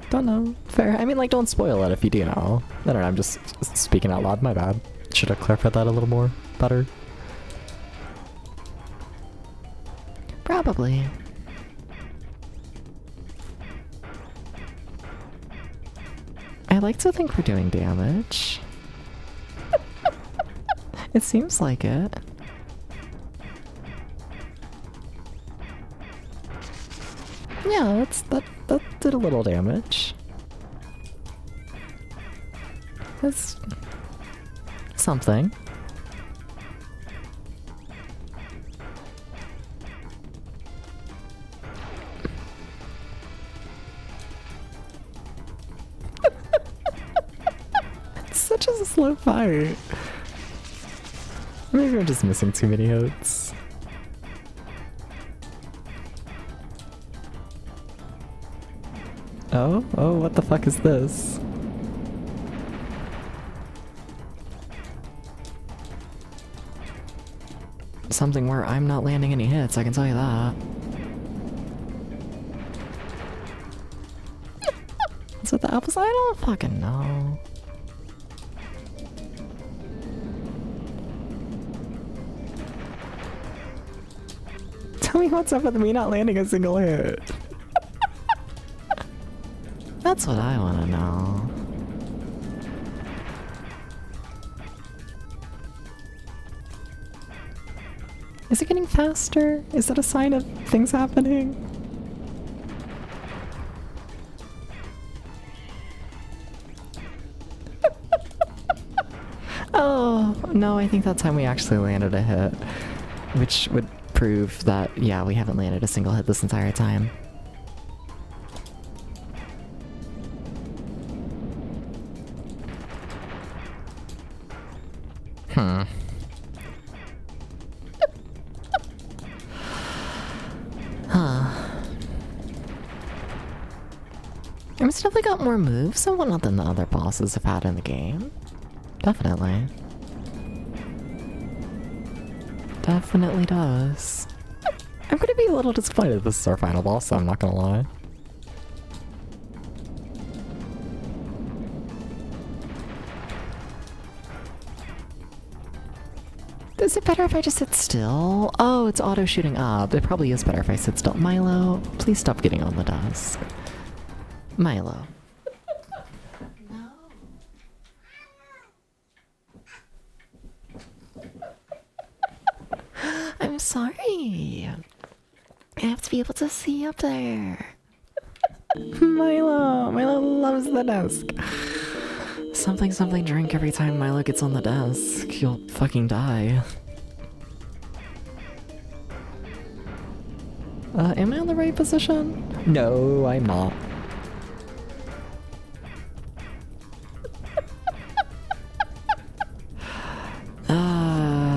Don't know. Fair. I mean, like, don't spoil it if you do know. I don't know, I'm just speaking out loud. My bad. Should have clarified that a little more better. Probably. I like to think we're doing damage. It seems like it. Yeah, that did a little damage. That's something. It's such a slow fight. Maybe I'm just missing too many hits. Oh, what the fuck is this? Something where I'm not landing any hits, I can tell you that. Is it the apples? I don't fucking know. Tell me what's up with me not landing a single hit. That's what I want to know. Is it getting faster? Is that a sign of things happening? Oh, no, I think that time we actually landed a hit. Which would prove that, yeah, we haven't landed a single hit this entire time. It's definitely got more moves and whatnot than the other bosses have had in the game. Definitely. Definitely does. I'm gonna be a little disappointed this is our final boss, so I'm not gonna lie. Is it better if I just sit still? Oh, it's auto shooting up. It probably is better if I sit still. Milo, please stop getting on the desk. Milo. No. I'm sorry. I have to be able to see up there. Milo loves the desk. Something drink every time Milo gets on the desk. You'll fucking die. Am I in the right position? No, I'm not.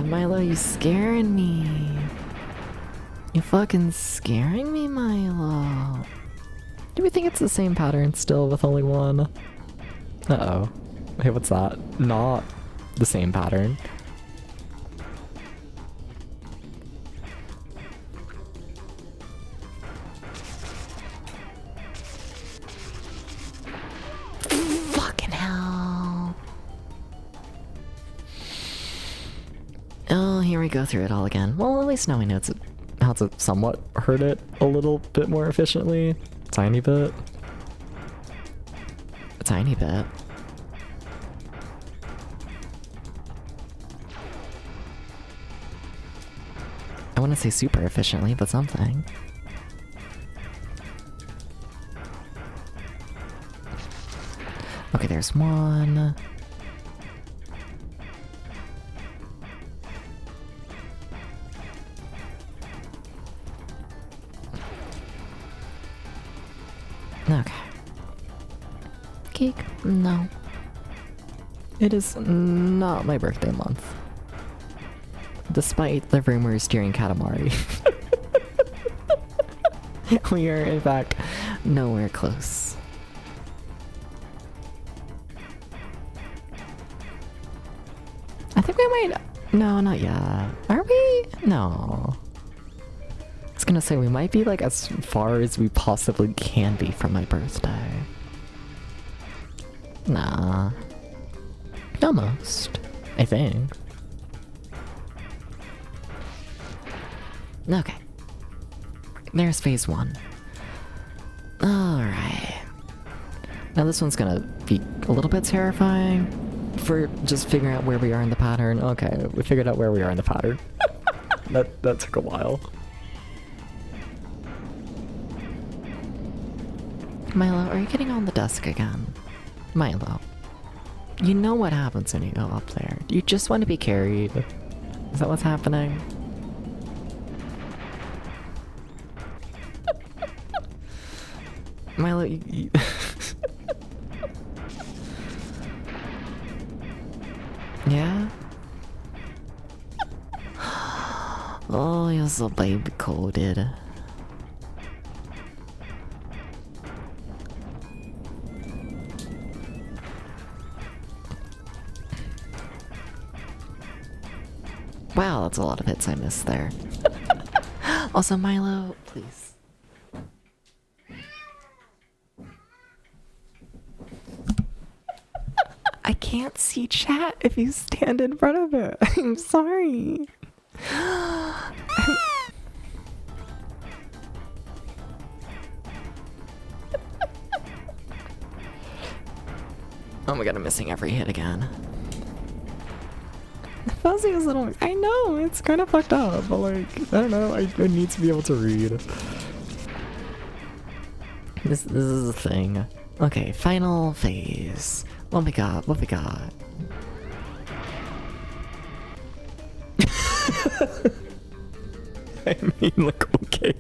Milo, you scaring me. You fucking scaring me, Milo. Do we think it's the same pattern still with only one? Uh-oh. Hey, what's that? Not the same pattern. Fucking hell. Oh, here we go through it all again. Well, at least now we know how to somewhat hurt it a little bit more efficiently. Tiny bit. A tiny bit. I wouldn't say super efficiently, but something. Okay, there's one. Okay. Cake? No. It is not my birthday month. Despite the rumors during Katamari. We are, in fact, nowhere close. I think we might... No, not yet. Are we? No. I was gonna say, we might be like as far as we possibly can be from my birthday. Nah. Almost. I think. Okay. There's phase 1. Alright. Now this one's gonna be a little bit terrifying for just figuring out where we are in the pattern. Okay, we figured out where we are in the pattern. that took a while. Milo, are you getting on the desk again? Milo. You know what happens when you go up there. You just want to be carried. Is that what's happening? Milo, you yeah? Oh, you're so baby coded. Wow, that's a lot of hits I missed there. Also, Milo, please. I can't see chat if you stand in front of it. I'm sorry. Oh my god, I'm missing every hit again. Fuzzy is little. I know, it's kind of fucked up, but like, I don't know, I need to be able to read. This is a thing. Okay, final phase. What we got? What we got? I mean, like, okay.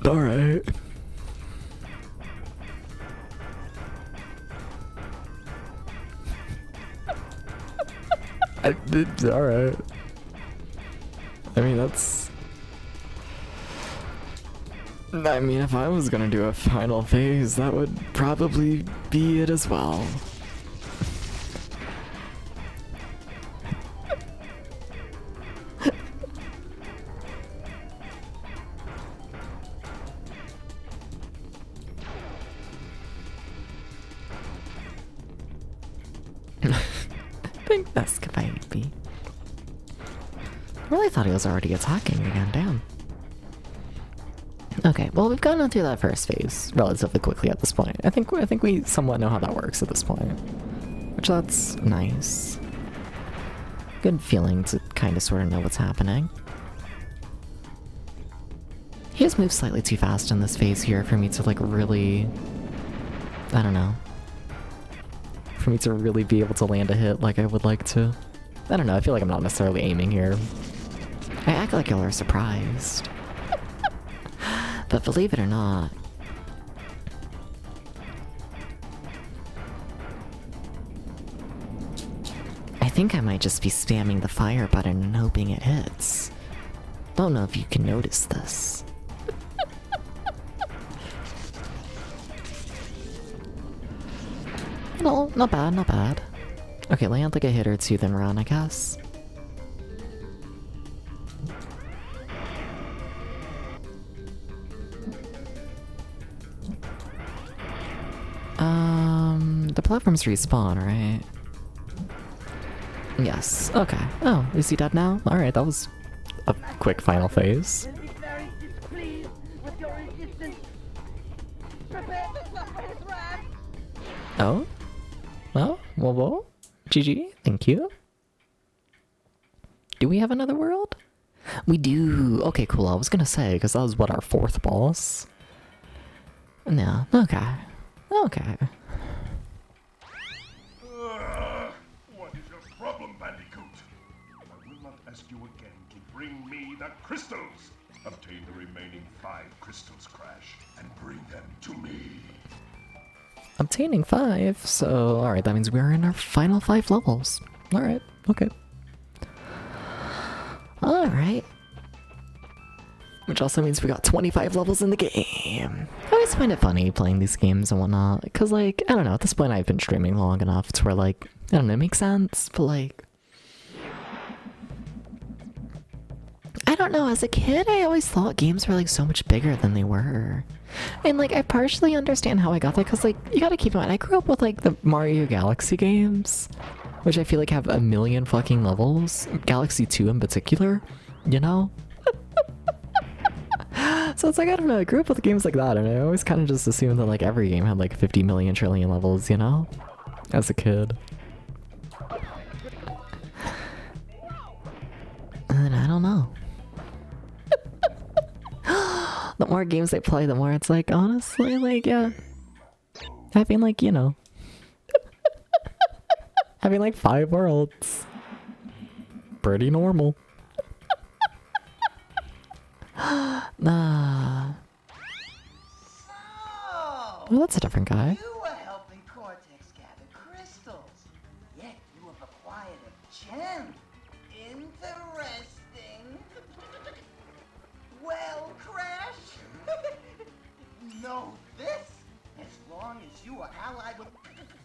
Alright. Alright. I mean, that's... I mean, if I was gonna do a final phase, that would probably be it as well. Big desk baby. I really thought he was already attacking again, damn. Okay, well we've gotten through that first phase relatively quickly at this point. I think we somewhat know how that works at this point. Which that's nice. Good feeling to kind of sort of know what's happening. He just moves slightly too fast in this phase here for me to like really... I don't know. For me to really be able to land a hit like I would like to. I don't know, I feel like I'm not necessarily aiming here. I act like y'all are surprised. But believe it or not, I think I might just be spamming the fire button and hoping it hits. Don't know if you can notice this. No, not bad, not bad. Okay, land like a hit or two, then run, I guess. The platforms respawn, right? Yes, okay. Oh, is he dead now? Alright, that was a quick final phase. Will be very displeased with your resistance. Prepare to suffer his wrath. Oh? Well, GG, thank you. Do we have another world? We do. Okay, cool, I was gonna say, because that was what, our 4th boss? No, okay. Okay. What is your problem, Bandicoot? I will not ask you again to bring me the crystals. Obtain the remaining 5 crystals, Crash, and bring them to me. obtaining 5, so alright, that means we're in our final 5 levels. Alright, okay. Alright. Which also means we got 25 levels in the game. I always find it funny playing these games and whatnot, because, like, I don't know, at this point I've been streaming long enough to where, like, I don't know, it makes sense, but, like, I don't know, as a kid I always thought games were, like, so much bigger than they were. And, like, I partially understand how I got that, because, like, you gotta keep in mind, I grew up with, like, the Mario Galaxy games, which I feel like have a million fucking levels, Galaxy 2 in particular, you know? So it's like, I don't know, I grew up with games like that, and I always kind of just assumed that, like, every game had, like, 50 million trillion levels, you know? As a kid. And I don't know. The more games I play, the more it's like, honestly, like, yeah. Having, like, you know. Having, like, 5 worlds. Pretty normal. Nah. So, Well, that's a different guy. you were helping Cortex gather crystals, yet you have acquired a gem. Interesting. Well, Crash, know this. As long as you are allied with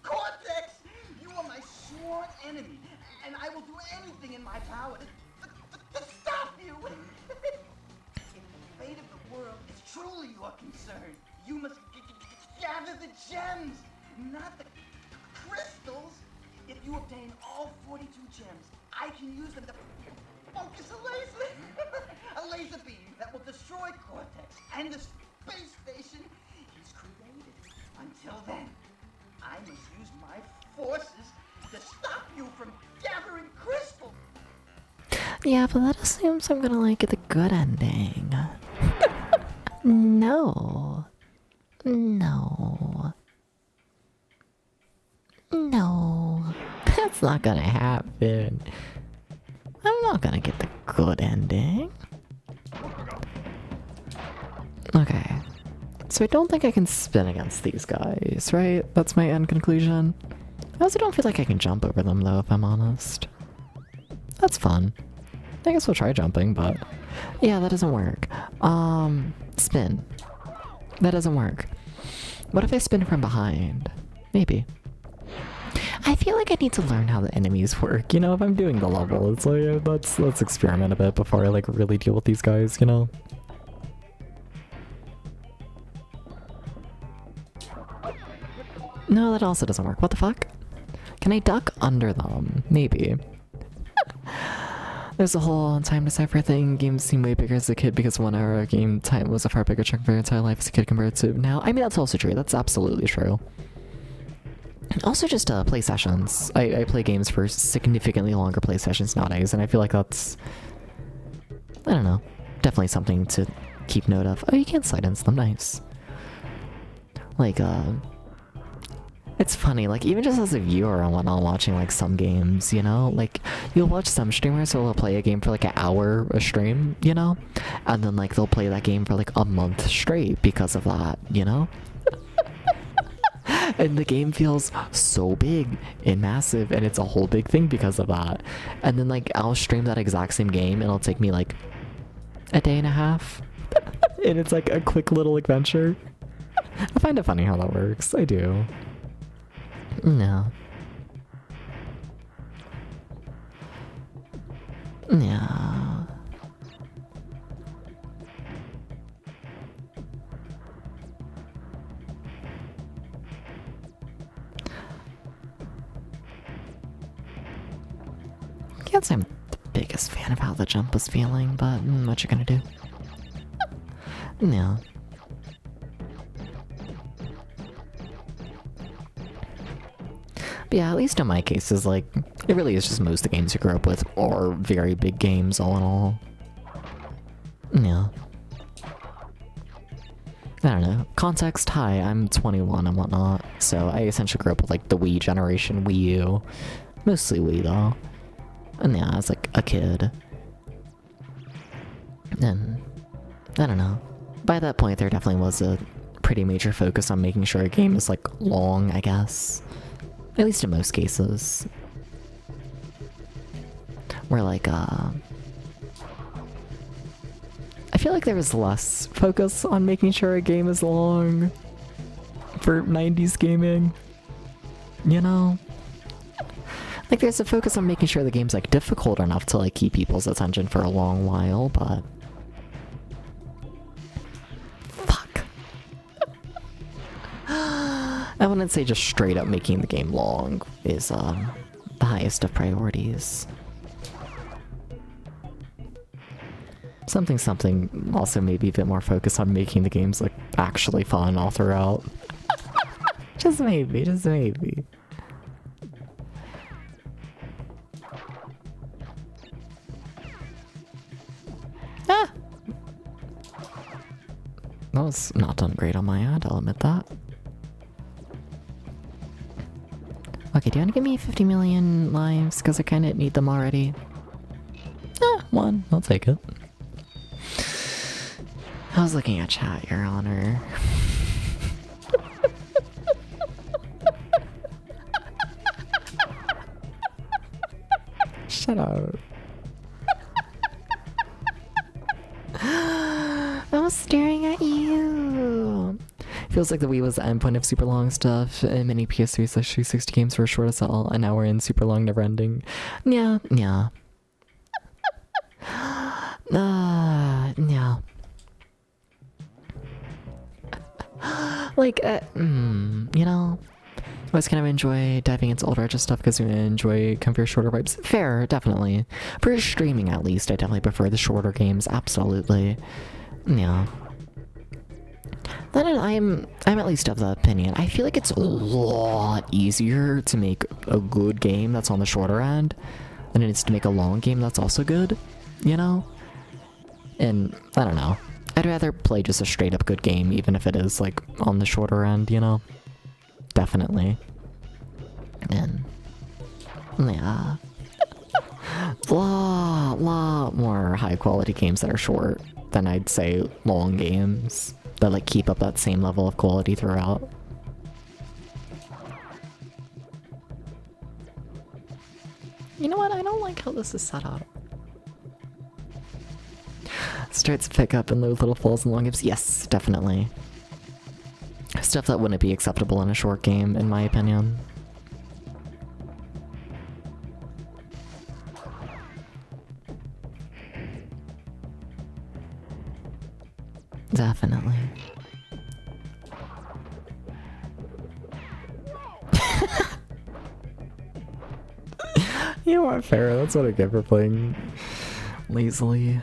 Cortex, you are my sworn enemy, and I will do anything in my power to stop you. If the fate of the world is truly your concern, you must gather the gems, not the crystals. If you obtain all 42 gems, I can use them to focus a laser. A laser beam that will destroy Cortex and the space station he's created. Until then, I must use my forces to stop you from gathering crystals. Yeah, but that assumes I'm gonna, like, get the good ending. No. No. No. That's not gonna happen. I'm not gonna get the good ending. Okay. So I don't think I can spin against these guys, right? That's my end conclusion. I also don't feel like I can jump over them, though, if I'm honest. That's fun. I guess we'll try jumping, but... yeah, that doesn't work. Spin. That doesn't work. What if I spin from behind? Maybe. I feel like I need to learn how the enemies work, you know, if I'm doing the level. It's like, let's experiment a bit before I, like, really deal with these guys, you know? No, that also doesn't work. What the fuck? Can I duck under them? Maybe. There's a whole time decipher thing. Games seem way bigger as a kid because 1 hour of game time was a far bigger chunk of your entire life as a kid compared to now. I mean, that's also true. That's absolutely true. Also, just play sessions. I play games for significantly longer play sessions nowadays, and I feel like that's... I don't know. Definitely something to keep note of. Oh, you can slide into them. Nice. Like, it's funny, like, even just as a viewer and whatnot watching, like, some games, you know? Like, you'll watch some streamers who will play a game for, like, an hour a stream, you know? And then, like, they'll play that game for, like, a month straight because of that, you know? And the game feels so big and massive, and it's a whole big thing because of that. And then, like, I'll stream that exact same game, and it'll take me, like, a day and a half. And it's, like, a quick little adventure. I find it funny how that works. I do. No. No. Can't say I'm the biggest fan of how the jump was feeling, but what you gonna do? No. But yeah, at least in my cases, like, it really is just most of the games you grew up with are very big games, all in all. Yeah. I don't know. Context, hi, I'm 21 and whatnot, so I essentially grew up with, like, the Wii generation, Wii U. Mostly Wii, though. And yeah, I was, like, a kid. And, I don't know. By that point, there definitely was a pretty major focus on making sure a game is like long, I guess. At least in most cases. Where like I feel like there was less focus on making sure a game is long for 90s gaming. You know? Like there's a focus on making sure the game's like difficult enough to like keep people's attention for a long while, but fuck. I wouldn't say just straight up making the game long is the highest of priorities. Something also maybe a bit more focused on making the games like actually fun all throughout. Just maybe, just maybe. Ah! That was not done great on my end, I'll admit that. Okay, do you want to give me 50 million lives? Because I kind of need them already. Ah, 1. I'll take it. I was looking at chat, Your Honor. Shut up. I was staring at you. Feels like the Wii was the endpoint of super long stuff, and many PS3/360 games were short as hell, and now we're in super long never ending. Yeah, yeah. Yeah. Like, you know, I always kind of enjoy diving into older retro stuff because I enjoy comfier, shorter vibes. Fair, definitely. For streaming, at least, I definitely prefer the shorter games. Absolutely. Yeah. Then I'm at least of the opinion. I feel like it's a lot easier to make a good game that's on the shorter end than it is to make a long game that's also good. You know? And I don't know. I'd rather play just a straight up good game, even if it is like on the shorter end, you know? Definitely. And yeah. lot more high quality games that are short than I'd say long games that like keep up that same level of quality throughout. You know what? I don't like how this is set up. Starts to pick up in low little falls and long games. Yes, definitely. Stuff that wouldn't be acceptable in a short game, in my opinion. Definitely. You know what, fair, that's what I get for playing lazily.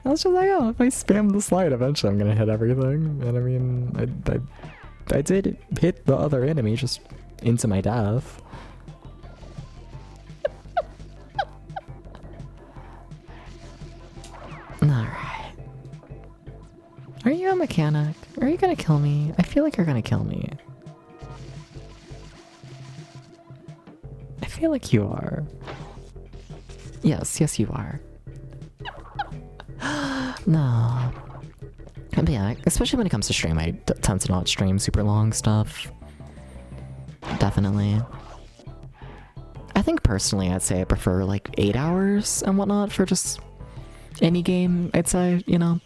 I was just like, oh, if I spam the slide, eventually I'm gonna hit everything. And I mean, I did hit the other enemy just into my death. Alright. Are you a mechanic? Are you gonna kill me? I feel like you're gonna kill me. I feel like you are. Yes, yes you are. No. But yeah, especially when it comes to stream, I tend to not stream super long stuff. Definitely. I think personally I'd say I prefer like 8 hours and whatnot for just any game, I'd say, you know.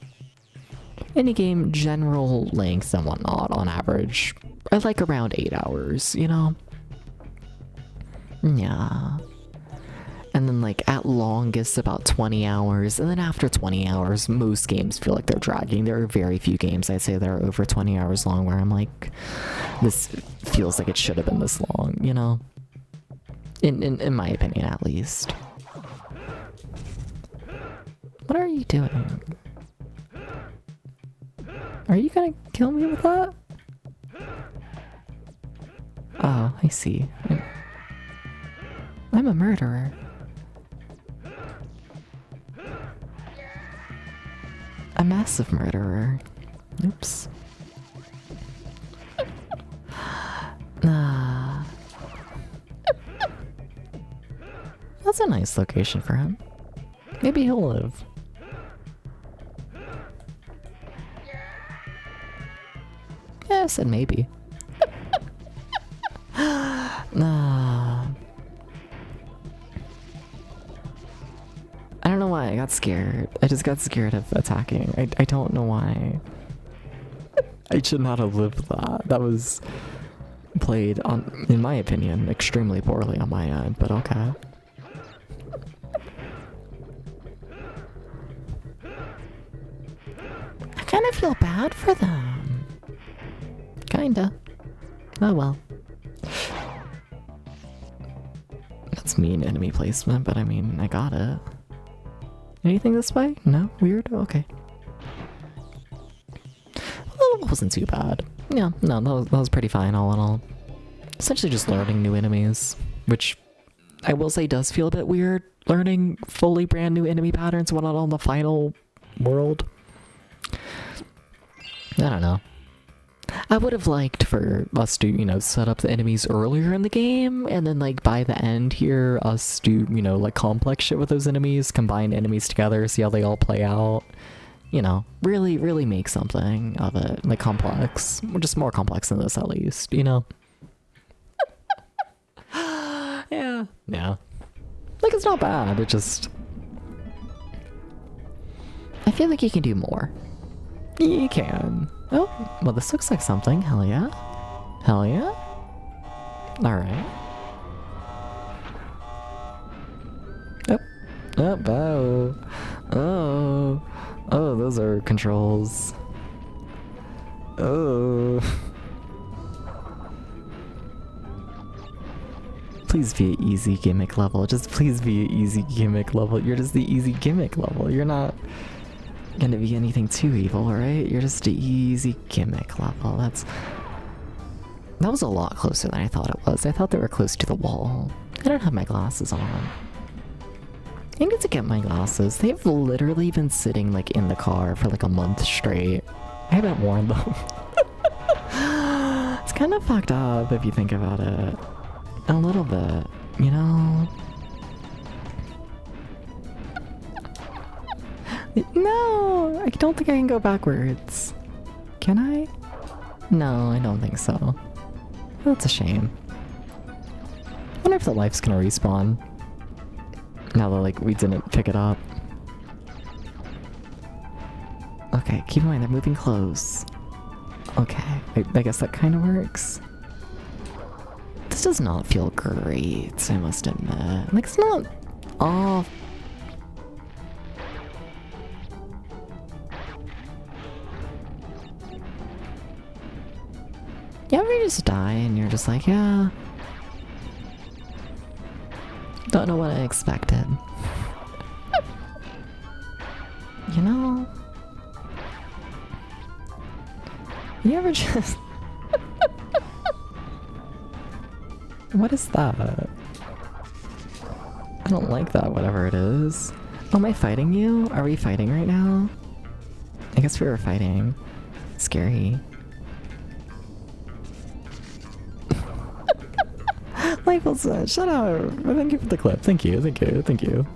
Any game, general length and whatnot on average. I like around 8 hours, you know. Yeah. And then like at longest about 20 hours, and then after 20 hours, most games feel like they're dragging. There are very few games I'd say that are over 20 hours long where I'm like, this feels like it should have been this long, you know? In my opinion, at least. What are you doing? Are you gonna kill me with that? Oh, I see. I'm a murderer. A massive murderer. Oops. That's a nice location for him. Maybe he'll live. Yeah, I said maybe. Nah. I don't know why I got scared. I just got scared of attacking. I don't know why. I should not have lived that. That was played on, in my opinion, extremely poorly on my end, but okay. I kind of feel bad for them. Kinda. Oh well. That's mean enemy placement, but I mean, I got it. Anything this way? No? Weird? Okay. Well, it wasn't too bad. Yeah, no, that was pretty fine all in all. Essentially just learning new enemies, which I will say does feel a bit weird, learning fully brand new enemy patterns when on the final world. I don't know. I would have liked for us to, you know, set up the enemies earlier in the game, and then, like, by the end here, us do, you know, like, complex shit with those enemies, combine enemies together, see how they all play out. You know, really, really make something of it. Like, complex. Or just more complex than this, at least, you know? Yeah. Yeah. Like, it's not bad, it just... I feel like you can do more. You can. Oh, well, this looks like something. Hell yeah. Hell yeah. Alright. Oh. Oh, oh. Oh. Oh, those are controls. Oh. Please be an easy gimmick level. Just please be an easy gimmick level. You're just the easy gimmick level. You're not gonna be anything too evil, right? You're just an easy gimmick level. That was a lot closer than I thought it was. I thought they were close to the wall. I don't have my glasses on. I need to get my glasses. They've literally been sitting like in the car for like a month straight. I haven't worn them. It's kind of fucked up if you think about it. A little bit, you know? No, I don't think I can go backwards. Can I? No, I don't think so. That's a shame. I wonder if the life's gonna respawn. Now that, like, we didn't pick it up. Okay, keep in mind, they're moving close. Okay, I guess that kind of works. This does not feel great, I must admit. Like, it's not off. You ever just die and you're just like, yeah. Don't know what I expected. You know? You ever just... What is that? I don't like that, whatever it is. Oh, am I fighting you? Are we fighting right now? I guess we were fighting. Scary. Michael said, shut up! Thank you for the clip. Thank you, thank you, thank you.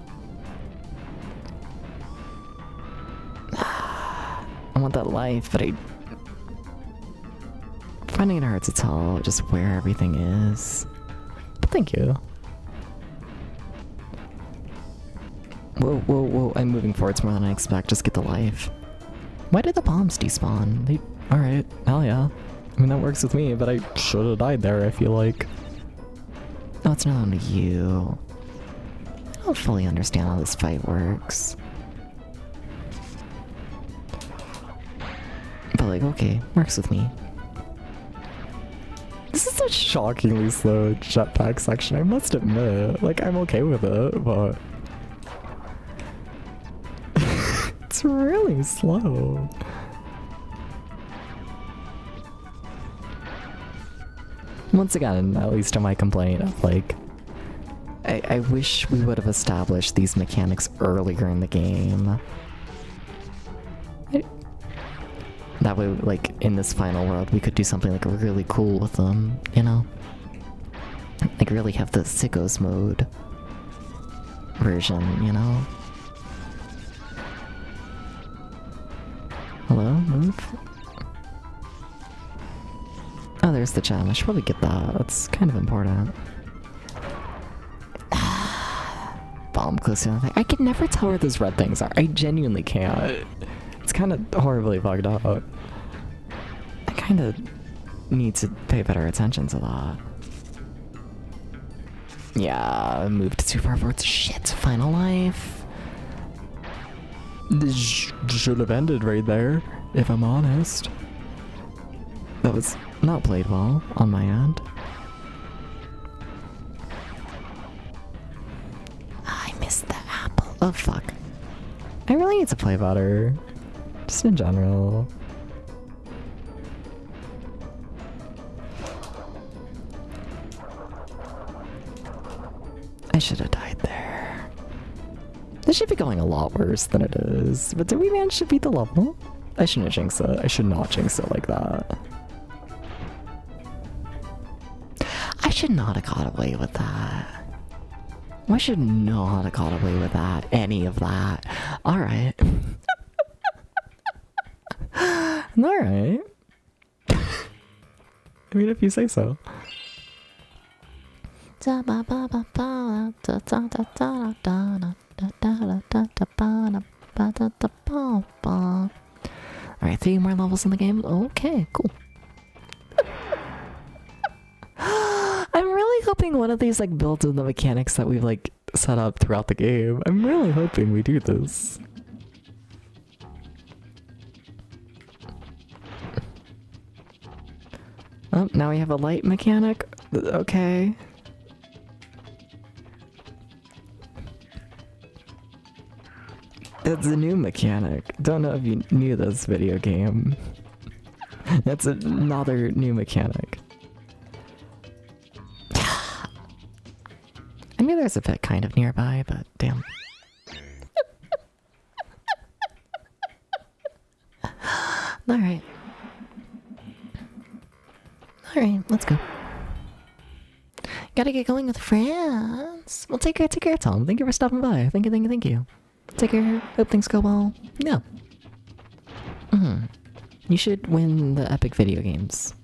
I want that life, but finding it hard to tell just where everything is. But thank you. Whoa, whoa, whoa, I'm moving forwards more than I expect. Just get the life. Why did the bombs despawn? Alright, hell yeah. I mean, that works with me, but I should have died there, I feel like. No, it's not on you. I don't fully understand how this fight works. But like, okay, works with me. This is a shockingly slow jetpack section, I must admit. Like, I'm okay with it, but... it's really slow. Once again, at least to my complaint of like, I wish we would have established these mechanics earlier in the game. That way, like, in this final world, we could do something like really cool with them, you know? Like, really have the sickos mode version, you know? Hello? Move? Oh, there's the gem. I should probably get that. That's kind of important. Bomb close to nothing. I can never tell where those red things are. I genuinely can't. It's kind of horribly bugged out. I kind of need to pay better attention to that. Yeah, I moved too far forward. Shit, final life. This should have ended right there, if I'm honest. That was not played well on my end. I missed the apple. Oh, fuck. I really need to play better. Just in general. I should have died there. This should be going a lot worse than it is. But did we manage to beat the level? I shouldn't jinx it. I should not jinx it like that. I should not have got away with that. I should not have got away with that. Any of that. Alright. Alright. I mean, if you say so. Alright, 3 more levels in the game. Okay, cool. I'm really hoping one of these like builds in the mechanics that we've like set up throughout the game. I'm really hoping we do this. Oh, now we have a light mechanic. Okay. It's a new mechanic. Don't know if you knew this video game. That's another new mechanic. I knew there's a pit kind of nearby, but damn. Alright. Alright, let's go. Gotta get going with friends. Well, take care, Tom. Thank you for stopping by. Thank you. Take care. Hope things go well. Yeah. You should win the epic video games.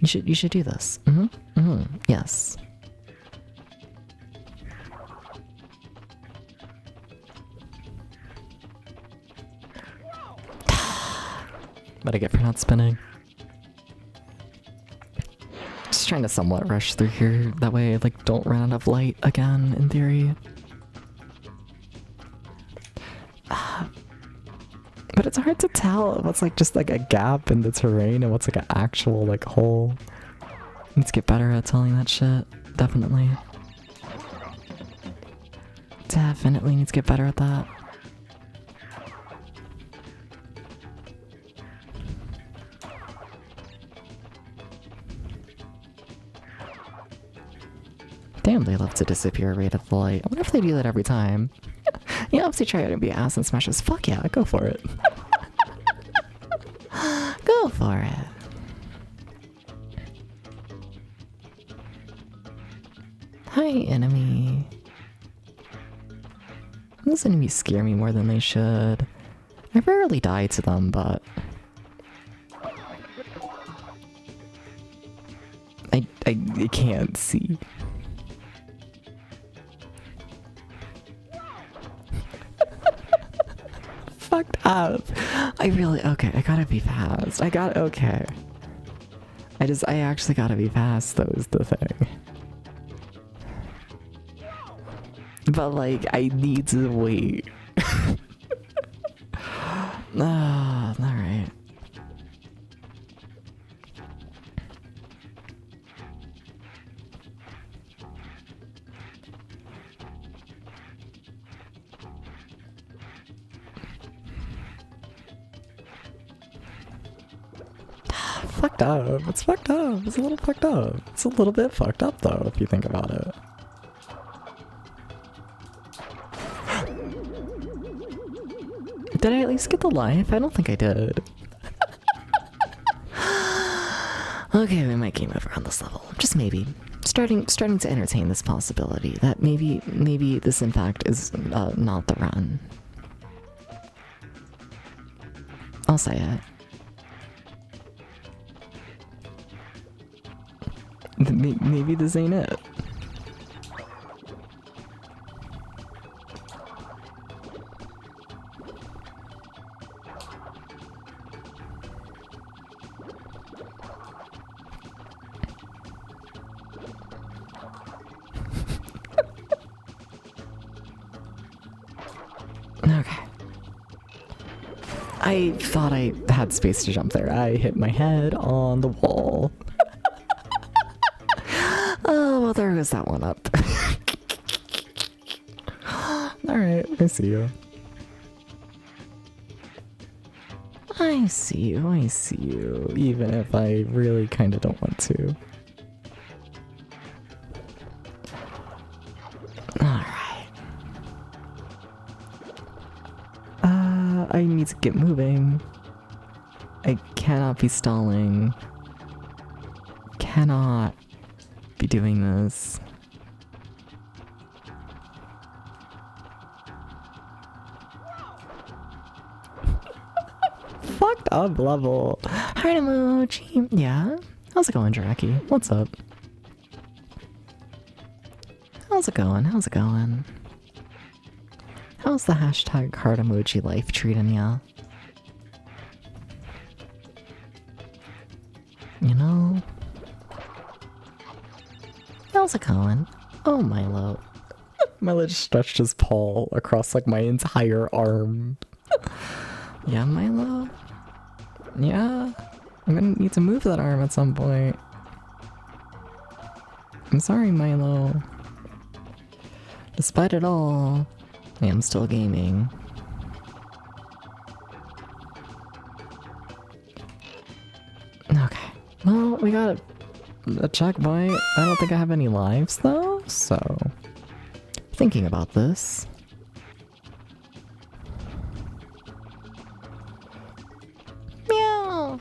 You should do this. Yes. What I get for not spinning. Just trying to somewhat rush through here. That way I like don't run out of light again, in theory. But it's hard to tell what's like just like a gap in the terrain and what's like an actual like hole. Need to get better at telling that shit. Definitely. Definitely need to get better at that. Damn, they love to disappear right at the light. I wonder if they do that every time. Yeah, obviously try it and be ass and smashes. Fuck yeah, go for it. Go for it. Hi, enemy. Those enemies scare me more than they should. I rarely die to them, but... I can't see. Fucked up. I gotta be fast. Okay. I actually gotta be fast, though, is the thing. But, like, I need to wait. Alright. Fucked up. It's fucked up. It's a little fucked up. It's a little bit fucked up, though, if you think about it. Did I at least get the life? I don't think I did. Okay, we might game over on this level. Just maybe. Starting to entertain this possibility that maybe this in fact is not the run. I'll say it. maybe this ain't it. Okay. I thought I had space to jump there. I hit my head on the wall. Oh, well, there goes that one up. Alright, I see you. I see you, I see you. Even if I really kind of don't want to. Alright. I need to get moving. I cannot be stalling. Cannot be doing this. Fucked up level. Heart emoji. Yeah? How's it going, Jackie? What's up? How's it going? How's it going? How's the hashtag heart emoji life treating ya? You know? How's it going? Oh, Milo. Milo just stretched his paw across like my entire arm. Yeah, Milo? Yeah? I'm gonna need to move that arm at some point. I'm sorry, Milo. Despite it all, I am still gaming. Okay. Well, we got a checkpoint. I don't think I have any lives, though, so... Thinking about this... Meow!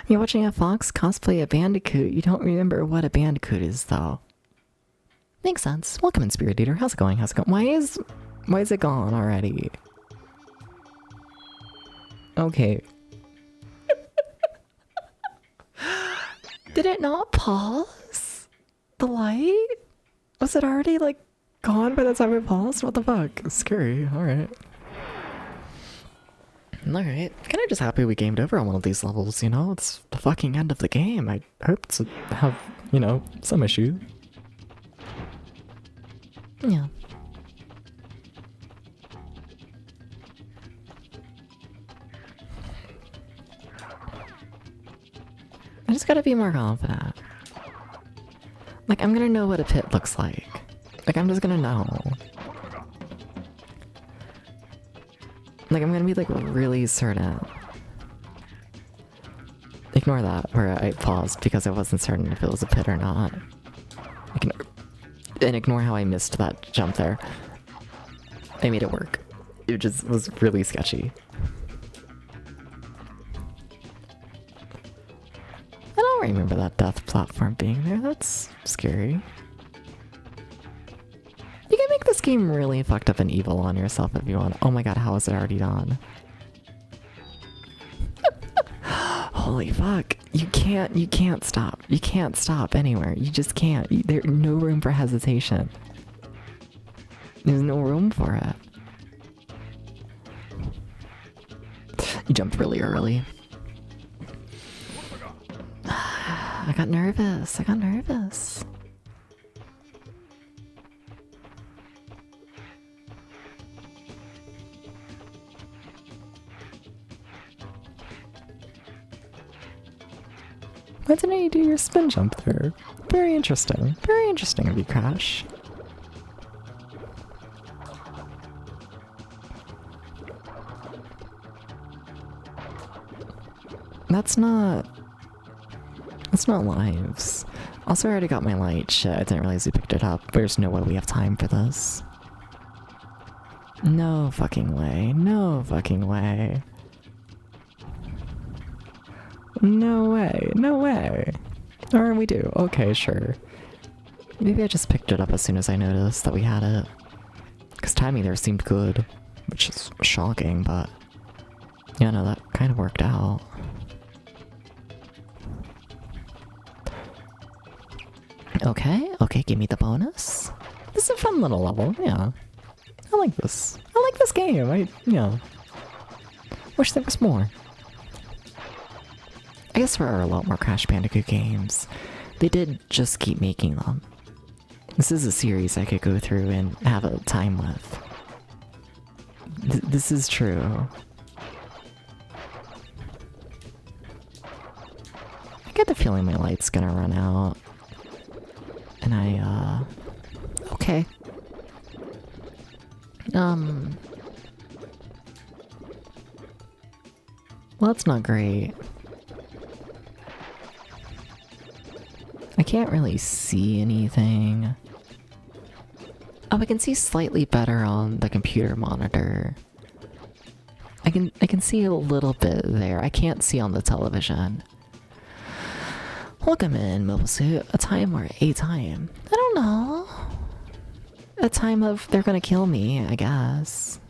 You're watching a fox cosplay a Bandicoot. You don't remember what a Bandicoot is, though. Makes sense. Welcome in, Spirit Eater. How's it going? How's it going? Why is it gone already? Okay. Did it not pause? The light? Was it already, like, gone by the time it paused? What the fuck? Scary. Alright. Alright. Kinda just happy we gamed over on one of these levels, you know? It's the fucking end of the game. I hope to have, you know, some issue. Yeah. I just gotta be more confident. Like, I'm gonna know what a pit looks like. Like, I'm just gonna know. Like, I'm gonna be, like, really certain. Ignore that, where I paused because I wasn't certain if it was a pit or not. And ignore how I missed that jump there. I made it work. It just was really sketchy. I don't remember that death platform being there. That's scary. You can make this game really fucked up and evil on yourself if you want. Oh my god, how is it already done? Holy fuck. You can't stop. You can't stop anywhere. You just can't. There's no room for hesitation. There's no room for it. You jumped really early. I got nervous. I got nervous. Why didn't you do your spin jump there? Very interesting. Very interesting of you, Crash. That's not lives. Also, I already got my light. Shit, I didn't realize we picked it up. There's no way we have time for this. No fucking way. No fucking way. No way, no way. Or we do. Okay, sure. Maybe I just picked it up as soon as I noticed that we had it. Because timing there seemed good, which is shocking, but... Yeah, no, that kind of worked out. Okay, okay, give me the bonus. This is a fun little level, yeah. I like this. I like this game. Wish there was more. I guess there are a lot more Crash Bandicoot games. They did just keep making them. This is a series I could go through and have a time with. This is true. I get the feeling my light's gonna run out. And okay. Well, that's not great. I can't really see anything. Oh, I can see slightly better on the computer monitor. I can see a little bit there. I can't see on the television. Welcome in, Mobile Suit. A time or a time? I don't know. A time of they're gonna kill me, I guess.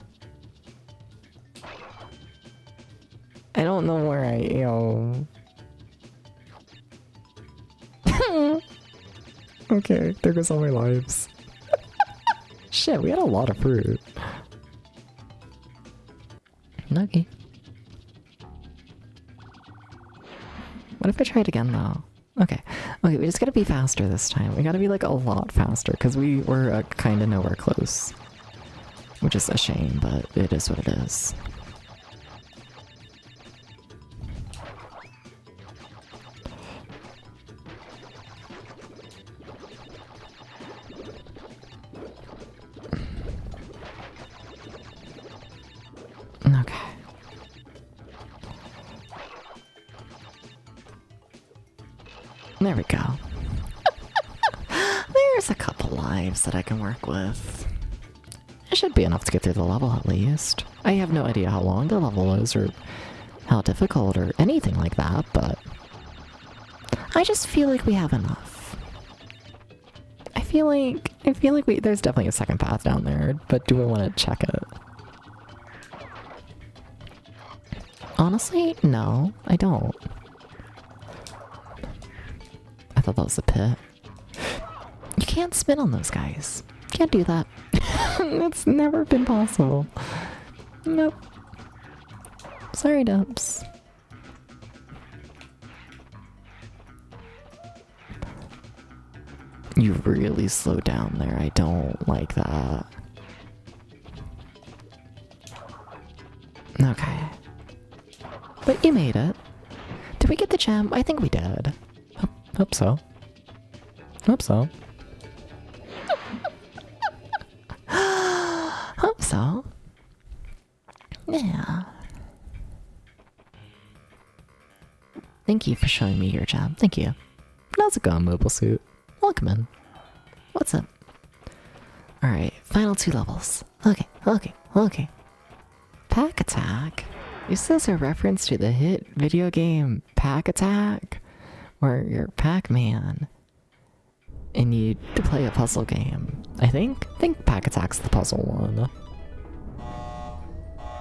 I don't know where I am. Okay, there goes all my lives. Shit, we had a lot of fruit. Okay. What if I try it again though? Okay. Okay, we just gotta be faster this time. We gotta be like a lot faster because we were kinda nowhere close. Which is a shame, but it is what it is. Okay. There we go. There's a couple lives that I can work with. It should be enough to get through the level at least. I have no idea how long the level is or how difficult or anything like that, but I just feel like we have enough. I feel like there's definitely a second path down there, but do I want to check it? Honestly, no, I don't. I thought that was a pit. You can't spin on those guys. Can't do that. It's never been possible. Nope. Sorry, Dubs. You really slowed down there. I don't like that. Okay. But you made it. Did we get the gem? I think we did. Hope so. Hope so. Hope so. Yeah. Thank you for showing me your gem. Thank you. How's it going, Mobile Suit? Welcome in. What's up? Alright, final 2 levels. Okay. Pack Attack? Is this a reference to the hit video game Pack Attack? Where you're Pac-Man and you play a puzzle game. I think Pack Attack's the puzzle one.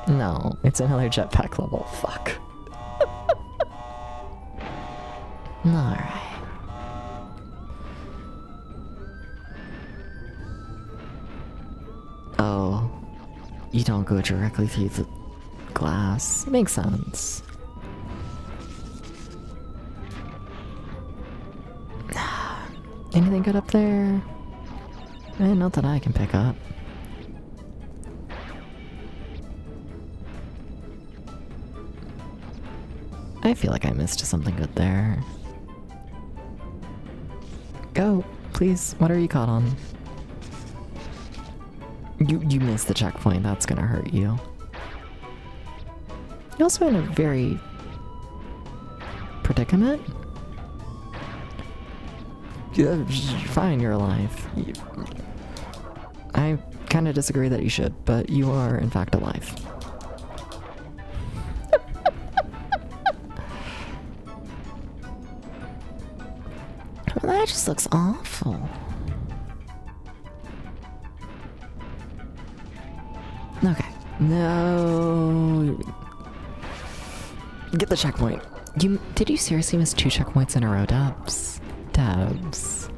No, it's another jetpack level. Fuck. Alright. Oh, you don't go directly through the glass. Makes sense. Anything good up there? Not that I can pick up. I feel like I missed something good there. Go, please. What are you caught on? You missed the checkpoint. That's gonna hurt you. You're also in a very predicament. Fine, you're alive. I kind of disagree that you should, but you are in fact alive. That just looks awful. Okay. No. Get the checkpoint. Did you seriously miss 2 checkpoints in a row, Dubs? Dubs.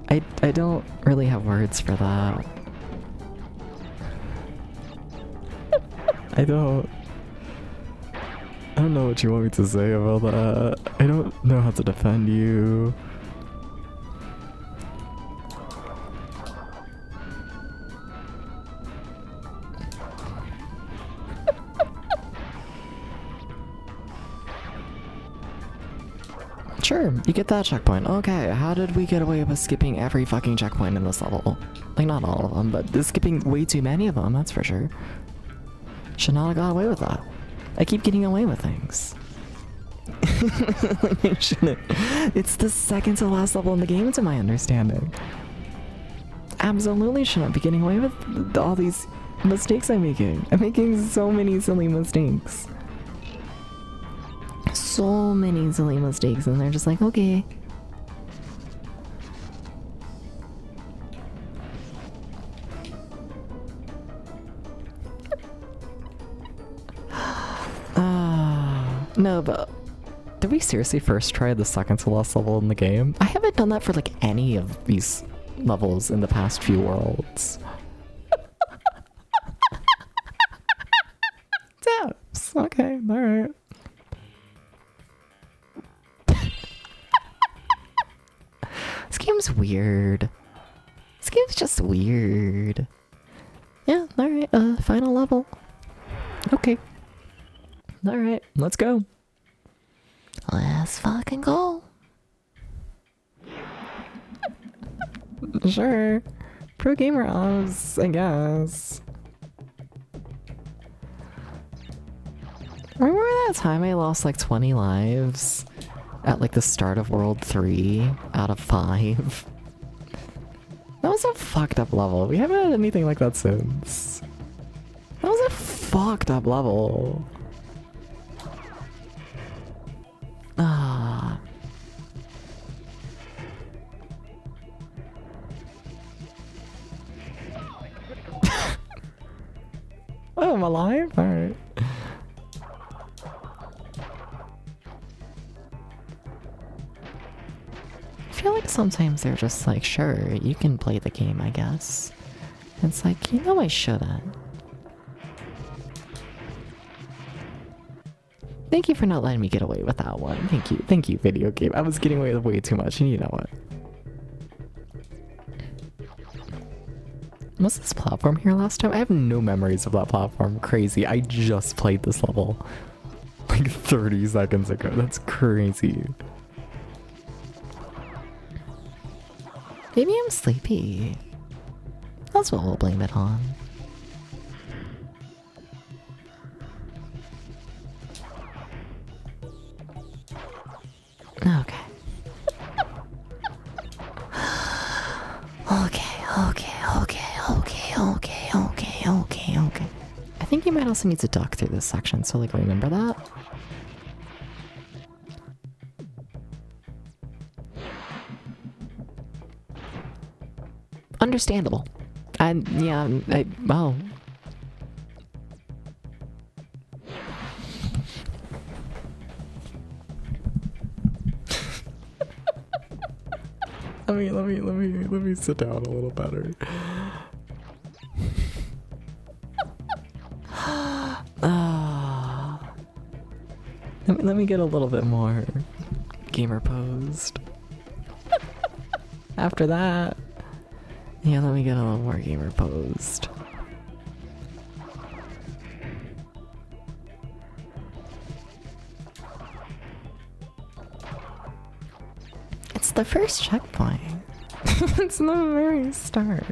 I don't really have words for that. I don't know what you want me to say about that. I don't know how to defend you. Sure, you get that checkpoint. Okay, how did we get away with skipping every fucking checkpoint in this level? Like, not all of them, but skipping way too many of them, that's for sure. Should not have got away with that. I keep getting away with things. Like, I shouldn't. It's the second to last level in the game, to my understanding. Absolutely shouldn't be getting away with all these mistakes I'm making. I'm making so many silly mistakes. So many silly mistakes, and they're just like, okay. No, but did we seriously first try the second to last level in the game? I haven't done that for like any of these levels in the past few worlds. Taps. Okay, alright. This game's weird. This game's just weird. Yeah, alright, final level. Okay. Alright, let's go. Let's fucking go. Sure. Pro gamer Oz, I guess. Remember that time I lost like 20 lives at like the start of World 3 out of 5? That was a fucked up level. We haven't had anything like that since. That was a fucked up level. Ah. Oh, I'm alive? Alright. I feel like sometimes they're just like, sure, you can play the game, I guess. It's like, you know I shouldn't. Thank you for not letting me get away with that one. Thank you, video game. I was getting away with way too much, and you know what? Was this platform here last time? I have no memories of that platform. Crazy. I just played this level like 30 seconds ago. That's crazy. Maybe I'm sleepy. That's what we'll blame it on. Okay. Okay. I think you might also need to duck through this section, so like remember that? Understandable. And yeah, well. Let me sit down a little better. Let me get a little bit more gamer posed. After that, yeah, let me get a little more gamer posed. It's the first checkpoint. It's the very start.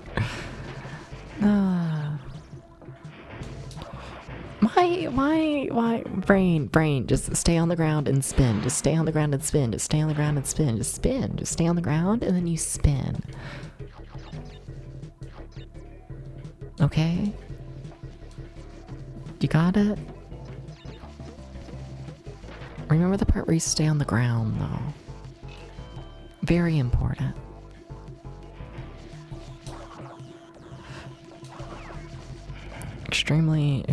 Why? Brain, just stay on the ground and spin. Just stay on the ground and spin. Just stay on the ground and spin. Just spin. Just stay on the ground and then you spin. Okay? You got it? Remember the part where you stay on the ground, though. Very important. Extremely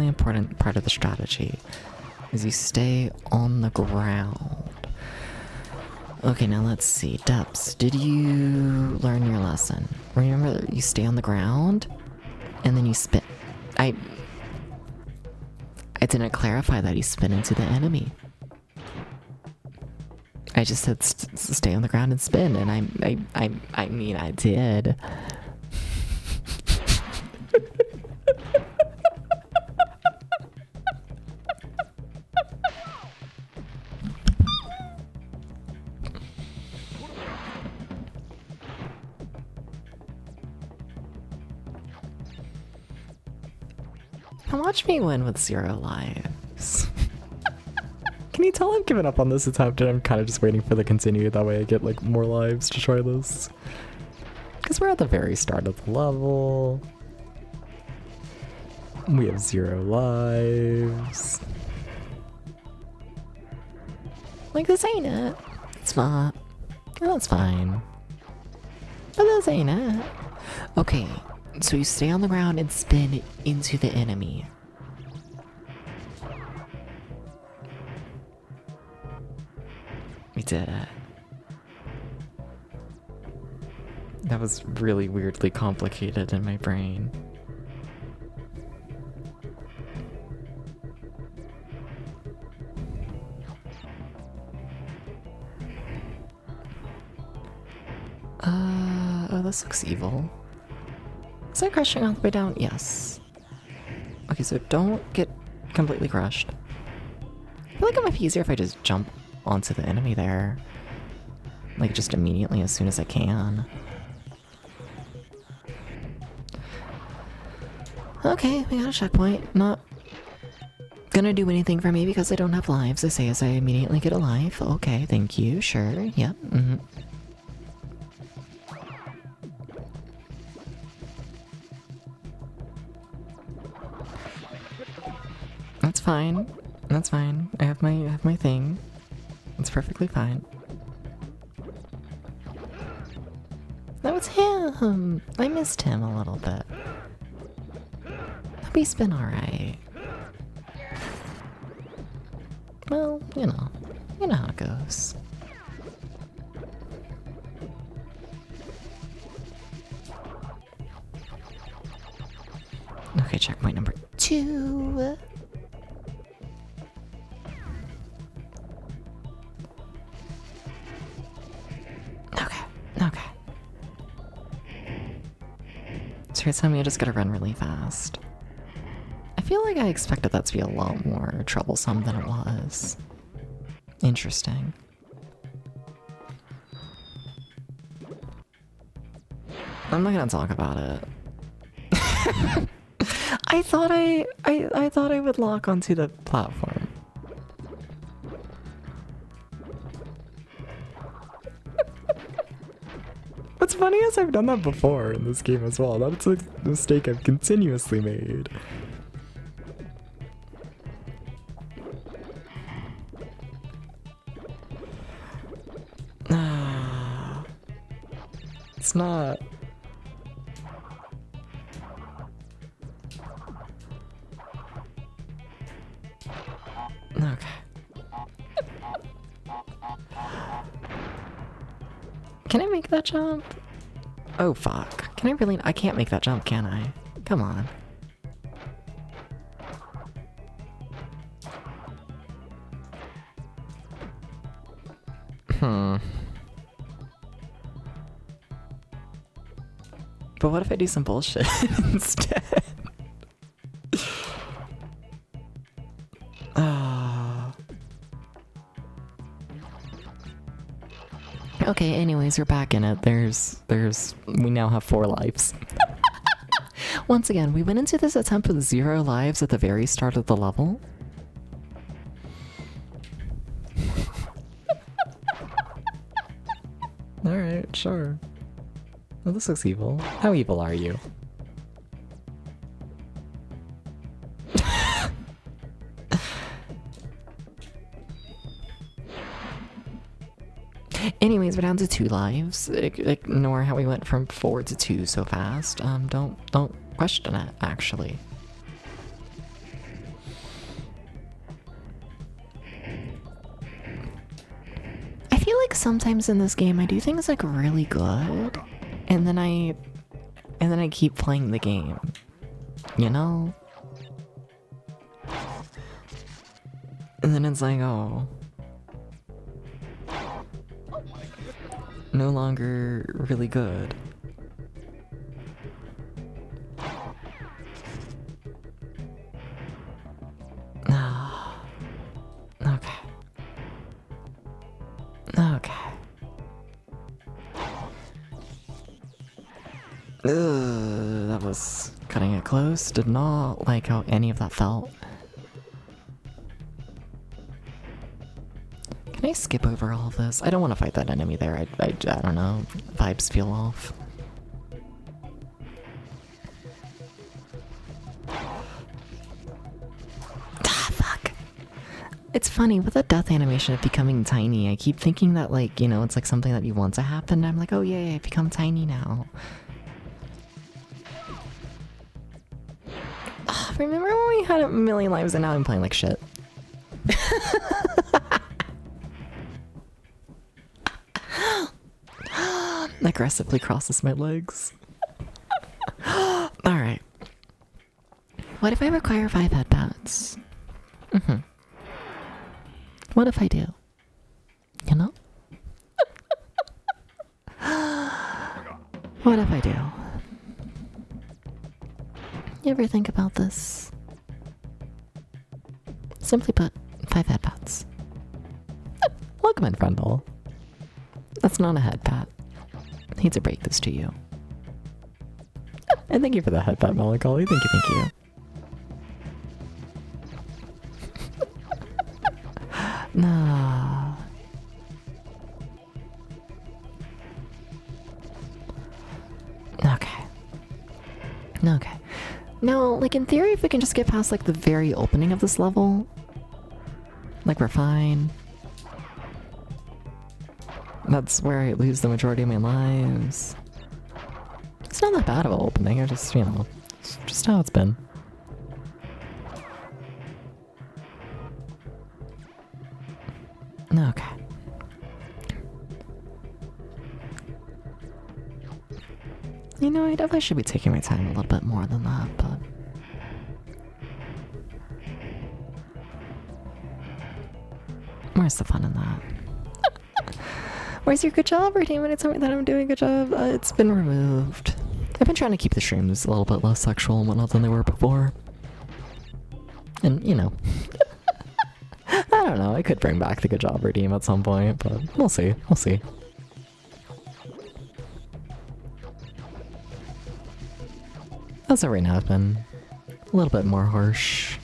important part of the strategy is you stay on the ground. Okay, now let's see. Depths, did you learn your lesson? Remember that you stay on the ground and then you spin. I didn't clarify that you spin into the enemy. I just said stay on the ground and spin, and I mean I did. Now watch me win with 0 lives. Can you tell I've given up on this attempt and I'm kind of just waiting for the continue, that way I get like more lives to try this? Because we're at the very start of the level. We have 0 lives. Like, this ain't it. It's not. And that's fine. But this ain't it. Okay, so you stay on the ground and spin into the enemy. We did it. That was really weirdly complicated in my brain. Oh, this looks evil. Is that crushing all the way down? Yes. Okay, so don't get completely crushed. I feel like it might be easier if I just jump onto the enemy there. Like, just immediately as soon as I can. Okay, we got a checkpoint. Not gonna do anything for me because I don't have lives. I say as I immediately get a life. Okay, thank you. Sure. Yep. That's fine. That's fine. I have my thing. It's perfectly fine. That was him. I missed him a little bit. But he's been alright. Well, you know how it goes. Okay, checkpoint number 2. Okay. So you're telling me I just gotta run really fast. I feel like I expected that to be a lot more troublesome than it was. Interesting. I'm not gonna talk about it. I thought I would lock onto the platform. What's funny is I've done that before in this game as well. That's a mistake I've continuously made. It's not. Okay. Can I make that jump? Oh fuck. Can I really? I can't make that jump, can I? Come on. But what if I do some bullshit instead? Okay, anyways, we're back in it. We now have 4 lives. Once again, we went into this attempt with 0 lives at the very start of the level. Alright, sure. Well, this looks evil. How evil are you? Anyways, we're down to 2 lives. Ignore how we went from 4 to 2 so fast. Don't question it, actually. I feel like sometimes in this game I do things like really good, and then I keep playing the game. You know? And then it's like, oh. No longer really good. Okay. Okay. That was cutting it close. Did not like how any of that felt. Can I skip over all of this? I don't want to fight that enemy there. I don't know. Vibes feel off. Ah, fuck. It's funny, with the death animation of becoming tiny, I keep thinking that, like, you know, it's like something that you want to happen. I'm like, oh yeah, I become tiny now. Oh, remember when we had a million lives and now I'm playing like shit? Aggressively crosses my legs. Alright. What if I require 5 headbats? What if I do? You know? What if I do? You ever think about this? Simply put, 5 headbats. Welcome in, Frundle. That's not a headbat. I hate to break this to you. And thank you for the headbat, Melancholy. Thank you, thank you. No. Okay. Okay. Now, like, in theory, if we can just get past, like, the very opening of this level, like, we're fine. That's where I lose the majority of my lives. It's not that bad of an opening, I just, you know, it's just how it's been. Okay. You know, I definitely should be taking my time a little bit more than that, but... Where's the fun in that? Where's your good job routine when it's something that I'm doing a good job? It's been removed. I've been trying to keep the streams a little bit less sexual and whatnot than they were before. And, you know... I don't know, I could bring back the good job redeem at some point, but we'll see, we'll see. As of right now, I've been a little bit more harsh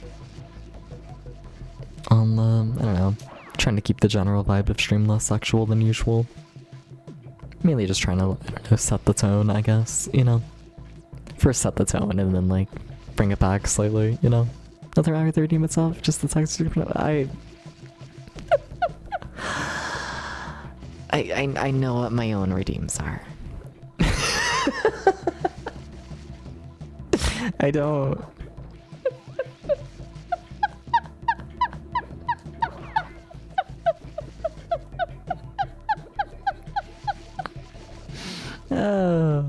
on the, I don't know, trying to keep the general vibe of stream less sexual than usual. Mainly just trying to, I don't know, set the tone, I guess, you know? First set the tone and then, like, bring it back slightly, you know? Nothing wrong with the redeem itself, just the text. I know what my own redeems are. I don't. Oh.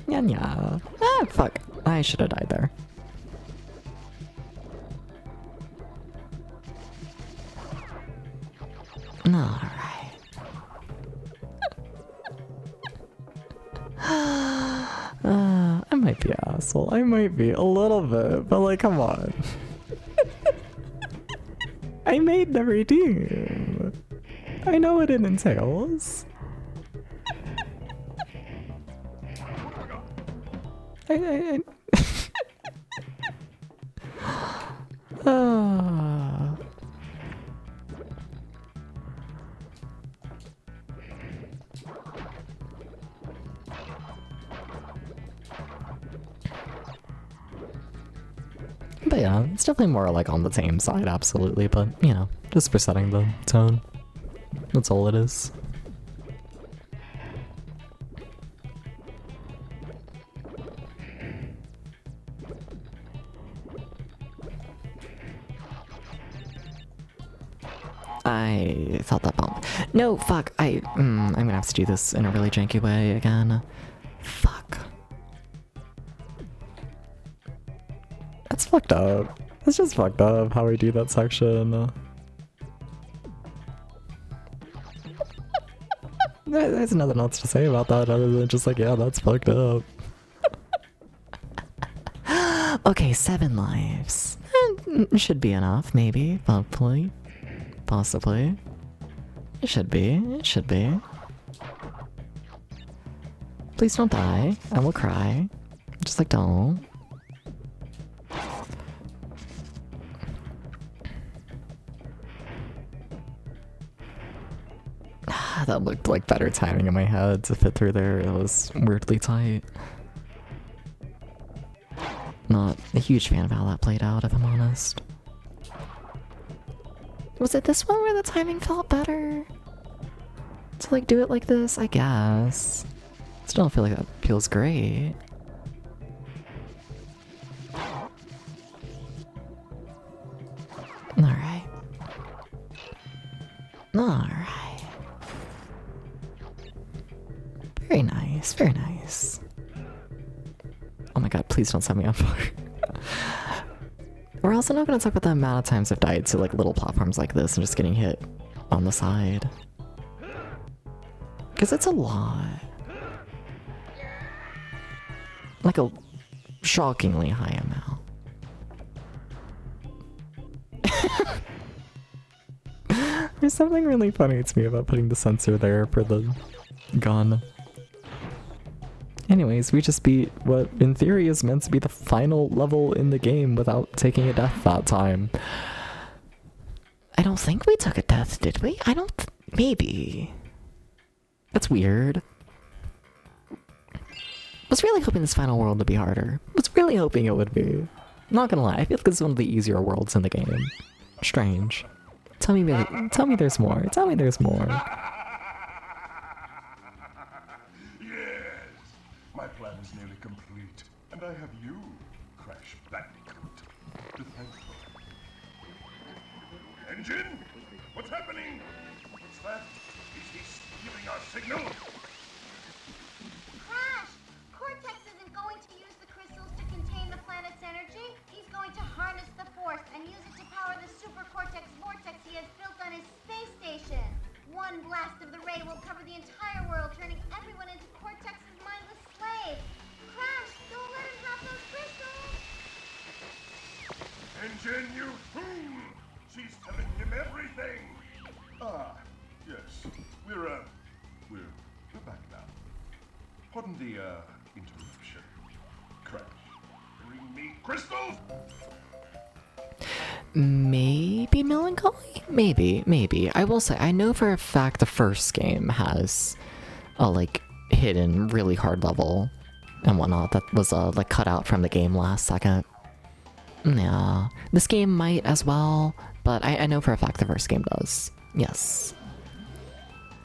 Nya. Ah, fuck. I should have died there. Alright. I might be an asshole. I might be a little bit, but like, come on. I made the redeem. I know what it entails. I But yeah, it's definitely more like on the tame side, absolutely, but you know, just for setting the tone. That's all it is. without that bump. No, fuck. I'm gonna have to do this in a really janky way again. Fuck. That's fucked up. That's just fucked up how we do that section. There's nothing else to say about that other than just like, yeah, that's fucked up. Okay, 7 lives. Should be enough, maybe, hopefully, possibly. It should be, it should be. Please don't die, I will cry. Just like, don't. That looked like better timing in my head to fit through there. It was weirdly tight. Not a huge fan of how that played out, if I'm honest. Was it this one where the timing felt better? To like do it like this, I guess. Still don't feel like that feels great. Alright. Alright. Very nice, very nice. Oh my god, please don't set me on fire. We're also not going to talk about the amount of times I've died to like little platforms like this and just getting hit on the side. Because it's a lot. Like a shockingly high amount. There's something really funny to me about putting the sensor there for the gun. Anyways, we just beat what in theory is meant to be the final level in the game without taking a death that time. I don't think we took a death, did we? I don't... maybe. That's weird. Was really hoping this final world would be harder. Was really hoping it would be. Not gonna lie, I feel like this is one of the easier worlds in the game. Strange. Tell me there's more. Tell me there's more. My plan is nearly complete, and I have you, Crash Bandicoot, to thank for. Engine? What's happening? What's that? Is he stealing our signal? Crash! Cortex isn't going to use the crystals to contain the planet's energy. He's going to harness the force and use it to power the super cortex vortex he has built on his space station. One blast of the ray will cover the entire world, turning everyone into Cortex's mindless slaves. Crash, don't let him have those crystals! Engine, you fool! She's telling him everything! Ah, yes. We're back now. Pardon the, interruption. Crash, bring me crystals! Maybe Melancholy? Maybe. I will say, I know for a fact the first game has a, like, hidden, really hard level and whatnot that was, like, cut out from the game last second. Yeah. This game might as well, but I know for a fact the first game does. Yes.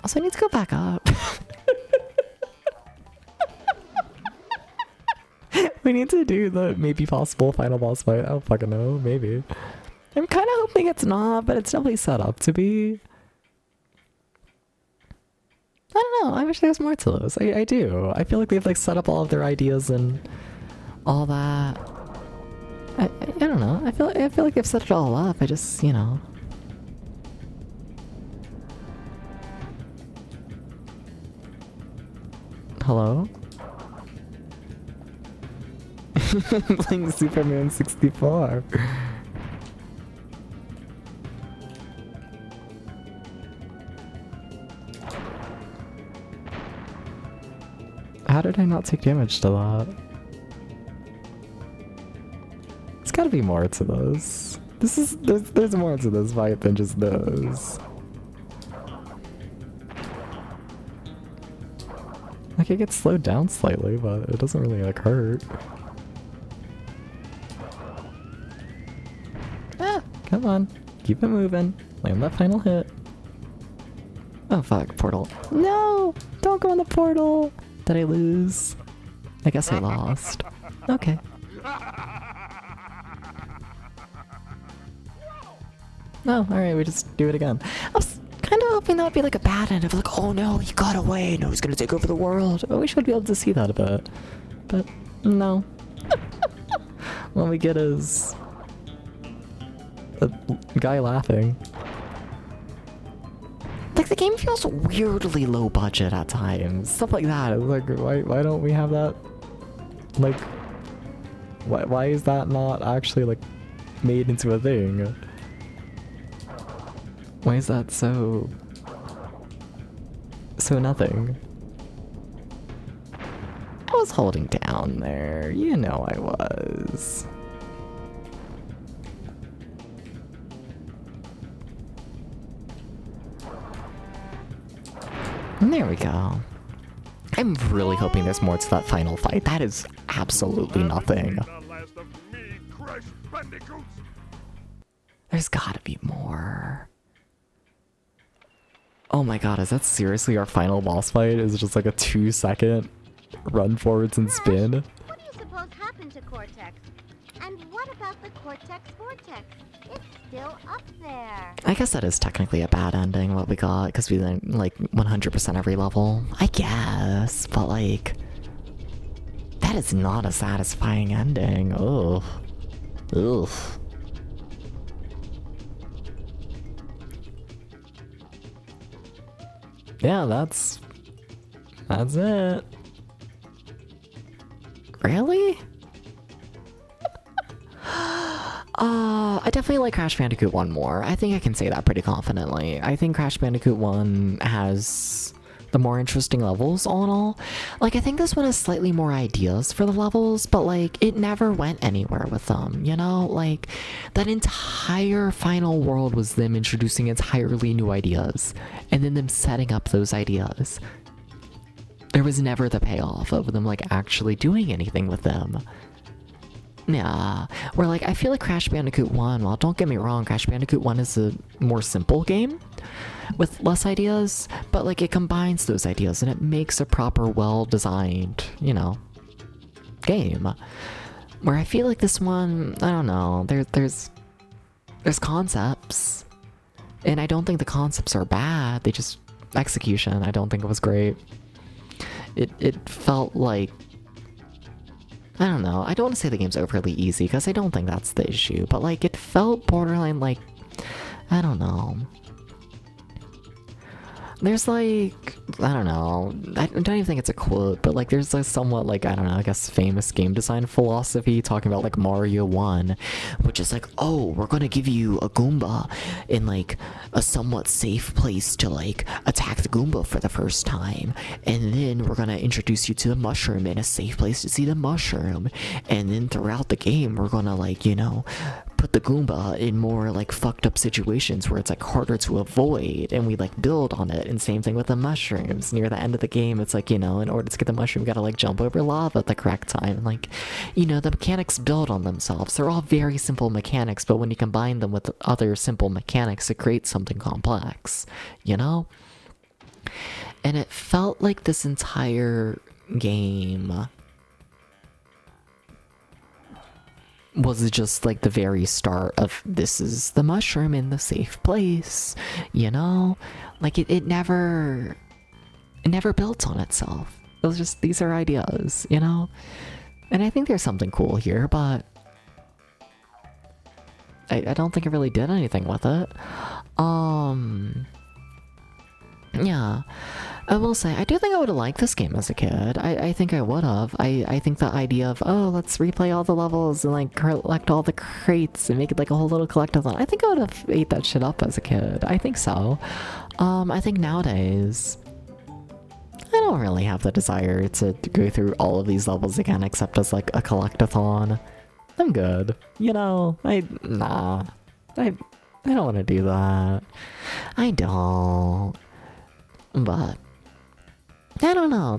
Also, I need to go back up. We need to do the maybe possible final boss fight. I don't fucking know. Maybe. I'm kind of hoping it's not, but it's definitely set up to be. I don't know. I wish there was more to those. I do. I feel like they've like set up all of their ideas and all that. I don't know. I feel like they've set it all up. I just, you know. Hello? Playing Superman 64. How did I not take damage to that? There's gotta be more to those. There's more to this fight than just those. Like it gets slowed down slightly, but it doesn't really like hurt. Ah, come on. Keep it moving. Land that final hit. Oh fuck, portal. No! Don't go in the portal! Did I lose? I guess I lost. Okay. Oh, alright, we just do it again. I was kind of hoping that would be like a bad end of like, oh no, he got away, no, he's gonna take over the world. I wish I'd be able to see that a bit. But no. What we get is a guy laughing. Like, the game feels weirdly low budget at times. Stuff like that. It's like, why don't we have that? Like, why is that not actually, like, made into a thing? Why is that so nothing? I was holding down there. You know I was. And there we go. I'm really hoping there's more to that final fight. That is absolutely nothing. There's gotta be more. Oh my god, is that seriously our final boss fight? Is it just like a 2-second run forwards and spin? What do you suppose happened to Cortex? And what about the Cortex Vortex? It's still up there. I guess that is technically a bad ending, what we got, because we didn't, like, 100% every level. I guess, but, like, that is not a satisfying ending. Ugh. Ugh. Yeah, that's it. Really? I definitely like Crash Bandicoot 1 more. I think I can say that pretty confidently. I think Crash Bandicoot 1 has the more interesting levels all in all. Like, I think this one has slightly more ideas for the levels, but like, it never went anywhere with them, you know? Like, that entire final world was them introducing entirely new ideas, and then them setting up those ideas. There was never the payoff of them, like, actually doing anything with them. Yeah, where like, I feel like Crash Bandicoot 1, well, don't get me wrong, Crash Bandicoot 1 is a more simple game with less ideas, but like, it combines those ideas and it makes a proper, well-designed, you know, game. Where I feel like this one, I don't know, there's concepts, and I don't think the concepts are bad, they just, execution, I don't think it was great. It felt like, I don't know, I don't want to say the game's overly easy, because I don't think that's the issue, but like, it felt borderline like, I don't know. There's like, I don't know, I don't even think it's a quote, but like, there's like somewhat like, I don't know, I guess famous game design philosophy talking about like Mario 1, which is like, oh, we're gonna give you a Goomba in like a somewhat safe place to like attack the Goomba for the first time, and then we're gonna introduce you to the mushroom in a safe place to see the mushroom, and then throughout the game we're gonna like, you know, put the Goomba in more like fucked up situations where it's like harder to avoid, and we like build on it. And same thing with the mushrooms. Near the end of the game, it's like, you know, in order to get the mushroom, you gotta like jump over lava at the correct time. And like, you know, the mechanics build on themselves. They're all very simple mechanics, but when you combine them with other simple mechanics, it creates something complex, you know? And it felt like this entire game was just like the very start of, this is the mushroom in the safe place, you know? Like, it never built on itself. It was just, these are ideas, you know? And I think there's something cool here, but I don't think it really did anything with it. Yeah, I will say, I do think I would have liked this game as a kid. I think I would have. I think the idea of, oh, let's replay all the levels and like collect all the crates and make it like a whole little collectathon. I think I would have ate that shit up as a kid. I think so. I think nowadays, I don't really have the desire to go through all of these levels again, except as like a collectathon. I'm good. You know, I don't want to do that. I don't. But I don't know,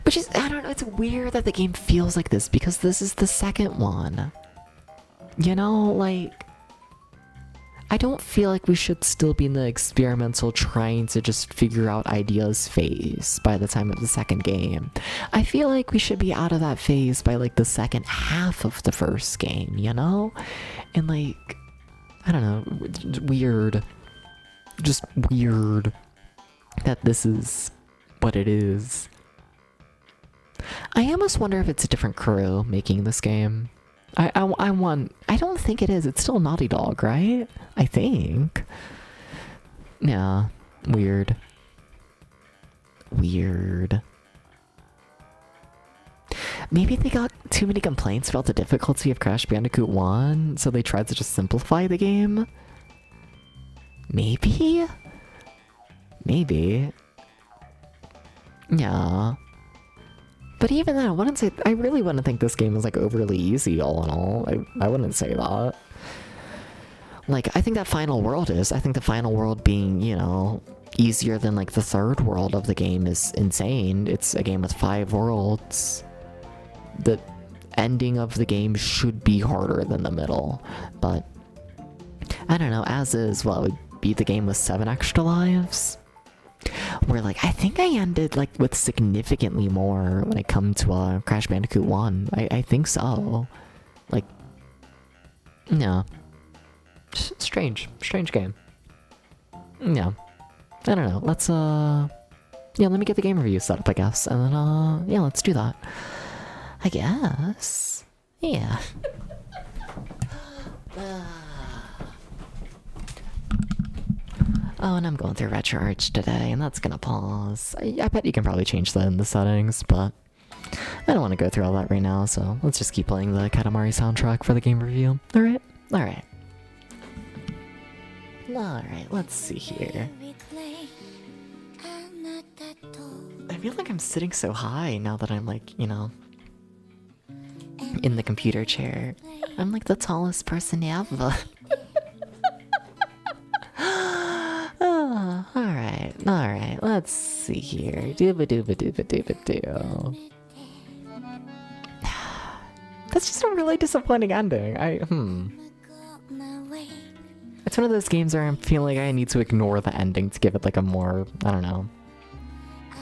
which is, I don't know, it's weird that the game feels like this, because this is the second one. You know, like, I don't feel like we should still be in the experimental trying to just figure out ideas phase by the time of the second game. I feel like we should be out of that phase by like the second half of the first game, you know? And like, I don't know, weird. Just weird that this is what it is. I almost wonder if it's a different crew making this game. I don't think it is. It's still Naughty Dog, right? I think. Yeah, weird. Weird. Maybe they got too many complaints about the difficulty of Crash Bandicoot 1, so they tried to just simplify the game? Maybe? Maybe. Yeah. But even then, I really wouldn't think this game is like overly easy all in all. I wouldn't say that. Like, I think that final world is. I think the final world being, you know, easier than like the third world of the game is insane. It's a game with 5 worlds. The ending of the game should be harder than the middle. But, I don't know, as is, well, we beat the game with 7 extra lives. Where, like, I think I ended, like, with significantly more when it come to Crash Bandicoot 1. I think so. Like, yeah. Strange game. Yeah. I don't know, let's, yeah, let me get the game review set up, I guess, and then, yeah, let's do that. I guess. Yeah. Oh, and I'm going through RetroArch today, and that's gonna pause. I bet you can probably change that in the settings, but I don't want to go through all that right now, so let's just keep playing the Katamari soundtrack for the game review. Alright? Alright. Alright, let's see here. I feel like I'm sitting so high now that I'm like, you know, in the computer chair. I'm like the tallest person ever. Oh, alright, let's see here. Dooba dooba dooba dooba doo. That's just a really disappointing ending. It's one of those games where I'm feeling like I need to ignore the ending to give it like a more, I don't know,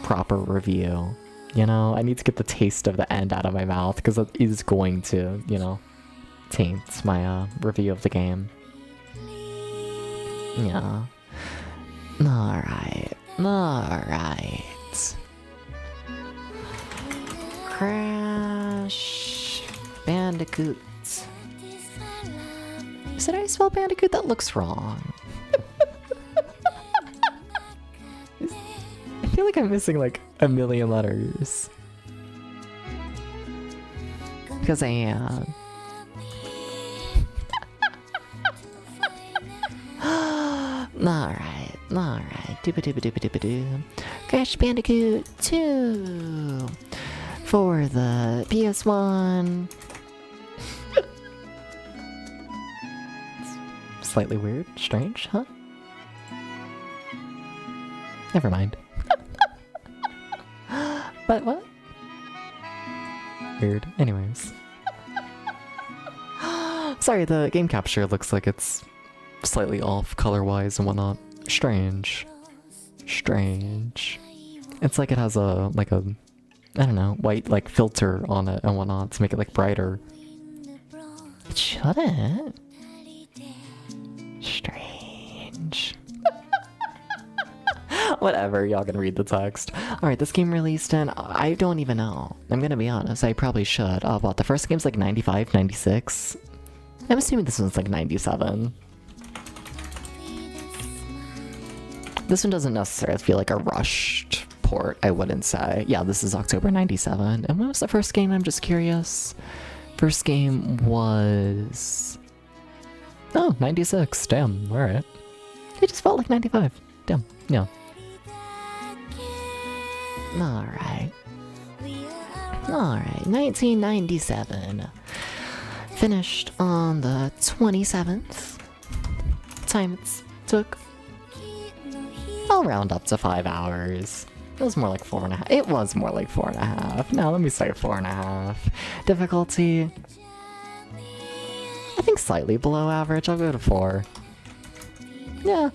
proper review. You know, I need to get the taste of the end out of my mouth because it is going to, you know, taint my review of the game. Yeah. Alright. Crash Bandicoot. Did I spell Bandicoot? That looks wrong. I feel like I'm missing like a million letters. Because I am. Alright. Dooba dooba dooba dooba doo. Crash Bandicoot 2 for the PS1. Slightly weird, strange, huh? Never mind. But what? Weird. Anyways. Sorry, the game capture looks like it's slightly off color-wise and whatnot. Strange. It's like it has a, I don't know, white, like, filter on it and whatnot to make it, like, brighter. It shouldn't. Strange. Whatever, y'all can read the text. Alright, this game released in, I don't even know. I'm gonna be honest, I probably should. What, the first game's like 95, 96? I'm assuming this one's like 97. This one doesn't necessarily feel like a rushed port, I wouldn't say. Yeah, this is October 97. And when was the first game? I'm just curious. First game was... Oh, 96. Damn, alright. It just felt like 95. Damn, yeah. Alright. 1997. Finished on the 27th. Time it took... I'll round up to 5 hours. It was more like 4.5. It was more like 4.5. Now let me say 4.5. Difficulty... I think slightly below average. I'll go to 4. Yeah.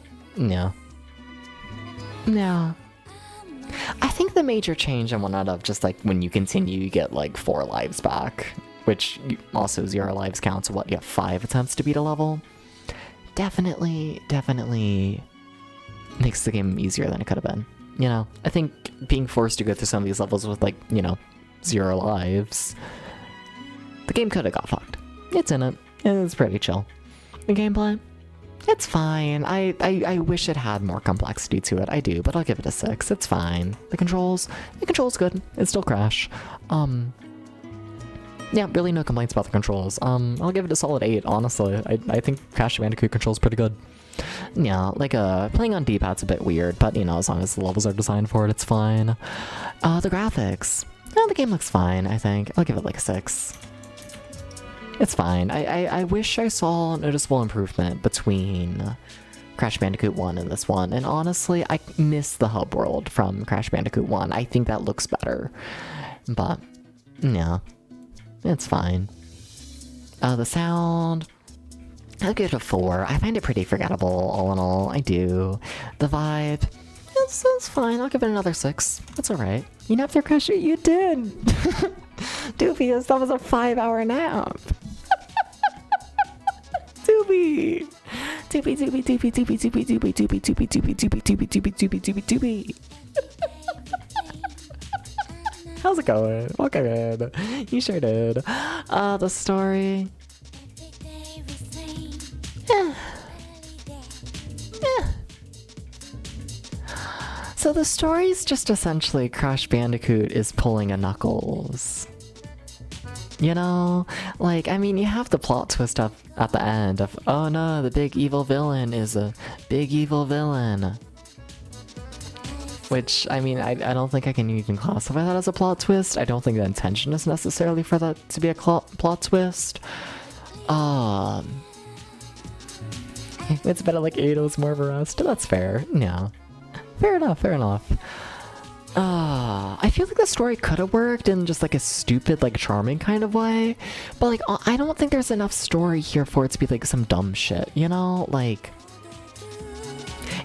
I think the major change and whatnot of just like when you continue, you get like 4 lives back, which also 0 lives counts. What, you have 5 attempts to beat a level? definitely makes the game easier than it could have been. You know, I think being forced to go through some of these levels with, like, you know, 0 lives, the game could have got fucked. It's in it. It's pretty chill. The gameplay, it's fine. I wish it had more complexity to it. I do, but I'll give it a 6. It's fine. The controls good. It's still Crash. Yeah, really no complaints about the controls. I'll give it a solid 8, honestly. I think Crash Bandicoot controls pretty good. Yeah, like, playing on D-pad's a bit weird, but, you know, as long as the levels are designed for it, it's fine. The graphics. The game looks fine, I think. I'll give it, like, a 6. It's fine. I wish I saw a noticeable improvement between Crash Bandicoot 1 and this one, and honestly, I miss the hub world from Crash Bandicoot 1. I think that looks better. But, yeah, it's fine. The sound, I'll give it a 4. I find it pretty forgettable, all in all. I do. The vibe, it's fine. I'll give it another 6. It's alright. You napped your Crash? You did! Doobies, that was a 5-hour nap. Doobie! Doobie. How's it going? Okay, good. You sure did. The story. So the story's just essentially Crash Bandicoot is pulling a Knuckles. You know? Like, I mean, you have the plot twist up at the end of, oh no, the big evil villain is a big evil villain. Which, I mean, I don't think I can even classify that as a plot twist. I don't think the intention is necessarily for that to be a plot twist. It's better like Eido's more of a rest. That's fair. Yeah. Fair enough. I feel like the story could have worked in just like a stupid, like charming kind of way. But like, I don't think there's enough story here for it to be like some dumb shit, you know? Like,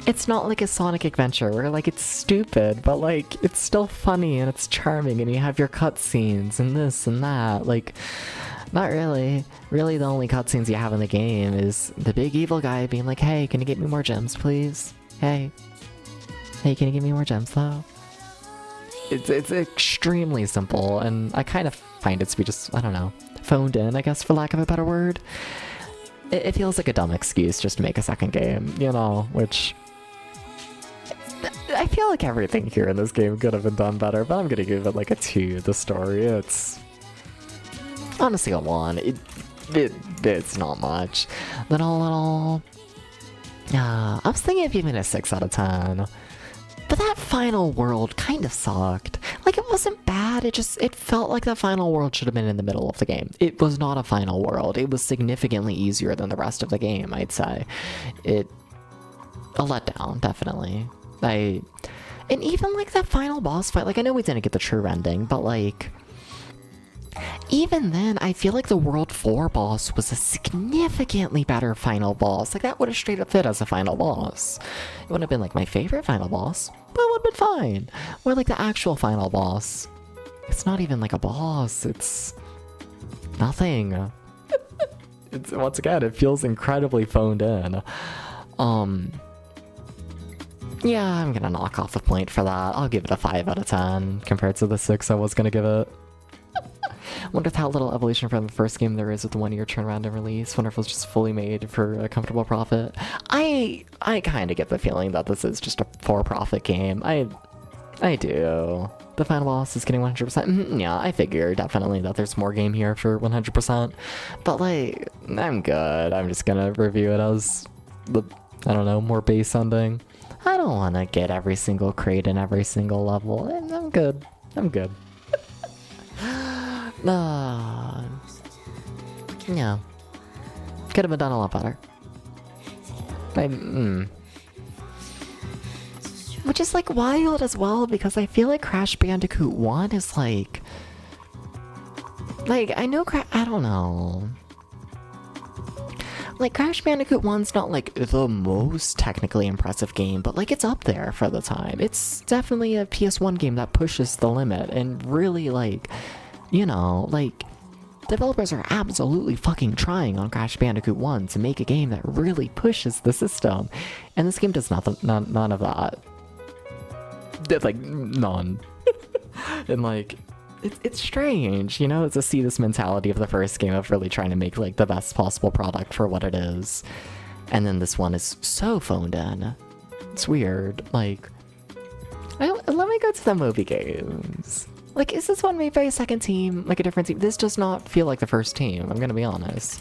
it's not like a Sonic adventure where like it's stupid, but like it's still funny and it's charming and you have your cutscenes and this and that. Like, not really. Really the only cutscenes you have in the game is the big evil guy being like, hey, can you get me more gems, please? Hey, can you give me more gems though? It's extremely simple, and I kind of find it to be just, I don't know, phoned in, I guess, for lack of a better word. It feels like a dumb excuse just to make a second game, you know, which... I feel like everything here in this game could have been done better, but I'm gonna give it like a 2. The story, it's... honestly a 1. It's not much. Little... I was thinking of giving it a 6 out of 10. But that final world kind of sucked. Like, it wasn't bad, it felt like the final world should have been in the middle of the game. It was not a final world. It was significantly easier than the rest of the game, I'd say. A letdown, definitely. And even, like, that final boss fight, like, I know we didn't get the true ending, but, like... even then, I feel like the World 4 boss was a significantly better final boss. Like, that would have straight up fit as a final boss. It wouldn't have been, like, my favorite final boss, but it would have been fine. Or, like, the actual final boss. It's not even, like, a boss. It's... nothing. Once again, it feels incredibly phoned in. Yeah, I'm gonna knock off a point for that. I'll give it a 5 out of 10, compared to the 6 I was gonna give it. Wonder if how little evolution from the first game there is with the 1-year turnaround and release. Wonder if it was just fully made for a comfortable profit. I kind of get the feeling that this is just a for-profit game. I do. The final boss is getting 100%. Yeah, I figure definitely that there's more game here for 100%. But like, I'm good. I'm just gonna review it as the, I don't know, more base ending. I don't want to get every single crate in every single level. I'm good. Yeah. Could have been done a lot better. Which is like wild as well, because I feel like Crash Bandicoot 1 is like I know I don't know. Like, Crash Bandicoot 1's not like the most technically impressive game, but like it's up there for the time. It's definitely a PS1 game that pushes the limit and really like, you know, like, Developers are absolutely fucking trying on Crash Bandicoot 1 to make a game that really pushes the system. And this game does nothing, none of that. Like, none. And like, it's strange, you know, to see this mentality of the first game of really trying to make like the best possible product for what it is. And then this one is so phoned in. It's weird. Like, let me go to the movie games. Like, is this one made by a second team? Like a different team? This does not feel like the first team, I'm gonna be honest.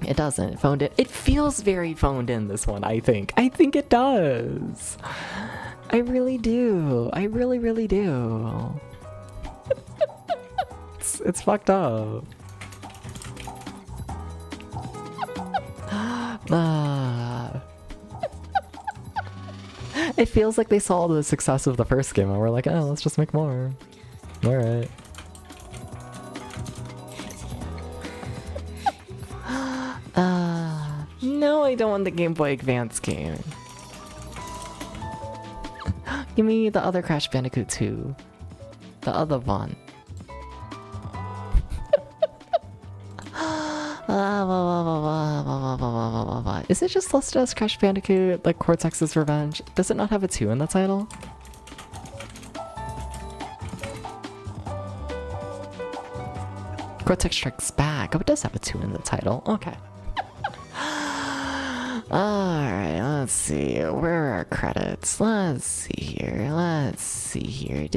It doesn't. Phoned in. It feels very phoned in, this one, I think. I think it does. I really do. I really, really do. It's fucked up. It feels like they saw the success of the first game and we're like, oh, let's just make more. Alright. No, I don't want the Game Boy Advance game. Give me the other Crash Bandicoot 2. The other one. Is it just listed as Crash Bandicoot, like Cortex's Revenge? Does it not have a 2 in the title? Cortex Strikes Back. Oh, it does have a 2 in the title. Okay. Alright, let's see. Where are our credits? Let's see here. Let's see here.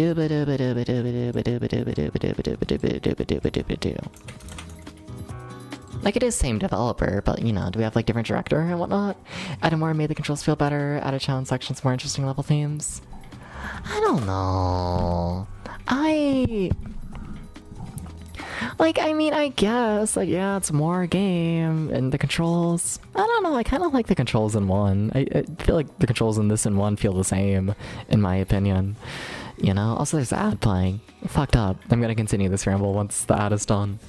Like, it is same developer, but, you know, do we have, like, different director and whatnot? Added more, made the controls feel better, added challenge sections, more interesting level themes. I don't know. I mean, I guess, like, yeah, it's more game, and the controls, I don't know, I kind of like the controls in 1. I feel like the controls in this and 1 feel the same, in my opinion. You know? Also, there's the ad playing. Fucked up. I'm gonna continue this ramble once the ad is done.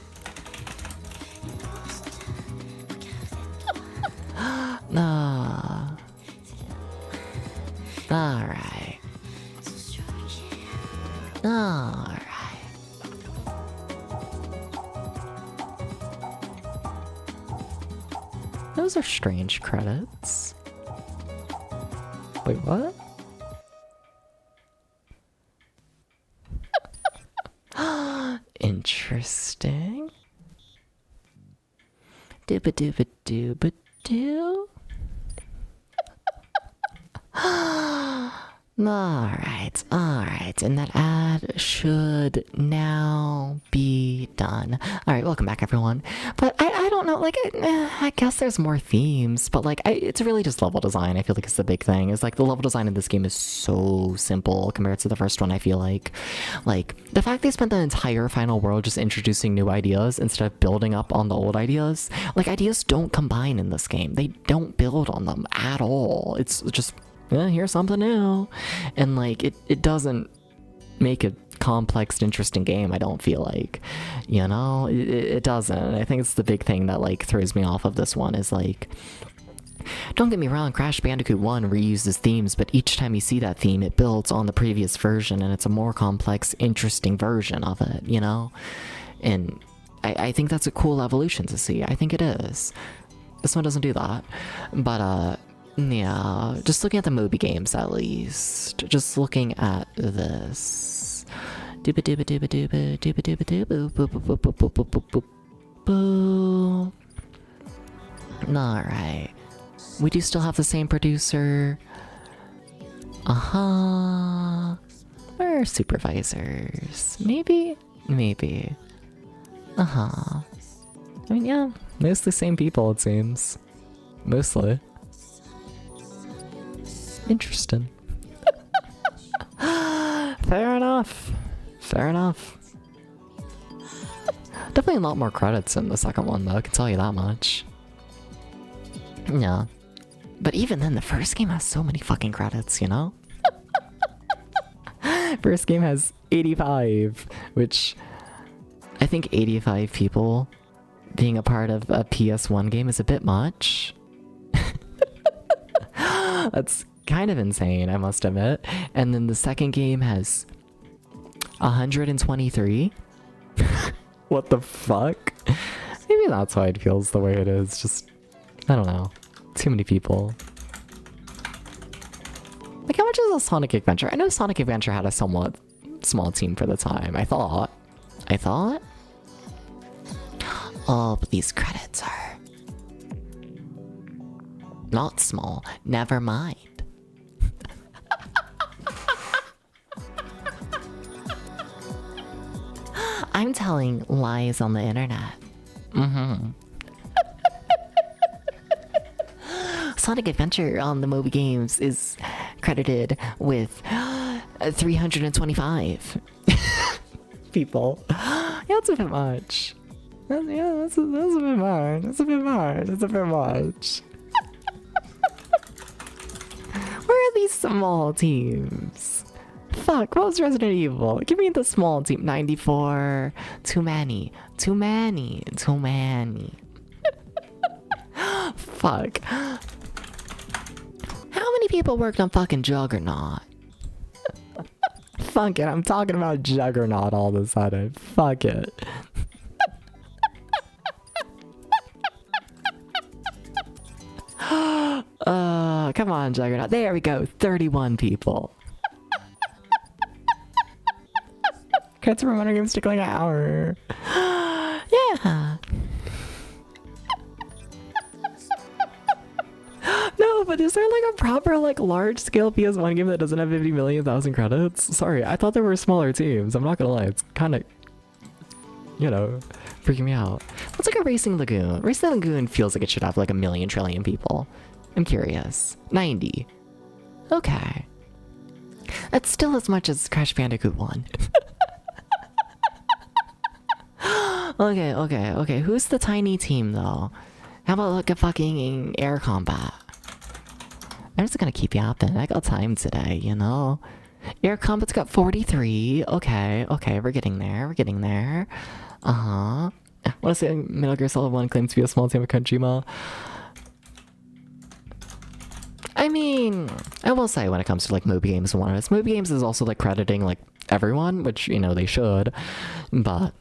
Alright. Alright. Those are strange credits. Wait, what? Interesting. Dooba-dooba-dooba-doo. Alright, and that ad should now be done. Alright, welcome back everyone. But I don't know, like, I guess there's more themes, but like, it's really just level design. I feel like it's the big thing, is like the level design in this game is so simple compared to the first one, I feel like. Like, the fact they spent the entire final world just introducing new ideas instead of building up on the old ideas, like, ideas don't combine in this game. They don't build on them at all. It's just, here's something new. And like, it doesn't make a complex, interesting game, I don't feel like. You know? It doesn't. I think it's the big thing that like throws me off of this one, is like, don't get me wrong, Crash Bandicoot 1 reuses themes, but each time you see that theme, it builds on the previous version, and it's a more complex, interesting version of it, you know? And I think that's a cool evolution to see. I think it is. This one doesn't do that. But, yeah, just looking at the movie games at least. Just looking at this. Dooba dooba dooba dooba dooba dooba dooba boop boop boop boop boop boop boop boop. Alright. We do still have the same producer. Where are supervisors? Maybe? Maybe. I mean, yeah, mostly same people, it seems. Mostly. Interesting. Fair enough. Fair enough. Definitely a lot more credits in the second one, though, I can tell you that much. Yeah. But even then, the first game has so many fucking credits, you know? First game has 85, which I think 85 people being a part of a PS1 game is a bit much. That's kind of insane, I must admit. And then the second game has 123. What the fuck? Maybe that's why it feels the way it is. Just, I don't know. Too many people. Like, how much is a Sonic Adventure? I know Sonic Adventure had a somewhat small team for the time. I thought. Oh, but these credits are not small. Never mind. I'm telling lies on the internet. Sonic Adventure on the Moby Games is credited with 325 people. Yeah, that's a bit much. Yeah, that's a bit much. That's a bit much. That's a bit much. Where are these small teams? Fuck, what was Resident Evil? Give me the small team. 94. Too many. Too many. Too many. Fuck. How many people worked on fucking Juggernaut? Fuck it, I'm talking about Juggernaut all of a sudden. Fuck it. Come on, Juggernaut. There we go. 31 people. Credits for Wonder Games took like an hour. Yeah. No, but is there like a proper like large scale PS1 game that doesn't have 50 million thousand credits? Sorry, I thought there were smaller teams. I'm not gonna lie, it's kind of, you know, freaking me out. What's like a Racing Lagoon? Racing Lagoon feels like it should have like a million trillion people. I'm curious. 90. Okay. That's still as much as Crash Bandicoot 1. Okay. Who's the tiny team though? How about like a fucking air combat? I'm just gonna keep yapping. I got time today, you know? Air combat's got 43. Okay, we're getting there. Wanna say Metal Gear Solid 1 claims to be a small team of Kojima? I mean, I will say when it comes to like Moby Games and one of its Moby Games is also like crediting like everyone, which, you know, they should, but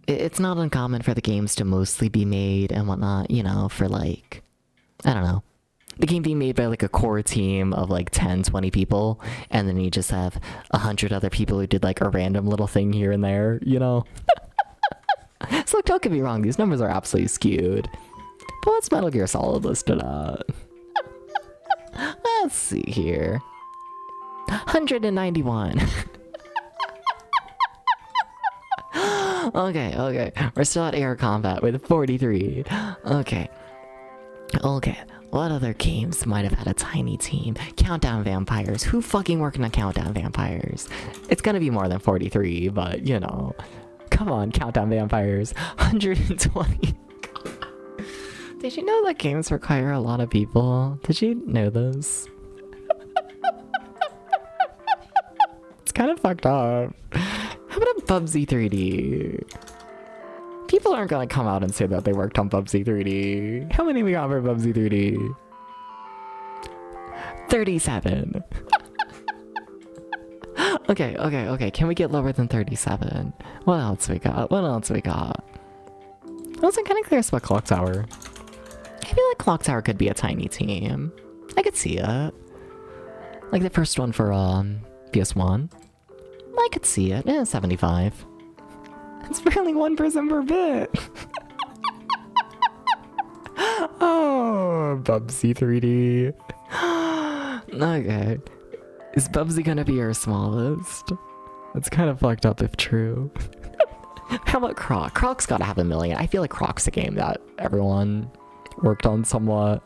it's not uncommon for the games to mostly be made and whatnot, you know, for like, I don't know, the game being made by like a core team of like 10, 20 people, and then you just have 100 other people who did like a random little thing here and there, you know? So like, don't get me wrong, these numbers are absolutely skewed. But what's Metal Gear Solid listed at? Let's see here. 191. Okay. We're still at air combat with 43. Okay. What other games might have had a tiny team? Countdown Vampires. Who fucking working on Countdown Vampires? It's gonna be more than 43, but you know. Come on, Countdown Vampires. 120. Did you know that games require a lot of people? Did you know this? It's kind of fucked up. How about a Bubsy 3D? People aren't gonna come out and say that they worked on Bubsy 3D. How many we got for Bubsy 3D? 37. Okay. Can we get lower than 37? What else we got? I wasn't kind of curious about Clock Tower. I feel like Clock Tower could be a tiny team. I could see it. Like the first one for PS1. I could see it. 75. It's barely 1% per bit. Oh, Bubsy 3D. Okay. Is Bubsy gonna be our smallest? It's kind of fucked up if true. How about Croc? Croc's gotta have 1 million. I feel like Croc's a game that everyone worked on somewhat.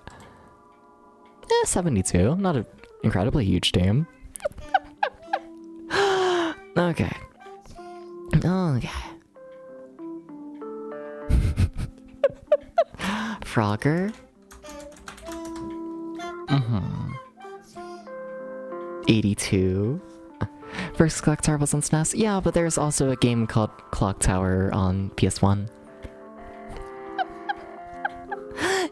72. Not an incredibly huge team. Okay. Frogger. 82. First Clock Tower was on SNES. Yeah, but there's also a game called Clock Tower on PS1.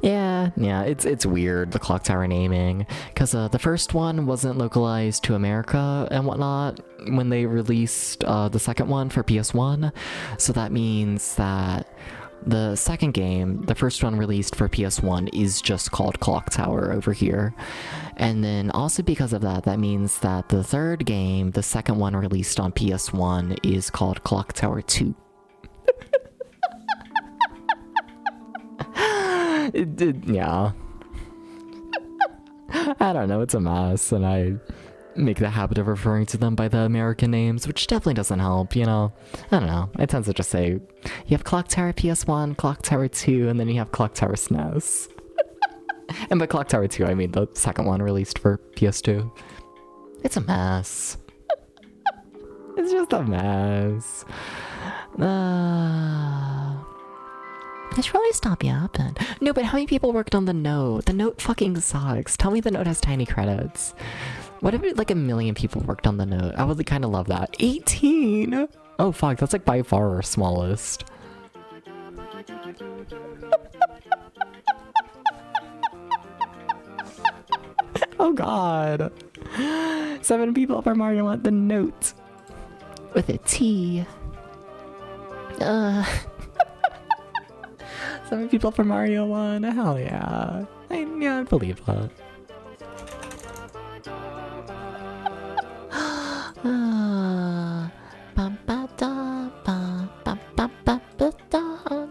Yeah, it's weird, the clock tower naming, because the first one wasn't localized to America and whatnot when they released the second one for PS1, so that means that the second game, the first one released for PS1, is just called Clock Tower over here. And then also because of that, that means that the third game, the second one released on PS1, is called Clock Tower 2. Yeah. I don't know, it's a mess, and I make the habit of referring to them by the American names, which definitely doesn't help, you know? I don't know, I tend to just say, you have Clock Tower PS1, Clock Tower 2, and then you have Clock Tower SNES. And by Clock Tower 2, I mean the second one released for PS2. It's a mess. It's just a mess. I should probably stop yapping. No, but how many people worked on the Note? The Note fucking sucks. Tell me the Note has tiny credits. What if like 1 million people worked on the Note? I would kind of love that. 18? Oh fuck, that's like by far our smallest. Oh god. 7 people for Mario want the Note. With a T. 7 people for Mario 1. Hell yeah. I believe that.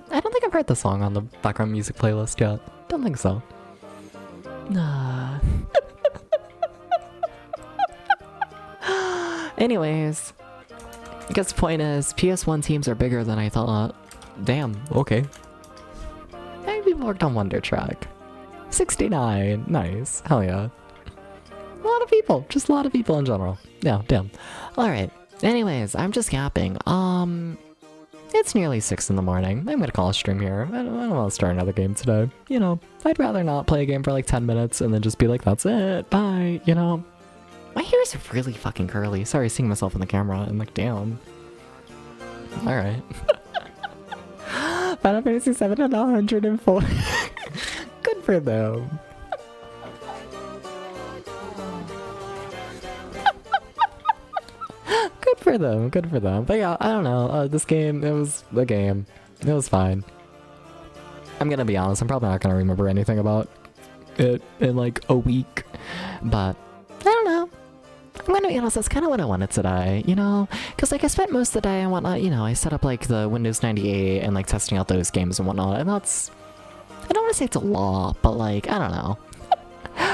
I don't think I've heard the song on the background music playlist yet. Don't think so. Anyways, I guess the point is, PS1 teams are bigger than I thought. Damn, okay. How many people worked on Wonder Track? 69, nice, hell yeah. A lot of people, just a lot of people in general. Yeah, damn. Alright, anyways, I'm just yapping. It's nearly 6 in the morning. I'm gonna call a stream here. I don't want to start another game today. You know, I'd rather not play a game for like 10 minutes and then just be like, that's it, bye, you know? My hair is really fucking curly. Sorry, seeing myself in the camera and like, damn. Alright. Final Fantasy 7 and 104. Good for them. Good for them, good for them. But yeah, I don't know. This game, it was a game. It was fine. I'm gonna be honest, I'm probably not gonna remember anything about it in like a week. But, I don't know. I'm gonna be honest, that's kind of what I wanted today, you know? Because, like, I spent most of the day and whatnot, you know, I set up, like, the Windows 98 and, like, testing out those games and whatnot, and that's... I don't want to say it's a lot, but, like, I don't know.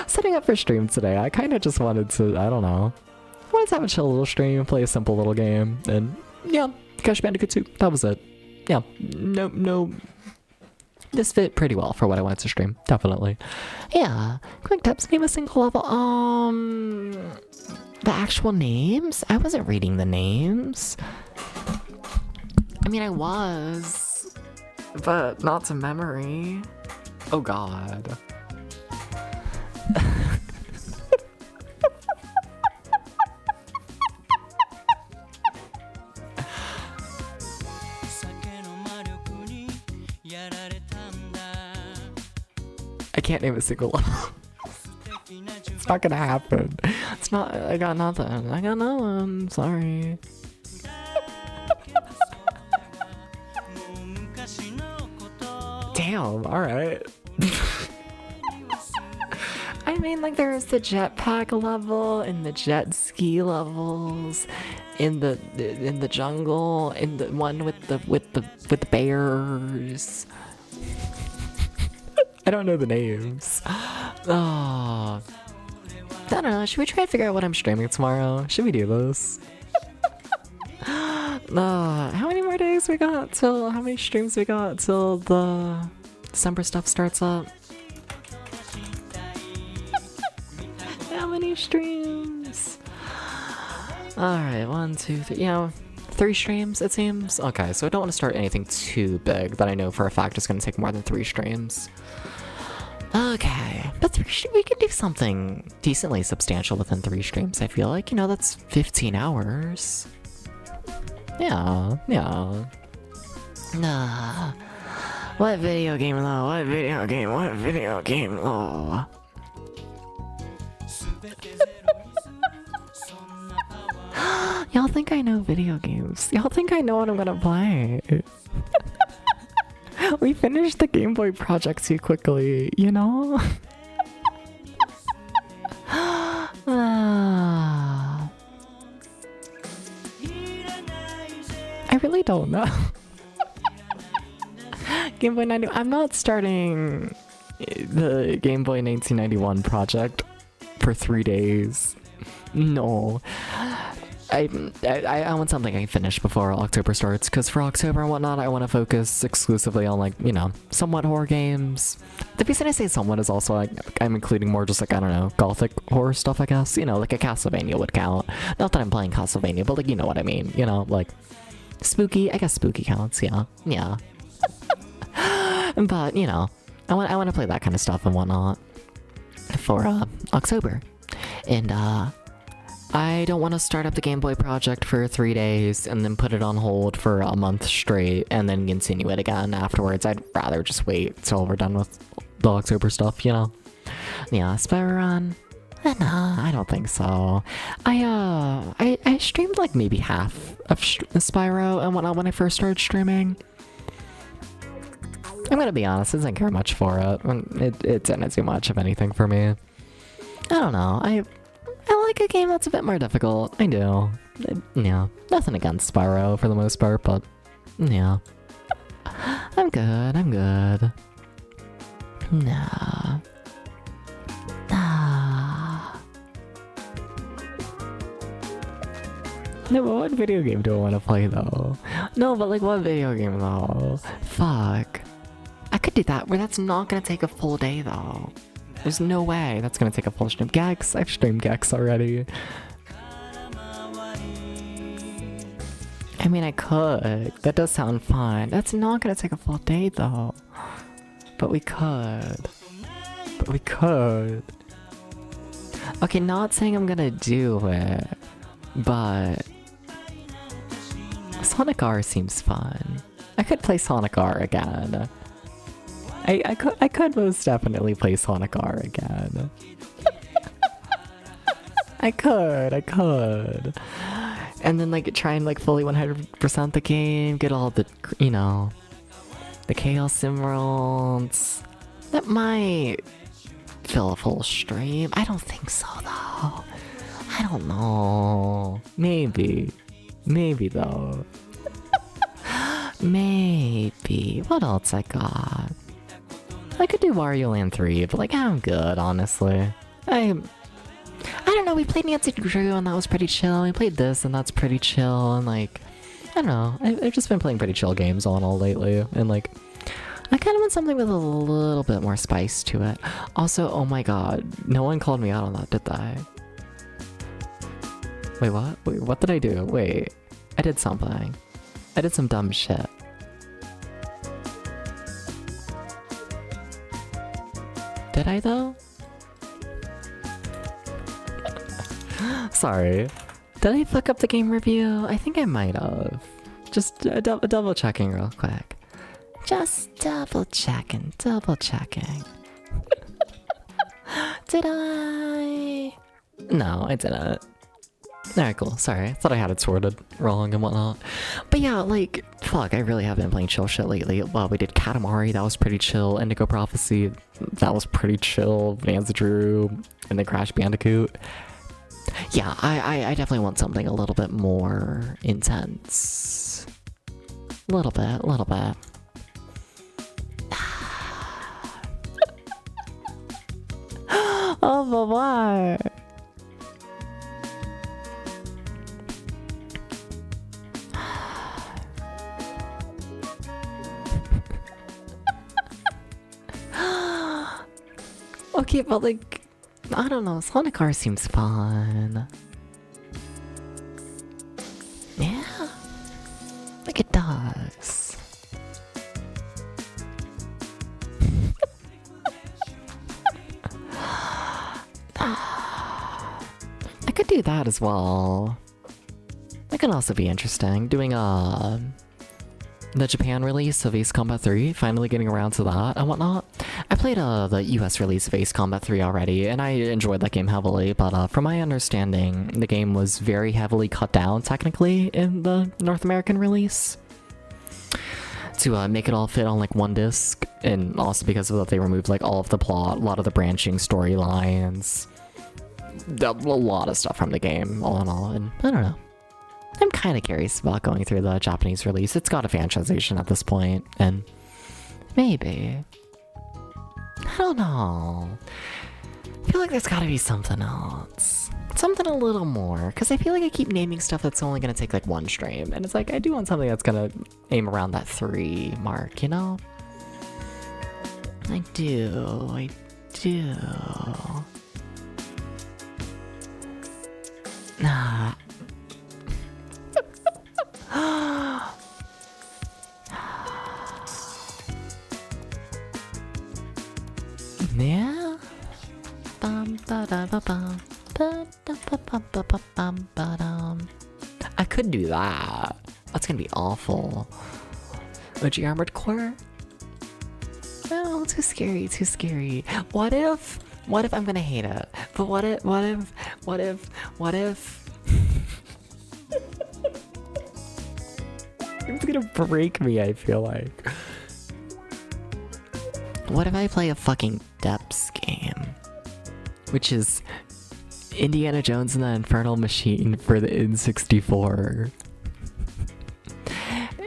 Setting up for stream today, I kind of just wanted to, I don't know. I wanted to have a chill little stream, play a simple little game, and, yeah, Crash Bandicoot 2, that was it. Yeah, no... This fit pretty well for what I wanted to stream, definitely. Yeah, quick tips, name a single level, the actual names? I wasn't reading the names. I mean, I was, but not to memory. Oh god. I can't name a single level. It's not gonna happen. It's not. I got nothing. I got no one. Sorry. Damn. All right. I mean, like there's the jetpack level and the jet ski levels, in the jungle, in the one with the bears. I don't know the names. Oh. I don't know, should we try and figure out what I'm streaming tomorrow? Should we do this? How many more days we got till, how many streams we got till the December stuff starts up? How many streams? Alright, 1, 2, 3, yeah, 3 streams it seems? Okay, so I don't want to start anything too big that I know for a fact is going to take more than 3 streams. Okay, but we could do something decently substantial within 3 streams, I feel like. You know, that's 15 hours. Yeah. What video game though? What video game? What video game though? Y'all think I know video games. Y'all think I know what I'm gonna play. We finished the Game Boy project too quickly, you know? I really don't know. Game Boy 90. I'm not starting the Game Boy 1991 project for 3 days. No. I want something I can finish before October starts, because for October and whatnot, I want to focus exclusively on, like, you know, somewhat horror games. The reason I say somewhat is also, like, I'm including more just, like, I don't know, gothic horror stuff, I guess. You know, like a Castlevania would count. Not that I'm playing Castlevania, but, like, you know what I mean. You know, like, spooky. I guess spooky counts, yeah. Yeah. But, you know, I want to play that kind of stuff and whatnot for October. And I don't want to start up the Game Boy project for 3 days and then put it on hold for a month straight and then continue it again afterwards. I'd rather just wait till we're done with the October stuff, you know? Yeah, Spyro Run? Nah, I don't think so. I streamed like maybe half of Spyro and whatnot when I first started streaming. I'm gonna be honest, I didn't care much for it. It didn't do much of anything for me. I don't know, I like a game that's a bit more difficult. I do. Yeah, nothing against Spyro for the most part, but yeah. I'm good. Nah. No, but what video game do I want to play though? No, but like what video game though? Fuck. I could do that, where that's not gonna take a full day though. There's no way that's gonna take a full stream. Gex, I've streamed Gex already. I mean, I could. That does sound fun. That's not gonna take a full day though. But we could. Okay, not saying I'm gonna do it, but Sonic R seems fun. I could play Sonic R again. I could most definitely play Sonic R again. I could. And then like try and like fully 100% the game, get all the, you know, the Chaos Emeralds. That might fill a full stream. I don't think so though. I don't know. Maybe though. Maybe. What else I got? I could do Wario Land 3, but like I'm good, honestly. I don't know, we played Nancy Drew and that was pretty chill. We played this and that's pretty chill, and like, I don't know. I've just been playing pretty chill games on all lately, and like, I kind of want something with a little bit more spice to it. Also, oh my god, no one called me out on that, did they? Wait, what? Wait, what did I do? Wait, I did something. I did some dumb shit. Did I though? Sorry. Did I fuck up the game review? I think I might have. Just double checking real quick. Just double checking. Did I? No, I didn't. Alright, cool. Sorry. I thought I had it sorted wrong and whatnot. But yeah, like, fuck, I really have been playing chill shit lately. Well, we did Katamari, that was pretty chill. Indigo Prophecy, that was pretty chill. Nancy Drew, and then Crash Bandicoot. Yeah, I definitely want something a little bit more intense. A little bit. Oh, but why? Okay, but like, I don't know, Sonic R seems fun. Yeah, like it does. I could do that as well. That could also be interesting, doing a the Japan release of Ace Combat 3, finally getting around to that and whatnot. I played the US release of Ace Combat 3 already, and I enjoyed that game heavily, but from my understanding, the game was very heavily cut down, technically, in the North American release. To make it all fit on like one disc, and also because of that they removed like all of the plot, a lot of the branching storylines, a lot of stuff from the game, all in all, and I don't know. I'm kind of curious about going through the Japanese release. It's got a fan translation at this point, and maybe. I don't know. I feel like there's gotta be something else. Something a little more, because I feel like I keep naming stuff that's only gonna take like one stream, and it's like I do want something that's gonna aim around that 3 mark, you know? I do. Nah. Yeah? I could do that. That's gonna be awful. OG Armored Core? No, too scary, too scary. What if I'm gonna hate it? But what if it's gonna break me, I feel like. What if I play a fucking Depths game? Which is Indiana Jones and the Infernal Machine for the N64.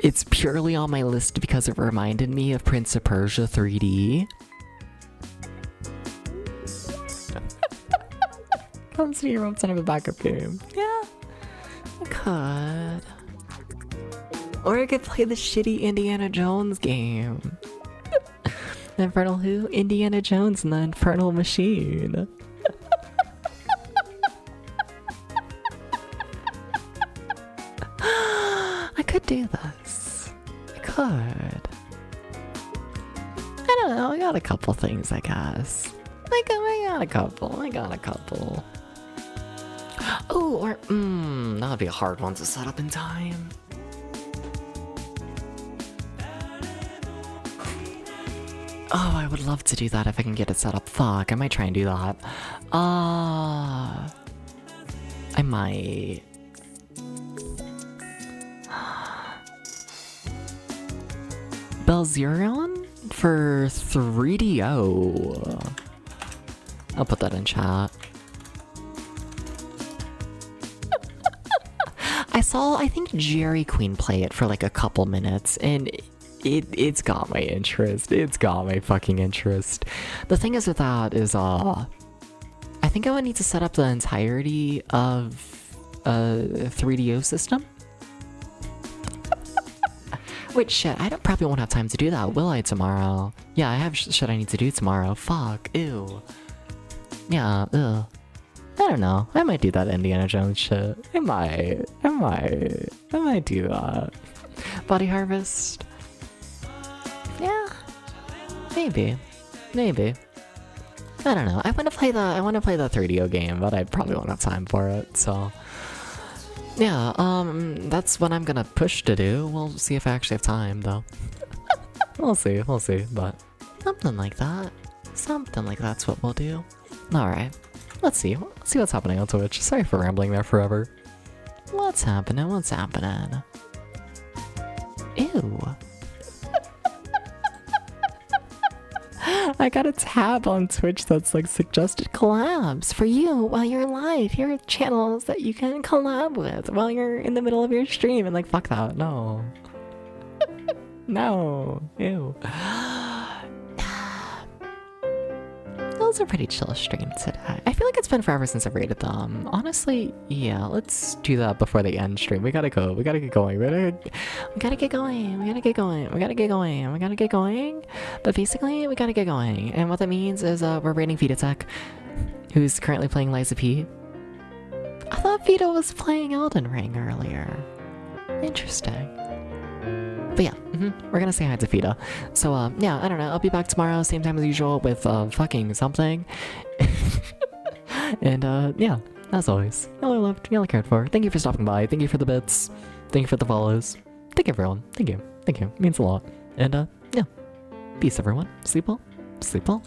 It's purely on my list because it reminded me of Prince of Persia 3D. Comes to your own son of a backup game. Yeah, I could. Or I could play the shitty Indiana Jones game. The Infernal who? Indiana Jones and the Infernal Machine. I could do this. I could. I don't know, I got a couple things, I guess. I got a couple. Oh, or, that would be a hard one to set up in time. Oh, I would love to do that if I can get it set up. Fuck, I might try and do that. I might. Belzerion for 3DO. I'll put that in chat. I think Jerry Queen play it for like a couple minutes, and it's got my interest. It's got my fucking interest. The thing is with that is, I think I would need to set up the entirety of a 3DO system. Wait, shit, probably won't have time to do that, will I, tomorrow? Yeah, I have shit I need to do tomorrow. Fuck, ew. Yeah, ugh. I don't know. I might do that Indiana Jones shit. I might do that. Body Harvest? Yeah. Maybe. I don't know. I want to play the 3DO game, but I probably won't have time for it, so. Yeah, that's what I'm gonna push to do. We'll see if I actually have time, though. We'll see, but something like that's what we'll do. Alright. Let's see what's happening on Twitch. Sorry for rambling there forever. What's happening? Ew. I got a tab on Twitch that's like suggested collabs for you while you're live. Here are channels that you can collab with while you're in the middle of your stream, and like, fuck that. No. No. Ew. Those are pretty chill streams today. I feel like it's been forever since I've rated them. Honestly, yeah, let's do that before the end stream. We gotta go. We gotta get going. But basically, we gotta get going. And what that means is we're rating Vita Tech, who's currently playing Liza P. I thought Vita was playing Elden Ring earlier. Interesting. But yeah, we're gonna say hi to Vita. So, yeah, I don't know. I'll be back tomorrow, same time as usual, with fucking something. And, yeah, as always, y'all are loved, y'all are cared for. Thank you for stopping by. Thank you for the bits. Thank you for the follows. Thank you, everyone. Thank you. Thank you. Means a lot. And yeah. Peace, everyone. Sleep well. Sleep well.